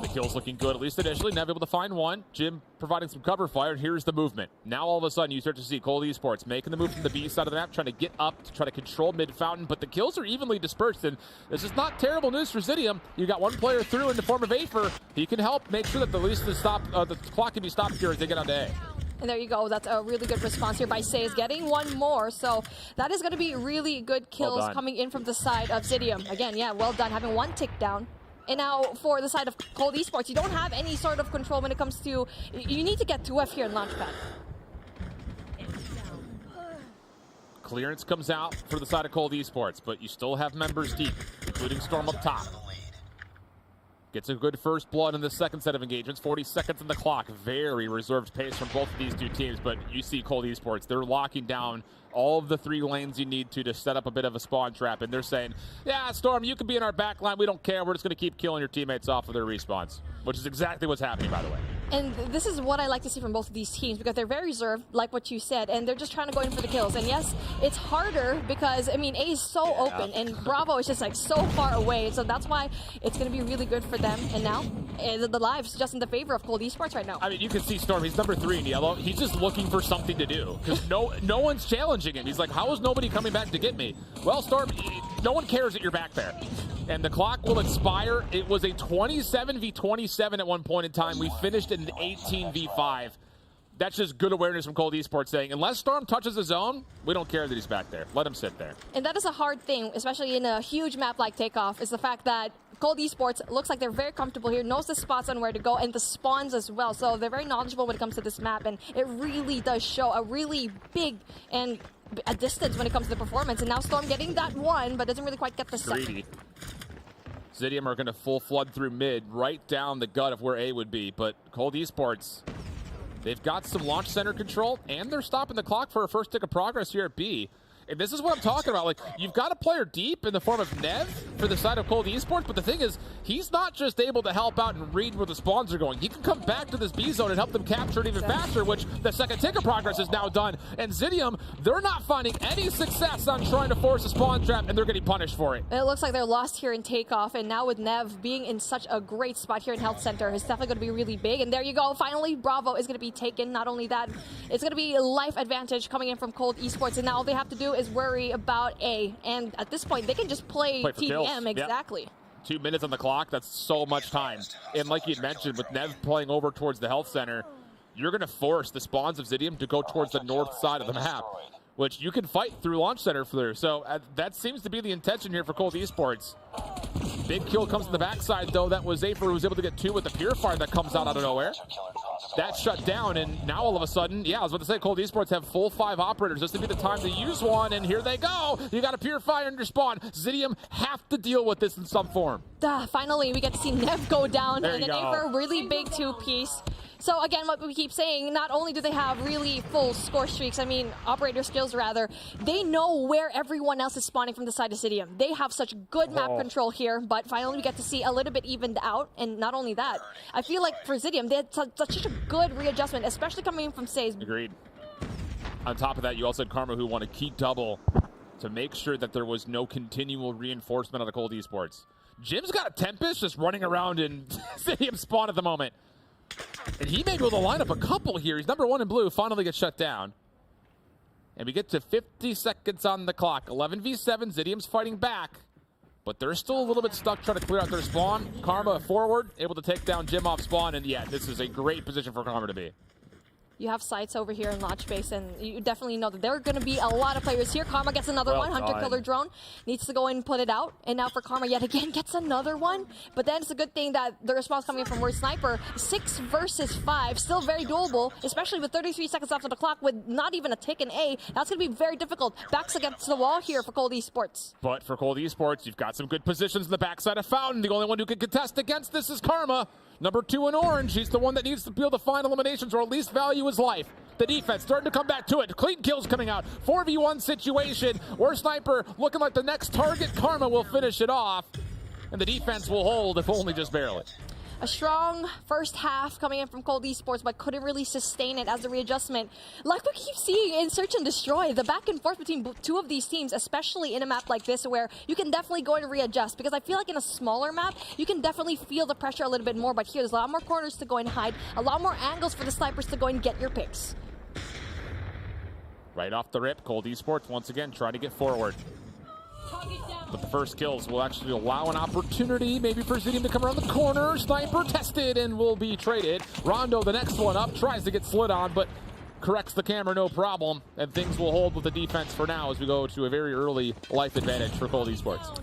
[SPEAKER 11] The kill's looking good, at least initially. Nev able to find one. Jim providing some cover fire, and here's the movement. Now, all of a sudden, you start to see Cold Esports making the move from the B side of the map, trying to get up to try to control mid-fountain, but the kills are evenly dispersed, and this is not terrible news for Zidium. You got one player through in the form of Afer. He can help make sure that at least the clock can be stopped here as they get on to A.
[SPEAKER 7] And there you go. That's a really good response here by Says, getting one more. So that is going to be really good kills coming in from the side of Zidium. Again, yeah, well done, having one tick down. And now for the side of Cold Esports, you don't have any sort of control when it comes to... You need to get 2F here in Launchpad.
[SPEAKER 11] Clearance comes out for the side of Cold Esports, but you still have members deep, including Storm up top. Gets a good first blood in the second set of engagements. 40 seconds on the clock. Very reserved pace from both of these two teams, but you see Cold Esports. They're locking down all of the 3 lanes you need to set up a bit of a spawn trap, and they're saying, yeah, Storm, you can be in our back line. We don't care. We're just going to keep killing your teammates off of their respawns, which is exactly what's happening, by the way.
[SPEAKER 7] And this is what I like to see from both of these teams, because they're very reserved, like what you said, and they're just trying to go in for the kills. And yes, it's harder because, I mean, A is so open, and Bravo is just like so far away. So that's why it's going to be really good for them. And now, the live's just in the favor of Cold Esports right now.
[SPEAKER 11] I mean, you can see Storm, he's number 3 in yellow. He's just looking for something to do, because no one's challenging him. He's like, how is nobody coming back to get me? Well, Storm, no one cares that you're back there. And the clock will expire. It was a 27v27 at one point in time. We finished in an 18v5. That's just good awareness from Cold Esports saying, unless Storm touches the zone, we don't care that he's back there. Let him sit there.
[SPEAKER 7] And that is a hard thing, especially in a huge map like Takeoff, is the fact that Cold Esports looks like they're very comfortable here, knows the spots on where to go, and the spawns as well. So they're very knowledgeable when it comes to this map, and it really does show a really big and a distance when it comes to the performance. And now Storm getting that one, but doesn't really quite get the second.
[SPEAKER 11] Zidium are going to full flood through mid, right down the gut of where A would be. But Cold Esports, they've got some launch center control, and they're stopping the clock for a first tick of progress here at B. And this is what I'm talking about. Like, you've got a player deep in the form of Nev for the side of Cold Esports, but the thing is, he's not just able to help out and read where the spawns are going. He can come back to this B zone and help them capture it even faster, which the second tick of progress is now done. And Zidium, they're not finding any success on trying to force a spawn trap, and they're getting punished for it.
[SPEAKER 7] It looks like they're lost here in Takeoff, and now with Nev being in such a great spot here in Health Center, it's definitely going to be really big. And there you go. Finally, Bravo is going to be taken. Not only that, it's going to be a life advantage coming in from Cold Esports, and now all they have to do is worry about A, and at this point they can just play TDM. Exactly.
[SPEAKER 11] Yep. 2 minutes on the clock, that's so much time. And like you mentioned, with Nev playing over towards the Health Center, you're going to force the spawns of Zidium to go towards the north side of the map, which you can fight through Launch Center through. So that seems to be the intention here for Cold Esports. Big kill comes to the backside, though. That was Zafer who was able to get 2 with the Purifier that comes out of nowhere. That's shut down, and now all of a sudden, yeah, I was about to say, Cold Esports have full 5 operators. This would be the time to use one, and here they go. You got a Purifier in your spawn. Zidium have to deal with this in some form.
[SPEAKER 7] Finally, we get to see Nev go down,
[SPEAKER 11] There
[SPEAKER 7] and
[SPEAKER 11] you
[SPEAKER 7] an
[SPEAKER 11] go.
[SPEAKER 7] Aver really big 2-piece. So again, what we keep saying, not only do they have really full score streaks, I mean, operator skills rather, they know where everyone else is spawning from the side of Zidium. They have such good map control here, but finally we get to see a little bit evened out, and not only that, I feel like for Zidium, they had such a good readjustment, especially coming in from Says.
[SPEAKER 11] Agreed. On top of that, you also had Karma who won a key double to make sure that there was no continual reinforcement on the Cold Esports. Jim's got a Tempest just running around in Zidium spawn at the moment. And he may be able to line up a couple here. He's number 1 in blue, finally gets shut down. And we get to 50 seconds on the clock. 11v7, Zidium's fighting back. But they're still a little bit stuck trying to clear out their spawn. Karma forward, able to take down Jim off spawn. And yeah, this is a great position for Karma to be.
[SPEAKER 7] You have sights over here in Launch Base, and you definitely know that there are going to be a lot of players here. Karma gets another one. Hunter Killer Drone needs to go in and put it out. And now for Karma yet again gets another one. But then it's a good thing that the response coming from Word Sniper, 6 versus 5, still very doable, especially with 33 seconds left on the clock with not even a tick in A. That's going to be very difficult. Backs against the wall here for Cold Esports.
[SPEAKER 11] But for Cold Esports, you've got some good positions in the backside of Fountain. The only one who can contest against this is Karma. Number 2 in orange. He's the one that needs to be able to find eliminations or at least value his life. The defense starting to come back to it. Clean kills coming out. 4v1 situation. Where Sniper looking like the next target. Karma will finish it off. And the defense will hold, if only just barely.
[SPEAKER 7] A strong first half coming in from Cold Esports, but couldn't really sustain it as the readjustment. Like we keep seeing in Search and Destroy, the back and forth between 2 of these teams, especially in a map like this where you can definitely go and readjust. Because I feel like in a smaller map, you can definitely feel the pressure a little bit more. But here, there's a lot more corners to go and hide, a lot more angles for the snipers to go and get your picks.
[SPEAKER 11] Right off the rip, Cold Esports once again trying to get forward. But the first kills will actually allow an opportunity maybe for Zidium to come around the corner. Sniper tested and will be traded. Rondo, the next one up, tries to get slid on, but corrects the camera, no problem. And things will hold with the defense for now as we go to a very early life advantage for Cold Esports.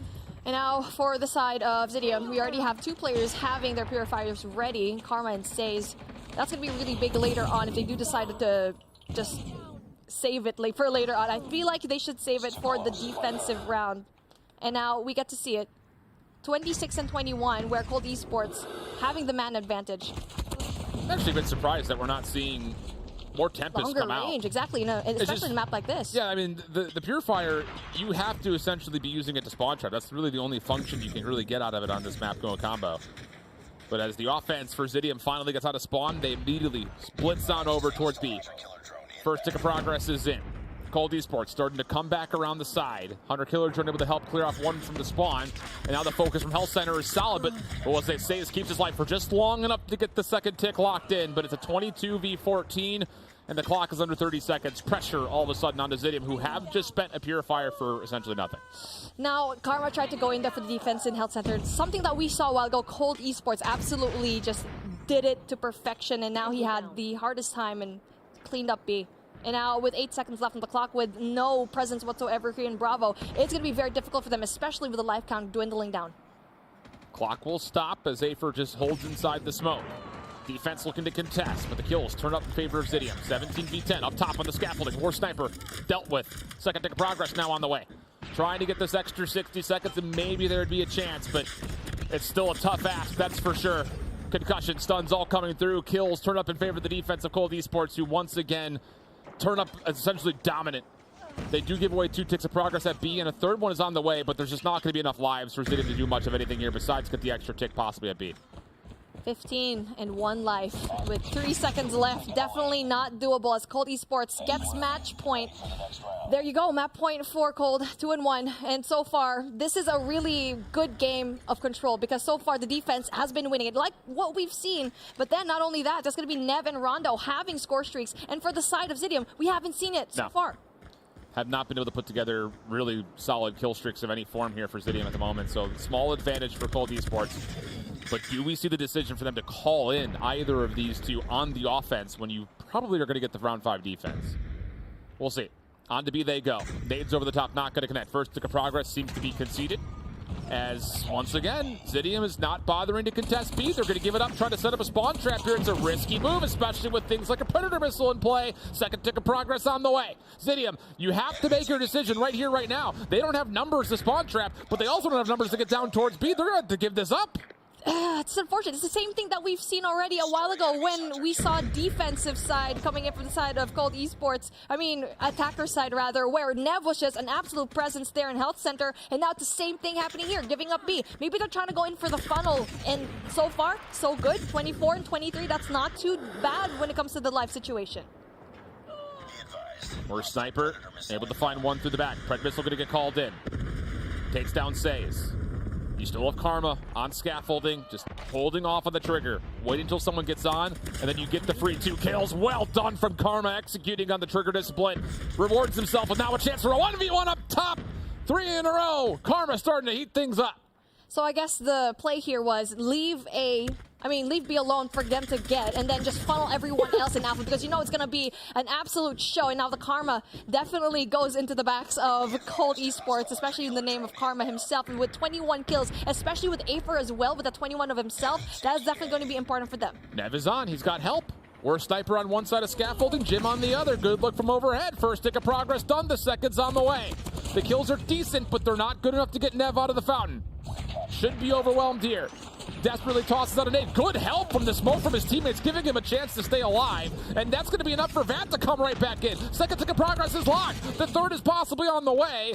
[SPEAKER 7] And now for the side of Zidium, we already have 2 players having their purifiers ready, Karma and Says. That's going to be really big later on if they do decide to just save it for later on. I feel like they should save it for the defensive round. And now we get to see it. 26 and 21, where Cold Esports having the man advantage.
[SPEAKER 11] I'm actually a bit surprised that we're not seeing more Tempest come out.
[SPEAKER 7] Longer range, exactly, especially in a map like this.
[SPEAKER 11] Yeah, I mean, the Purifier, you have to essentially be using it to spawn trap. That's really the only function you can really get out of it on this map going combo. But as the offense for Zidium finally gets out of spawn, they immediately splits on over towards B. First tick of progress is in. Cold Esports starting to come back around the side. Hunter Killer Drone able to help clear off one from the spawn. And now the focus from Health Center is solid, but as they say, this keeps his life for just long enough to get the second tick locked in. But it's a 22v14, and the clock is under 30 seconds. Pressure all of a sudden onto Zidium, who have just spent a Purifier for essentially nothing.
[SPEAKER 7] Now, Karma tried to go in there for the defense in Health Center. Something that we saw a while ago, Cold Esports absolutely just did it to perfection, and now he had the hardest time and cleaned up B. And now with 8 seconds left on the clock with no presence whatsoever here in Bravo, it's going to be very difficult for them, especially with the life count dwindling down.
[SPEAKER 11] Clock will stop as Afer just holds inside the smoke. Defense looking to contest, but the kills turn up in favor of Zidium. 17v10 up top on the scaffolding. War Sniper dealt with. Second tick of progress now on the way. Trying to get this extra 60 seconds and maybe there'd be a chance, but it's still a tough ask, that's for sure. Concussion, stuns all coming through. Kills turn up in favor of the defense of Cold Esports, who once again turn up essentially dominant. They do give away 2 ticks of progress at B, and a third one is on the way, but there's just not going to be enough lives for Zidium to do much of anything here besides get the extra tick possibly at B.
[SPEAKER 7] 15 and 1 life with 3 seconds left. Definitely not doable as Cold Esports gets match point. There you go, map point for Cold, 2 and 1. And so far, this is a really good game of control because so far the defense has been winning it, like what we've seen. But then not only that, there's going to be Nev and Rondo having score streaks. And for the side of Zidium, we haven't seen it so far.
[SPEAKER 11] Have not been able to put together really solid kill streaks of any form here for Zidium at the moment. So small advantage for Cold Esports. But do we see the decision for them to call in either of these two on the offense when you probably are going to get the round 5 defense? We'll see. On to B they go. Nades over the top, not going to connect. First tick of progress seems to be conceded. As, once again, Zidium is not bothering to contest B. They're going to give it up, try to set up a spawn trap here. It's a risky move, especially with things like a Predator missile in play. Second tick of progress on the way. Zidium, you have to make your decision right here, right now. They don't have numbers to spawn trap, but they also don't have numbers to get down towards B. They're going to have to give this up.
[SPEAKER 7] It's unfortunate. It's the same thing that we've seen already a while ago when we saw defensive side coming in from the side of Cold Esports. I mean, attacker side rather, where Nev was just an absolute presence there in Health Center, and now it's the same thing happening here, giving up B. Maybe they're trying to go in for the funnel, and so far, so good. 24 and 23, that's not too bad when it comes to the live situation.
[SPEAKER 11] More Sniper, able to find one through the back. Pred Missile going to get called in. Takes down Says. You still have Karma on scaffolding, just holding off on the trigger, waiting until someone gets on, and then you get the free 2 kills. Well done from Karma, executing on the trigger discipline. Rewards himself with now a chance for a 1v1 up top. 3 in a row. Karma starting to heat things up.
[SPEAKER 7] So I guess the play here was leave B alone for them to get, and then just funnel everyone else in Alpha, because you know it's going to be an absolute show. And now the Karma definitely goes into the backs of Cold Esports, especially in the name of Karma himself. And with 21 kills, especially with Afer as well, with the 21 of himself, that's definitely going to be important for them.
[SPEAKER 11] Nev is on. He's got help. We're Sniper on one side of scaffolding, Jim on the other. Good look from overhead. First tick of progress done. The second's on the way. The kills are decent, but they're not good enough to get Nev out of the fountain. Should be overwhelmed here. Desperately tosses out a nade. Good help from the smoke from his teammates, giving him a chance to stay alive. And that's going to be enough for Vat to come right back in. Second tick of progress is locked. The third is possibly on the way.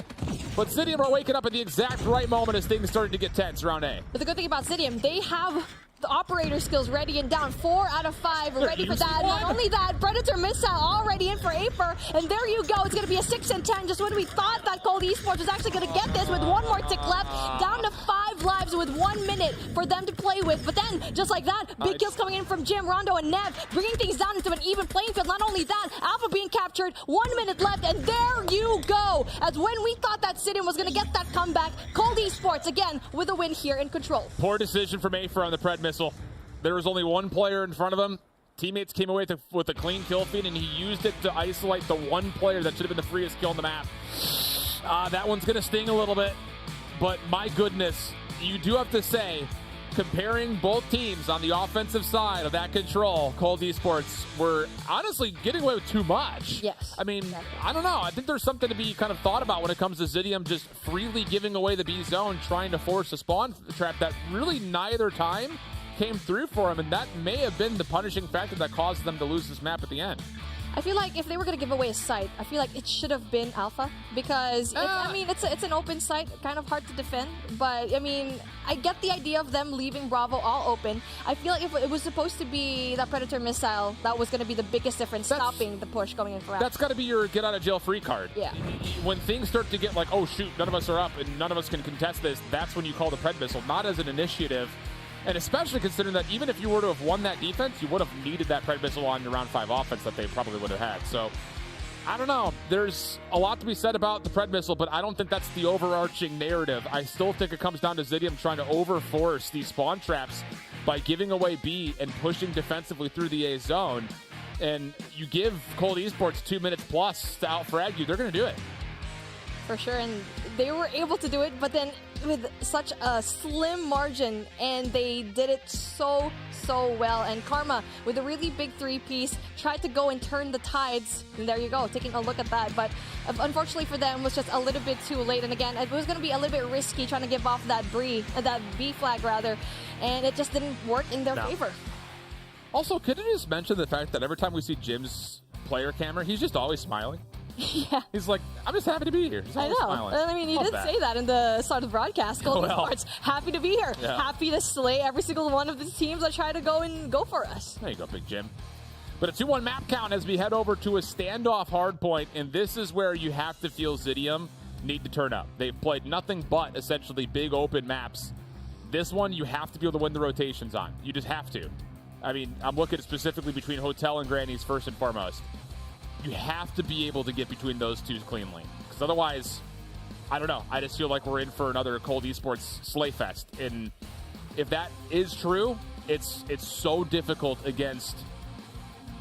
[SPEAKER 11] But Zidium are waking up at the exact right moment as things started to get tense around A.
[SPEAKER 7] But the good thing about Zidium, they have the operator skills ready and down. 4 out of 5 ready for that. Not only that, Predator missile already in for Aper. And there you go. It's going to be a 6 and 10. Just when we thought that Cold Esports was actually going to get this with one more tick left. Down to 5 lives with 1 minute for them to play with. But then, just like that, big kills coming in from Jim, Rondo, and Nev, bringing things down into an even playing field. Not only that, Alpha being captured. 1 minute left. And there you go. As when we thought that Zidium was going to get that comeback, Cold Esports, again, with a win here in control.
[SPEAKER 11] Poor decision from Afer on the Pred missile. There was only one player in front of him. Teammates came away with a clean kill feed, and he used it to isolate the one player that should have been the freest kill on the map. That one's going to sting a little bit, but my goodness, you do have to say, comparing both teams on the offensive side of that control, Cold Esports were honestly getting away with too much.
[SPEAKER 7] Yes.
[SPEAKER 11] I mean, I don't know. I think there's something to be kind of thought about when it comes to Zidium just freely giving away the B zone, trying to force a spawn trap that really neither time came through for him, and that may have been the punishing factor that caused them to lose this map at the end.
[SPEAKER 7] I feel like if they were going to give away a site, I feel like it should have been Alpha, because it's an open site, kind of hard to defend. But I mean, I get the idea of them leaving Bravo all open. I feel like if it was supposed to be that Predator missile, that was going to be the biggest difference, stopping the push going in for Alpha.
[SPEAKER 11] That's got to be your get out of jail free card.
[SPEAKER 7] Yeah.
[SPEAKER 11] When things start to get like, oh shoot, none of us are up and none of us can contest this, that's when you call the Pred missile, not as an initiative. And especially considering that even if you were to have won that defense, you would have needed that Pred missile on your round 5 offense that they probably would have had. So, I don't know. There's a lot to be said about the Pred missile, but I don't think that's the overarching narrative. I still think it comes down to Zidium trying to overforce these spawn traps by giving away B and pushing defensively through the A zone. And you give Cold Esports 2 minutes plus to out-frag you, they're going to do it.
[SPEAKER 7] For sure, and they were able to do it, but then with such a slim margin, and they did it so well. And Karma, with a really big 3-piece, tried to go and turn the tides, and there you go, taking a look at that. But unfortunately for them, it was just a little bit too late. And again, it was going to be a little bit risky trying to give off that B flag rather, and it just didn't work in their favor.
[SPEAKER 11] Also, could I just mention the fact that every time we see Jim's player camera, he's just always smiling?
[SPEAKER 7] Yeah.
[SPEAKER 11] He's like, I'm just happy to be here.
[SPEAKER 7] I know.
[SPEAKER 11] Smiling.
[SPEAKER 7] I mean, you did say that in the start of the broadcast. Cold Esports, happy to be here.
[SPEAKER 11] Yeah.
[SPEAKER 7] Happy to slay every single one of the teams that try to go for us.
[SPEAKER 11] There you go, Big Jim. But a 2-1 map count as we head over to a standoff hardpoint, and this is where you have to feel Zidium need to turn up. They've played nothing but essentially big open maps. This one, you have to be able to win the rotations on. You just have to. I mean, I'm looking specifically between Hotel and Granny's first and foremost. You have to be able to get between those two cleanly. Because otherwise, I don't know. I just feel like we're in for another Cold Esports slay fest. And if that is true, it's so difficult against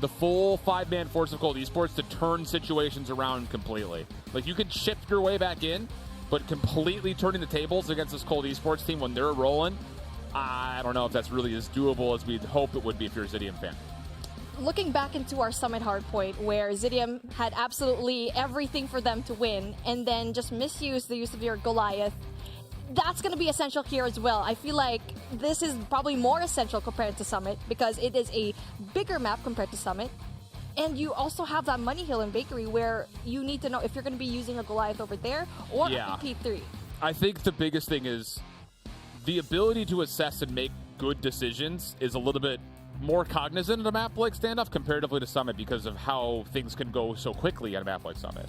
[SPEAKER 11] the full 5-man force of Cold Esports to turn situations around completely. Like, you can shift your way back in, but completely turning the tables against this Cold Esports team when they're rolling, I don't know if that's really as doable as we'd hope it would be if you're a Zidium fan.
[SPEAKER 7] Looking back into our Summit hardpoint, where Zidium had absolutely everything for them to win, and then just misused the use of your Goliath, that's going to be essential here as well. I feel like this is probably more essential compared to Summit because it is a bigger map compared to Summit. And you also have that money hill in Bakery where you need to know if you're going to be using a Goliath over there or a P3.
[SPEAKER 11] I think the biggest thing is the ability to assess and make good decisions is a little bit more cognizant of a map like Standoff comparatively to Summit because of how things can go so quickly on a map like Summit.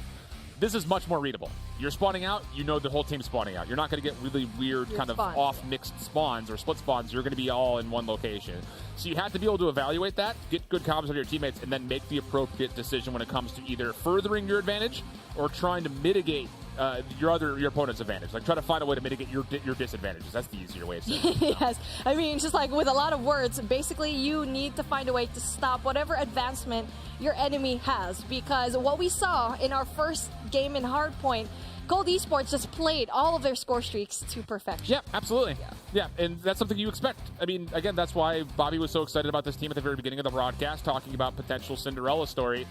[SPEAKER 11] This is much more readable. You're spawning out, you know the whole team's spawning out. You're not going to get really weird kind of off-mixed spawns or split spawns. You're going to be all in one location. So you have to be able to evaluate that, get good comms with your teammates, and then make the appropriate decision when it comes to either furthering your advantage or trying to mitigate your opponent's advantage. Like, try to find a way to mitigate your disadvantages. That's the easier way of saying it.
[SPEAKER 7] Yes. I mean, just like with a lot of words, basically you need to find a way to stop whatever advancement your enemy has. Because what we saw in our first game in Hardpoint, Cold Esports just played all of their score streaks to perfection.
[SPEAKER 11] Yeah, absolutely. Yeah, and that's something you expect. I mean, again, that's why Bobby was so excited about this team at the very beginning of the broadcast, talking about potential Cinderella story.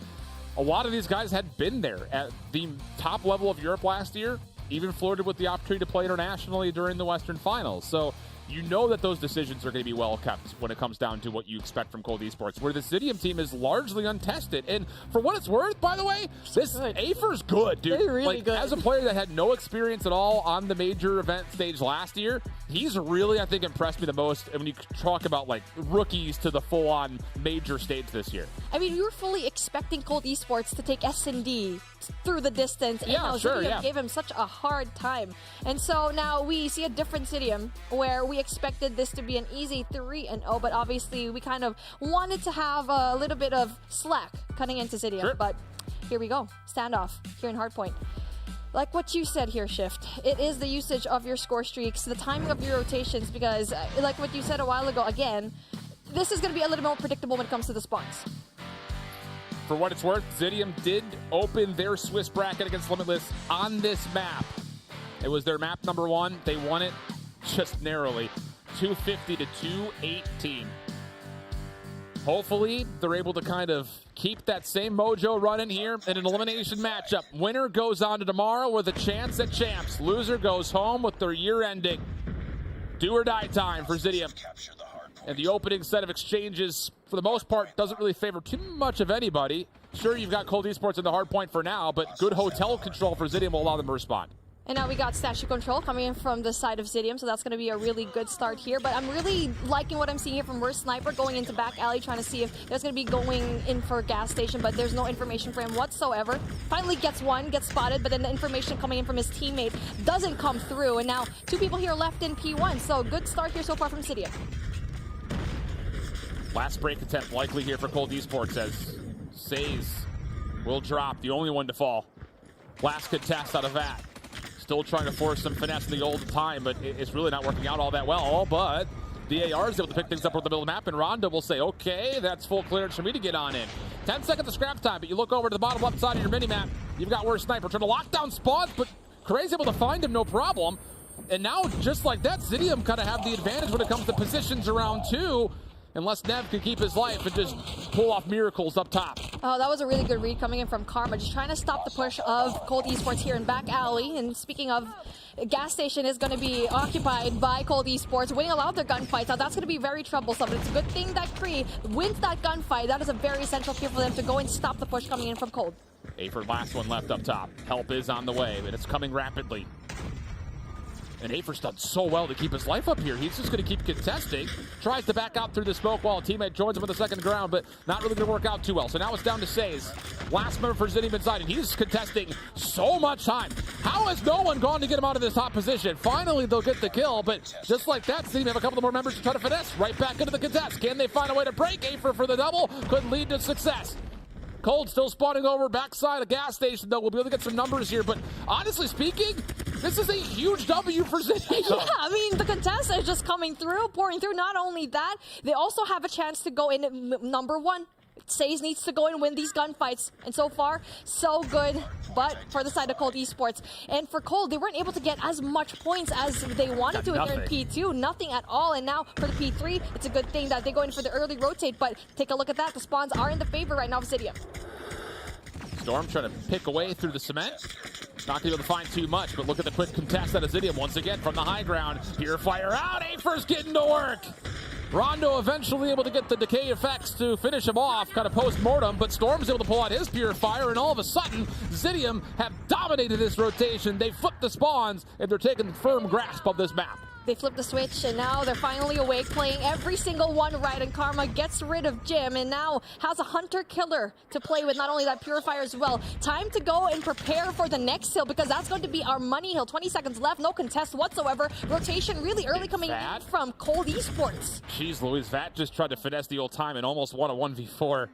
[SPEAKER 11] A lot of these guys had been there at the top level of Europe last year, even flirted with the opportunity to play internationally during the Western Finals. So you know that those decisions are going to be well kept when it comes down to what you expect from Cold Esports, where the Zidium team is largely untested. And for what it's worth, by the way, this Afer's good, dude.
[SPEAKER 7] They're really good.
[SPEAKER 11] As a player that had no experience at all on the major event stage last year, he's really, I think, impressed me the most when you talk about, like, rookies to the full-on major stage this year.
[SPEAKER 7] I mean, we were fully expecting Cold Esports to take S&D through the distance.
[SPEAKER 11] Yeah,
[SPEAKER 7] and
[SPEAKER 11] sure,
[SPEAKER 7] Zidium gave him such a hard time. And so now we see a different Zidium where we expected this to be an easy 3-0, but obviously we kind of wanted to have a little bit of slack cutting into Zidium.
[SPEAKER 11] Sure.
[SPEAKER 7] But here we go. Standoff here in Hardpoint. Like what you said here, Shift, it is the usage of your score streaks, the timing of your rotations, because like what you said a while ago, again, this is going to be a little more predictable when it comes to the spawns.
[SPEAKER 11] For what it's worth, Zidium did open their Swiss bracket against Limitless on this map. It was their map number 1. They won it just narrowly, 250 to 218. Hopefully, they're able to kind of keep that same mojo running here in an elimination matchup. Winner goes on to tomorrow with a chance at champs. Loser goes home with their year ending. Do or die time for Zidium. And the opening set of exchanges, for the most part, doesn't really favor too much of anybody. Sure, you've got Cold Esports in the hard point for now, but good hotel control for Zidium will allow them to respond.
[SPEAKER 7] And now we got statue control coming in from the side of Zidium, so that's going to be a really good start here. But I'm really liking what I'm seeing here from Worst Sniper going into back alley, trying to see if there's going to be going in for a gas station, but there's no information for him whatsoever. Finally gets one, gets spotted, but then the information coming in from his teammate doesn't come through. And now 2 people here left in P1, so good start here so far from Zidium.
[SPEAKER 11] Last break attempt likely here for Cold Esports as Says will drop, the only one to fall. Last contest out of that. Still trying to force some finesse in the old time, but it's really not working out all that well. But the AR is able to pick things up from the middle of the map, and Rondo will say, okay, that's full clearance for me to get on in. 10 seconds of scrap time, but you look over to the bottom left side of your mini-map, you've got Worst Sniper trying to lock down spawns, but Craig's able to find him, no problem. And now, just like that, Zidium kind of have the advantage when it comes to positions around 2. Unless Nev can keep his life and just pull off miracles up top.
[SPEAKER 7] Oh, that was a really good read coming in from Karma. Just trying to stop the push of Cold Esports here in back alley. And speaking of, gas station is going to be occupied by Cold Esports, winning a lot of their gunfights. Now, that's going to be very troublesome. It's a good thing that Cree wins that gunfight. That is a very essential key for them to go and stop the push coming in from Cold.
[SPEAKER 11] Afer, last one left up top. Help is on the way, but it's coming rapidly. And Afer's done so well to keep his life up here. He's just going to keep contesting. Tries to back out through the smoke while a teammate joins him on the second ground, but not really going to work out too well. So now it's down to Says. Last member for Zidium inside, and he's contesting so much time. How has no one gone to get him out of this top position? Finally, they'll get the kill, but just like that, Zidium have a couple of more members to try to finesse right back into the contest. Can they find a way to break? Afer for the double could lead to success. Cold still spawning over backside a gas station, though. We'll be able to get some numbers here, but honestly speaking, this is a huge W for Zidium.
[SPEAKER 7] Yeah, I mean, the contest is just coming through, pouring through. Not only that, they also have a chance to go in at number 1. Says needs to go and win these gunfights, and so far, so good. But for the side of Cold Esports, and for Cold, they weren't able to get as much points as they wanted to in their P2, nothing at all. And now for the P3, it's a good thing that they go in for the early rotate. But take a look at that, the spawns are in the favor right now of Zidium.
[SPEAKER 11] Storm trying to pick away through the cement. Not going to be able to find too much, but look at the quick contest out of Zidium once again from the high ground. Purifier out, Afer's getting to work. Rondo eventually able to get the decay effects to finish him off, kind of post-mortem, but Storm's able to pull out his Purifier, and all of a sudden, Zidium have dominated this rotation. They flipped the spawns, and they're taking firm grasp of this map.
[SPEAKER 7] They flipped the switch, and now they're finally awake, playing every single one right, and Karma gets rid of Jim, and now has a Hunter-Killer to play with, not only that Purifier as well. Time to go and prepare for the next hill, because that's going to be our money hill. 20 seconds left, no contest whatsoever. Rotation really early coming in from Cold Esports.
[SPEAKER 11] Jeez Louise, Vat just tried to finesse the old time and almost won a 1v4.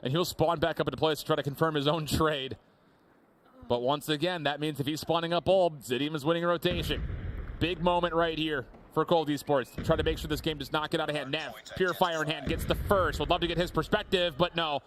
[SPEAKER 11] And he'll spawn back up into place to try to confirm his own trade. But once again, that means if he's spawning up bulb, Zidium is winning a rotation. Big moment right here for Cold Esports. Try to make sure this game does not get out of hand. Nev, Purifier in hand, gets the first. Would love to get his perspective, but no.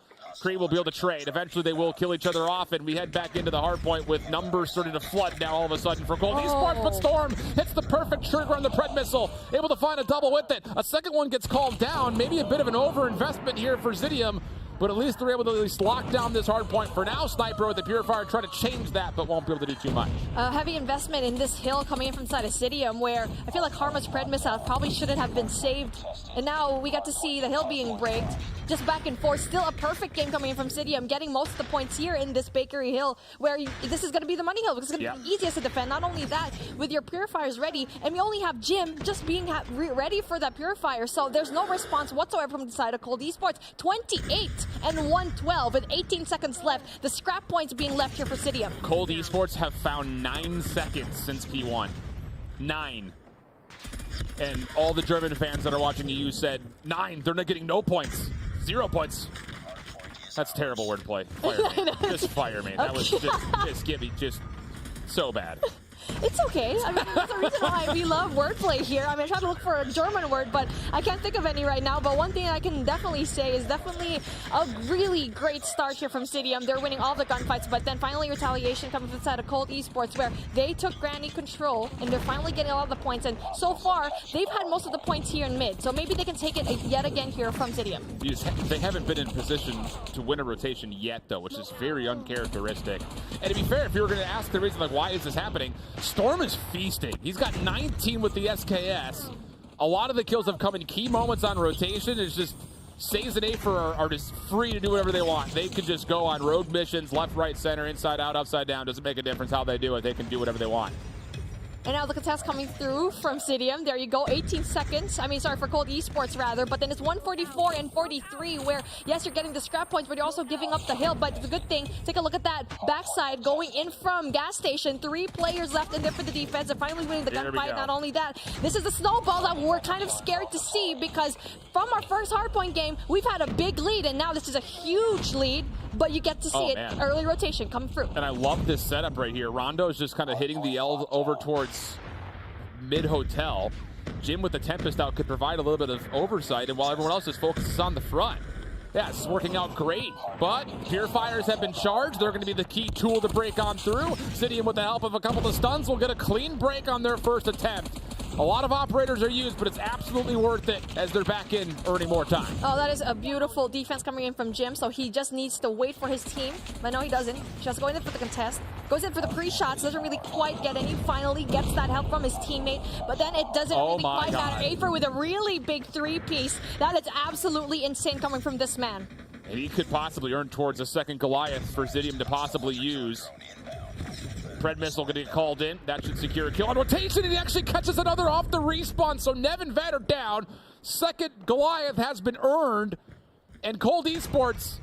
[SPEAKER 11] Kree will be able to trade. Eventually they will kill each other off, and we head back into the hard point with numbers starting to flood now all of a sudden for Cold Esports. But Storm hits the perfect trigger on the Pred missile. Able to find a double with it. A second one gets called down. Maybe a bit of an over-investment here for Zidium. But at least they're able to at least lock down this hard point for now. Sniper with the Purifier trying to change that, but won't be able to do too much.
[SPEAKER 7] Heavy investment in this hill coming in from side of Zidium, where I feel like Karma's Pred missile probably shouldn't have been saved. And now we got to see the hill being braked. Just back and forth. Still a perfect game coming in from Zidium, getting most of the points here in this Bakery Hill, where this is going to be the money hill. It's going to be the easiest to defend. Not only that, with your Purifiers ready, and we only have Jim just being ready for that Purifier. So there's no response whatsoever from the side of Cold Esports. 28 and 112 with 18 seconds left. The scrap points being left here for Zidium.
[SPEAKER 11] Cold Esports have found 9 seconds since P1. 9. And all the German fans that are watching EU said 9. They're not getting no points. 0 points. That's terrible wordplay. Fire me. Just fire me. That was just give me just so bad.
[SPEAKER 7] It's okay. I mean, that's the reason why we love wordplay here. I mean, I try to look for a German word, but I can't think of any right now. But one thing I can definitely say is definitely a really great start here from Zidium. They're winning all the gunfights, but then finally retaliation coming from the side of Cold Esports, where they took Granny control, and they're finally getting a lot of the points. And so far, they've had most of the points here in mid, so maybe they can take it yet again here from Zidium.
[SPEAKER 11] They haven't been in position to win a rotation yet, though, which is very uncharacteristic. And to be fair, if you were going to ask the reason, like, why is this happening, Storm is feasting. He's got 19 with the SKS. A lot of the kills have come in key moments on rotation. It's just Says and Afer are just free to do whatever they want. They could just go on road missions, left, right, center, inside out, upside down. Doesn't make a difference how they do it. They can do whatever they want.
[SPEAKER 7] And now the contest coming through from Zidium. There you go, 18 seconds. I mean, sorry, for Cold Esports rather. But then it's 144 and 43 where, yes, you're getting the scrap points, but you're also giving up the hill. But the good thing, take a look at that backside going in from gas station. 3 players left in there for the defense and finally winning the gunfight. Not only that, this is the snowball that we're kind of scared to see, because from our first hardpoint game, we've had a big lead, and now this is a huge lead. But you get to see early rotation come through.
[SPEAKER 11] And I love this setup right here. Rondo's just kind of hitting the L over towards mid-hotel. Jim with the Tempest out could provide a little bit of oversight, and while everyone else is focused on the front. Yeah, it's working out great, but Purifiers have been charged. They're going to be the key tool to break on through. Zidium, with the help of a couple of stuns, will get a clean break on their first attempt. A lot of operators are used, but it's absolutely worth it as they're back in earning more time.
[SPEAKER 7] Oh, that is a beautiful defense coming in from Jim, so he just needs to wait for his team. But no, he doesn't. Just going in for the contest. Goes in for the pre-shots, doesn't really quite get any. Finally gets that help from his teammate, but then it doesn't really quite matter. Afer with a really big 3-piece. That is absolutely insane coming from this man.
[SPEAKER 11] And he could possibly earn towards a second Goliath for Zidium to possibly use. Pred missile going to get called in. That should secure a kill on rotation, and he actually catches another off the respawn. So Nev and Vat are down. Second Goliath has been earned, and Cold Esports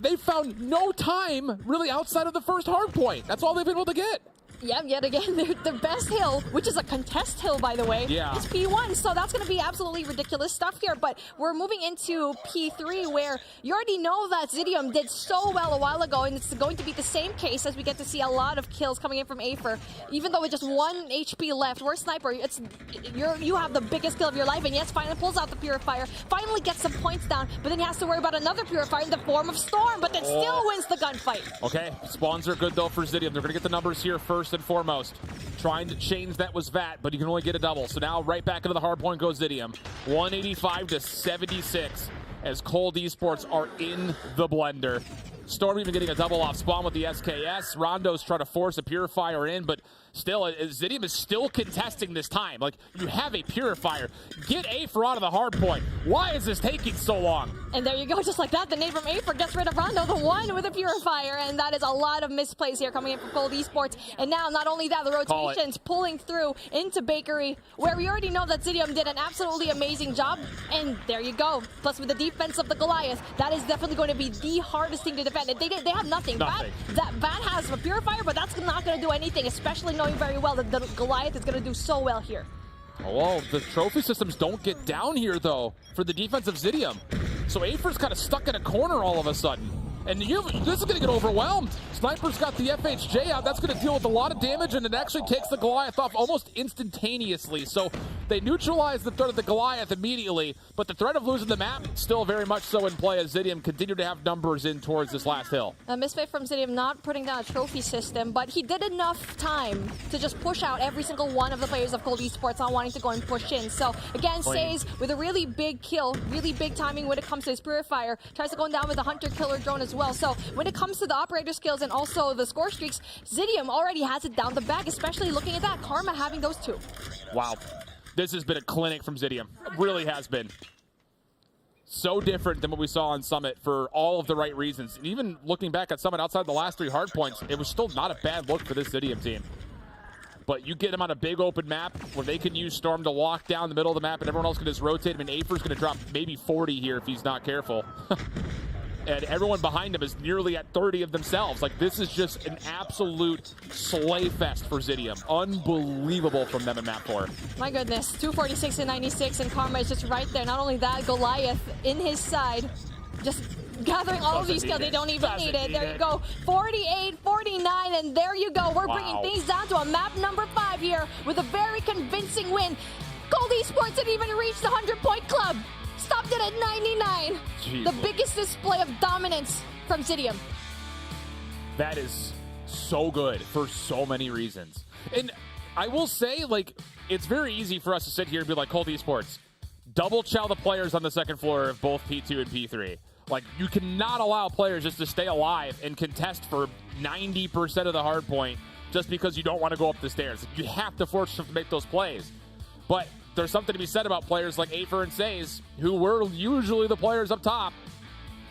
[SPEAKER 11] they found no time really outside of the first hard point. That's all they've been able to get.
[SPEAKER 7] Yeah, yet again, their best hill, which is a contest hill, by the way, is P1. So that's going to be absolutely ridiculous stuff here. But we're moving into P3, where you already know that Zidium did so well a while ago, and it's going to be the same case as we get to see a lot of kills coming in from Afer. Even though with just 1 HP left, we're Sniper. You have the biggest kill of your life, and yes, finally pulls out the Purifier, finally gets some points down, but then he has to worry about another Purifier in the form of Storm, but then still wins the gunfight.
[SPEAKER 11] Okay, spawns are good though for Zidium. They're going to get the numbers here first and foremost. Trying to change that was VAT, but you can only get a double. So now right back into the hard point goes Zidium. 185 to 76 as Cold Esports are in the blender. Storm even getting a double off spawn with the SKS. Rondo's trying to force a Purifier in, but still, Zidium is still contesting this time. Like, you have a Purifier. Get Afer out of the hard point. Why is this taking so long?
[SPEAKER 7] And there you go, just like that, the nade from Afer gets rid of Rondo, the one with a Purifier, and that is a lot of misplays here coming in from Cold Esports. And now, not only that, the rotations pulling through into Bakery, where we already know that Zidium did an absolutely amazing job, and there you go. Plus, with the defense of the Goliath, that is definitely going to be the hardest thing to defend. They have nothing. VAT has a Purifier, but that's not going to do anything, especially knowing very well that the Goliath is going to do so well here.
[SPEAKER 11] Well, the trophy systems don't get down here, though, for the defense of Zidium. So Afer's kind of stuck in a corner all of a sudden. And this is going to get overwhelmed. Sniper's got the FHJ out. That's going to deal with a lot of damage, and it actually takes the Goliath off almost instantaneously. So they neutralize the threat of the Goliath immediately, but the threat of losing the map still very much so in play as Zidium continue to have numbers in towards this last hill.
[SPEAKER 7] A misfit from Zidium not putting down a trophy system, but he did enough time to just push out every single one of the players of Cold Esports not wanting to go and push in. So again, Says with a really big kill, really big timing when it comes to his Purifier, tries to go down with a Hunter-Killer drone as well. So when it comes to the operator skills and also the score streaks, Zidium already has it down the bag, especially looking at that, Karma having those two.
[SPEAKER 11] Wow. This has been a clinic from Zidium. It really has been. So different than what we saw on Summit for all of the right reasons. And even looking back at Summit outside the last 3 hard points, it was still not a bad look for this Zidium team. But you get them on a big open map where they can use Storm to walk down the middle of the map and everyone else can just rotate him, and Afer's going to drop maybe 40 here if he's not careful. And everyone behind him is nearly at 30 of themselves. Like, this is just an absolute slay fest for Zidium. Unbelievable from them in map 4.
[SPEAKER 7] My goodness, 246 and 96, and Karma is just right there. Not only that, Goliath in his side, just gathering all of these kills. They don't even need it. There you go, 48, 49, and there you go. We're bringing things down to a map number 5 here with a very convincing win. Cold Esports didn't even reach the 100-point club. Stopped it at 99.
[SPEAKER 11] Jeez.
[SPEAKER 7] The biggest display of dominance from Zidium.
[SPEAKER 11] That is so good for so many reasons. And I will say, like, it's very easy for us to sit here and be like, Cold Esports, double chow the players on the second floor of both P2 and P3. Like, you cannot allow players just to stay alive and contest for 90% of the hard point just because you don't want to go up the stairs. You have to force them to make those plays. But there's something to be said about players like Afer and Says, who were usually the players up top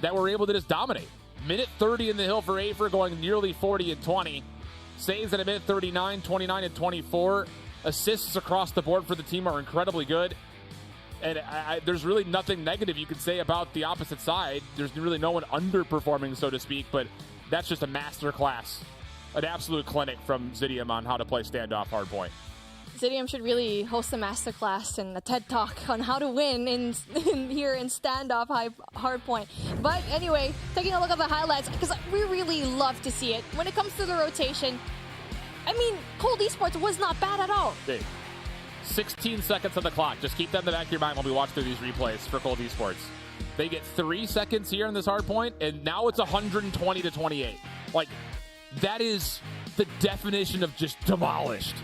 [SPEAKER 11] that were able to just dominate. Minute 30 in the hill for Afer, going nearly 40 and 20. Saves at a minute 39, 29 and 24. Assists across the board for the team are incredibly good. And there's really nothing negative you can say about the opposite side. There's really no one underperforming, so to speak, but that's just a master class. An absolute clinic from Zidium on how to play standoff hardpoint.
[SPEAKER 7] Zidium should really host a masterclass and a TED Talk on how to win here in standoff hardpoint. But anyway, taking a look at the highlights, because we really love to see it. When it comes to the rotation, I mean, Cold Esports was not bad at all.
[SPEAKER 11] 16 seconds on the clock. Just keep that in the back of your mind while we watch through these replays for Cold Esports. They get 3 seconds here in this hardpoint, and now it's 120 to 28. Like, that is the definition of just demolished.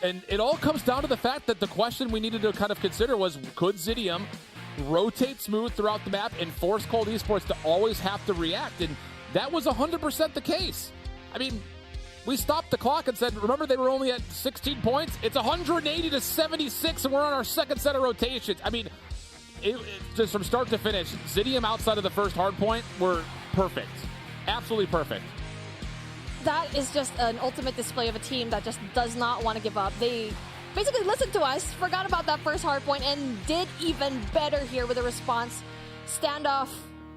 [SPEAKER 11] And it all comes down to the fact that the question we needed to kind of consider was, could Zidium rotate smooth throughout the map and force Cold Esports to always have to react? And that was 100% the case. I mean, we stopped the clock and said, remember, they were only at 16 points? It's 180 to 76, and we're on our second set of rotations. I mean, it just from start to finish, Zidium outside of the first hard point were perfect. Absolutely perfect.
[SPEAKER 7] That is just an ultimate display of a team that just does not want to give up. They basically listened to us, forgot about that first hard point, and did even better here with a response. Standoff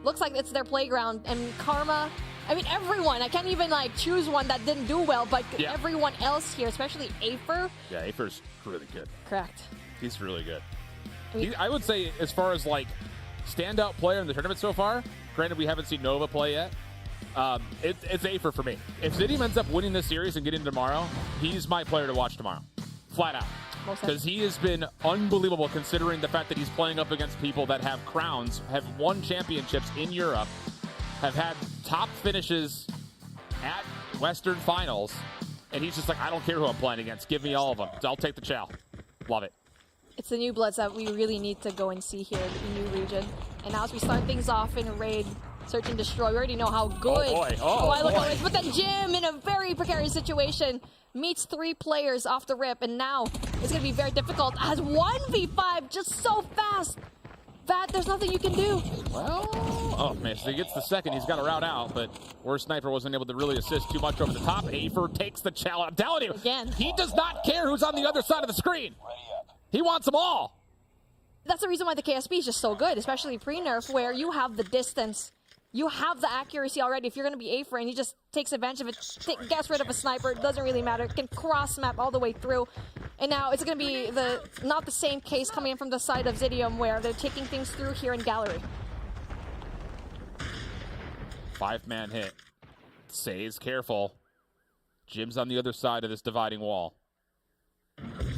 [SPEAKER 7] looks like it's their playground, and Karma I mean, everyone. I can't even like choose one that didn't do well, but everyone else here, especially Afer.
[SPEAKER 11] Yeah, Afer's really good.
[SPEAKER 7] Correct.
[SPEAKER 11] He's really good.
[SPEAKER 7] I mean,
[SPEAKER 11] I would say, as far as like standout player in the tournament so far, granted we haven't seen Nova play yet, it's Afer for me. If Zidium ends up winning this series and getting tomorrow, he's my player to watch tomorrow. Flat out. Because he has been unbelievable considering the fact that he's playing up against people that have crowns, have won championships in Europe, have had top finishes at Western Finals, and he's just like, I don't care who I'm playing against. Give me all of them. I'll take the chow. Love it.
[SPEAKER 7] It's the new bloods that we really need to go and see here in the new region. And now as we start things off in a raid, search and destroy, we already know how good Wailuko is. But then Jim, in a very precarious situation, meets 3 players off the rip, and now it's going to be very difficult as 1v5 just so fast that there's nothing you can do.
[SPEAKER 11] Well, oh man, so he gets the second. He's got a route out, but Worst Sniper wasn't able to really assist too much over the top. Afer takes the challenge. I'm telling you,
[SPEAKER 7] again,
[SPEAKER 11] he does not care who's on the other side of the screen. He wants them all.
[SPEAKER 7] That's the reason why the KSP is just so good, especially pre-nerf, where you have the distance. You have the accuracy already. If you're going to be Afer and he just takes advantage of it, gets rid of a sniper, it doesn't really matter. It can cross-map all the way through. And now it's going to be not the same case coming in from the side of Zidium, where they're taking things through here in Gallery.
[SPEAKER 11] 5-man hit. Says careful. Jim's on the other side of this dividing wall.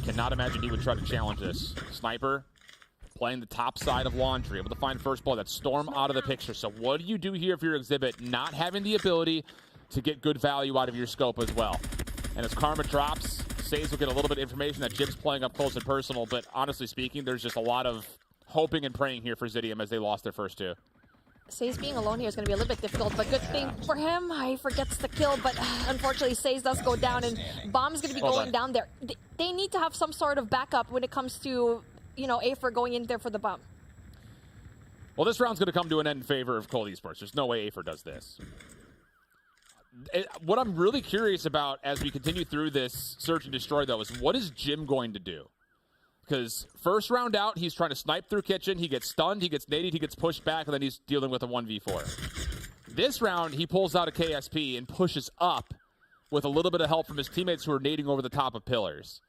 [SPEAKER 11] Cannot imagine he would try to challenge this. Sniper playing the top side of Laundry, able to find first blood. That's Storm out of the picture. So what do you do here if you're Exhibit? Not having the ability to get good value out of your scope as well. And as Karma drops, Says will get a little bit of information that Jim's playing up close and personal, but honestly speaking, there's just a lot of hoping and praying here for Zidium as they lost their first 2.
[SPEAKER 7] Says being alone here is going to be a little bit difficult, but good thing for him, he forgets the kill, but unfortunately Says does go down, and Bomb is going to be going down there. They need to have some sort of backup when it comes to, you know, Afer going in there for the bomb.
[SPEAKER 11] Well, this round's going to come to an end in favor of Cold Esports. There's no way Afer does this. What I'm really curious about as we continue through this search and destroy, though, is what is Jim going to do? Because first round out, he's trying to snipe through Kitchen. He gets stunned, he gets naded, he gets pushed back, and then he's dealing with a 1v4. This round, he pulls out a KSP and pushes up with a little bit of help from his teammates who are nading over the top of pillars.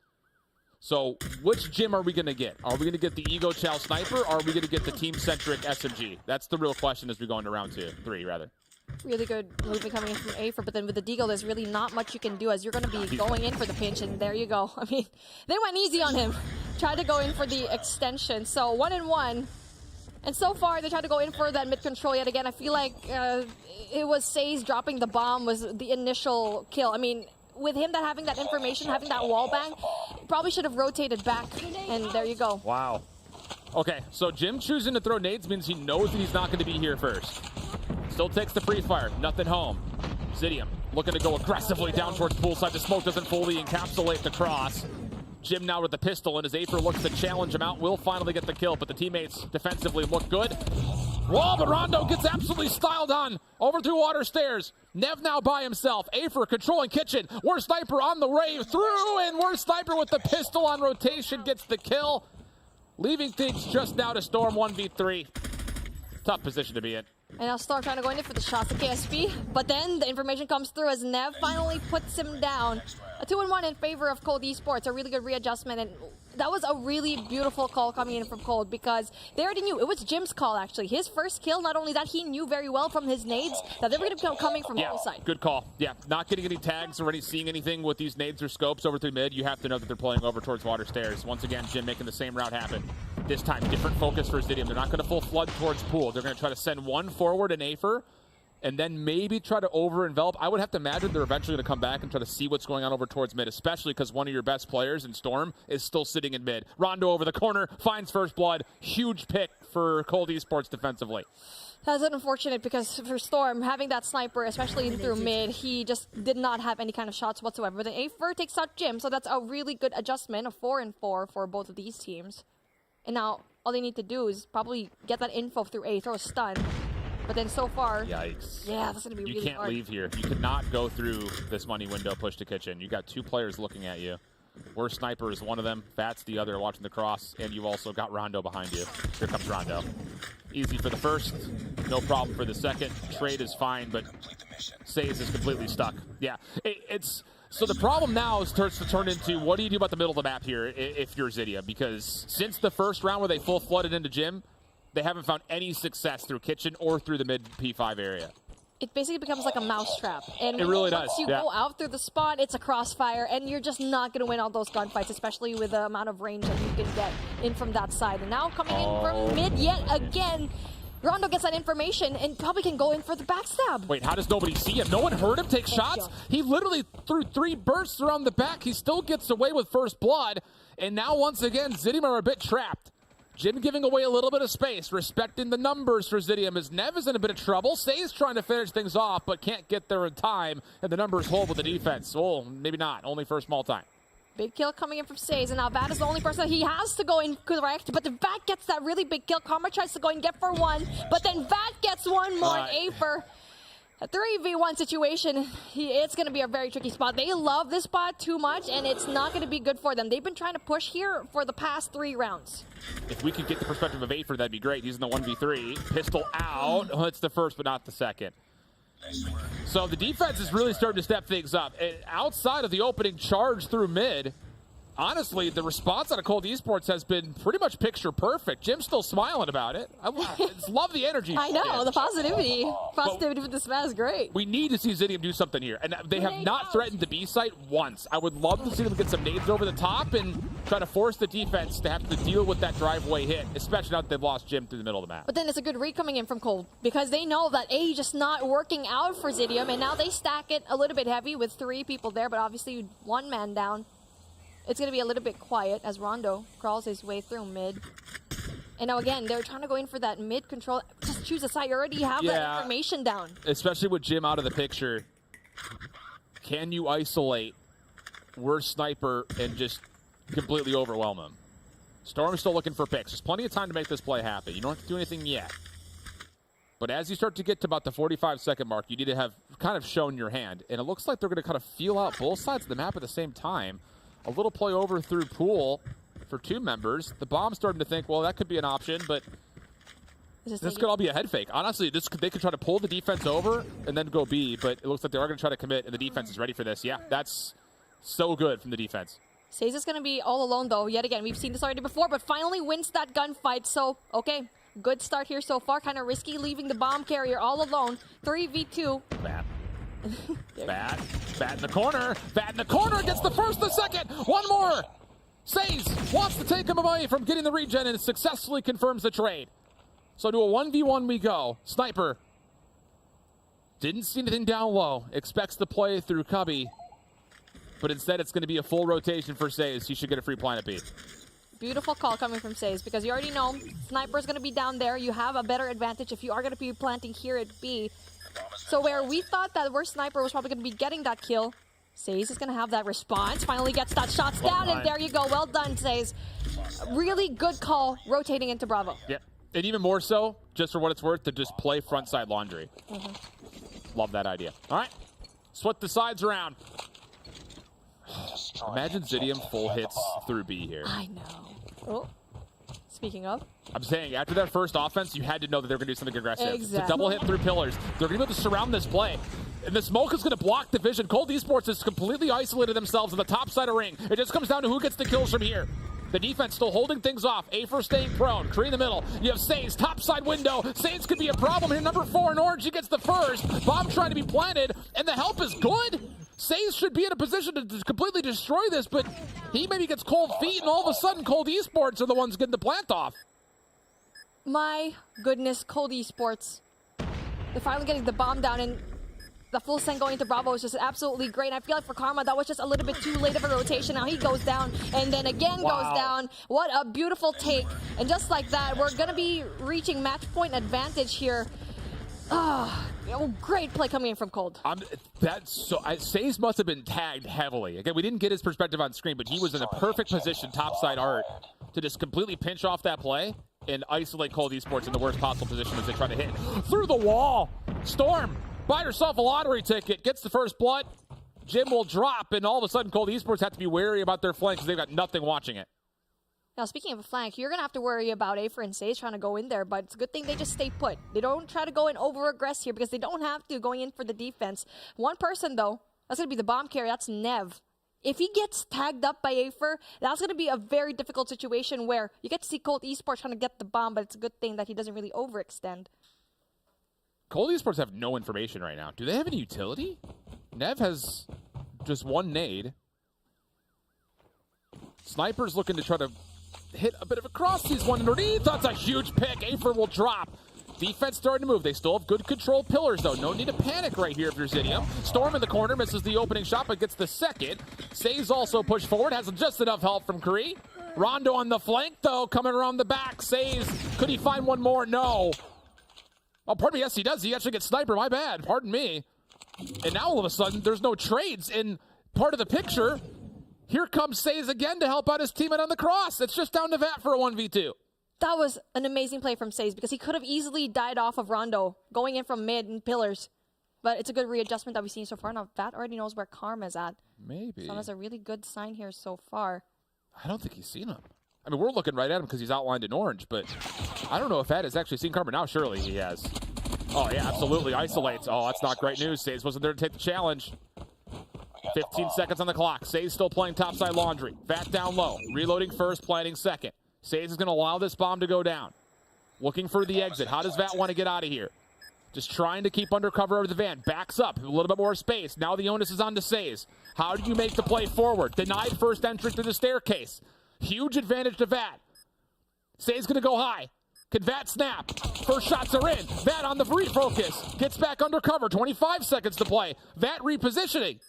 [SPEAKER 11] So which Jim are we going to get? Are we going to get the Ego Chow Sniper, or are we going to get the team-centric SMG? That's the real question as we go into round 3, rather.
[SPEAKER 7] Really good movement coming in from Afer, but then with the Deagle, there's really not much you can do as you're going to be going in for the pinch, and there you go. I mean, they went easy on him. Tried to go in for the extension. So 1-1. And so far, they tried to go in for that mid-control yet again. I feel like it was Says dropping the bomb was the initial kill. I mean, with him having that information, having that wall bang, probably should have rotated back, and there you go.
[SPEAKER 11] Wow. Okay, so Jim choosing to throw nades means he knows that he's not going to be here first. Still takes the free fire, nothing home. Zidium looking to go aggressively down towards poolside. The smoke doesn't fully encapsulate the cross. Jim now with the pistol, and as Afer looks to challenge him out, will finally get the kill, but the teammates defensively look good. Whoa, but Rondo gets absolutely styled on over through water stairs. Nev now by himself. Afer controlling Kitchen. Worst Sniper on the way through, and Worst Sniper with the pistol on rotation gets the kill. Leaving things just now to Storm 1v3. Tough position to be in.
[SPEAKER 7] And now Storm trying to go in for the shots of KSP, but then the information comes through as Nev finally puts him down. A 2-1 in favor of Cold Esports, a really good readjustment, and that was a really beautiful call coming in from Cold because they already knew. It was Jim's call, actually. His first kill, not only that, he knew very well from his nades that they were going to be coming from poolside.
[SPEAKER 11] Good call. Yeah, not getting any tags or seeing anything with these nades or scopes over through mid. You have to know that they're playing over towards water stairs. Once again, Jim making the same route happen. This time, different focus for Zidium. They're not going to full flood towards pool. They're going to try to send one forward in Afer, and then maybe try to over-envelop. I would have to imagine they're eventually going to come back and try to see what's going on over towards mid, especially because one of your best players in Storm is still sitting in mid. Rondo over the corner, finds first blood. Huge pick for Cold Esports defensively.
[SPEAKER 7] That's unfortunate because for Storm, having that sniper, especially through mid, he just did not have any kind of shots whatsoever. The Afer takes out Jim, so that's a really good adjustment, a 4-4 for both of these teams. And now all they need to do is probably get that info through A, throw a stun. But then so far,
[SPEAKER 11] yikes.
[SPEAKER 7] Yeah, that's going to be really hard.
[SPEAKER 11] You can't leave here. You cannot go through this money window push to Kitchen. You got 2 players looking at you. Worst Sniper is one of them. Fat's the other, watching the cross. And you also got Rondo behind you. Here comes Rondo. Easy for the first. No problem for the second. Trade is fine, but Says is completely stuck. Yeah, it's so the problem now starts to turn into what do you do about the middle of the map here if you're Zydia? Because since the first round where they full flooded into Gym, they haven't found any success through Kitchen or through the mid P5 area.
[SPEAKER 7] It basically becomes like a mousetrap. And
[SPEAKER 11] it really
[SPEAKER 7] once
[SPEAKER 11] does.
[SPEAKER 7] you go out through the spot, it's a crossfire, and you're just not going to win all those gunfights, especially with the amount of range that you can get in from that side. And now coming in from mid yet again, Rondo gets that information and probably can go in for the backstab.
[SPEAKER 11] Wait, how does nobody see him? No one heard him take shots? He literally threw 3 bursts around the back. He still gets away with first blood. And now once again, Zidium are a bit trapped. Jim giving away a little bit of space, respecting the numbers for Zidium as Nev is in a bit of trouble. Say's trying to finish things off, but can't get there in time, and the numbers hold with the defense. Oh, maybe not, only for a small time.
[SPEAKER 7] Big kill coming in from Says, and now Vat is the only person he has to go in correct, but the Vat gets that really big kill. Karma tries to go and get for one, but then Vat gets one more, and Afer. A 3v1 situation, it's going to be a very tricky spot. They love this spot too much, and it's not going to be good for them. They've been trying to push here for the past 3 rounds.
[SPEAKER 11] If we could get the perspective of Afer, that'd be great. He's in the 1v3. Pistol out. Oh, it's the first, but not the second. So the defense is really starting to step things up. And outside of the opening charge through mid, honestly, the response out of Cold Esports has been pretty much picture perfect. Jim's still smiling about it. I love the energy.
[SPEAKER 7] I know, the positivity. Positivity with this match is great.
[SPEAKER 11] We need to see Zidium do something here. And they have not threatened the B site once. I would love to see them get some nades over the top and try to force the defense to have to deal with that driveway hit, especially now that they've lost Jim through the middle of the map.
[SPEAKER 7] But then it's a good read coming in from Cold because they know that A just not working out for Zidium, and now they stack it a little bit heavy with 3 people there, but obviously 1 man down. It's going to be a little bit quiet as Rondo crawls his way through mid. And now again, they're trying to go in for that mid control. Just choose a side. You already have that information down.
[SPEAKER 11] Especially with Jim out of the picture. Can you isolate worst sniper and just completely overwhelm him? Storm's still looking for picks. There's plenty of time to make this play happen. You don't have to do anything yet. But as you start to get to about the 45-second mark, you need to have kind of shown your hand. And it looks like they're going to kind of feel out both sides of the map at the same time. A little play over through pool for 2 members. The bomb's starting to think, well, that could be an option, but this could all be a head fake. Honestly, they could try to pull the defense over and then go B, but it looks like they are going to try to commit, and the defense is ready for this. Yeah, that's so good from the defense.
[SPEAKER 7] Says it's going to be all alone, though. Yet again, we've seen this already before, but finally wins that gunfight. So, okay, good start here so far. Kind of risky leaving the bomb carrier all alone. 3v2.
[SPEAKER 11] Bad. Bat in the corner. Bat in the corner gets the first, the second. One more. Says wants to take him away from getting the regen and successfully confirms the trade. So to a 1v1 we go. Sniper. Didn't see anything down low. Expects to play through Cubby. But instead it's going to be a full rotation for Says. He should get a free planet B.
[SPEAKER 7] Beautiful call coming from Says because you already know Sniper's going to be down there. You have a better advantage if you are going to be planting here at B. So where we thought that our Sniper was probably going to be getting that kill, Says is going to have that response. Finally gets that shots down, and there you go. Well done, Says. Really good call rotating into Bravo.
[SPEAKER 11] Yeah, and even more so, just for what it's worth, to just play frontside laundry. Love that idea. All right, split the sides around. Imagine Zidium full hits through B here.
[SPEAKER 7] I know. Oh. Speaking of.
[SPEAKER 11] I'm saying, after that first offense, you had to know that they were going to do something aggressive.
[SPEAKER 7] Exactly.
[SPEAKER 11] It's a double hit through pillars. They're going to be able to surround this play. And the smoke is going to block the vision. Cold Esports has completely isolated themselves on the top side of ring. It just comes down to who gets the kills from here. The defense still holding things off. Afer staying prone. Kree in the middle. You have Says, top side window. Says could be a problem here. Number 4 in orange. He gets the first. Bomb trying to be planted. And the help is good. Says should be in a position to completely destroy this, but he maybe gets cold feet, and all of a sudden Cold Esports are the ones getting the plant off.
[SPEAKER 7] My goodness, Cold Esports. They're finally getting the bomb down, and the full send going to Bravo is just absolutely great. And I feel like for Karma, that was just a little bit too late of a rotation. Now he goes down, and then again goes down. What a beautiful take. And just like that, we're going to be reaching match point advantage here. Oh, great play coming in from Cold.
[SPEAKER 11] Says must have been tagged heavily. Again, we didn't get his perspective on screen, but he was in a perfect position, topside art, to just completely pinch off that play and isolate Cold Esports in the worst possible position as they try to hit through the wall. Storm, buy yourself a lottery ticket, gets the first blood. Jim will drop, and all of a sudden Cold Esports have to be wary about their flank because they've got nothing watching it.
[SPEAKER 7] Now, speaking of a flank, you're going to have to worry about Afer and Sage trying to go in there, but it's a good thing they just stay put. They don't try to go in over-aggress here because they don't have to going in for the defense. One person, though, that's going to be the bomb carrier. That's Nev. If he gets tagged up by Afer, that's going to be a very difficult situation where you get to see Cold Esports trying to get the bomb, but it's a good thing that he doesn't really overextend.
[SPEAKER 11] Cold Esports have no information right now. Do they have any utility? Nev has just one nade. Sniper's looking to try to hit a bit of a cross. He's one underneath. That's a huge pick. Afer will drop. Defense starting to move. They still have good control pillars, though. No need to panic right here if you're Zidium. Storm in the corner, misses the opening shot, but gets the second. Says also pushed forward, has just enough help from Kree. Rondo on the flank, though, coming around the back. Says, could he find one more? No. Oh, pardon me. Yes, he does. He actually gets Sniper. My bad. Pardon me. And now all of a sudden, there's no trades in part of the picture. Here comes Says again to help out his teammate on the cross. It's just down to Vat for a 1v2.
[SPEAKER 7] That was an amazing play from Says because he could have easily died off of Rondo going in from mid and pillars. But it's a good readjustment that we've seen so far. Now, Vat already knows where Karma's at.
[SPEAKER 11] Maybe.
[SPEAKER 7] So that's a really good sign here so far.
[SPEAKER 11] I don't think he's seen him. I mean, we're looking right at him because he's outlined in orange, but I don't know if Vat has actually seen Karma. Now, surely he has. Oh, yeah, absolutely. Isolates. Oh, that's not great news. Says wasn't there to take the challenge. 15 seconds on the clock. Says still playing topside laundry. Vat down low. Reloading first, planting second. Says is going to allow this bomb to go down. Looking for the exit. How does Vat want to get out of here? Just trying to keep under cover of the van. Backs up. A little bit more space. Now the onus is on to Says. How do you make the play forward? Denied first entry through the staircase. Huge advantage to Vat. Says going to go high. Can Vat snap? First shots are in. Vat on the refocus. Gets back under cover. 25 seconds to play. Vat repositioning.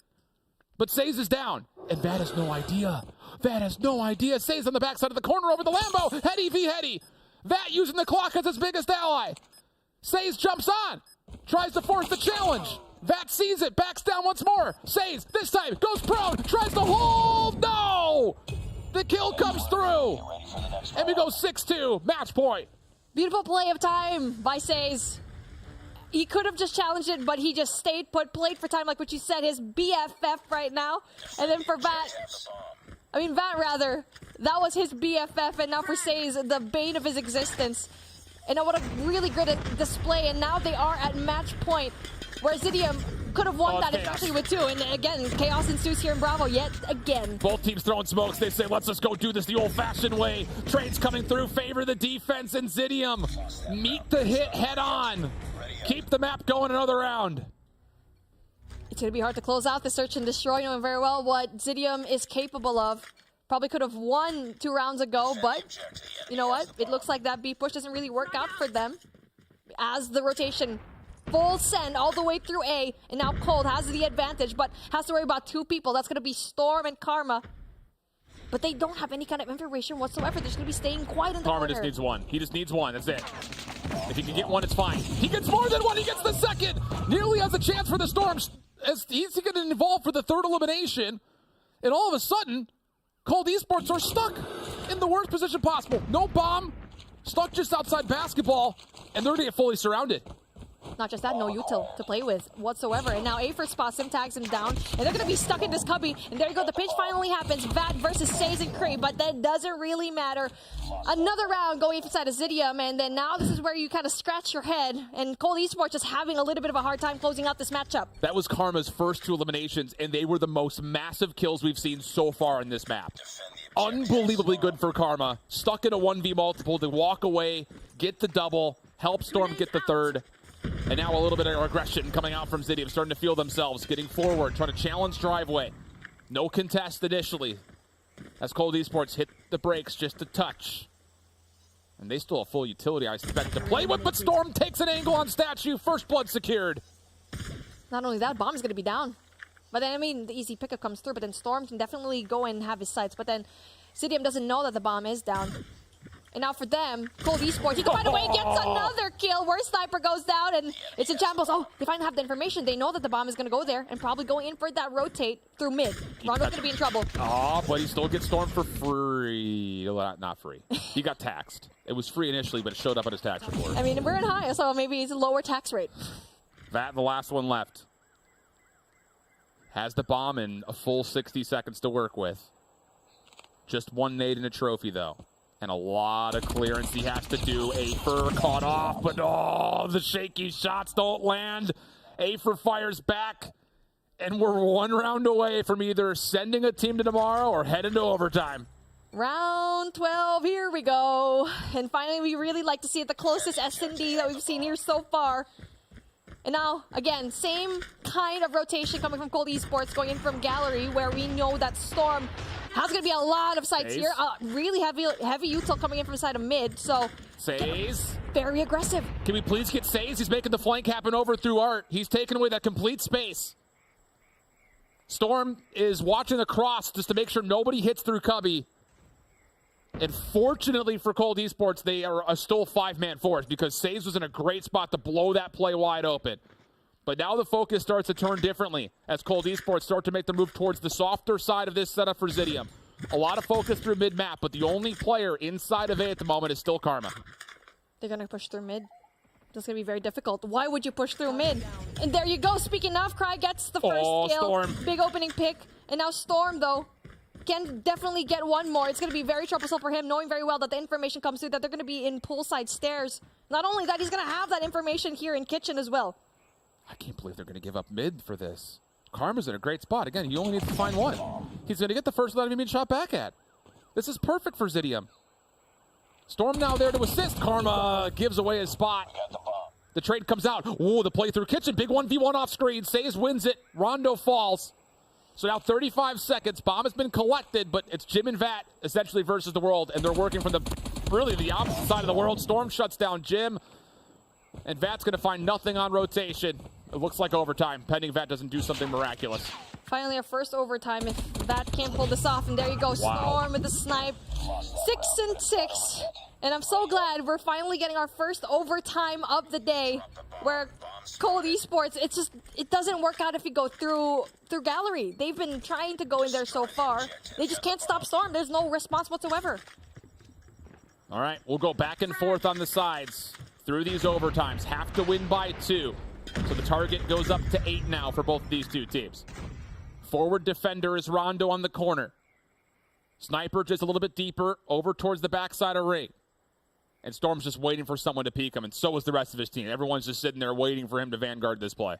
[SPEAKER 11] But Says is down. And Vat has no idea. Vat has no idea. Says on the backside of the corner over the Lambo. Heady v Heady. Vat using the clock as his biggest ally. Says jumps on. Tries to force the challenge. Vat sees it. Backs down once more. Says this time goes prone. Tries to hold. No! The kill comes through. And we go 6-2. Match point.
[SPEAKER 7] Beautiful play of time by Says. He could have just challenged it, but he just stayed put, played for time, like what you said, his BFF right now. And then for Vat, that was his BFF, and now for Says, the bane of his existence. And what a really good display, and now they are at match point, where Zidium could have won that, especially with two. And again, chaos ensues here in Bravo yet again.
[SPEAKER 11] Both teams throwing smokes. They say, let's just go do this the old-fashioned way. Trades coming through, favor the defense, and Zidium meet the hit head on. Keep the map going another round.
[SPEAKER 7] It's going to be hard to close out the search and destroy, knowing very well what Zidium is capable of. Probably could have won 2 rounds ago, but you know what? It looks like that B push doesn't really work out for them. As the rotation full send all the way through A, and now Cold has the advantage, but has to worry about 2 people. That's going to be Storm and Karma. But they don't have any kind of information whatsoever. They're just going to be staying quiet in the corner.
[SPEAKER 11] Karma just needs one. He just needs one. That's it. If he can get one, it's fine. He gets more than one. He gets the second. Nearly has a chance for the Storm. As he's getting involved for the 3rd elimination. And all of a sudden, Cold Esports are stuck in the worst position possible. No bomb. Stuck just outside basketball. And they're going to get fully surrounded.
[SPEAKER 7] Not just that, no util to play with whatsoever. And now Afer spots him, tags him down, and they're going to be stuck in this cubby. And there you go, the pitch finally happens. Vat versus Says and Kree, but that doesn't really matter. Another round going inside of Zidium, and then now this is where you kind of scratch your head. And Cold Esports just having a little bit of a hard time closing out this matchup.
[SPEAKER 11] That was Karma's first 2 eliminations, and they were the most massive kills we've seen so far in this map. Unbelievably good for Karma. Stuck in a 1v multiple to walk away, get the double, help Storm get the 3rd. And now a little bit of aggression coming out from Zidium, starting to feel themselves, getting forward, trying to challenge driveway. No contest initially, as Cold Esports hit the brakes just a touch. And they still have full utility, I expect, to play with, but Storm takes an angle on Statue. First blood secured.
[SPEAKER 7] Not only that, Bomb's going to be down. But then, I mean, the easy pickup comes through, but then Storm can definitely go and have his sights. But then Zidium doesn't know that the bomb is down. And now for them, Cold Esports, he can find a way, gets another kill where Sniper goes down, and it's in shambles. Oh, they finally have the information. They know that the bomb is going to go there and probably go in for that rotate through mid. Rondo's going to be in trouble.
[SPEAKER 11] Oh, but he still gets Storm for free. Not free. He got taxed. It was free initially, but it showed up on his tax report.
[SPEAKER 7] I mean, we're in high, so maybe it's a lower tax rate.
[SPEAKER 11] Vat, the last one left. Has the bomb and a full 60 seconds to work with. Just 1 nade and a trophy, though. And a lot of clearance he has to do. Afer caught off, but oh, the shaky shots don't land. Afer fires back, and we're one round away from either sending a team to tomorrow or heading to overtime.
[SPEAKER 7] Round 12, here we go. And finally, we really like to see it, the closest S&D that we've seen here so far. And now, again, same kind of rotation coming from Cold Esports, going in from Gallery, where we know that Storm has going to be a lot of sites here. Really heavy util coming in from the side of mid, so...
[SPEAKER 11] Says.
[SPEAKER 7] Very aggressive.
[SPEAKER 11] Can we please get Says? He's making the flank happen over through Art. He's taking away that complete space. Storm is watching across just to make sure nobody hits through Cubby. And fortunately for Cold Esports, they are a still 5-man force because Saves was in a great spot to blow that play wide open. But now the focus starts to turn differently as Cold Esports start to make the move towards the softer side of this setup for Zidium. A lot of focus through mid-map, but the only player inside of A at the moment is still Karma.
[SPEAKER 7] They're going to push through mid. That's going to be very difficult. Why would you push through mid? And there you go. Speaking of, Cry gets the first kill.
[SPEAKER 11] Storm.
[SPEAKER 7] Big opening pick. And now Storm, though, can definitely get one more. It's going to be very troublesome for him, knowing very well that the information comes through that they're going to be in poolside stairs. Not only that, he's going to have that information here in kitchen as well.
[SPEAKER 11] I can't believe they're going to give up mid for this. Karma's in a great spot. Again, he only needs to find one. He's going to get the first without even being shot back at. This is perfect for Zidium. Storm now there to assist. Karma gives away his spot. The trade comes out. Ooh, the play through kitchen. Big 1v1 off screen. Says wins it. Rondo falls. So now 35 seconds. Bomb has been collected, but it's Jim and Vat essentially versus the world, and they're working from the opposite side of the world. Storm shuts down Jim, and Vat's going to find nothing on rotation. It looks like overtime, pending Vat doesn't do something miraculous.
[SPEAKER 7] Finally, our first overtime if Vat can't pull this off, and there you go. Storm with the snipe. 6 and 6. And I'm so glad we're finally getting our first overtime of the day, where Cold Esports, it doesn't work out if you go through Gallery. They've been trying to go in there so far. They just can't stop Storm. There's no response whatsoever.
[SPEAKER 11] All right, we'll go back and forth on the sides through these overtimes. Have to win by 2. So the target goes up to 8 now for both of these two teams. Forward defender is Rondo on the corner. Sniper just a little bit deeper over towards the backside of ring. And Storm's just waiting for someone to peek him, and so is the rest of his team. Everyone's just sitting there waiting for him to vanguard this play.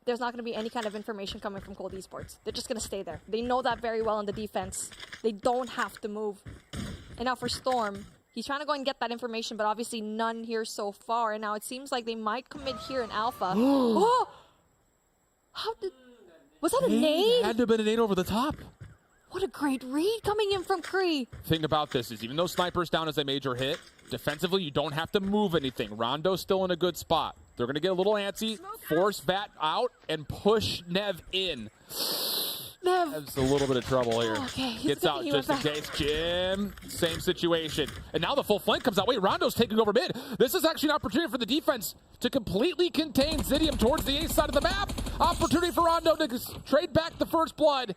[SPEAKER 7] There's not going to be any kind of information coming from Cold Esports. They're just going to stay there. They know that very well on the defense. They don't have to move. And now for Storm, he's trying to go and get that information, but obviously none here so far. And now it seems like they might commit here in Alpha. Oh! Was that a nade?
[SPEAKER 11] Had to have been a nade over the top.
[SPEAKER 7] What a great read coming in from Kree.
[SPEAKER 11] Thing about this is even though Sniper's down as a major hit, defensively you don't have to move anything. Rondo's still in a good spot. They're going to get a little antsy, force Vat out, and push Nev in.
[SPEAKER 7] Nev.
[SPEAKER 11] Nev's a little bit of trouble here.
[SPEAKER 7] Okay,
[SPEAKER 11] gets out just in case. Jim, same situation. And now the full flank comes out. Wait, Rondo's taking over mid. This is actually an opportunity for the defense to completely contain Zidium towards the A side of the map. Opportunity for Rondo to trade back the first blood,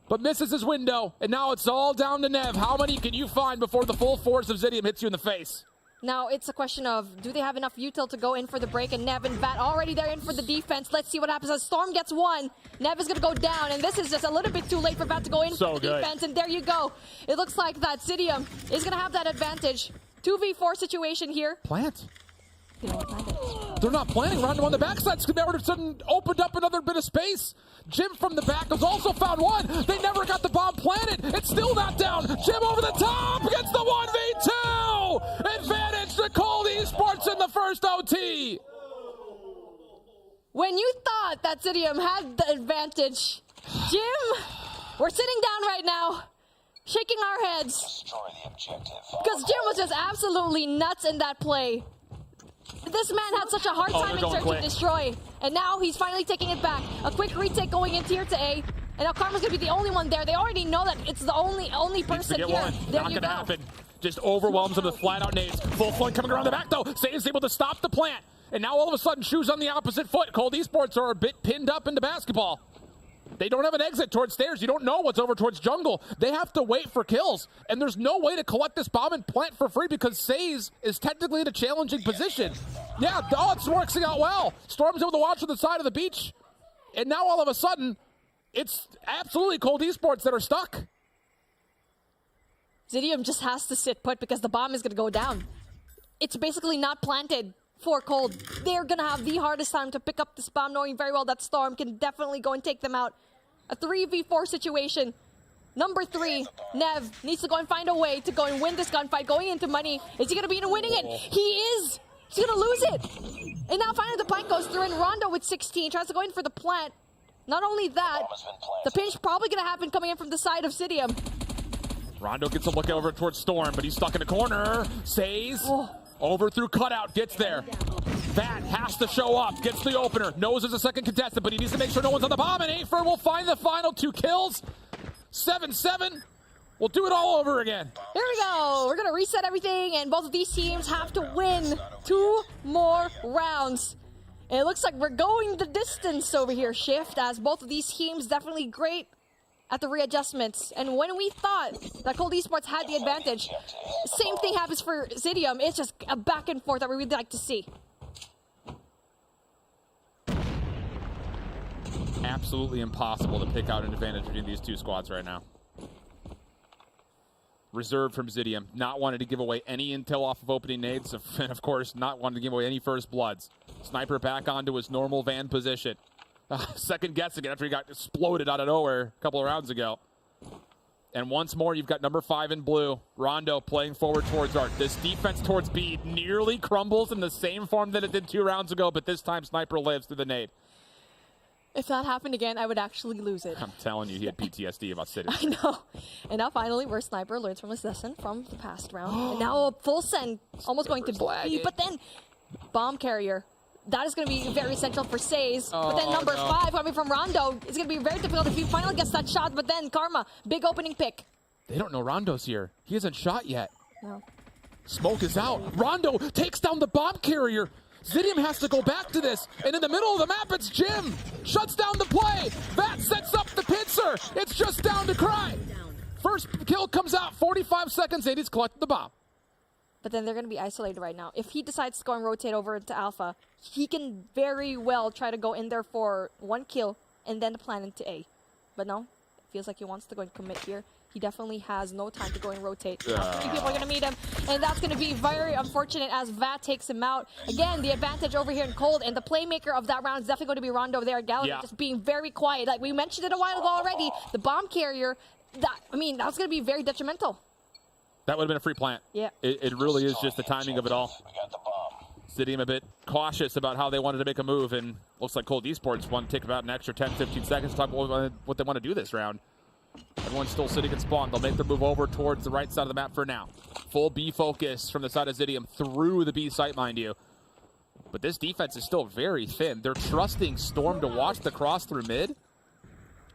[SPEAKER 11] but misses his window. And now it's all down to Nev. How many can you find before the full force of Zidium hits you in the face?
[SPEAKER 7] Now it's a question of, do they have enough util to go in for the break? And Nev and Vat already there in for the defense. Let's see what happens as Storm gets one. Nev is going to go down, and this is just a little bit too late for Vat to go in for the defense. And there you go. It looks like that Zidium is going to have that advantage. 2v4 situation here.
[SPEAKER 11] Plant.
[SPEAKER 7] They don't plant it.
[SPEAKER 11] They're not planning. Rondo on the backside. All of a sudden opened up another bit of space. Jim from the back has also found one. They never got the bomb planted. It's still not down. Jim over the top gets the 1v2. Advantage to Cold Esports in the first OT.
[SPEAKER 7] When you thought that Zidium had the advantage, Jim, we're sitting down right now, shaking our heads. Because Jim was just absolutely nuts in that play. This man had such a hard time in search and destroy, and now he's finally taking it back. A quick retake going into here to A, and now Karma's gonna be the only one there. They already know that it's the only person here. There
[SPEAKER 11] Not gonna happen. Just overwhelms him with flat-out nades. Full flank coming around the back though. Saves able to stop the plant, and now all of a sudden shoes on the opposite foot. Cold Esports are a bit pinned up into basketball. They don't have an exit towards stairs. You don't know what's over towards jungle. They have to wait for kills. And there's no way to collect this bomb and plant for free because Saze is technically in a challenging position. Yeah, it's working out well. Storm's able to watch from the side of the beach. And now all of a sudden, it's absolutely Cold Esports that are stuck.
[SPEAKER 7] Zidium just has to sit put because the bomb is going to go down. It's basically not planted for Cold. They're going to have the hardest time to pick up this bomb, knowing very well that Storm can definitely go and take them out. A 3v4 situation. Number 3, Nev needs to go and find a way to go and win this gunfight, going into money. Is he going to be winning it? He is! He's going to lose it! And now finally the plant goes through, and Rondo with 16 tries to go in for the plant. Not only that, the pinch probably going to happen coming in from the side of Zidium.
[SPEAKER 11] Rondo gets a look over towards Storm, but he's stuck in a corner. Says, over through cutout, gets there. That has to show up, gets the opener, knows there's a second contestant, but he needs to make sure no one's on the bomb, and Afer will find the final 2 kills. 7-7. We'll do it all over again.
[SPEAKER 7] Here we go. We're going to reset everything, and both of these teams have to win 2 more rounds. And it looks like we're going the distance over here, Shift, as both of these teams definitely great at the readjustments. And when we thought that Cold Esports had the advantage, same thing happens for Zidium. It's just a back and forth that we would like to see.
[SPEAKER 11] Absolutely impossible to pick out an advantage between these 2 squads right now. Reserved from Zidium, not wanting to give away any intel off of opening nades, and of course, not wanting to give away any first bloods. Sniper back onto his normal van position. Second guessing after he got exploded out of nowhere a couple of rounds ago. And once more, you've got number 5 in blue, Rondo playing forward towards Arc. This defense towards B nearly crumbles in the same form that it did 2 rounds ago, but this time Sniper lives through the nade.
[SPEAKER 7] If that happened again, I would actually lose it.
[SPEAKER 11] I'm telling you, he had PTSD about City.
[SPEAKER 7] I know. And now finally, where Sniper learns from his lesson from the past round. And now a full send, almost going to B. But then, bomb carrier. That is going to be very essential for Says. But then number 5 coming from Rondo is going to be very difficult if he finally gets that shot. But then Karma, big opening pick.
[SPEAKER 11] They don't know Rondo's here. He hasn't shot yet.
[SPEAKER 7] No.
[SPEAKER 11] Smoke is out. Rondo takes down the bomb carrier. Zidium has to go back to this, and in the middle of the map, it's Jim. Shuts down the play. That sets up the pincer. It's just down to Cry. First kill comes out, 45 seconds in, he's collected the bomb.
[SPEAKER 7] But then they're going to be isolated right now. If he decides to go and rotate over to Alpha, he can very well try to go in there for 1 kill and then plan into A. But no, it feels like he wants to go and commit here. He definitely has no time to go and rotate. 3 people are going to meet him, and that's going to be very unfortunate as VAT takes him out. Again, the advantage over here in Cold, and the playmaker of that round is definitely going to be Rondo there. Gallagher just being very quiet. Like we mentioned it a while ago already, the bomb carrier, that was going to be very detrimental.
[SPEAKER 11] That would have been a free plant.
[SPEAKER 7] Yeah.
[SPEAKER 11] It really is just the timing of it all. Zidium a bit cautious about how they wanted to make a move, and looks like Cold Esports want to take about an extra 10-15 seconds to talk about what they want to do this round. Everyone's still sitting in spawn. They'll make their move over towards the right side of the map for now. Full B focus from the side of Zidium through the B site, mind you. But this defense is still very thin. They're trusting Storm to watch the cross through mid.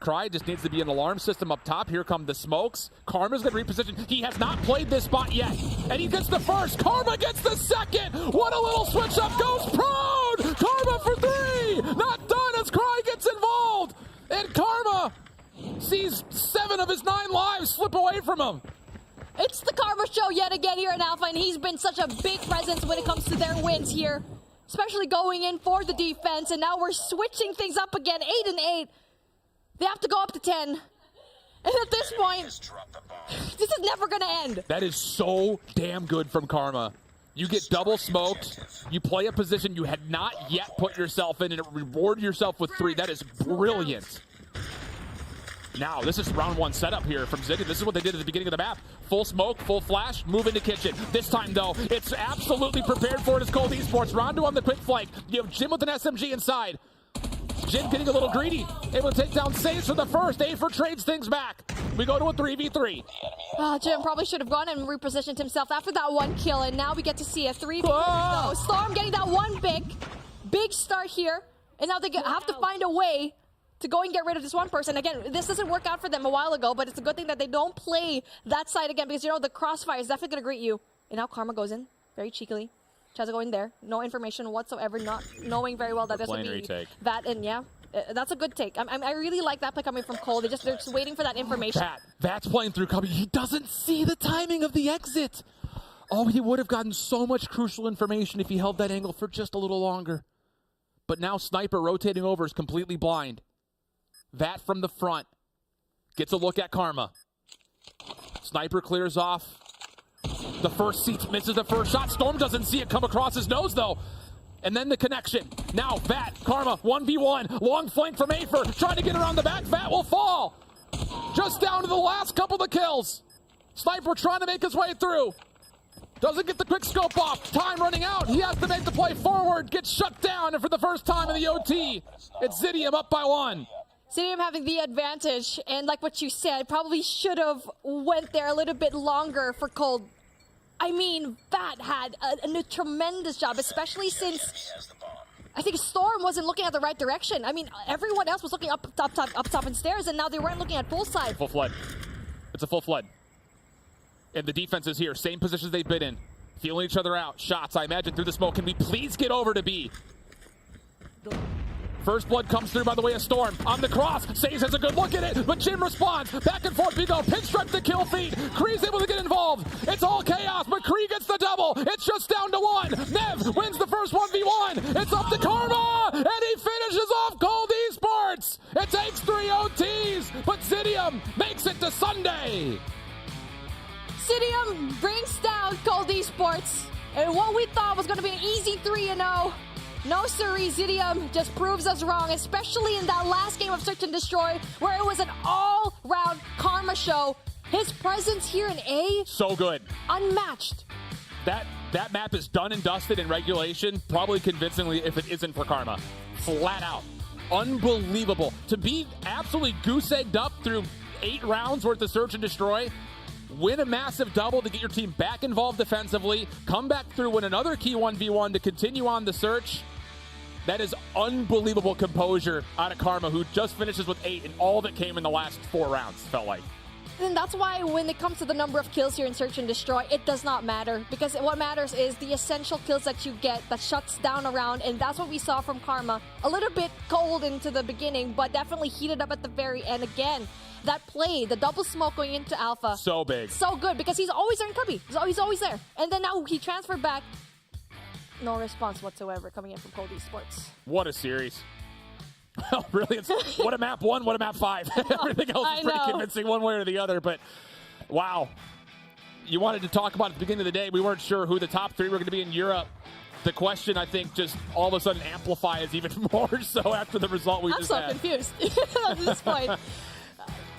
[SPEAKER 11] Cry just needs to be an alarm system up top. Here come the smokes. Karma's going to reposition. He has not played this spot yet. And he gets the first. Karma gets the second. What a little switch up. Goes prone. Karma for 3. Not done as Cry gets involved. And Karma sees 7 of his 9 lives slip away from him.
[SPEAKER 7] It's the Karma show yet again here in Alpha, and he's been such a big presence when it comes to their wins here, especially going in for the defense. And now we're switching things up again, 8-8. They have to go up to 10. And at this point, this is never going to end.
[SPEAKER 11] That is so damn good from Karma. You get double smoked, you play a position you had not yet put yourself in, and reward yourself with 3. That is brilliant. Now, this is round 1 setup here from Zidium. This is what they did at the beginning of the map. Full smoke, full flash, move into kitchen. This time, though, it's absolutely prepared for it as Cold Esports. Rondo on the quick flank. You have Jim with an SMG inside. Jim getting a little greedy. Able to take down Sage for the first. Afer trades things back. We go to a 3v3.
[SPEAKER 7] Jim probably should have gone and repositioned himself after that 1 kill, and now we get to see a 3v3. Storm getting that 1 pick. Big start here. And now they have to find a way to go and get rid of this 1 person. Again, this doesn't work out for them a while ago, but it's a good thing that they don't play that side again, because, you know, the crossfire is definitely going to greet you. And now Karma goes in very cheekily. Tries to go in there. No information whatsoever, not knowing very well that this would be that. And yeah, that's a good take. I really like that play coming from Cole. They're just waiting for that information.
[SPEAKER 11] That's playing through Cubby. He doesn't see the timing of the exit. Oh, he would have gotten so much crucial information if he held that angle for just a little longer. But now Sniper rotating over is completely blind. That from the front. Gets a look at Karma. Sniper clears off. The first seat misses the first shot. Storm doesn't see it come across his nose, though. And then the connection. Now, Vat, Karma, 1v1. Long flank from Afer. Trying to get around the back. Vat will fall. Just down to the last couple of kills. Sniper trying to make his way through. Doesn't get the quick scope off. Time running out. He has to make the play forward. Gets shut down. And for the first time in the OT, it's Zidium up by 1.
[SPEAKER 7] Zidium having the advantage. And like what you said, probably should have went there a little bit longer for Cold. I mean, Vat had a tremendous job, especially since I think Storm wasn't looking at the right direction. I mean, everyone else was looking up top, and stairs, and now they weren't looking at poolside.
[SPEAKER 11] Full flood. It's a full flood. And the defense is here. Same positions they've been in. Feeling each other out. Shots, I imagine, through the smoke. Can we please get over to B? First blood comes through by the way of Storm. On the cross. Saves has a good look at it, but Jim responds. Back and forth we go. Pinstripe the kill feed. Kree's able to get involved. It's all chaos, but Kree gets the double. It's just down to 1. Nev wins the first 1v1. It's up to Karma, and he finishes off Cold Esports. It takes 3 OTs, but Zidium makes it to Sunday.
[SPEAKER 7] Zidium brings down Cold Esports, and what we thought was going to be an easy 3-0. No siree, Zidium just proves us wrong, especially in that last game of Search and Destroy, where it was an all-round Karma show. His presence here in A,
[SPEAKER 11] so good,
[SPEAKER 7] unmatched.
[SPEAKER 11] That map is done and dusted in regulation, probably convincingly if it isn't for Karma. Flat out. Unbelievable. To be absolutely goose-egged up through 8 rounds worth of Search and Destroy, win a massive double to get your team back involved defensively, come back through, win another key 1v1 to continue on the search. That is unbelievable composure out of Karma, who just finishes with 8, and all that came in the last 4 rounds, felt like.
[SPEAKER 7] And that's why when it comes to the number of kills here in Search and Destroy, it does not matter. Because what matters is the essential kills that you get that shuts down a round, and that's what we saw from Karma. A little bit cold into the beginning, but definitely heated up at the very end again. That play, the double smoke going into Alpha.
[SPEAKER 11] So big.
[SPEAKER 7] So good, because he's always there in Cubby. He's always there. And then now he transferred back. No response whatsoever coming in from Cold Esports.
[SPEAKER 11] What a series. Well, really, it's what a map 1, what a map 5. Everything else is pretty convincing one way or the other, but wow. You wanted to talk about at the beginning of the day, we weren't sure who the top 3 were going to be in Europe. The question, I think, just all of a sudden amplifies even more so after the result we just had.
[SPEAKER 7] I'm so confused at this point.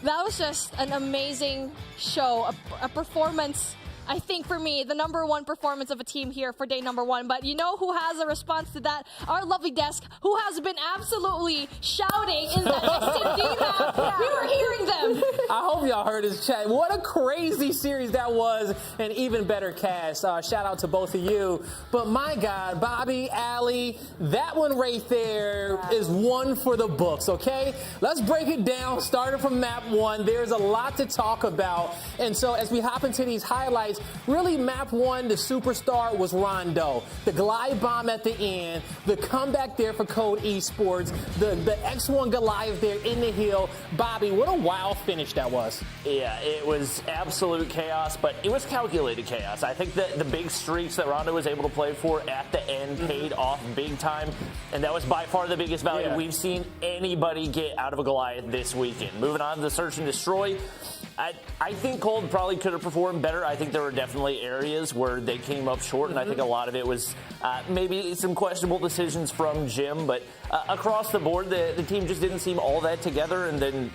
[SPEAKER 7] That was just an amazing show, a performance. I think for me, the #1 performance of a team here for day #1. But you know who has a response to that? Our lovely desk, who has been absolutely shouting in the S&D map. We were hearing them.
[SPEAKER 1] I hope y'all heard his chat. What a crazy series that was, and even better cast. Shout out to both of you. But my God, Bobby, Allie, that one right there is one for the books, okay? Let's break it down, starting from map 1. There's a lot to talk about. And so as we hop into these highlights, really, map 1, the superstar was Rondo. The glide bomb at the end, the comeback there for Code Esports, the X1 Goliath there in the hill. Bobby, what a wild finish that was.
[SPEAKER 3] Yeah, it was absolute chaos, but it was calculated chaos. I think that the big streaks that Rondo was able to play for at the end paid off big time, and that was by far the biggest value we've seen anybody get out of a Goliath this weekend. Moving on to the Search and Destroy, I think Cold probably could have performed better. I think there were definitely areas where they came up short, and I think a lot of it was maybe some questionable decisions from Jim, but across the board, the team just didn't seem all that together, and then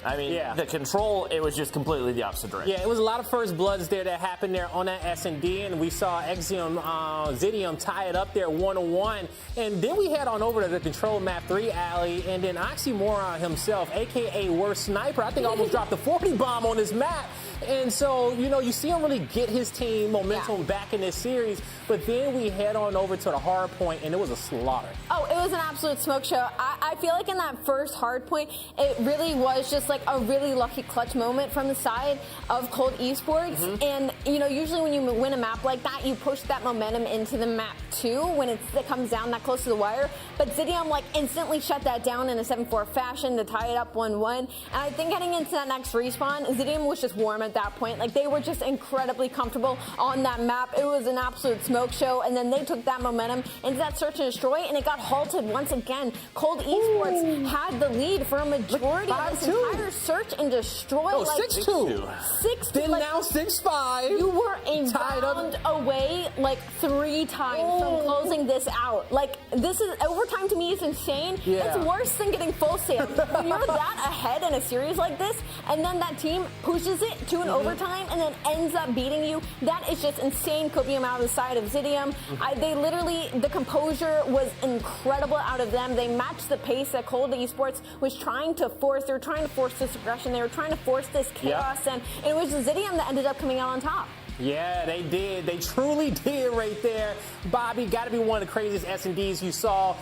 [SPEAKER 3] I mean, the control, it was just completely the opposite direction.
[SPEAKER 1] Yeah, it was a lot of first bloods there that happened there on that S&D, and we saw Zidium tie it up there 1-1. And then we head on over to the control map 3 alley, and then Oxymoron himself, a.k.a. Worst Sniper, I think almost dropped the 40 bomb on this map. And so, you know, you see him really get his team momentum back in this series, but then we head on over to the hard point, and it was a slaughter.
[SPEAKER 4] Oh, it was an absolute smoke show. I feel like in that first hard point, it really was just like a really lucky clutch moment from the side of Cold Esports. And, you know, usually when you win a map like that, you push that momentum into the map 2 when it comes down that close to the wire. But Zidium, like, instantly shut that down in a 7-4 fashion to tie it up 1-1. And I think heading into that next respawn, Zidium was just warm at at that point. Like, they were just incredibly comfortable on that map. It was an absolute smoke show, and then they took that momentum into that search and destroy, and it got halted once again. Cold Esports had the lead for a majority of this entire search and destroy.
[SPEAKER 1] Oh,
[SPEAKER 4] like
[SPEAKER 1] 6-2.
[SPEAKER 4] 6-2.
[SPEAKER 1] Then now 6-5.
[SPEAKER 4] You were a round away like 3 times from closing this out. Like, this is overtime to me is insane.
[SPEAKER 1] Yeah.
[SPEAKER 4] It's worse than getting full sale. When you're that ahead in a series like this, and then that team pushes it to an overtime and then ends up beating you, that is just insane copium out of the side of Zidium. They literally, the composure was incredible out of them. They matched the pace that Cold Esports was trying to force. They were trying to force this aggression. They were trying to force this chaos, and it was Zidium that ended up coming out on top.
[SPEAKER 1] Yeah, they did. They truly did right there. Bobby, got to be one of the craziest S&Ds you saw.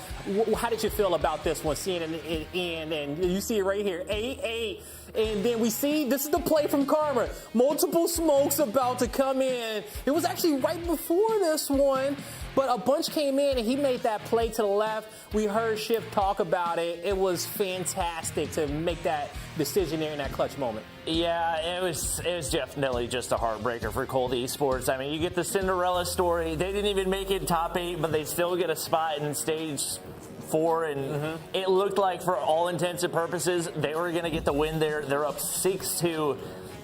[SPEAKER 1] How did you feel about this one, seeing it in? And you see it right here, 8-8. And then we see, this is the play from Karma. Multiple smokes about to come in. It was actually right before this one, but a bunch came in and he made that play to the left. We heard Shiv talk about it. It was fantastic to make that decision there in that clutch moment.
[SPEAKER 10] Yeah, it was definitely just a heartbreaker for Cold Esports. I mean, you get the Cinderella story. They didn't even make it top 8, but they still get a spot in stage 4, and it looked like, for all intents and purposes, they were going to get the win there. They're up 6-2.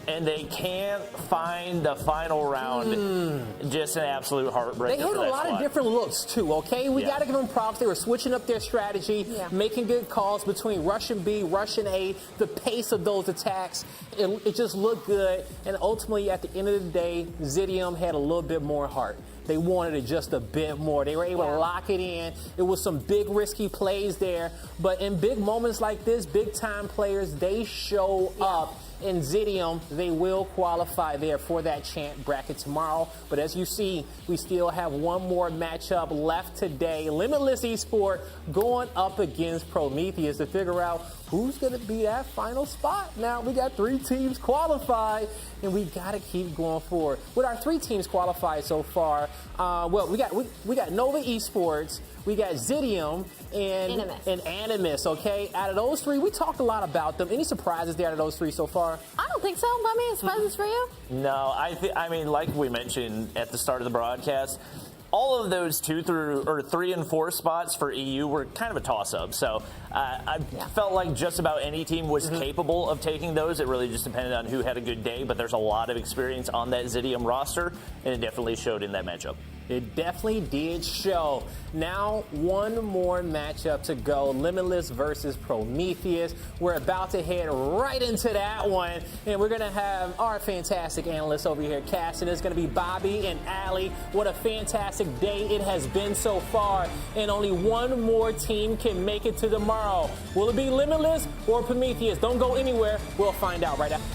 [SPEAKER 10] And they can't find the final round. Just an absolute heartbreaker.
[SPEAKER 1] They hit a lot of different looks, too, okay? We got to give them props. They were switching up their strategy, making good calls between Russian B, Russian A, the pace of those attacks. It just looked good. And ultimately, at the end of the day, Zidium had a little bit more heart. They wanted it just a bit more. They were able to lock it in. It was some big, risky plays there. But in big moments like this, big-time players, they show up. In Zidium, they will qualify there for that champ bracket tomorrow. But as you see, we still have one more matchup left today. Limitless Esport going up against Prometheus to figure out who's going to be that final spot. Now, we got 3 teams qualified, and we got to keep going forward. With our 3 teams qualified so far, well, we got Nova Esports, we got Zidium, and Animus, okay? Out of those 3, we talked a lot about them. Any surprises there out of those 3 so far?
[SPEAKER 4] I don't think so. I mean, surprises for you?
[SPEAKER 10] No, I mean, like we mentioned at the start of the broadcast, all of those 3 and 4 spots for EU were kind of a toss-up. So I felt like just about any team was capable of taking those. It really just depended on who had a good day, but there's a lot of experience on that Zidium roster, and it definitely showed in that matchup.
[SPEAKER 1] It definitely did show. Now, one more matchup to go. Limitless versus Prometheus. We're about to head right into that one. And we're going to have our fantastic analysts over here casting. It's going to be Bobby and Allie. What a fantastic day it has been so far. And only one more team can make it to tomorrow. Will it be Limitless or Prometheus? Don't go anywhere. We'll find out right after.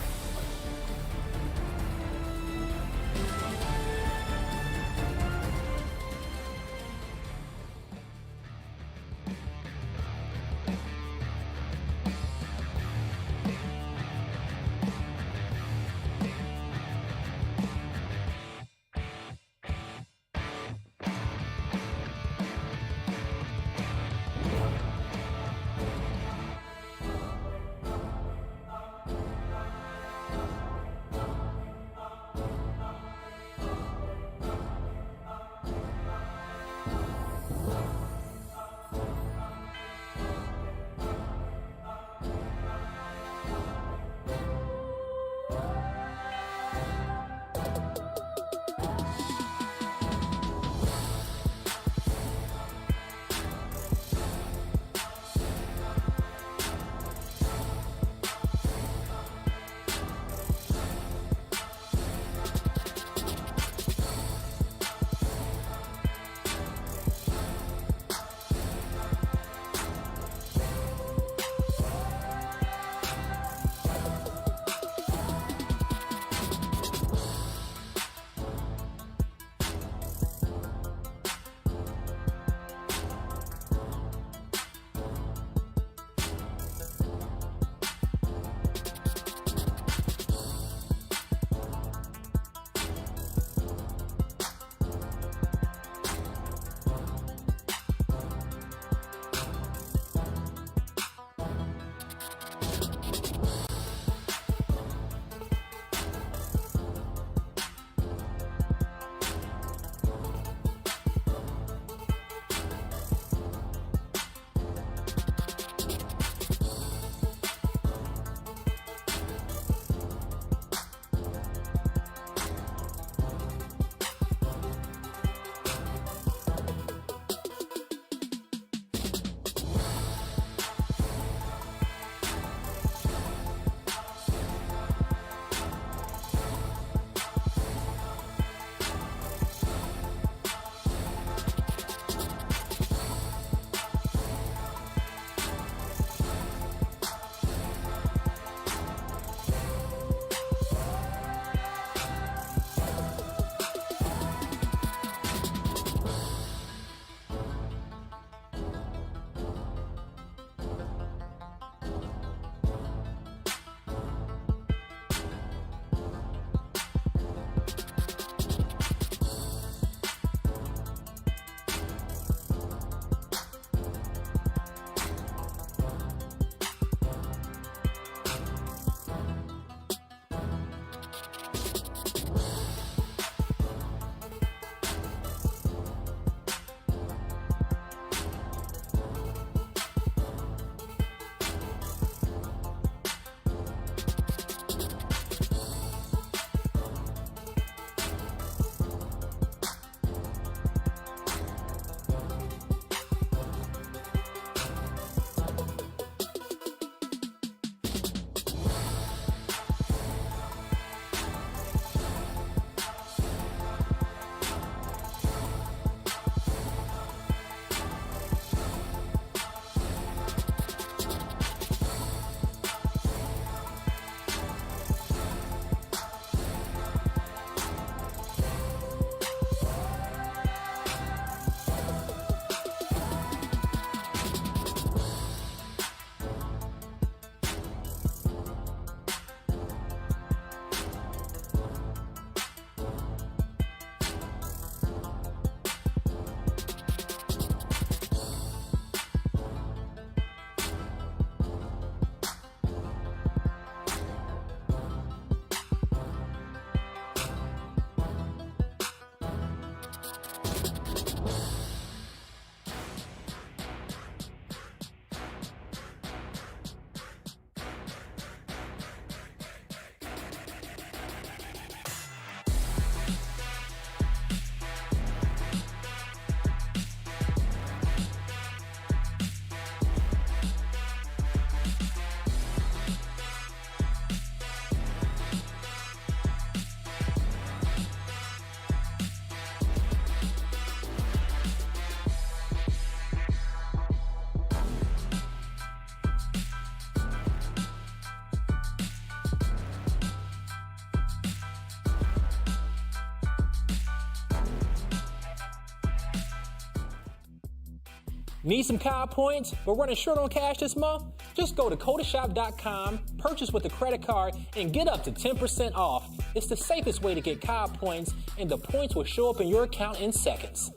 [SPEAKER 8] Need some COD points, but running short on cash this month? Just go to CodaShop.com, purchase with a credit card, and get up to 10% off. It's the safest way to get COD points, and the points will show up in your account in seconds.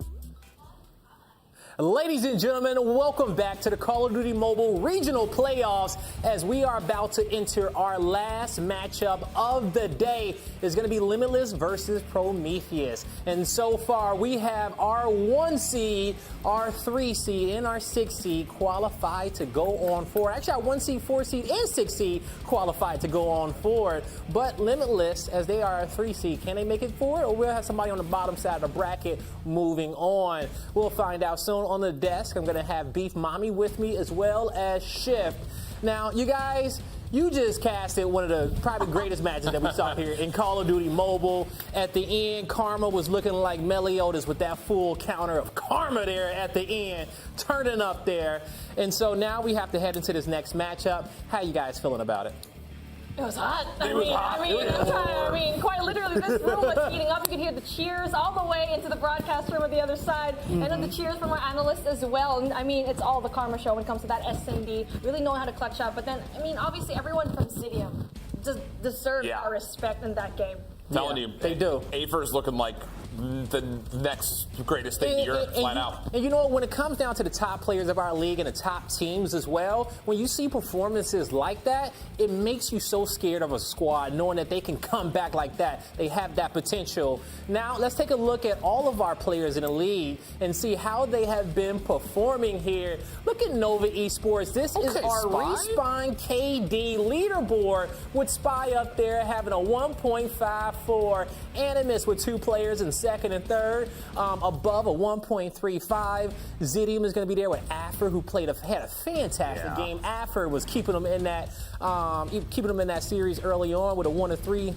[SPEAKER 8] Ladies and gentlemen, welcome back to the Call of Duty Mobile Regional Playoffs as we are about to enter our last matchup of the day. It's going to be Limitless versus Prometheus. And so far, we have our 1 seed, our 3 seed, and our 6 seed qualified to go on forward. Actually, our 1 seed, 4 seed, and 6 seed qualified to go on forward. But Limitless, as they are our 3 seed, can they make it forward? Or we'll have somebody on the bottom side of the bracket moving on. We'll find out soon. On the desk, I'm going to have Beef Mommy with me as well as Shift. Now, you guys, you just casted one of the probably greatest matches that we saw here in Call of Duty Mobile. At the end, Karma was looking like Meliodas with that full counter of Karma there at the end, turning up there. And so now we have to head into this next matchup. How you guys feeling about it?
[SPEAKER 7] It was hot. I mean, quite literally, this room was heating up. You could hear the cheers all the way into the broadcast room on the other side, and then the cheers from our analysts as well. And I mean, it's all the Karma show when it comes to that SMD, really knowing how to clutch up. But then, I mean, obviously, everyone from Zidium just deserves our respect in that game.
[SPEAKER 11] Telling you,
[SPEAKER 8] they do.
[SPEAKER 11] Aver's looking like the next greatest thing in Europe, flat out.
[SPEAKER 8] And you know, when it comes down to the top players of our league and the top teams as well, when you see performances like that, it makes you so scared of a squad, knowing that they can come back like that. They have that potential. Now, let's take a look at all of our players in the league and see how they have been performing here. Look at Nova Esports. This is our Respawn KD leaderboard with Spy up there having a 1.54. Animus with 2 players in second and third, above a 1.35. Zidium is going to be there with Affer, who had a fantastic game. Affer was keeping them in that series early on with a 1.31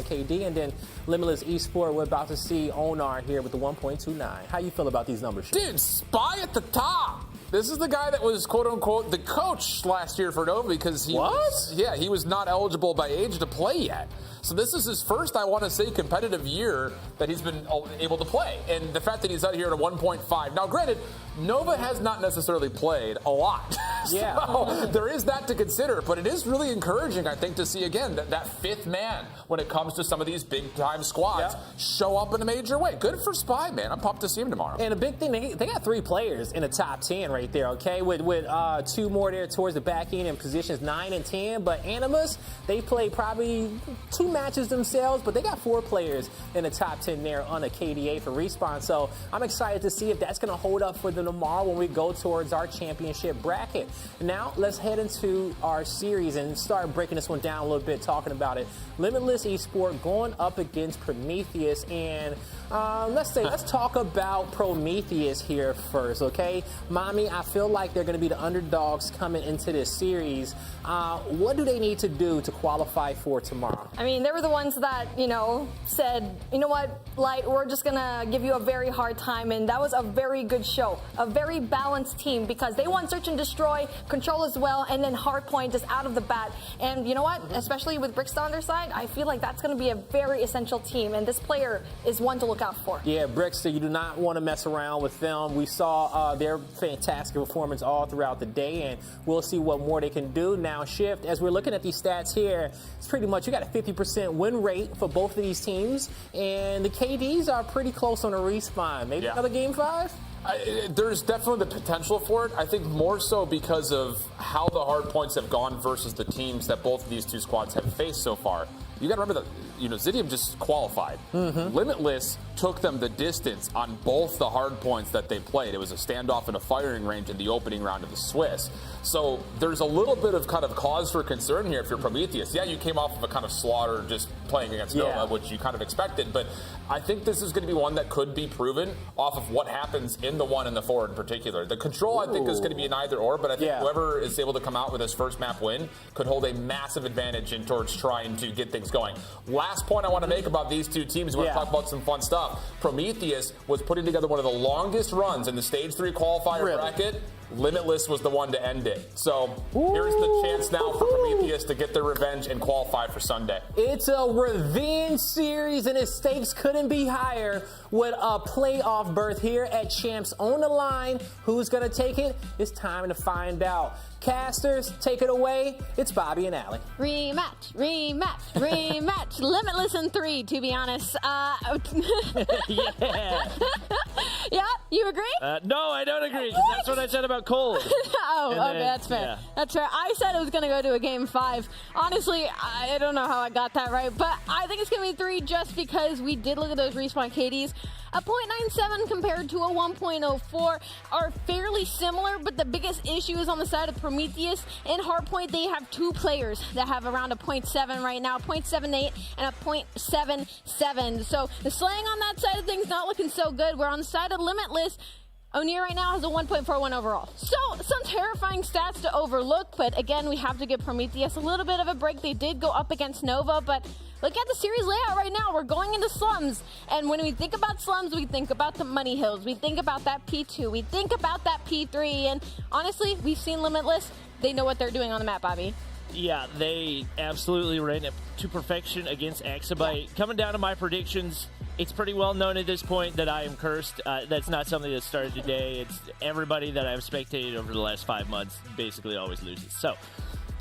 [SPEAKER 8] KD, and then Limitless Esport, we're about to see Onar here with the 1.29. How you feel about these numbers?
[SPEAKER 2] Dude, Spy at the top. This is the guy that was, quote-unquote, the coach last year for Nova because he was not eligible by age to play yet. So this is his first, I want to say, competitive year that he's been able to play. And the fact that he's out here at a 1.5. Now, granted, Nova has not necessarily played a lot. So there is that to consider. But it is really encouraging, I think, to see, again, that fifth man when it comes to some of these big-time squads show up in a major way. Good for Spy, man. I'm pumped to see him tomorrow.
[SPEAKER 8] And a big thing, they got 3 players in the top 10 right there, okay? With 2 more there towards the back end in positions 9 and 10. But Animus, they played probably 2 matches themselves, but they got 4 players in the top 10 there on a KDA for Respawn. So I'm excited to see if that's going to hold up for them tomorrow when we go towards our championship bracket. Now let's head into our series and start breaking this one down a little bit, talking about it. Limitless Esport going up against Prometheus, and let's talk about Prometheus here first, okay? Mommy, I feel like they're going to be the underdogs coming into this series. What do they need to do to qualify for tomorrow?
[SPEAKER 7] I mean, they were the ones that, said, you know what, Light, we're just going to give you a very hard time. And that was a very good show, a very balanced team, because they won Search and Destroy, Control as well, and then Hardpoint just out of the bat. And you know what, especially with Brixton on their side, I feel like that's going to be a very essential team. And this player is one to look out for.
[SPEAKER 8] Yeah, Brixton, you do not want to mess around with them. We saw their fantastic performance all throughout the day, and we'll see what more they can do. Now, Shift, as we're looking at these stats here, it's pretty much, you got a 50% win rate for both of these teams, and the KDs are pretty close on a Respawn. Maybe another Game 5?
[SPEAKER 2] There's definitely the potential for it. I think more so because of how the hard points have gone versus the teams that both of these 2 squads have faced so far. You got to remember that, Zidium just qualified. Limitless took them the distance on both the hard points that they played. It was a standoff and a firing range in the opening round of the Swiss. So there's a little bit of kind of cause for concern here if you're Prometheus. Yeah, you came off of a kind of slaughter just playing against Nova, which you kind of expected. But I think this is going to be one that could be proven off of what happens in the 1 and the 4 in particular. The Control, I think, is going to be an either-or, but I think whoever is able to come out with his first map win could hold a massive advantage in towards trying to get things going. Last point I want to make about these 2 teams, we want to talk about some fun stuff. Prometheus was putting together one of the longest runs in the Stage 3 qualifier bracket
[SPEAKER 12] Limitless was the one to end it. So here's the chance now for Prometheus to get their revenge and qualify for Sunday.
[SPEAKER 1] It's a revenge series, and its stakes couldn't be higher with a playoff berth here at Champs on the line. Who's going to take it? It's time to find out. Casters, take it away. It's Bobby and Allie.
[SPEAKER 9] Rematch, rematch, rematch. Limitless in 3, to be honest.
[SPEAKER 10] Yeah.
[SPEAKER 9] Yeah, you agree?
[SPEAKER 10] No, I don't agree. That's what I said about Cold.
[SPEAKER 9] Okay, that's fair.
[SPEAKER 10] Yeah.
[SPEAKER 9] That's fair. I said it was going to go to a game 5. Honestly, I don't know how I got that right, but I think it's going to be 3 just because we did look at those respawn KDs. A 0.97 compared to a 1.04 are fairly similar, but the biggest issue is on the side of Prometheus. In Hardpoint, they have 2 players that have around a 0.7 right now, 0.78 and a 0.77. So the slaying on that side of things not looking so good. We're on the side of Limitless. O'Neal right now has a 1.41 overall. So some terrifying stats to overlook, but again, we have to give Prometheus a little bit of a break. They did go up against Nova, but look at the series layout right now. We're going into slums, and when we think about slums, we think about the money hills. We think about that P2. We think about that P3, and honestly, we've seen Limitless. They know what they're doing on the map, Bobby.
[SPEAKER 10] Yeah, they absolutely ran it to perfection against Exabyte. Yeah. Coming down to my predictions, it's pretty well known at this point that I am cursed. That's not something that started today. It's everybody that I've spectated over the last 5 months basically always loses. So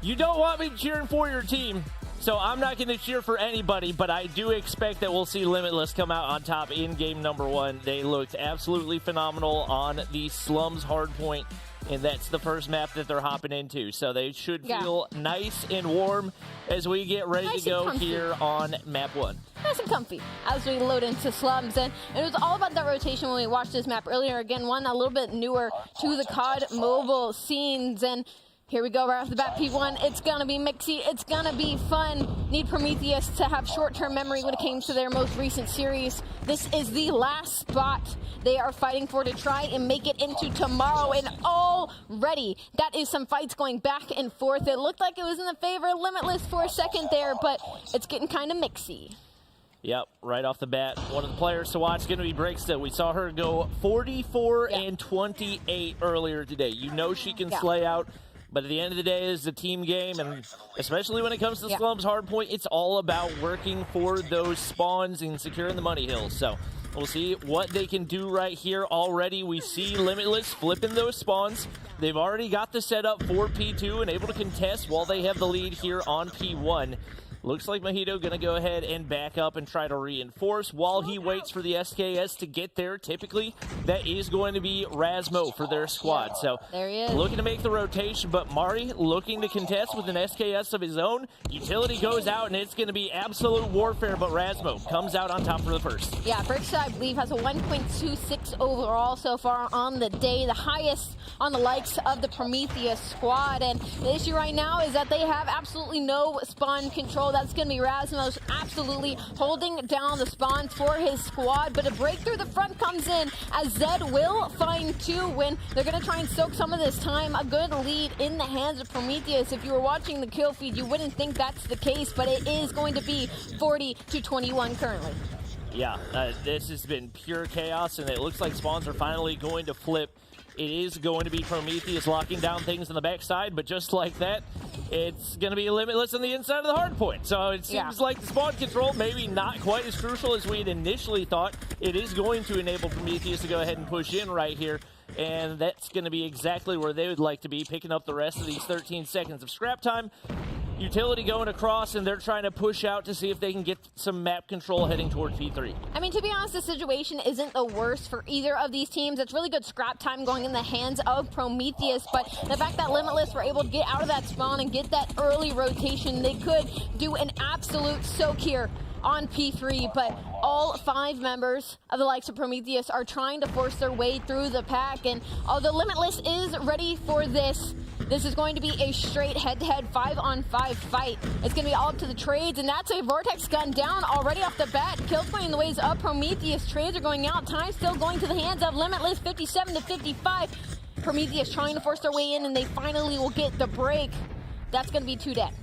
[SPEAKER 10] you don't want me cheering for your team, so I'm not going to cheer for anybody, but I do expect that we'll see Limitless come out on top in game number 1. They looked absolutely phenomenal on the Slums Hardpoint, and that's the first map that they're hopping into. So they should feel nice and warm as we get ready to go here on map 1.
[SPEAKER 9] Nice and comfy as we load into slums. And it was all about that rotation when we watched this map earlier. Again, one a little bit newer to the COD mobile scenes. And here we go right off the bat, P1. It's going to be mixy. It's going to be fun. Need Prometheus to have short-term memory when it came to their most recent series. This is the last spot they are fighting for to try and make it into tomorrow. And already, that is some fights going back and forth. It looked like it was in the favor of Limitless for a second there, but it's getting kind of mixy.
[SPEAKER 10] Yep, right off the bat, one of the players to watch is going to be Breaksta. We saw her go 44 and 28 earlier today. You know she can slay out. But at the end of the day, it's a team game, and especially when it comes to Slums Hardpoint, it's all about working for those spawns and securing the money hills. So we'll see what they can do right here. Already, we see Limitless flipping those spawns. They've already got the setup for P2 and able to contest while they have the lead here on P1. Looks like Mojito going to go ahead and back up and try to reinforce while he waits for the SKS to get there. Typically, that is going to be Razmo for their squad. So
[SPEAKER 9] there he is.
[SPEAKER 10] Looking to make the rotation, but Mari looking to contest with an SKS of his own. Utility goes out, and it's going to be absolute warfare, but Razmo comes out on top for the first.
[SPEAKER 9] Yeah, Breaksta, I believe, has a 1.26 overall so far on the day, the highest on the likes of the Prometheus squad. And the issue right now is that they have absolutely no spawn control. That's going to be Rasmus absolutely holding down the spawns for his squad. But a break through the front comes in as Zed will find 2 when they're going to try and soak some of this time. A good lead in the hands of Prometheus. If you were watching the kill feed, you wouldn't think that's the case, but it is going to be 40-21 currently.
[SPEAKER 10] Yeah, this has been pure chaos, and it looks like spawns are finally going to flip. It is going to be Prometheus locking down things on the backside, but just like that, it's going to be Limitless on the inside of the hard point. So it seems like the spawn control maybe not quite as crucial as we had initially thought. It is going to enable Prometheus to go ahead and push in right here, and that's going to be exactly where they would like to be, picking up the rest of these 13 seconds of scrap time. Utility going across, and they're trying to push out to see if they can get some map control heading toward P3.
[SPEAKER 9] I mean, to be honest, the situation isn't the worst for either of these teams. It's really good scrap time going in the hands of Prometheus, but the fact that Limitless were able to get out of that spawn and get that early rotation, they could do an absolute soak here on P3, but all 5 members of the likes of Prometheus are trying to force their way through the pack, and although Limitless is ready for this, this is going to be a straight head-to-head 5-on-5 fight. It's going to be all up to the trades, and that's a Vortex gun down already off the bat. Kills going in the ways of Prometheus. Trades are going out. Time still going to the hands of Limitless, 57-55. Prometheus trying to force their way in, and they finally will get the break. That's going to be 2 dead.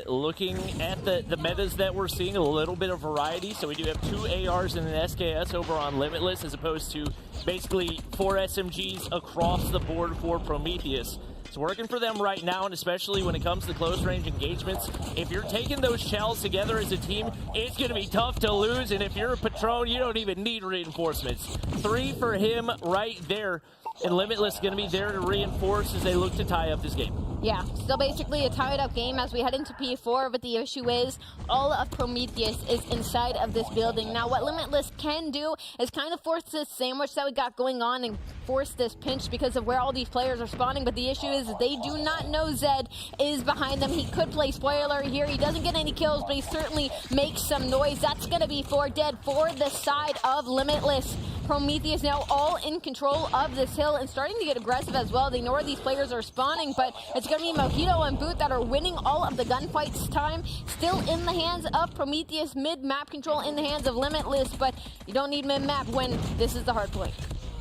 [SPEAKER 10] Looking at the metas that we're seeing, a little bit of variety. So we do have 2 ARs and an SKS over on Limitless, as opposed to basically 4 SMGs across the board for Prometheus. It's working for them right now, and especially when it comes to close-range engagements. If you're taking those shells together as a team, it's going to be tough to lose, and if you're a Patron, you don't even need reinforcements. 3 for him right there, and Limitless going to be there to reinforce as they look to tie up this game.
[SPEAKER 9] Yeah, still basically a tied-up game as we head into P4, but the issue is all of Prometheus is inside of this building. Now, what Limitless can do is kind of force this sandwich that we got going on and force this pinch because of where all these players are spawning, but the issue is they do not know Zed is behind them. He could play spoiler here. He doesn't get any kills, but he certainly makes some noise. That's going to be 4 dead for the side of Limitless. Prometheus now all in control of this hill and starting to get aggressive as well. They know where these players are spawning, but it's going to be Mojito and Boot that are winning all of the gunfights time. Still in the hands of Prometheus, mid-map control in the hands of Limitless, but you don't need mid-map when this is the hard point.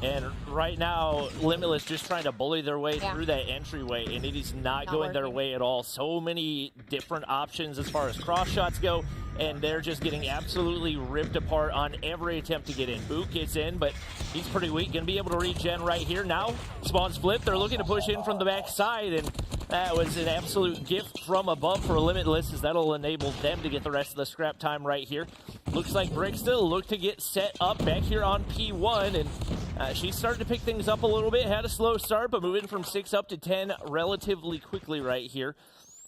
[SPEAKER 10] And right now, Limitless just trying to bully their way through that entryway, and it is not going their way at all. So many different options as far as cross shots go, and they're just getting absolutely ripped apart on every attempt to get in. Boot gets in, but he's pretty weak. Going to be able to regen right here. Now, spawns flip. They're looking to push in from the backside, and that was an absolute gift from above for Limitless, as that'll enable them to get the rest of the scrap time right here. Looks like Bricksta look to get set up back here on P1, and she's starting to pick things up a little bit. Had a slow start, but moving from 6 up to 10 relatively quickly right here.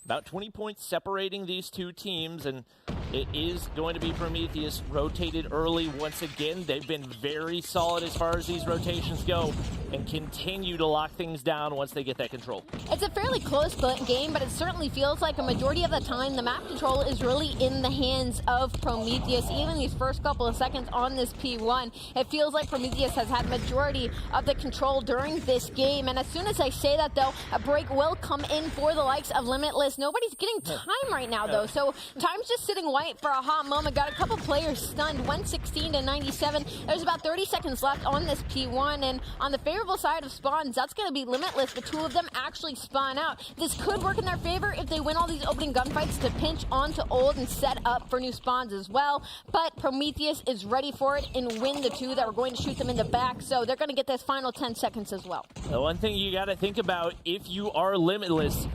[SPEAKER 10] About 20 points separating these two teams, and it is going to be Prometheus rotated early once again. They've been very solid as far as these rotations go and continue to lock things down once they get that control.
[SPEAKER 9] It's a fairly close game, but it certainly feels like a majority of the time the map control is really in the hands of Prometheus. Even these first couple of seconds on this P1, it feels like Prometheus has had majority of the control during this game. And as soon as I say that, though, a break will come in for the likes of Limitless. Nobody's getting time right now, though, so time's just sitting white for a hot moment. Got a couple players stunned, 116 to 97. There's about 30 seconds left on this P1, and on the favorable side of spawns, that's going to be Limitless, but 2 of them actually spawn out. This could work in their favor if they win all these opening gunfights to pinch onto Old and set up for new spawns as well, but Prometheus is ready for it and win the 2 that were going to shoot them in the back, so they're going to get this final 10 seconds as well.
[SPEAKER 10] The one thing you got to think about if you are Limitless,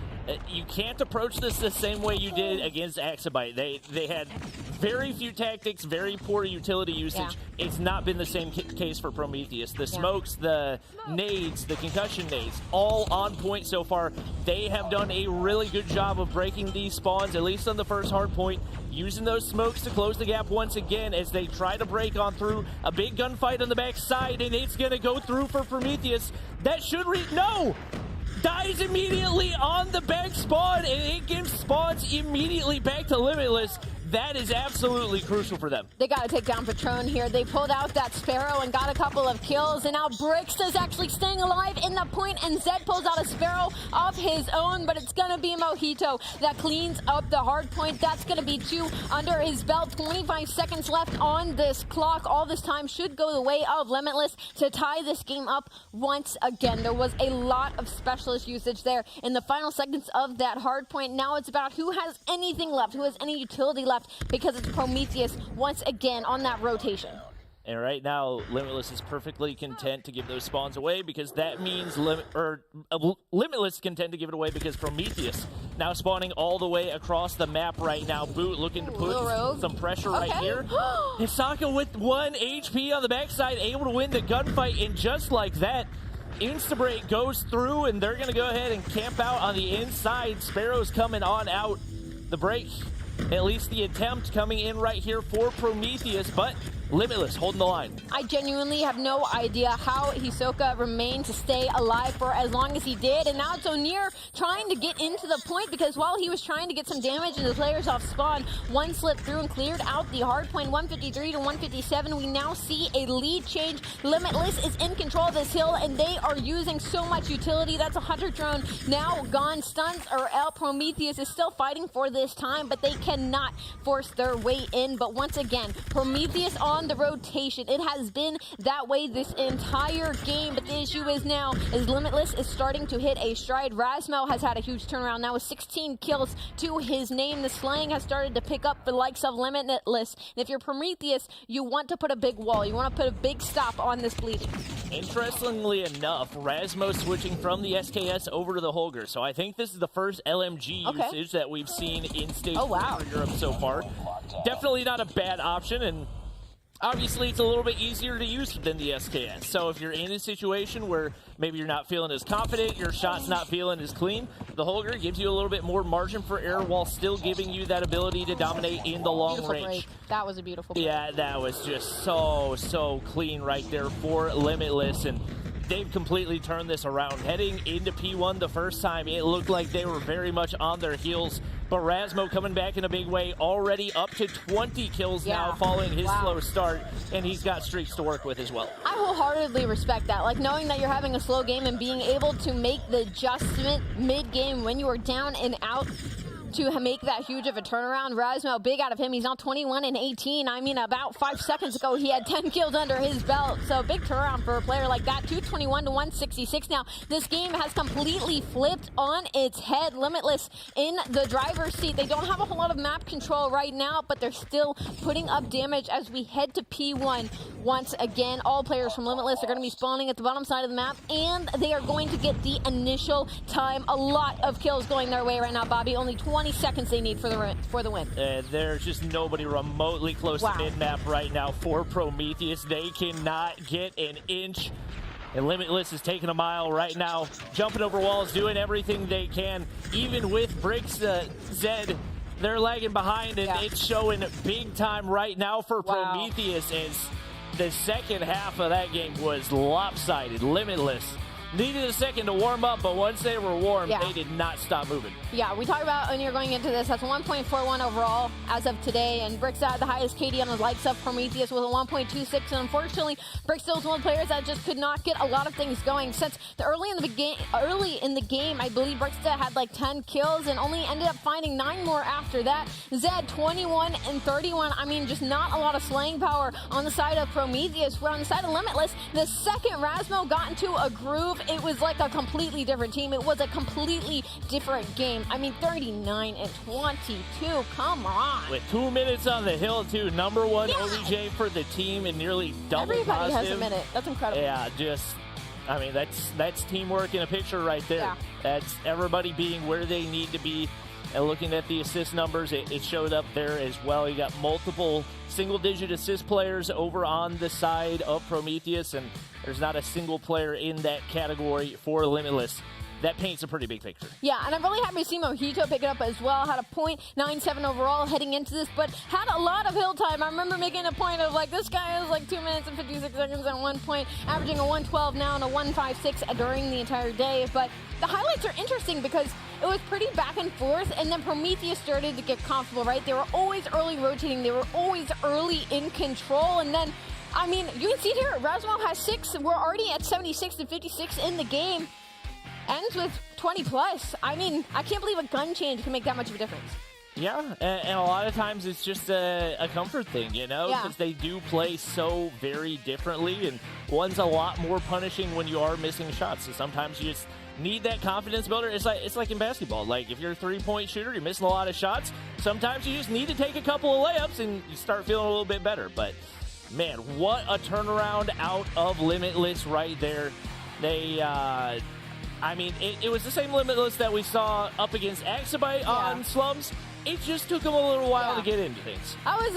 [SPEAKER 10] you can't approach this the same way you did against Axabite. They had very few tactics, very poor utility usage. Yeah. It's not been the same case for Prometheus. The smokes, the nades, the concussion nades, all on point so far. They have done a really good job of breaking these spawns, at least on the first hard point, using those smokes to close the gap once again as they try to break on through. A big gunfight on the backside, and it's going to go through for Prometheus. That should no! Dies immediately on the back spawn, and it gives spawns immediately back to Limitless. That is absolutely crucial for them.
[SPEAKER 9] They got to take down Patron here. They pulled out that Sparrow and got a couple of kills, and now Bricksta's actually staying alive in the point, and Zed pulls out a Sparrow of his own, but it's going to be Mojito that cleans up the hard point. That's going to be 2 under his belt. 25 seconds left on this clock. All this time should go the way of Limitless to tie this game up once again. There was a lot of specialist usage there in the final seconds of that hard point. Now it's about who has anything left, who has any utility left, because it's Prometheus once again on that rotation.
[SPEAKER 10] And right now, Limitless is perfectly content to give those spawns away, because that means Limitless is content to give it away because Prometheus now spawning all the way across the map right now. Boot looking to put some pressure right here. Hisaka with 1 HP on the backside, able to win the gunfight, and just like that, Instabreak goes through, and they're going to go ahead and camp out on the inside. Sparrow's coming on out. The break, at least the attempt, coming in right here for Prometheus, but Limitless holding the line.
[SPEAKER 9] I genuinely have no idea how Hisoka remained to stay alive for as long as he did, and now it's O'Near trying to get into the point, because while he was trying to get some damage and the players off spawn, 1 slipped through and cleared out the hard point. 153 to 157. We now see a lead change. Limitless is in control of this hill, and they are using so much utility. That's a Hunter drone now gone. Stuns are out. Prometheus is still fighting for this time, but they cannot force their way in. But once again, Prometheus on
[SPEAKER 7] on the rotation. It has been that way this entire game, but the issue is now is Limitless is starting to hit a stride. Razmo has had a huge turnaround now with 16 kills to his name. The slaying has started to pick up the likes of Limitless. And if you're Prometheus, you want to put a big wall. You want to put a big stop on this bleeding.
[SPEAKER 10] Interestingly enough, Razmo switching from the SKS over to the Holger. So I think this is the first LMG usage that we've seen in Stage 4 in Europe so far. Definitely not a bad option, and obviously it's a little bit easier to use than the SKS. So if you're in a situation where maybe you're not feeling as confident, your shot's not feeling as clean, the Holger gives you a little bit more margin for error while still giving you that ability to dominate in the long range.
[SPEAKER 7] Break. That was a beautiful break.
[SPEAKER 10] Yeah, that was just so clean right there for Limitless, and they've completely turned this around. Heading into P1 the first time, it looked like they were very much on their heels, but Razmo coming back in a big way, already up to 20 kills now following his slow start, and he's got streaks to work with as well.
[SPEAKER 7] I wholeheartedly respect that. Like, knowing that you're having a slow game and being able to make the adjustment mid-game when you are down and out to make that huge of a turnaround. Razmo, big out of him. He's now 21 and 18. I mean, about 5 seconds ago, he had 10 kills under his belt. So big turnaround for a player like that. 221 to 166. Now, this game has completely flipped on its head. Limitless in the driver's seat. They don't have a whole lot of map control right now, but they're still putting up damage as we head to P1 once again. All players from Limitless are going to be spawning at the bottom side of the map, and they are going to get the initial time. A lot of kills going their way right now, Bobby. Only 20 seconds they need for the win.
[SPEAKER 10] There's just nobody remotely close to mid-map right now for Prometheus. They cannot get an inch. And Limitless is taking a mile right now, jumping over walls, doing everything they can. Even with Bricks, Zed, they're lagging behind, and it's showing big time right now for Prometheus, as the second half of that game was lopsided. Limitless needed a second to warm up, but once they were warm, they did not stop moving.
[SPEAKER 7] Yeah, we talked about when you're going into this, that's 1.41 overall as of today, and Brick's had the highest KD on the likes of Prometheus with a 1.26, and unfortunately, Brick still is one of the players that just could not get a lot of things going. Since early in the game, I believe Bricksta had like 10 kills and only ended up finding 9 more after that. Zed, 21 and 31. I mean, just not a lot of slaying power on the side of Prometheus. Where on the side of Limitless, the second Razmo got into a groove, it was like a completely different team. It was a completely different game. I mean, 39 and 22. Come on.
[SPEAKER 10] With 2 minutes on the hill, too. Number 1 OBJ for the team and nearly double
[SPEAKER 7] Everybody
[SPEAKER 10] positive.
[SPEAKER 7] has a minute. That's incredible.
[SPEAKER 10] Yeah, I mean, that's teamwork in a picture right there.
[SPEAKER 7] Yeah.
[SPEAKER 10] That's everybody being where they need to be. And looking at the assist numbers, it showed up there as well. You got multiple single-digit assist players over on the side of Prometheus, and there's not a single player in that category for Limitless. That paints a pretty big picture.
[SPEAKER 7] Yeah, and I'm really happy to see Mojito pick it up as well. Had a .97 overall heading into this, but had a lot of hill time. I remember making a point of, like, this guy is like 2 minutes and 56 seconds at one point, averaging a 112 now and a 156 during the entire day. But the highlights are interesting because it was pretty back and forth, and then Prometheus started to get comfortable, right? They were always early rotating. They were always early in control, and then, I mean, you can see it here. Razmo has 6. We're already at 76 and 56 in the game. Ends with 20 plus. I mean, I can't believe a gun change can make that much of a difference.
[SPEAKER 10] Yeah, and a lot of times it's just a comfort thing, you know, because they do play so very differently, and one's a lot more punishing when you are missing shots. So sometimes you just need that confidence builder. It's like in basketball. Like, if you're a three-point shooter, you're missing a lot of shots. Sometimes you just need to take a couple of layups and you start feeling a little bit better. But man, what a turnaround out of Limitless right there. They I mean, it was the same Limitless that we saw up against Axabite on Slums. It just took them a little while to get into things.
[SPEAKER 7] I was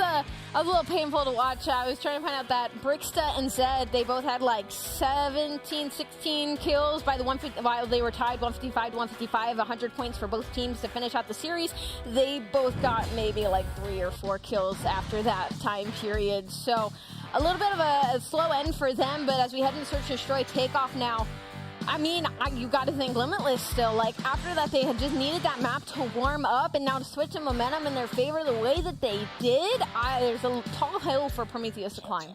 [SPEAKER 7] a little painful to watch. I was trying to find out that Bricksta and Zed, they both had like 17, 16 kills by the 150, while they were tied 155 to 155, 100 points for both teams to finish out the series. They both got maybe like 3 or 4 kills after that time period. So a little bit of a slow end for them, but as we head into Search and Destroy takeoff now, I mean, you got to think Limitless still. Like, after that, they had just needed that map to warm up, and now to switch the momentum in their favor the way that they did, there's a tall hill for Prometheus to climb.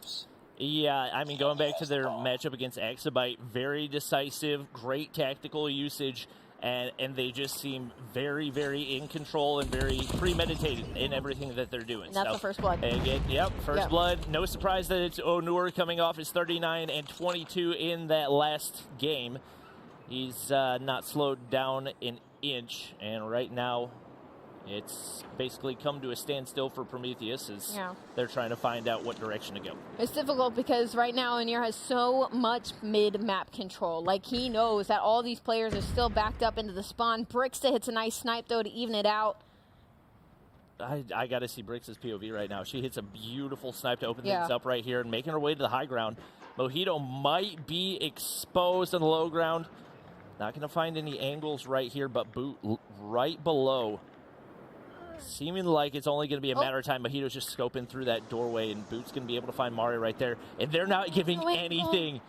[SPEAKER 10] Yeah, I mean, going back to their matchup against Axabite, very decisive, great tactical usage. And they just seem very, very in control and very premeditated in everything that they're doing.
[SPEAKER 9] And that's the first blood.
[SPEAKER 10] Again, first blood. No surprise that it's Onur coming off his 39 and 22 in that last game. He's not slowed down an inch, and right now it's basically come to a standstill for Prometheus as they're trying to find out what direction to go.
[SPEAKER 9] It's difficult because right now Onur has so much mid-map control. Like, he knows that all these players are still backed up into the spawn. Brixta hits a nice snipe, though, to even it out.
[SPEAKER 10] I got to see Brix's POV right now. She hits a beautiful snipe to open things up right here and making her way to the high ground. Mojito might be exposed on the low ground. Not going to find any angles right here, but Boot right below. Seeming like it's only going to be a matter of time. Mojito's just scoping through that doorway, and Boot's going to be able to find Mari right there. And they're not giving anything.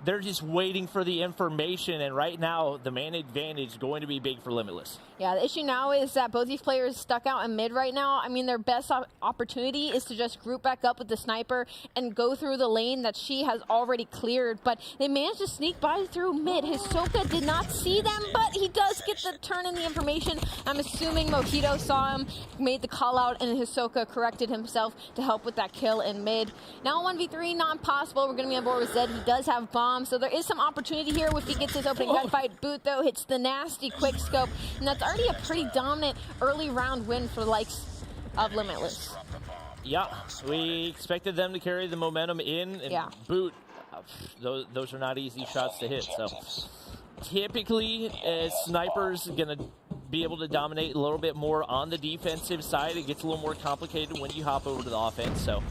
[SPEAKER 10] They're just waiting for the information, and right now, the man advantage is going to be big for Limitless.
[SPEAKER 9] Yeah, the issue now is that both these players stuck out in mid right now. I mean, their best opportunity is to just group back up with the sniper and go through the lane that she has already cleared, but they managed to sneak by through mid. Hisoka did not see them, but he does get the turn in the information. I'm assuming Mojito saw him, made the call out, and Hisoka corrected himself to help with that kill in mid. Now 1v3, not possible. We're going to be on board with Zed. He does have bomb, so there is some opportunity here if he gets his opening gunfight. Boot, though, hits the nasty quick scope, and that's already a pretty dominant early round win for the likes of Limitless.
[SPEAKER 10] Yeah, we expected them to carry the momentum in, and Boot, those are not easy shots to hit. So typically, snipers going to be able to dominate a little bit more on the defensive side. It gets a little more complicated when you hop over to the offense. So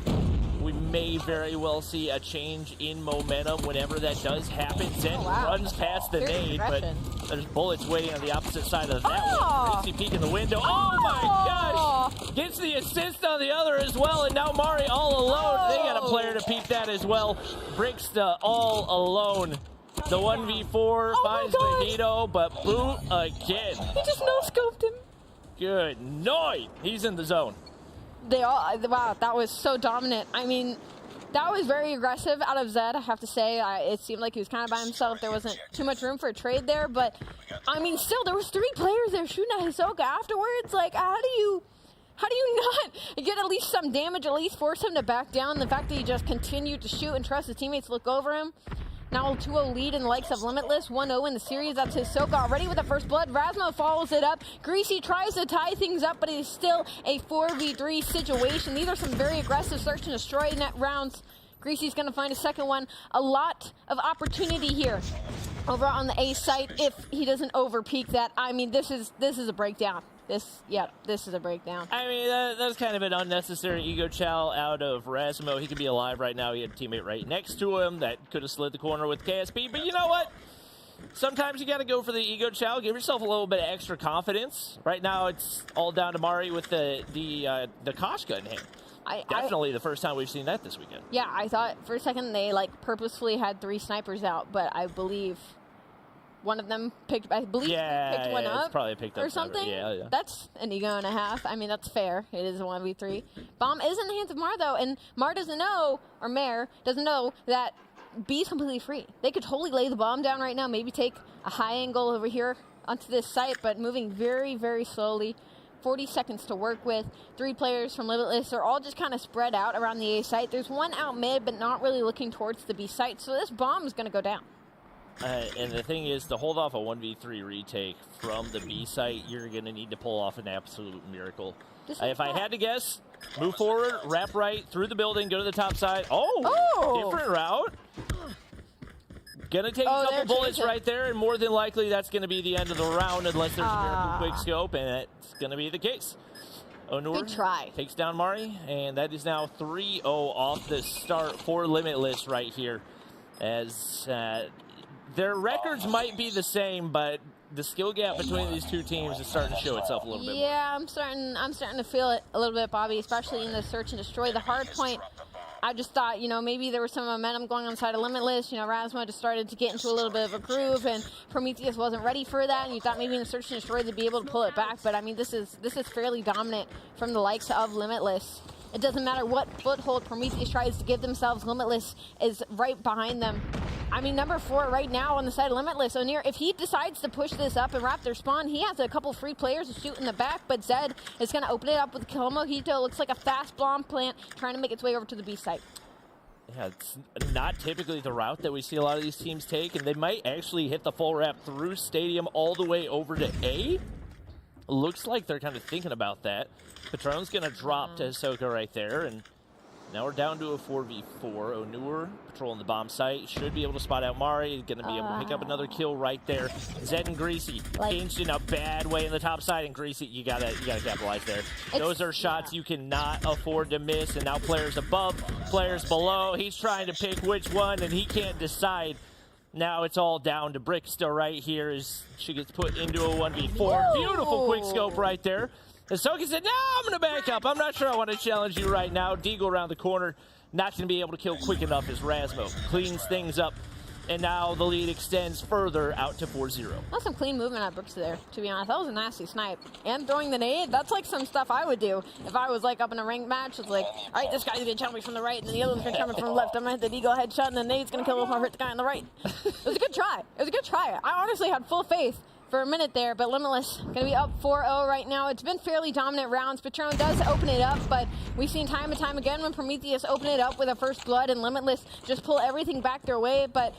[SPEAKER 10] we may very well see a change in momentum whenever that does happen. Zed runs past the nade, but there's bullets waiting on the opposite side of that one. Crazy peek in the window. Oh my gosh! Gets the assist on the other as well, and now Mari all alone. They got a player to peek that as well. Brixta all alone. The 1v4 finds Mojito, but Boot again.
[SPEAKER 9] He just no-scoped him.
[SPEAKER 10] Good night. He's in the zone.
[SPEAKER 9] Wow, that was so dominant. I mean, that was very aggressive out of Zed, I have to say. It seemed like he was kind of by himself. There wasn't too much room for a trade there, but I mean, still, there was 3 players there shooting at Hisoka afterwards. Like, how do you not get at least some damage, at least force him to back down? The fact that he just continued to shoot and trust his teammates to look over him. Now a 2-0 lead in the likes of Limitless, 1-0 in the series. That's Hisoka already with the first blood. Rasmo follows it up. Greasy tries to tie things up, but it is still a 4v3 situation. These are some very aggressive search and destroy net rounds. Greasy's going to find a second one. A lot of opportunity here over on the A site if he doesn't over-peak that. I mean, this is a breakdown. This is a breakdown.
[SPEAKER 10] I mean, that's kind of an unnecessary ego chow out of Rasmo. He could be alive right now. He had a teammate right next to him that could have slid the corner with KSP. But you know what? Sometimes you got to go for the ego chow. Give yourself a little bit of extra confidence. Right now, it's all down to Mari with the Koshka in hand. Definitely the first time we've seen that this weekend.
[SPEAKER 9] Yeah, I thought for a second they purposefully had 3 snipers out, but I believe one of them picked one up.
[SPEAKER 10] It's probably picked up
[SPEAKER 9] or something.
[SPEAKER 10] Yeah.
[SPEAKER 9] That's an ego and a half. I mean, that's fair. It is a 1v3. Bomb is in the hands of Mar, though, and Mar doesn't know, or Mare doesn't know that B's completely free. They could totally lay the bomb down right now, maybe take a high angle over here onto this site, but moving very, very slowly. 40 seconds to work with. 3 players from Limitless are all just kind of spread out around the A site. There's one out mid, but not really looking towards the B site, so this bomb is going to go down.
[SPEAKER 10] And the thing is, to hold off a 1v3 retake from the B site, you're going to need to pull off an absolute miracle. If I had to guess, move forward, wrap right, through the building, go to the top side. Different route. Going to take a couple bullets right there, and more than likely that's going to be the end of the round unless there's a miracle quick scope, and that's going to be the case. Onur takes down Mari, and that is now 3-0 off the start for Limitless right here. As their records might be the same, but the skill gap between these two teams is starting to show itself a little bit more.
[SPEAKER 9] Yeah, I'm starting to feel it a little bit, Bobby, especially in the search and destroy. The hard point, I just thought, maybe there was some momentum going on the side of Limitless. Rasmo just started to get into a little bit of a groove, and Prometheus wasn't ready for that, and you thought maybe in the search and destroy they'd be able to pull it back. But, I mean, this is fairly dominant from the likes of Limitless. It doesn't matter what foothold Prometheus tries to give themselves. Limitless is right behind them. I mean, number 4 right now on the side of Limitless. O'Near, if he decides to push this up and wrap their spawn, he has a couple free players to shoot in the back, but Zed is going to open it up with Kill Mojito. Looks like a fast bomb plant trying to make its way over to the B site.
[SPEAKER 10] Yeah, it's not typically the route that we see a lot of these teams take, and they might actually hit the full wrap through Stadium all the way over to A. Looks like they're kind of thinking about that. Patron's going to drop to Hisoka right there, and now we're down to a 4v4. Onur patrolling the bomb site. Should be able to spot out Mari. Going to be able to pick up another kill right there. Zed and Greasy changed in a bad way in the top side, and Greasy, you gotta capitalize there. Those are shots you cannot afford to miss, and now players above, players below. He's trying to pick which one, and he can't decide. Now it's all down to Brickster right here as she gets put into a 1v4. Whoa. Beautiful quick scope right there. Hisoka said, no, I'm going to back up. I'm not sure I want to challenge you right now. Deagle around the corner, not going to be able to kill quick enough as Rasmo cleans things up. And now the lead extends further out to 4-0.
[SPEAKER 9] That's some clean movement at Brooks there, to be honest. That was a nasty snipe. And throwing the nade, that's like some stuff I would do. If I was like up in a ranked match, it's like, all right, this guy's going to challenge me from the right, and then the other one's going to challenge me from the left. I'm going to hit the Deagle headshot, and the nade's going to kill him if I hurt the guy on the right. It was a good try. It was a good try. I honestly had full faith for a minute there, but Limitless going to be up 4-0 right now. It's been fairly dominant rounds. Patron does open it up, but we've seen time and time again when Prometheus open it up with a first blood and Limitless just pull everything back their way, but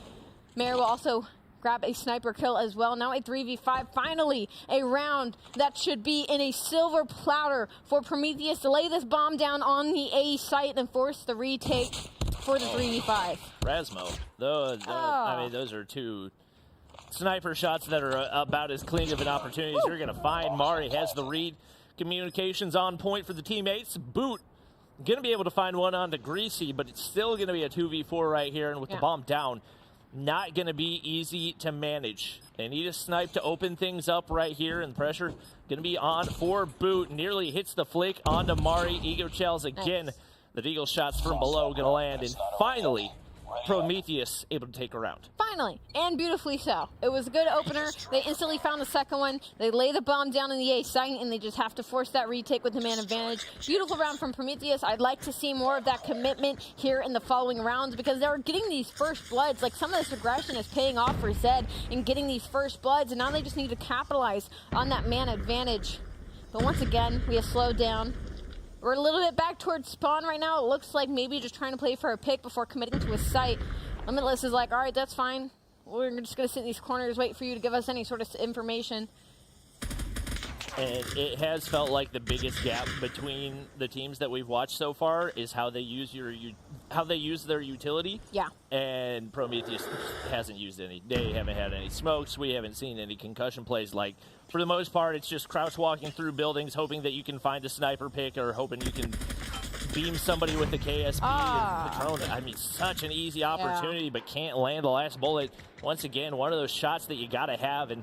[SPEAKER 9] Mare will also grab a sniper kill as well. Now a 3v5, finally a round that should be in a silver platter for Prometheus to lay this bomb down on the A site and force the retake for the 3v5.
[SPEAKER 10] Rasmo, I mean, those are two sniper shots that are about as clean of an opportunity as you're going to find. Mari has the read. Communications on point for the teammates. Boot going to be able to find one onto Greasy, but it's still going to be a 2v4 right here, and with the bomb down, not going to be easy to manage. They need a snipe to open things up right here, and pressure going to be on for Boot. Nearly hits the flick onto Mari. Ego Chels again. Nice. The Deagle shots from below going to land, and finally, Prometheus able to take a round.
[SPEAKER 9] Finally, and beautifully so. It was a good opener. They instantly found the second one. They lay the bomb down in the A site, and they just have to force that retake with the man advantage. Beautiful round from Prometheus. I'd like to see more of that commitment here in the following rounds because they're getting these first bloods. Like, some of this aggression is paying off for Zed in getting these first bloods, and now they just need to capitalize on that man advantage. But once again, we have slowed down. We're a little bit back towards spawn right now. It looks like maybe just trying to play for a pick before committing to a site. Limitless is like, all right, that's fine. We're just going to sit in these corners, wait for you to give us any sort of information.
[SPEAKER 10] And it has felt like the biggest gap between the teams that we've watched so far is how they use their utility.
[SPEAKER 9] Yeah.
[SPEAKER 10] And Prometheus hasn't used any. They haven't had any smokes. We haven't seen any concussion plays. Like, for the most part, it's just crouch walking through buildings, hoping that you can find a sniper pick or hoping you can beam somebody with the KSP. And Patron, I mean, such an easy opportunity, but can't land the last bullet. Once again, one of those shots that you got to have, and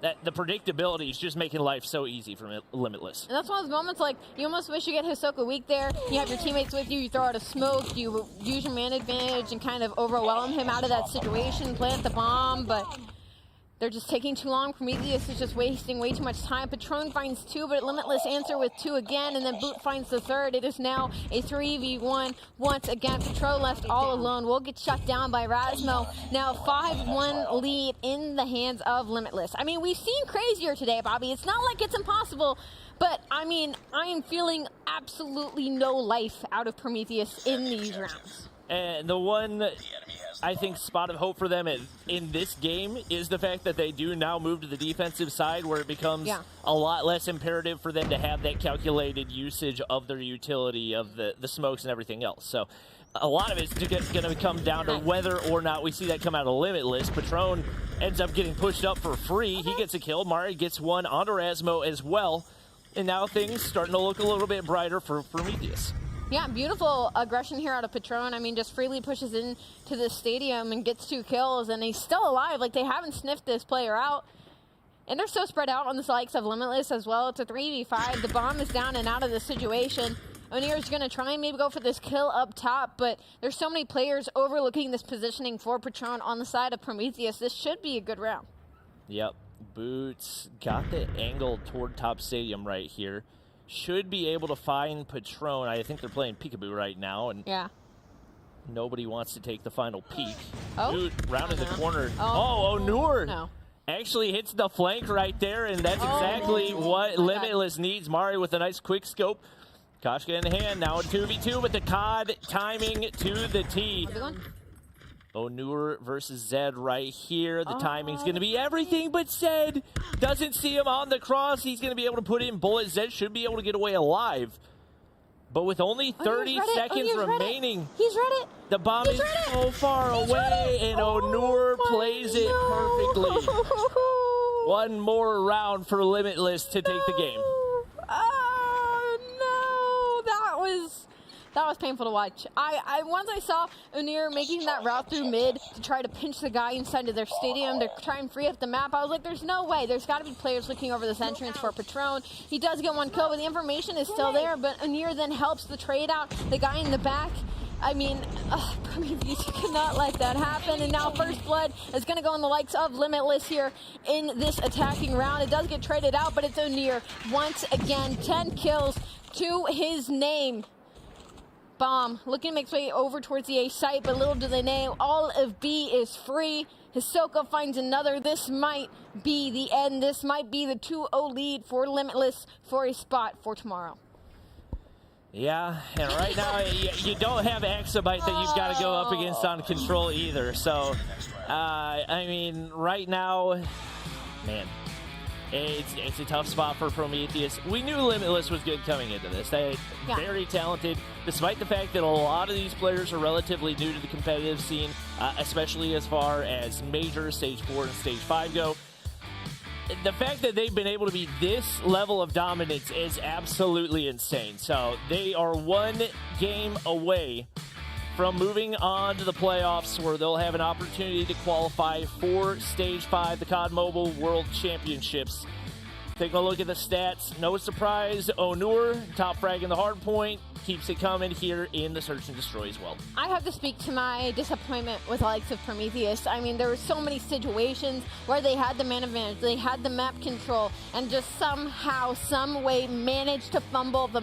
[SPEAKER 10] that the predictability is just making life so easy for Limitless.
[SPEAKER 9] And that's one of those moments, like, you almost wish you get Hisoka weak there. You have your teammates with you, you throw out a smoke, you use your man advantage and kind of overwhelm him out of that situation, plant the bomb, but they're just taking too long. Prometheus is just wasting way too much time. Patron finds 2, but Limitless answer with 2 again, and then Boot finds the 3rd. It is now a 3v1. Once again, Patron left all alone. Will get shut down by Rasmo. Now 5-1 lead in the hands of Limitless. I mean, we've seen crazier today, Bobby. It's not like it's impossible, but I mean, I am feeling absolutely no life out of Prometheus in these rounds.
[SPEAKER 10] And the one, I think, spot of hope for them in this game is the fact that they do now move to the defensive side, where it becomes a lot less imperative for them to have that calculated usage of their utility, of the smokes and everything else. So a lot of it's going to come down to whether or not we see that come out of Limitless. Patron ends up getting pushed up for free. He gets a kill. Mari gets one onto Rasmo as well. And now things starting to look a little bit brighter for Prometheus.
[SPEAKER 9] Yeah, beautiful aggression here out of Patron. I mean, just freely pushes into the stadium and gets 2 kills, and he's still alive. Like, they haven't sniffed this player out. And they're so spread out on the likes of Limitless as well. It's a 3v5. The bomb is down and out of the situation. O'Near's going to try and maybe go for this kill up top, but there's so many players overlooking this positioning for Patron on the side of Prometheus. This should be a good round.
[SPEAKER 10] Yep. Boots got the angle toward top stadium right here. Should be able to find Patron. I think they're playing peekaboo right now. And Nobody wants to take the final peek.
[SPEAKER 7] Oh.
[SPEAKER 10] Dude, rounding the corner.
[SPEAKER 7] Oh,
[SPEAKER 10] Onur.
[SPEAKER 7] No.
[SPEAKER 10] Actually hits the flank right there, and that's exactly what Limitless needs. Mari with a nice quick scope. Koshka in hand, now in 2v2 with the COD timing to the T. Onur versus Zed right here. The timing's going to be everything, but Zed doesn't see him on the cross. He's going to be able to put in bullets. Zed should be able to get away alive. But with only 30 seconds remaining,
[SPEAKER 7] he's read it.
[SPEAKER 10] The bomb is so far away, and Onur plays it perfectly. One more round for Limitless to take the game.
[SPEAKER 7] Oh no, that was painful to watch. Once I saw Onur making that route through mid to try to pinch the guy inside of their stadium to try and free up the map, I was like, there's no way. There's got to be players looking over this entrance for Patron. He does get one kill, but the information is still there, but Onur then helps the trade out. The guy in the back, I mean, Prometheus, you cannot let that happen. And now First Blood is going to go on the likes of Limitless here in this attacking round. It does get traded out, but it's Onur once again. 10 kills to his name. Bomb looking to make his way over towards the A site, but little do they know, all of B is free. Hisoka finds another. This might be the end. This might be the 2-0 lead for Limitless for a spot for tomorrow.
[SPEAKER 10] Yeah, and right now you don't have Exabyte that you've got to go up against on control either. So, I mean, right now, man, it's a tough spot for Prometheus. We knew Limitless was good coming into this. They're very talented, despite the fact that a lot of these players are relatively new to the competitive scene, especially as far as Major, Stage 4, and Stage 5 go. The fact that they've been able to be this level of dominance is absolutely insane. So they are one game away from moving on to the playoffs, where they'll have an opportunity to qualify for Stage 5, the COD Mobile World Championships. Taking a look at the stats, no surprise, Onur, top frag in the hard point, keeps it coming here in the Search and Destroy as well.
[SPEAKER 9] I have to speak to my disappointment with the likes of Prometheus. I mean, there were so many situations where they had the man advantage, they had the map control, and just somehow, some way managed to fumble the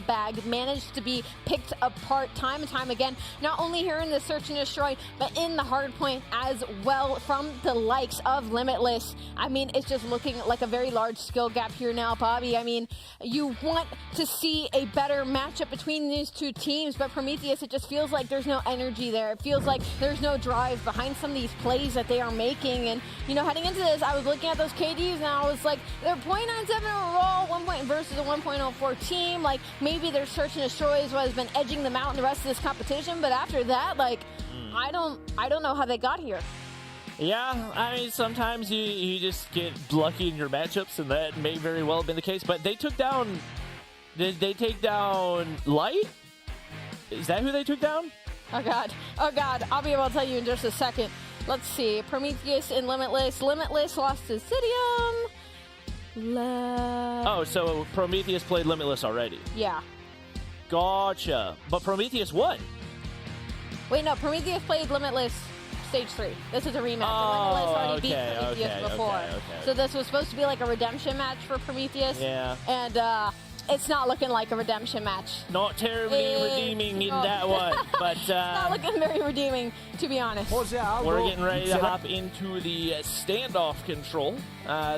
[SPEAKER 9] bag, managed to be picked apart time and time again, not only here in the Search and Destroy, but in the hard point as well from the likes of Limitless. I mean, it's just looking like a very large skill gap here now, Bobby. I mean, you want to see a better matchup between these two teams, but Prometheus, it just feels like there's no energy there. It feels like there's no drive behind some of these plays that they are making. And, you know, heading into this, I was looking at those KDs and I was like, they're 0.97 overall, 1 point versus a 1.04 team. Like, maybe their Search and Destroy is what has been edging them out in the rest of this competition. But after that, like, I don't know how they got here.
[SPEAKER 10] Yeah, I mean, sometimes you just get lucky in your matchups, and that may very well have been the case. But they took down... Did they take down Light? Is that who they took down?
[SPEAKER 9] Oh, God. Oh, God. I'll be able to tell you in just a second. Let's see. Prometheus and Limitless. Limitless lost to Cidium.
[SPEAKER 10] Oh, so Prometheus played Limitless already.
[SPEAKER 9] Yeah.
[SPEAKER 10] Gotcha. But Prometheus won.
[SPEAKER 9] Wait, no. Prometheus played Limitless Stage 3. This is a rematch. Limitless already beat Prometheus before. So this was supposed to be like a redemption match for Prometheus.
[SPEAKER 10] Yeah.
[SPEAKER 9] And, it's not looking like a redemption match.
[SPEAKER 10] Not terribly redeeming in that one, but...
[SPEAKER 9] it's not looking very redeeming, to be honest.
[SPEAKER 10] We're getting ready to hop into the standoff control.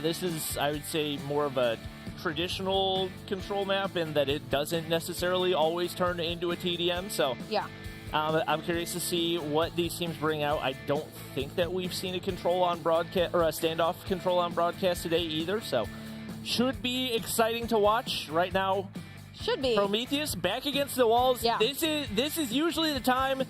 [SPEAKER 10] This is, I would say, more of a traditional control map in that it doesn't necessarily always turn into a TDM, so...
[SPEAKER 9] Yeah.
[SPEAKER 10] I'm curious to see what these teams bring out. I don't think that we've seen a control on broadcast, or a standoff control on broadcast today either, so... Should be exciting to watch right now.
[SPEAKER 9] Should be.
[SPEAKER 10] Prometheus back against the walls.
[SPEAKER 9] Yeah.
[SPEAKER 10] This is usually the time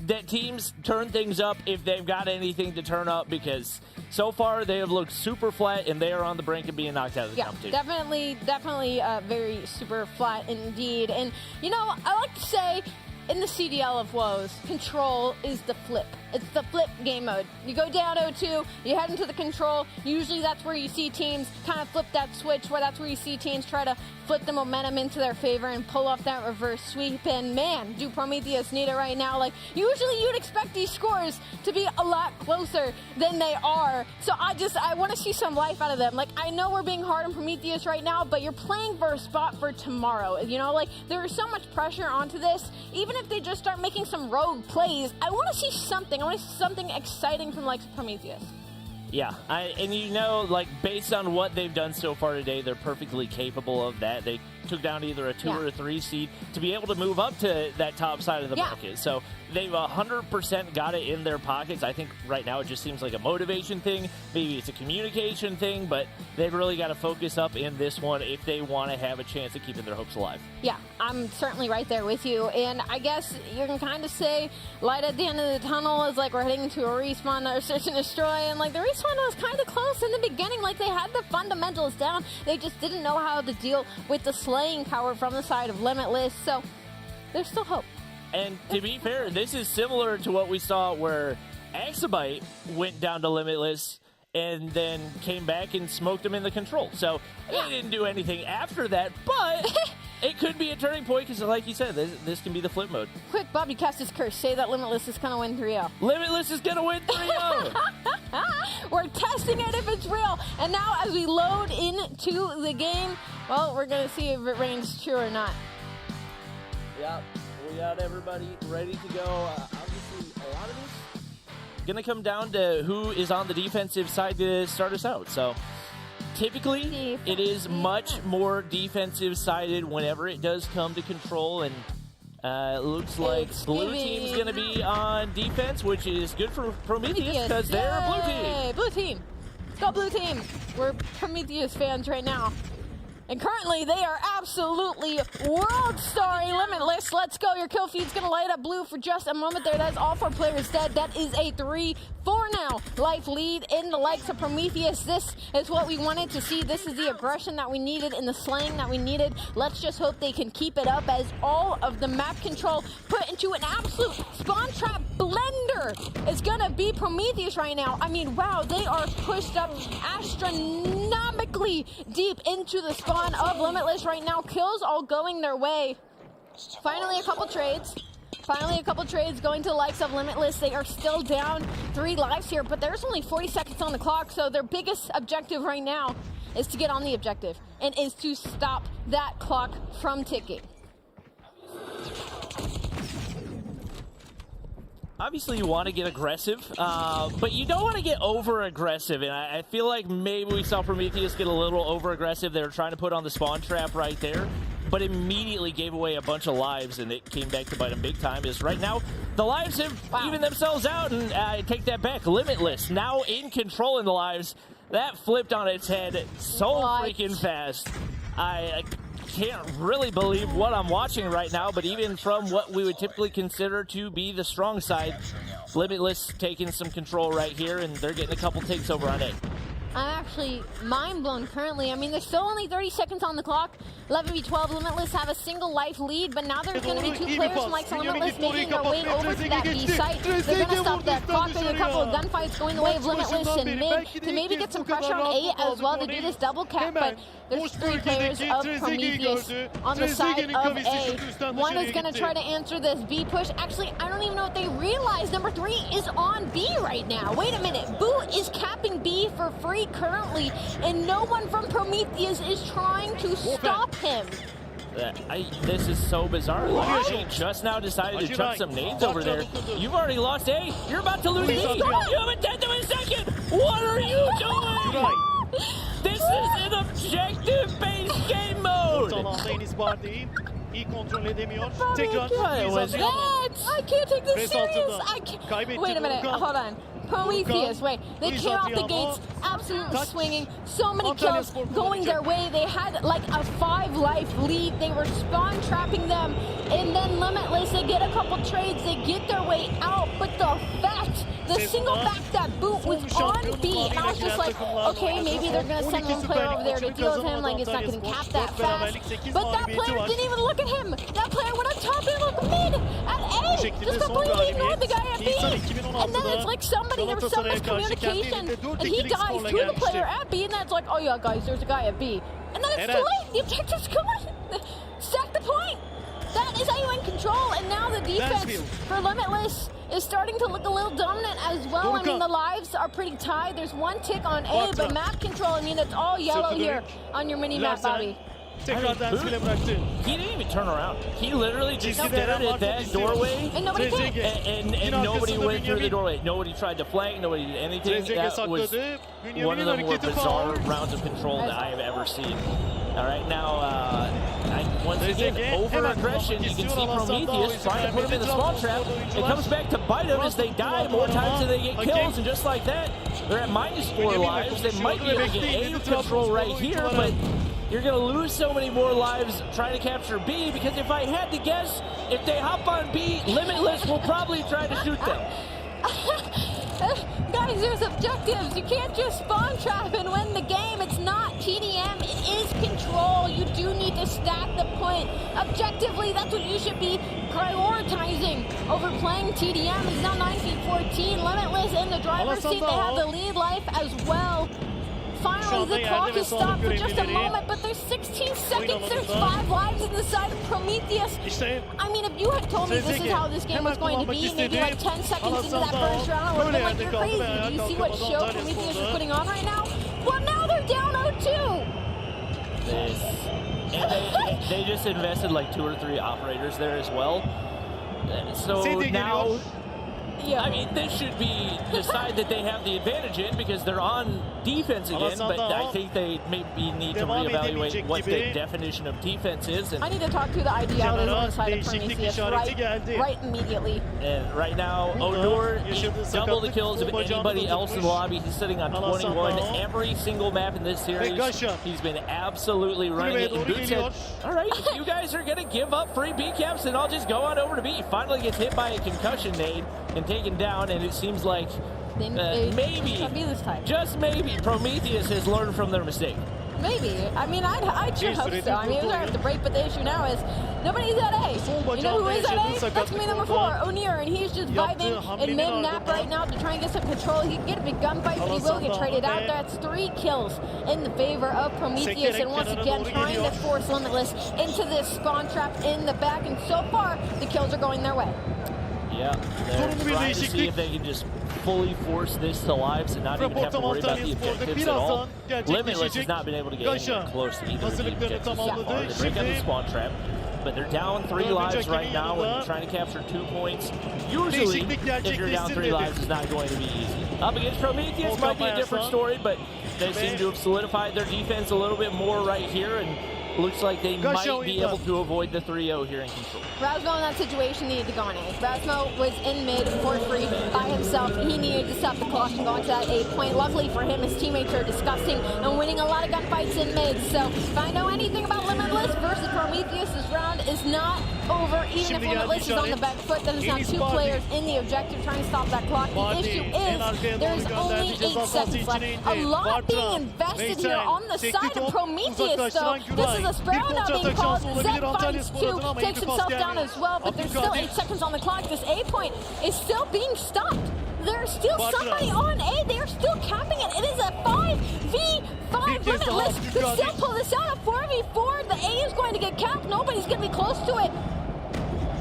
[SPEAKER 10] that teams turn things up if they've got anything to turn up, because so far they have looked super flat and they are on the brink of being knocked out of the competition.
[SPEAKER 9] Definitely very super flat indeed. And, you know, I like to say in the CDL of woes, control is the flip. It's the flip game mode. You go down 0-2, you head into the control. Usually that's where you see teams kind of flip that switch, where that's where you see teams try to flip the momentum into their favor and pull off that reverse sweep. And man, do Prometheus need it right now. Like, usually you'd expect these scores to be a lot closer than they are. So I want to see some life out of them. Like, I know we're being hard on Prometheus right now, but you're playing for a spot for tomorrow. You know, like, there is so much pressure onto this. Even
[SPEAKER 7] if they just start making some rogue plays, I want to see something. I want to see something exciting from like Prometheus.
[SPEAKER 10] Yeah, and you know, like, based on what they've done so far today, they're perfectly capable of that. They took down either a 2 or a 3 seed to be able to move up to that top side of the bracket. So they've 100% got it in their pockets. I think right now it just seems like a motivation thing. Maybe it's a communication thing, but they've really got to focus up in this one if they want to have a chance of keeping their hopes alive.
[SPEAKER 9] Yeah, I'm certainly right there with you. And I guess you can kind of say light at the end of the tunnel is like we're heading into a respawn or search and destroy. And like the respawn was kind of close in the beginning. Like they had the fundamentals down. They just didn't know how to deal with the slaying power from the side of Limitless. So there's still hope.
[SPEAKER 10] And to be fair, this is similar to what we saw where Exabyte went down to Limitless and then came back and smoked them in the control. So they didn't do anything after that, but it could be a turning point because, like you said, this can be the flip mode.
[SPEAKER 9] Quick, Bobby cast his curse. Say that Limitless is going to win 3-0.
[SPEAKER 10] Limitless is going to win 3-0.
[SPEAKER 9] We're testing it if it's real. And now as we load into the game, well, we're going to see if it rings true or not.
[SPEAKER 10] Yep, we got everybody ready to go. Obviously, a lot of this going to come down to who is on the defensive side to start us out. So typically, it is much more defensive-sided whenever it does come to control, and looks like blue team's going to be on defense, which is good for Prometheus because they're blue team.
[SPEAKER 9] Blue team. Let's go, blue team. We're Prometheus fans right now. And currently, they are absolutely world-starring Limitless. Let's go. Your kill feed's going to light up blue for just a moment there. That's all 4 players dead. That is a 3-4 now. Life lead in the likes of Prometheus. This is what we wanted to see. This is the aggression that we needed and the slaying that we needed. Let's just hope they can keep it up as all of the map control put into an absolute spawn trap blender is going to be Prometheus right now. I mean, wow, they are pushed up astronomically deep into the spawn of Limitless right now. Kills all going their way. Finally, a couple trades. Finally, a couple trades going to the likes of Limitless. They are still down 3 lives here, but there's only 40 seconds on the clock, so their biggest objective right now is to get on the objective and is to stop that clock from ticking.
[SPEAKER 10] Obviously, you want to get aggressive, but you don't want to get over-aggressive, and I feel like maybe we saw Prometheus get a little over-aggressive. They were trying to put on the spawn trap right there, but immediately gave away a bunch of lives, and it came back to bite them big time. Is right now, the lives have evened themselves out, and I take that back. Limitless, now in control in the lives. That flipped on its head so freaking fast. I can't really believe what I'm watching right now, but even from what we would typically consider to be the strong side, Limitless taking some control right here, and they're getting a couple takes over on A.
[SPEAKER 9] I'm actually mind blown currently. I mean, there's still only 30 seconds on the clock. 11v12, Limitless have a single life lead, but now there's going to be 2 players from like Limitless making their way over to that B site. They're going to stop that clock. There's a couple of gunfights going the way of Limitless and mid to maybe get some pressure on A as well to do this double cap, but there's 3 players of Prometheus on the side of A. One is going to try to answer this B push. Actually, I don't even know if they realize number 3 is on B right now. Wait a minute. Boo is capping B for free currently, and no one from Prometheus is trying to stop him.
[SPEAKER 10] This is so bizarre. Like, she just now decided to chuck some nades over there. You've already lost A. You're about to lose B. You have a 10th of a second. What are you doing? This is an objective-based game mode. What was that?
[SPEAKER 9] I can't take this serious. Wait a minute. Hold on. Prometheus, wait. They came off the gates absolutely swinging. So many kills going their way. They had like a 5-life lead. They were spawn trapping them. And then Limitless, they get a couple trades. They get their way out. But the single back that boot was on B. And I was just like, okay, maybe they're going to send one player over there to deal with him. Like, it's not going to cap that fast. But that player didn't even look at him. That player went up top and looked mid at A. Just completely ignored the guy at B. And then it's like there was so much communication, and he dies to the player at B, and then it's like, oh yeah, guys, there's a guy at B. And then it's too late. The objective's gone. Stack the point. That is how you win control, and now the defense for Limitless is starting to look a little dominant as well. I mean, the lives are pretty tied. There's 1 tick on A, but map control, I mean, it's all yellow here on your mini-map, Bobby.
[SPEAKER 13] Tekrar dance bile bıraktı.
[SPEAKER 10] He didn't even turn around. He literally just stared at that doorway,
[SPEAKER 4] And nobody came.
[SPEAKER 10] and nobody went through the doorway. Nobody tried to flank. Nobody did anything. That was one of the more bizarre rounds of control that I have ever seen. All right, now, once again, over-aggression. You can see Prometheus trying to put him in the spawn trap. It comes back to bite him as they die more times than they get kills, and just like that, they're at -4 lives. They might be able to get A control right here, but you're going to lose so many more lives trying to capture B, because if I had to guess, if they hop on B, Limitless will probably try to shoot them.
[SPEAKER 4] Guys, there's objectives. You can't just spawn trap and win the game. It's not TDM. It is control. You do need to stack the point. Objectively, that's what you should be prioritizing over playing TDM. It's now 9v14. Limitless in the driver's seat. They have the lead life as well. Finally, the clock is stopped for just a moment, but there's 16 seconds. There's 5 lives in the side of Prometheus. I mean, if you had told me this is how this game was going to be, maybe like 10 seconds into that first round, I would have been like, you're crazy. Do you see what show Prometheus is putting on right now? Well, now they're down 0-2.
[SPEAKER 10] And they just invested like 2 or 3 operators there as well. So now, I mean, this should be the side that they have the advantage in, because they're on defense again, but I think they maybe need to reevaluate what the definition of defense is. And
[SPEAKER 4] I need to talk to the ideology on the side of Prometheus right immediately.
[SPEAKER 10] And right now, Onur, double the kills of anybody else in the lobby. He's sitting on 21 every single map in this series. He's been absolutely running it. And Boot said, all right, if you guys are going to give up free B caps, then I'll just go on over to B. He finally gets hit by a concussion nade and taken down, and it seems like maybe, just maybe, Prometheus has learned from their mistake.
[SPEAKER 4] Maybe. I mean, I'd sure hope so. I mean, we're going to have to break, but the issue now is nobody's at A. You know who is at A? That's going to be number 4, Onir, and he's just vibing in mid-nap right now to try and get some control. He can get a big gunfight, but he will get traded out. That's 3 kills in the favor of Prometheus, and once again, trying to force Limitless into this spawn trap in the back, and so far, the kills are going their way.
[SPEAKER 10] Yeah, they're trying to see if they can just fully force this to lives and not even have to worry about the objectives at all. Limitless has not been able to get anywhere close to either of the objectives so far. They break out the spawn trap, but they're down 3 lives right now when you're trying to capture 2 points. Usually, if you're down 3 lives, it's not going to be easy. Up against Prometheus might be a different story, but they seem to have solidified their defense a little bit more right here, and looks like they might be able to avoid the 3-0 here in control.
[SPEAKER 4] Razmo in that situation needed to go on A. Razmo was in mid for free by himself. He needed to stop the clock and go into that A point. Luckily for him, his teammates are disgusting and winning a lot of gunfights in mid. So if I know anything about Limitless versus Prometheus, this round is not over. Even if Limitless is on the back foot, that is now 2 players in the objective trying to stop that clock. The issue is there is only 8 seconds left. A lot being invested here on the side of Prometheus, though. This is a Sparrow now being called. Zed finds 2, takes himself down as well, but there's still 8 seconds on the clock. This A point is still being stopped. There's still somebody on A. They're still capping it. It is a 5v5 Limitless could still pull this out. A 4v4. The A is going to get capped. Nobody's going to be close to it.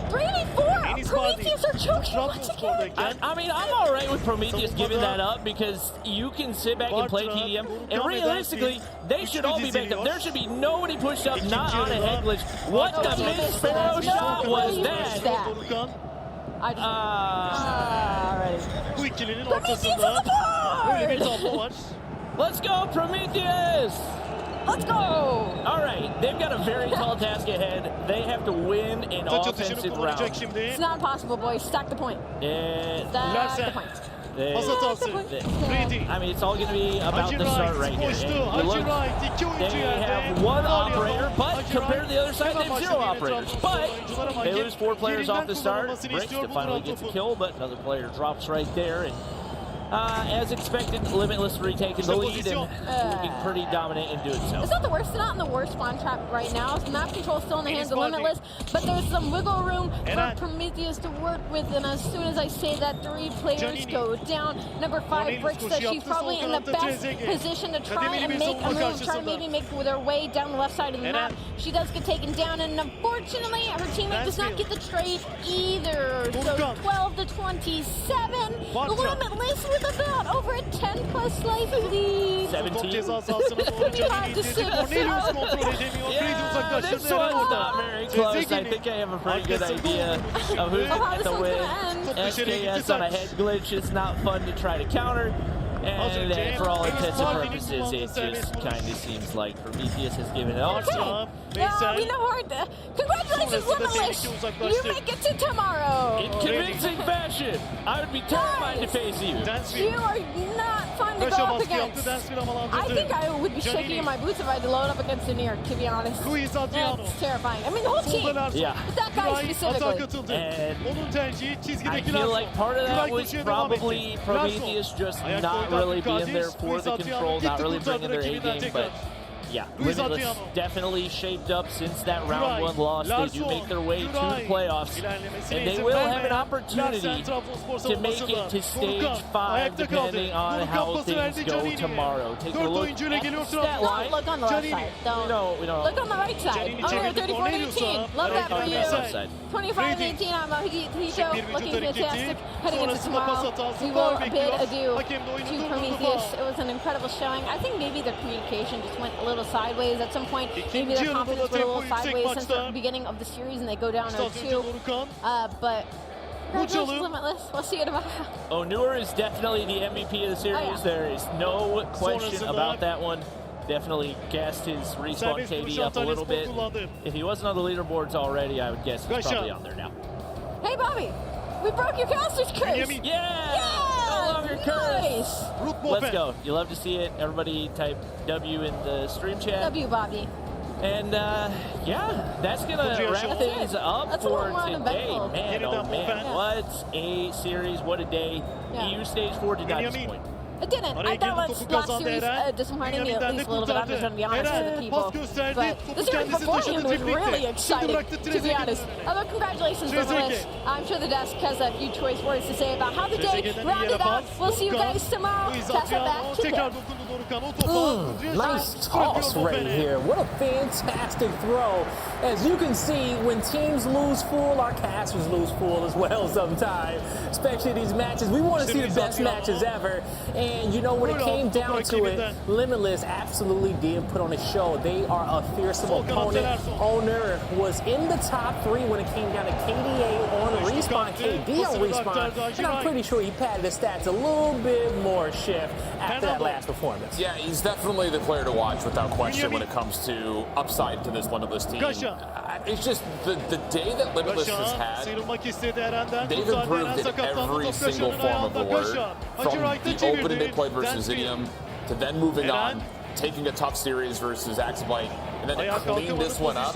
[SPEAKER 4] 3v4. Prometheus are choking once again.
[SPEAKER 10] I mean, I'm all right with Prometheus giving that up, because you can sit back and play TDM, and realistically, they should all be backed up. There should be nobody pushed up, not on a head glitch. What the mid-Sparrow shot was that?
[SPEAKER 4] Prometheus on the board!
[SPEAKER 10] Let's go, Prometheus!
[SPEAKER 4] Let's go!
[SPEAKER 10] All right, they've got a very tall task ahead. They have to win an offensive round.
[SPEAKER 4] It's not impossible, boys. Stack the point. Stack the point.
[SPEAKER 10] I mean, it's all going to be about the start right here. And look, they have 1 operator, but compared to the other side, they have 0 operators. But they lose 4 players off the start. Bricks that finally gets a kill, but another player drops right there. And as expected, Limitless retaking the lead and looking pretty dominant in doing so.
[SPEAKER 4] It's not the worst. It's not in the worst spawn trap right now. Map control still in the hands of Limitless, but there's some wiggle room for Prometheus to work with. And as soon as I say that, 3 players go down. Number 5, Bricks says she's probably in the best position to try and make a move, try to maybe make their way down the left side of the map. She does get taken down, and unfortunately, her teammate does not get the trade either. So 12
[SPEAKER 7] to 27. Limitless with about over a 10+ life lead.
[SPEAKER 10] 17.
[SPEAKER 7] 25 to 6.
[SPEAKER 10] Yeah, this one's not very close. I think I have a pretty good idea of who's going to get the win. SKS on a head glitch is not fun to try to counter. And for all intents and purposes, it just kind of seems like Prometheus has given it all.
[SPEAKER 7] Yeah, we know hard. Congratulations, Limitless. You make it to tomorrow.
[SPEAKER 10] In convincing fashion, I would be terrified to face you.
[SPEAKER 7] You are not fun to go up against. I think I would be shaking in my boots if I had to load up against Anir, to be honest. That's terrifying. I mean, the whole team.
[SPEAKER 10] Yeah.
[SPEAKER 7] But that guy specifically.
[SPEAKER 10] And I feel like part of that was probably Prometheus just not really being there for the control, not really bringing their A game, but yeah, Limitless definitely shaped up since that round 1 loss. They do make their way to the playoffs, and they will have an opportunity to make it to stage 5 depending on how things go tomorrow. Take a look at the stat line.
[SPEAKER 7] Don't look on the left side.
[SPEAKER 10] We don't.
[SPEAKER 7] Look on the right side. Oh, 34-18. Love that for you. 25-18 on Mojito. Looking fantastic. Heading into tomorrow, we will bid adieu to Prometheus. It was an incredible showing. I think maybe their communication just went a little sideways at some point. Maybe their confidence went a little sideways since the beginning of the series and they go down 0-2. But congratulations, Limitless. We'll see you tomorrow.
[SPEAKER 10] Onur is definitely the MVP of the series.
[SPEAKER 7] Oh, yeah.
[SPEAKER 10] There is no question about that one. Definitely gassed his respawn KD up a little bit. If he wasn't on the leaderboards already, I would guess he's probably on there now.
[SPEAKER 7] Hey, Bobby. We broke your caster's curse.
[SPEAKER 10] Yeah! No longer
[SPEAKER 7] nice.
[SPEAKER 10] Let's go. You love to see it. Everybody type W in the stream chat.
[SPEAKER 7] W, Bobby.
[SPEAKER 10] And yeah, that's going to wrap things up for today. Man, oh man, what a series, what a day. EU Stage 4 did not disappoint.
[SPEAKER 7] It didn't. I thought last series disappointing me at least a little bit. I'm just going to be honest with the people. But the series beforehand was really exciting, to be honest. But congratulations, Limitless. I'm sure the desk has a few choice words to say about how the day rounded out. We'll see you guys tomorrow. Pass it back to Dev.
[SPEAKER 1] Nice toss right here. What a fantastic throw. As you can see, when teams lose full, our casters lose full as well sometimes, especially these matches. We want to see the best matches ever. And you know, when it came down to it, Limitless absolutely did put on a show. They are a fearsome opponent. Onur was in the top 3 when it came down to KDA on Respawn, KD on Respawn. And I'm pretty sure he padded his stats a little bit more shift after that last performance.
[SPEAKER 2] Yeah, he's definitely the player to watch without question when it comes to upside to this Limitless team. It's just the day that Limitless has had, they've improved in every single form of the word. From the opening they played versus Idiom to then moving on, taking a tough series versus Axabite, and then to clean this one up.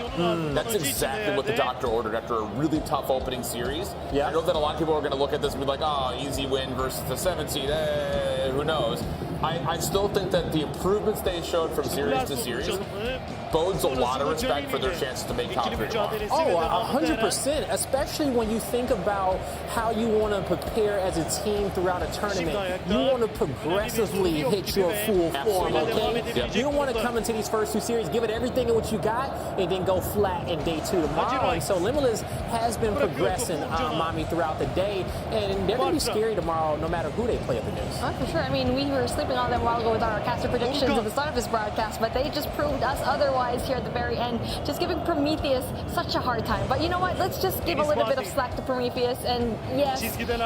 [SPEAKER 2] That's exactly what the doctor ordered after a really tough opening series. I know that a lot of people are going to look at this and be like, oh, easy win versus the 7 seed. Who knows? I still think that the improvements they showed from series to series bodes a lot of respect for their chances to make top 3 tomorrow.
[SPEAKER 1] Oh, 100%, especially when you think about how you want to prepare as a team throughout a tournament. You want to progressively hit your full form, okay?
[SPEAKER 2] Yep.
[SPEAKER 1] You don't want to come into these first 2 series, give it everything in what you got, and then go flat in day 2 tomorrow. And so Limitless has been progressing, Mommy, throughout the day, and they're going to be scary tomorrow no matter who they play up against.
[SPEAKER 7] Oh, for sure. I mean, we were sleeping on them a while ago with our caster predictions at the start of this broadcast, but they just proved us otherwise here at the very end, just giving Prometheus such a hard time. But you know what? Let's just give a little bit of slack to Prometheus. And yes,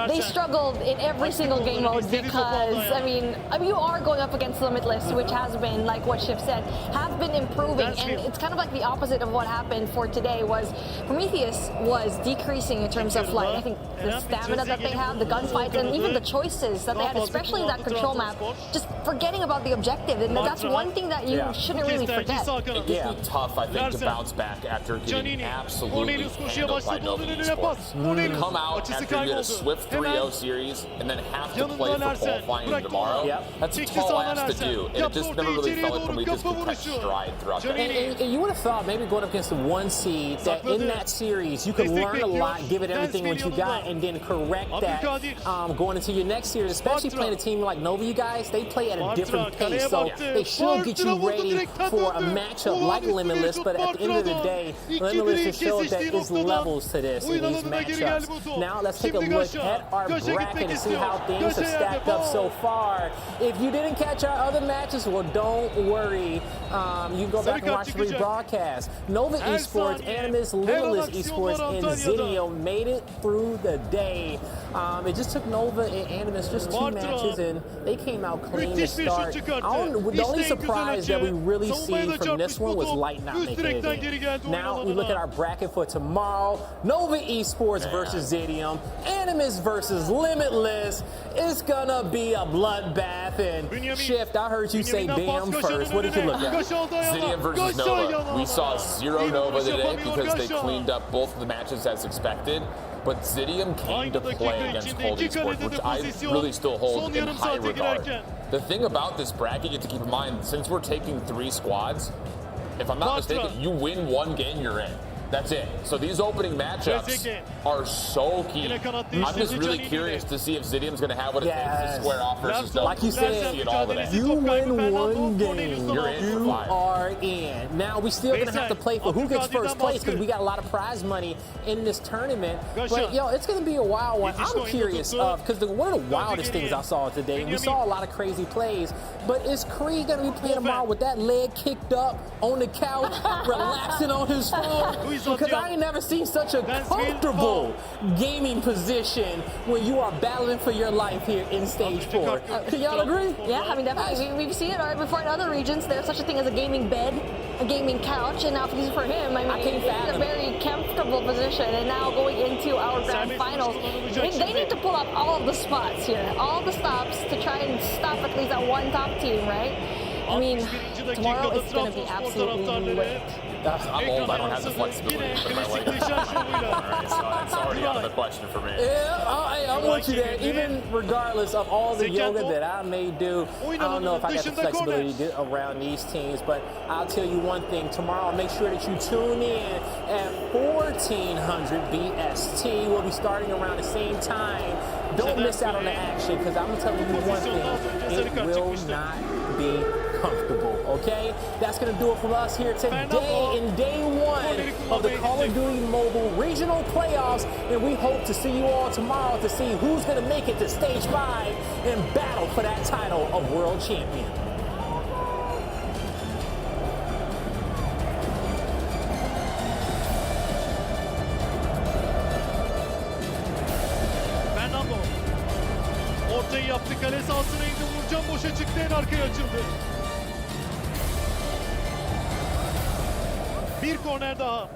[SPEAKER 7] they struggled in every single game mode because, I mean, you are going up against Limitless, which has been, like what Shiv said, have been improving. And it's kind of like the opposite of what happened for today was Prometheus was decreasing in terms of, like, I think the stamina that they have, the gunfights, and even the choices that they had, especially in that control map, just forgetting about the objective. And that's one thing that you shouldn't really forget.
[SPEAKER 2] It gets tough, I think, to bounce back after getting absolutely handled by Nova Esports. Come out after you get a swift 3-0 series and then have to play for qualifying tomorrow. That's a tall ask to do, and it just never really felt like Prometheus could catch stride throughout that.
[SPEAKER 1] And you would have thought maybe going up against the 1 seed that in that series you could learn a lot, give it everything what you got, and then correct that going into your next series, especially playing a team like Nova. You guys, they play at a different pace, so they should get you ready for a matchup like Limitless, but at the end of the day, Limitless has showed that there's levels to this in these matchups. Now let's take a look at our bracket and see how things have stacked up so far. If you didn't catch our other matches, well, don't worry. You can go back and watch the rebroadcast. Nova Esports, Animus, Limitless Esports, and Zidium made it through the day. It just took Nova and Animus just 2 matches, and they came out clean to start. The only surprise that we really seen from this one was Light not making it in. Now we look at our bracket for tomorrow. Nova Esports versus Zidium, Animus versus Limitless. It's gonna be a bloodbath. And Shift, I heard you say damn first. What did you look at?
[SPEAKER 12] Zidium versus Nova. We saw 0 Nova today because they cleaned up both of the matches as expected. But Zidium came to play against Cold Esports, which I really still hold in high regard. The thing about this bracket, you have to keep in mind, since we're taking 3 squads, if I'm not mistaken, you win 1 game, you're in. That's it. So these opening matchups are so key. I'm just really curious to see if Zidium's going to have what it takes to square off versus Nova.
[SPEAKER 1] Like you said, you win 1 game,
[SPEAKER 12] you're in.
[SPEAKER 1] You are in. Now, we still going to have to play for who gets first place because we got a lot of prize money in this tournament. But, yo, it's going to be a wild one. I'm curious because one of the wildest things I saw today, we saw a lot of crazy plays, but is Creed going to be playing tomorrow with that leg kicked up on the couch, relaxing on his phone? Because I ain't never seen such a comfortable gaming position when you are battling for your life here in Stage 4. Can y'all agree?
[SPEAKER 7] Yeah, I mean, definitely. We've seen it already before in other regions. There's such a thing as a gaming bed, a gaming couch, and now for him, I mean, it's a very comfortable position. And now going into our grand finals, they need to pull up all of the spots here, all the stops to try and stop at least that one top team, right? I mean, tomorrow it's going to be absolutely lit.
[SPEAKER 12] I'm old, I don't have the flexibility to put my leg right, so it's already out of the question for me.
[SPEAKER 1] Yeah, I want you there. Even regardless of all the yoga that I may do, I don't know if I got the flexibility to get around these teams, but I'll tell you one thing. Tomorrow, make sure that you tune in at 1400 BST. We'll be starting around the same time. Don't miss out on the action, because I'm telling you one thing. It will not be comfortable, okay? That's going to do it from us here today in day 1 of the Call of Duty Mobile Regional Playoffs, and we hope to see you all tomorrow to see who's going to make it to Stage 5 and battle for that title of World Champion.
[SPEAKER 13] Ortayı yaptı, kale sahasına indi, Vurcan boşa çıktı, en arkaya açıldı. Bir korner daha.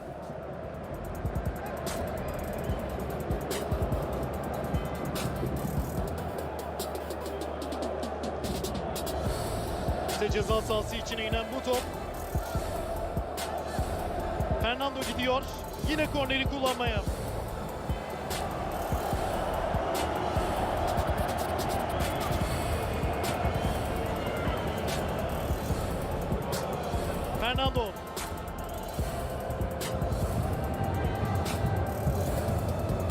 [SPEAKER 13] İşte ceza sahası içine inen bu top. Fernando gidiyor. Yine korneri kullanmaya. Fernando.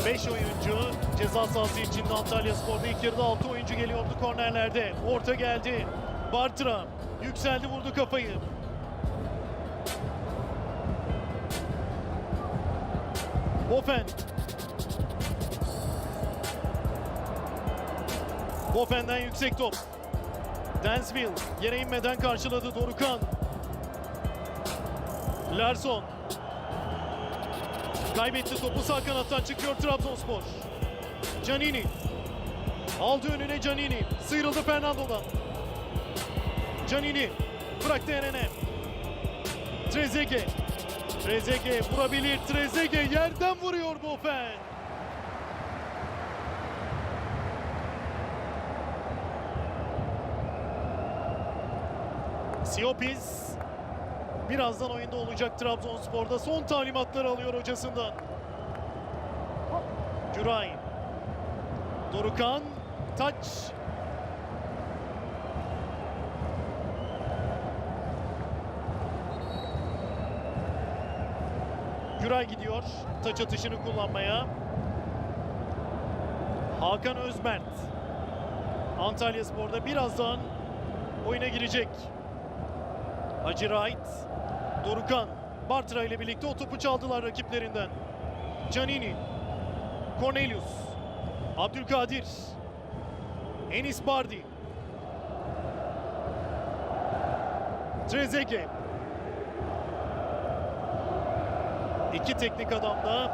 [SPEAKER 13] Beş oyuncu ceza sahası içinde Antalya Spor'da ilk yarıda 6 oyuncu geliyordu kornerlerde. Orta geldi. Bartra yükseldi, vurdu kafayı. Bofen. Bofen'den yüksek top. Dansville yere inmeden karşıladı Dorukhan. Larson. Kaybetti topu, sağ kanattan çıkıyor Trabzonspor. Canini. Aldı önüne Canini. Sıyrıldı Fernando'dan. Canini. Bıraktı Eren'e. Trezeguet. Trezeguet vurabilir. Trezeguet yerden vuruyor Bofen. Siopis. Birazdan oyunda olacak Trabzonspor'da. Son talimatları alıyor hocasından. Güray. Dorukhan. Taç. Güray gidiyor. Taç atışını kullanmaya. Hakan Özbert. Antalyaspor'da birazdan oyuna girecek. Hacı Wright, Dorukhan, Bartra ile birlikte o topu çaldılar rakiplerinden. Canini, Cornelius, Abdülkadir, Enis Bardi, Trezeguet. İki teknik adam da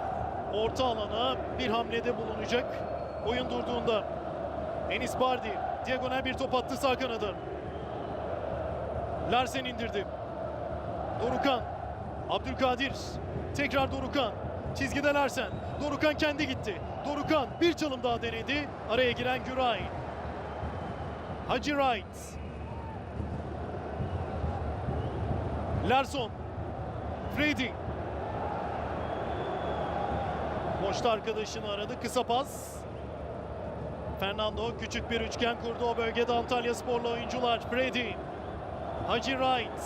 [SPEAKER 13] orta alana bir hamlede bulunacak. Oyun durduğunda Enis Bardi diagonal bir top attı sağ kanada. Larsen indirdi. Dorukhan, Abdülkadir, tekrar Dorukhan. Çizgide Larsen. Dorukhan kendi gitti. Dorukhan bir çalım daha denedi. Araya giren Güray. Hacı Wright. Larsson. Freddy. Boşta arkadaşını aradı. Kısa pas. Fernando küçük bir üçgen kurdu o bölgede Antalya Sporlu oyuncular. Freddy. Hacı Wright.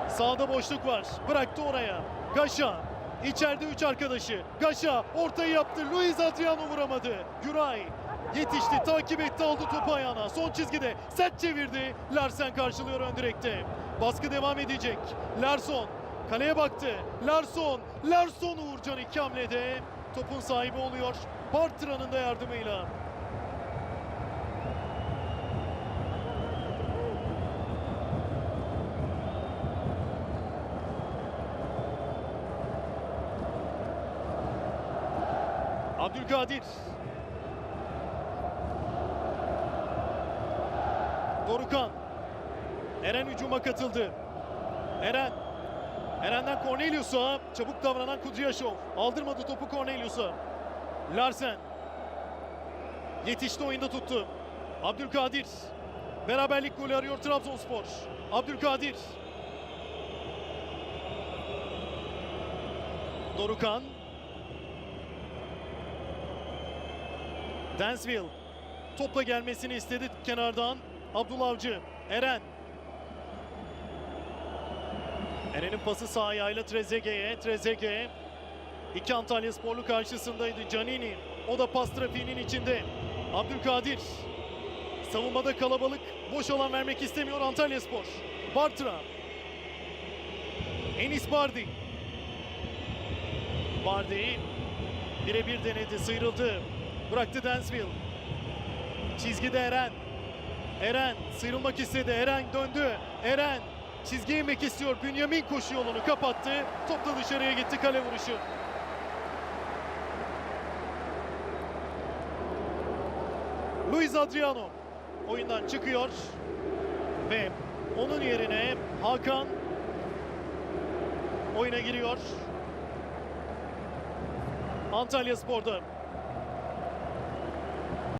[SPEAKER 13] Sağda boşluk var. Bıraktı oraya. Gaşa. İçeride 3 arkadaşı. Gaşa ortayı yaptı. Luis Adriano vuramadı. Güray yetişti. Takip etti. Aldı topu ayağına. Son çizgide. Sert çevirdi. Larsen karşılıyor ön direkte. Baskı devam edecek. Larsson. Kaleye baktı. Larsson. Larsson Uğurcan iki hamlede. Topun sahibi oluyor. Bartra'nın da yardımıyla. Abdülkadir. Dorukhan. Eren hücuma katıldı. Eren. Eren'den Cornelius'a. Çabuk davranan Kudryashov. Aldırmadı topu Cornelius'a. Larsen. Yetişti, oyunda tuttu. Abdülkadir. Beraberlik golü arıyor Trabzonspor. Abdülkadir. Dorukhan. Dansville topla gelmesini istedi kenardan. Abdullah Avcı. Eren. Eren'in pası sağ ayağıyla Trezeguet'e. Trezeguet. İki Antalya Sporlu karşısındaydı. Canini. O da pas trafiğinin içinde. Abdülkadir. Savunmada kalabalık. Boş alan vermek istemiyor Antalya Spor. Bartra. Enis Bardi. Bardi birebir denedi. Sıyrıldı. Bıraktı Dansville. Çizgide Eren. Eren sıyrılmak istedi. Eren döndü. Eren çizgiye inmek istiyor. Bünyamin koşu yolunu kapattı. Top da dışarıya gitti, kale vuruşu. Luis Adriano oyundan çıkıyor. Ve onun yerine Hakan oyuna giriyor. Antalya Spor'da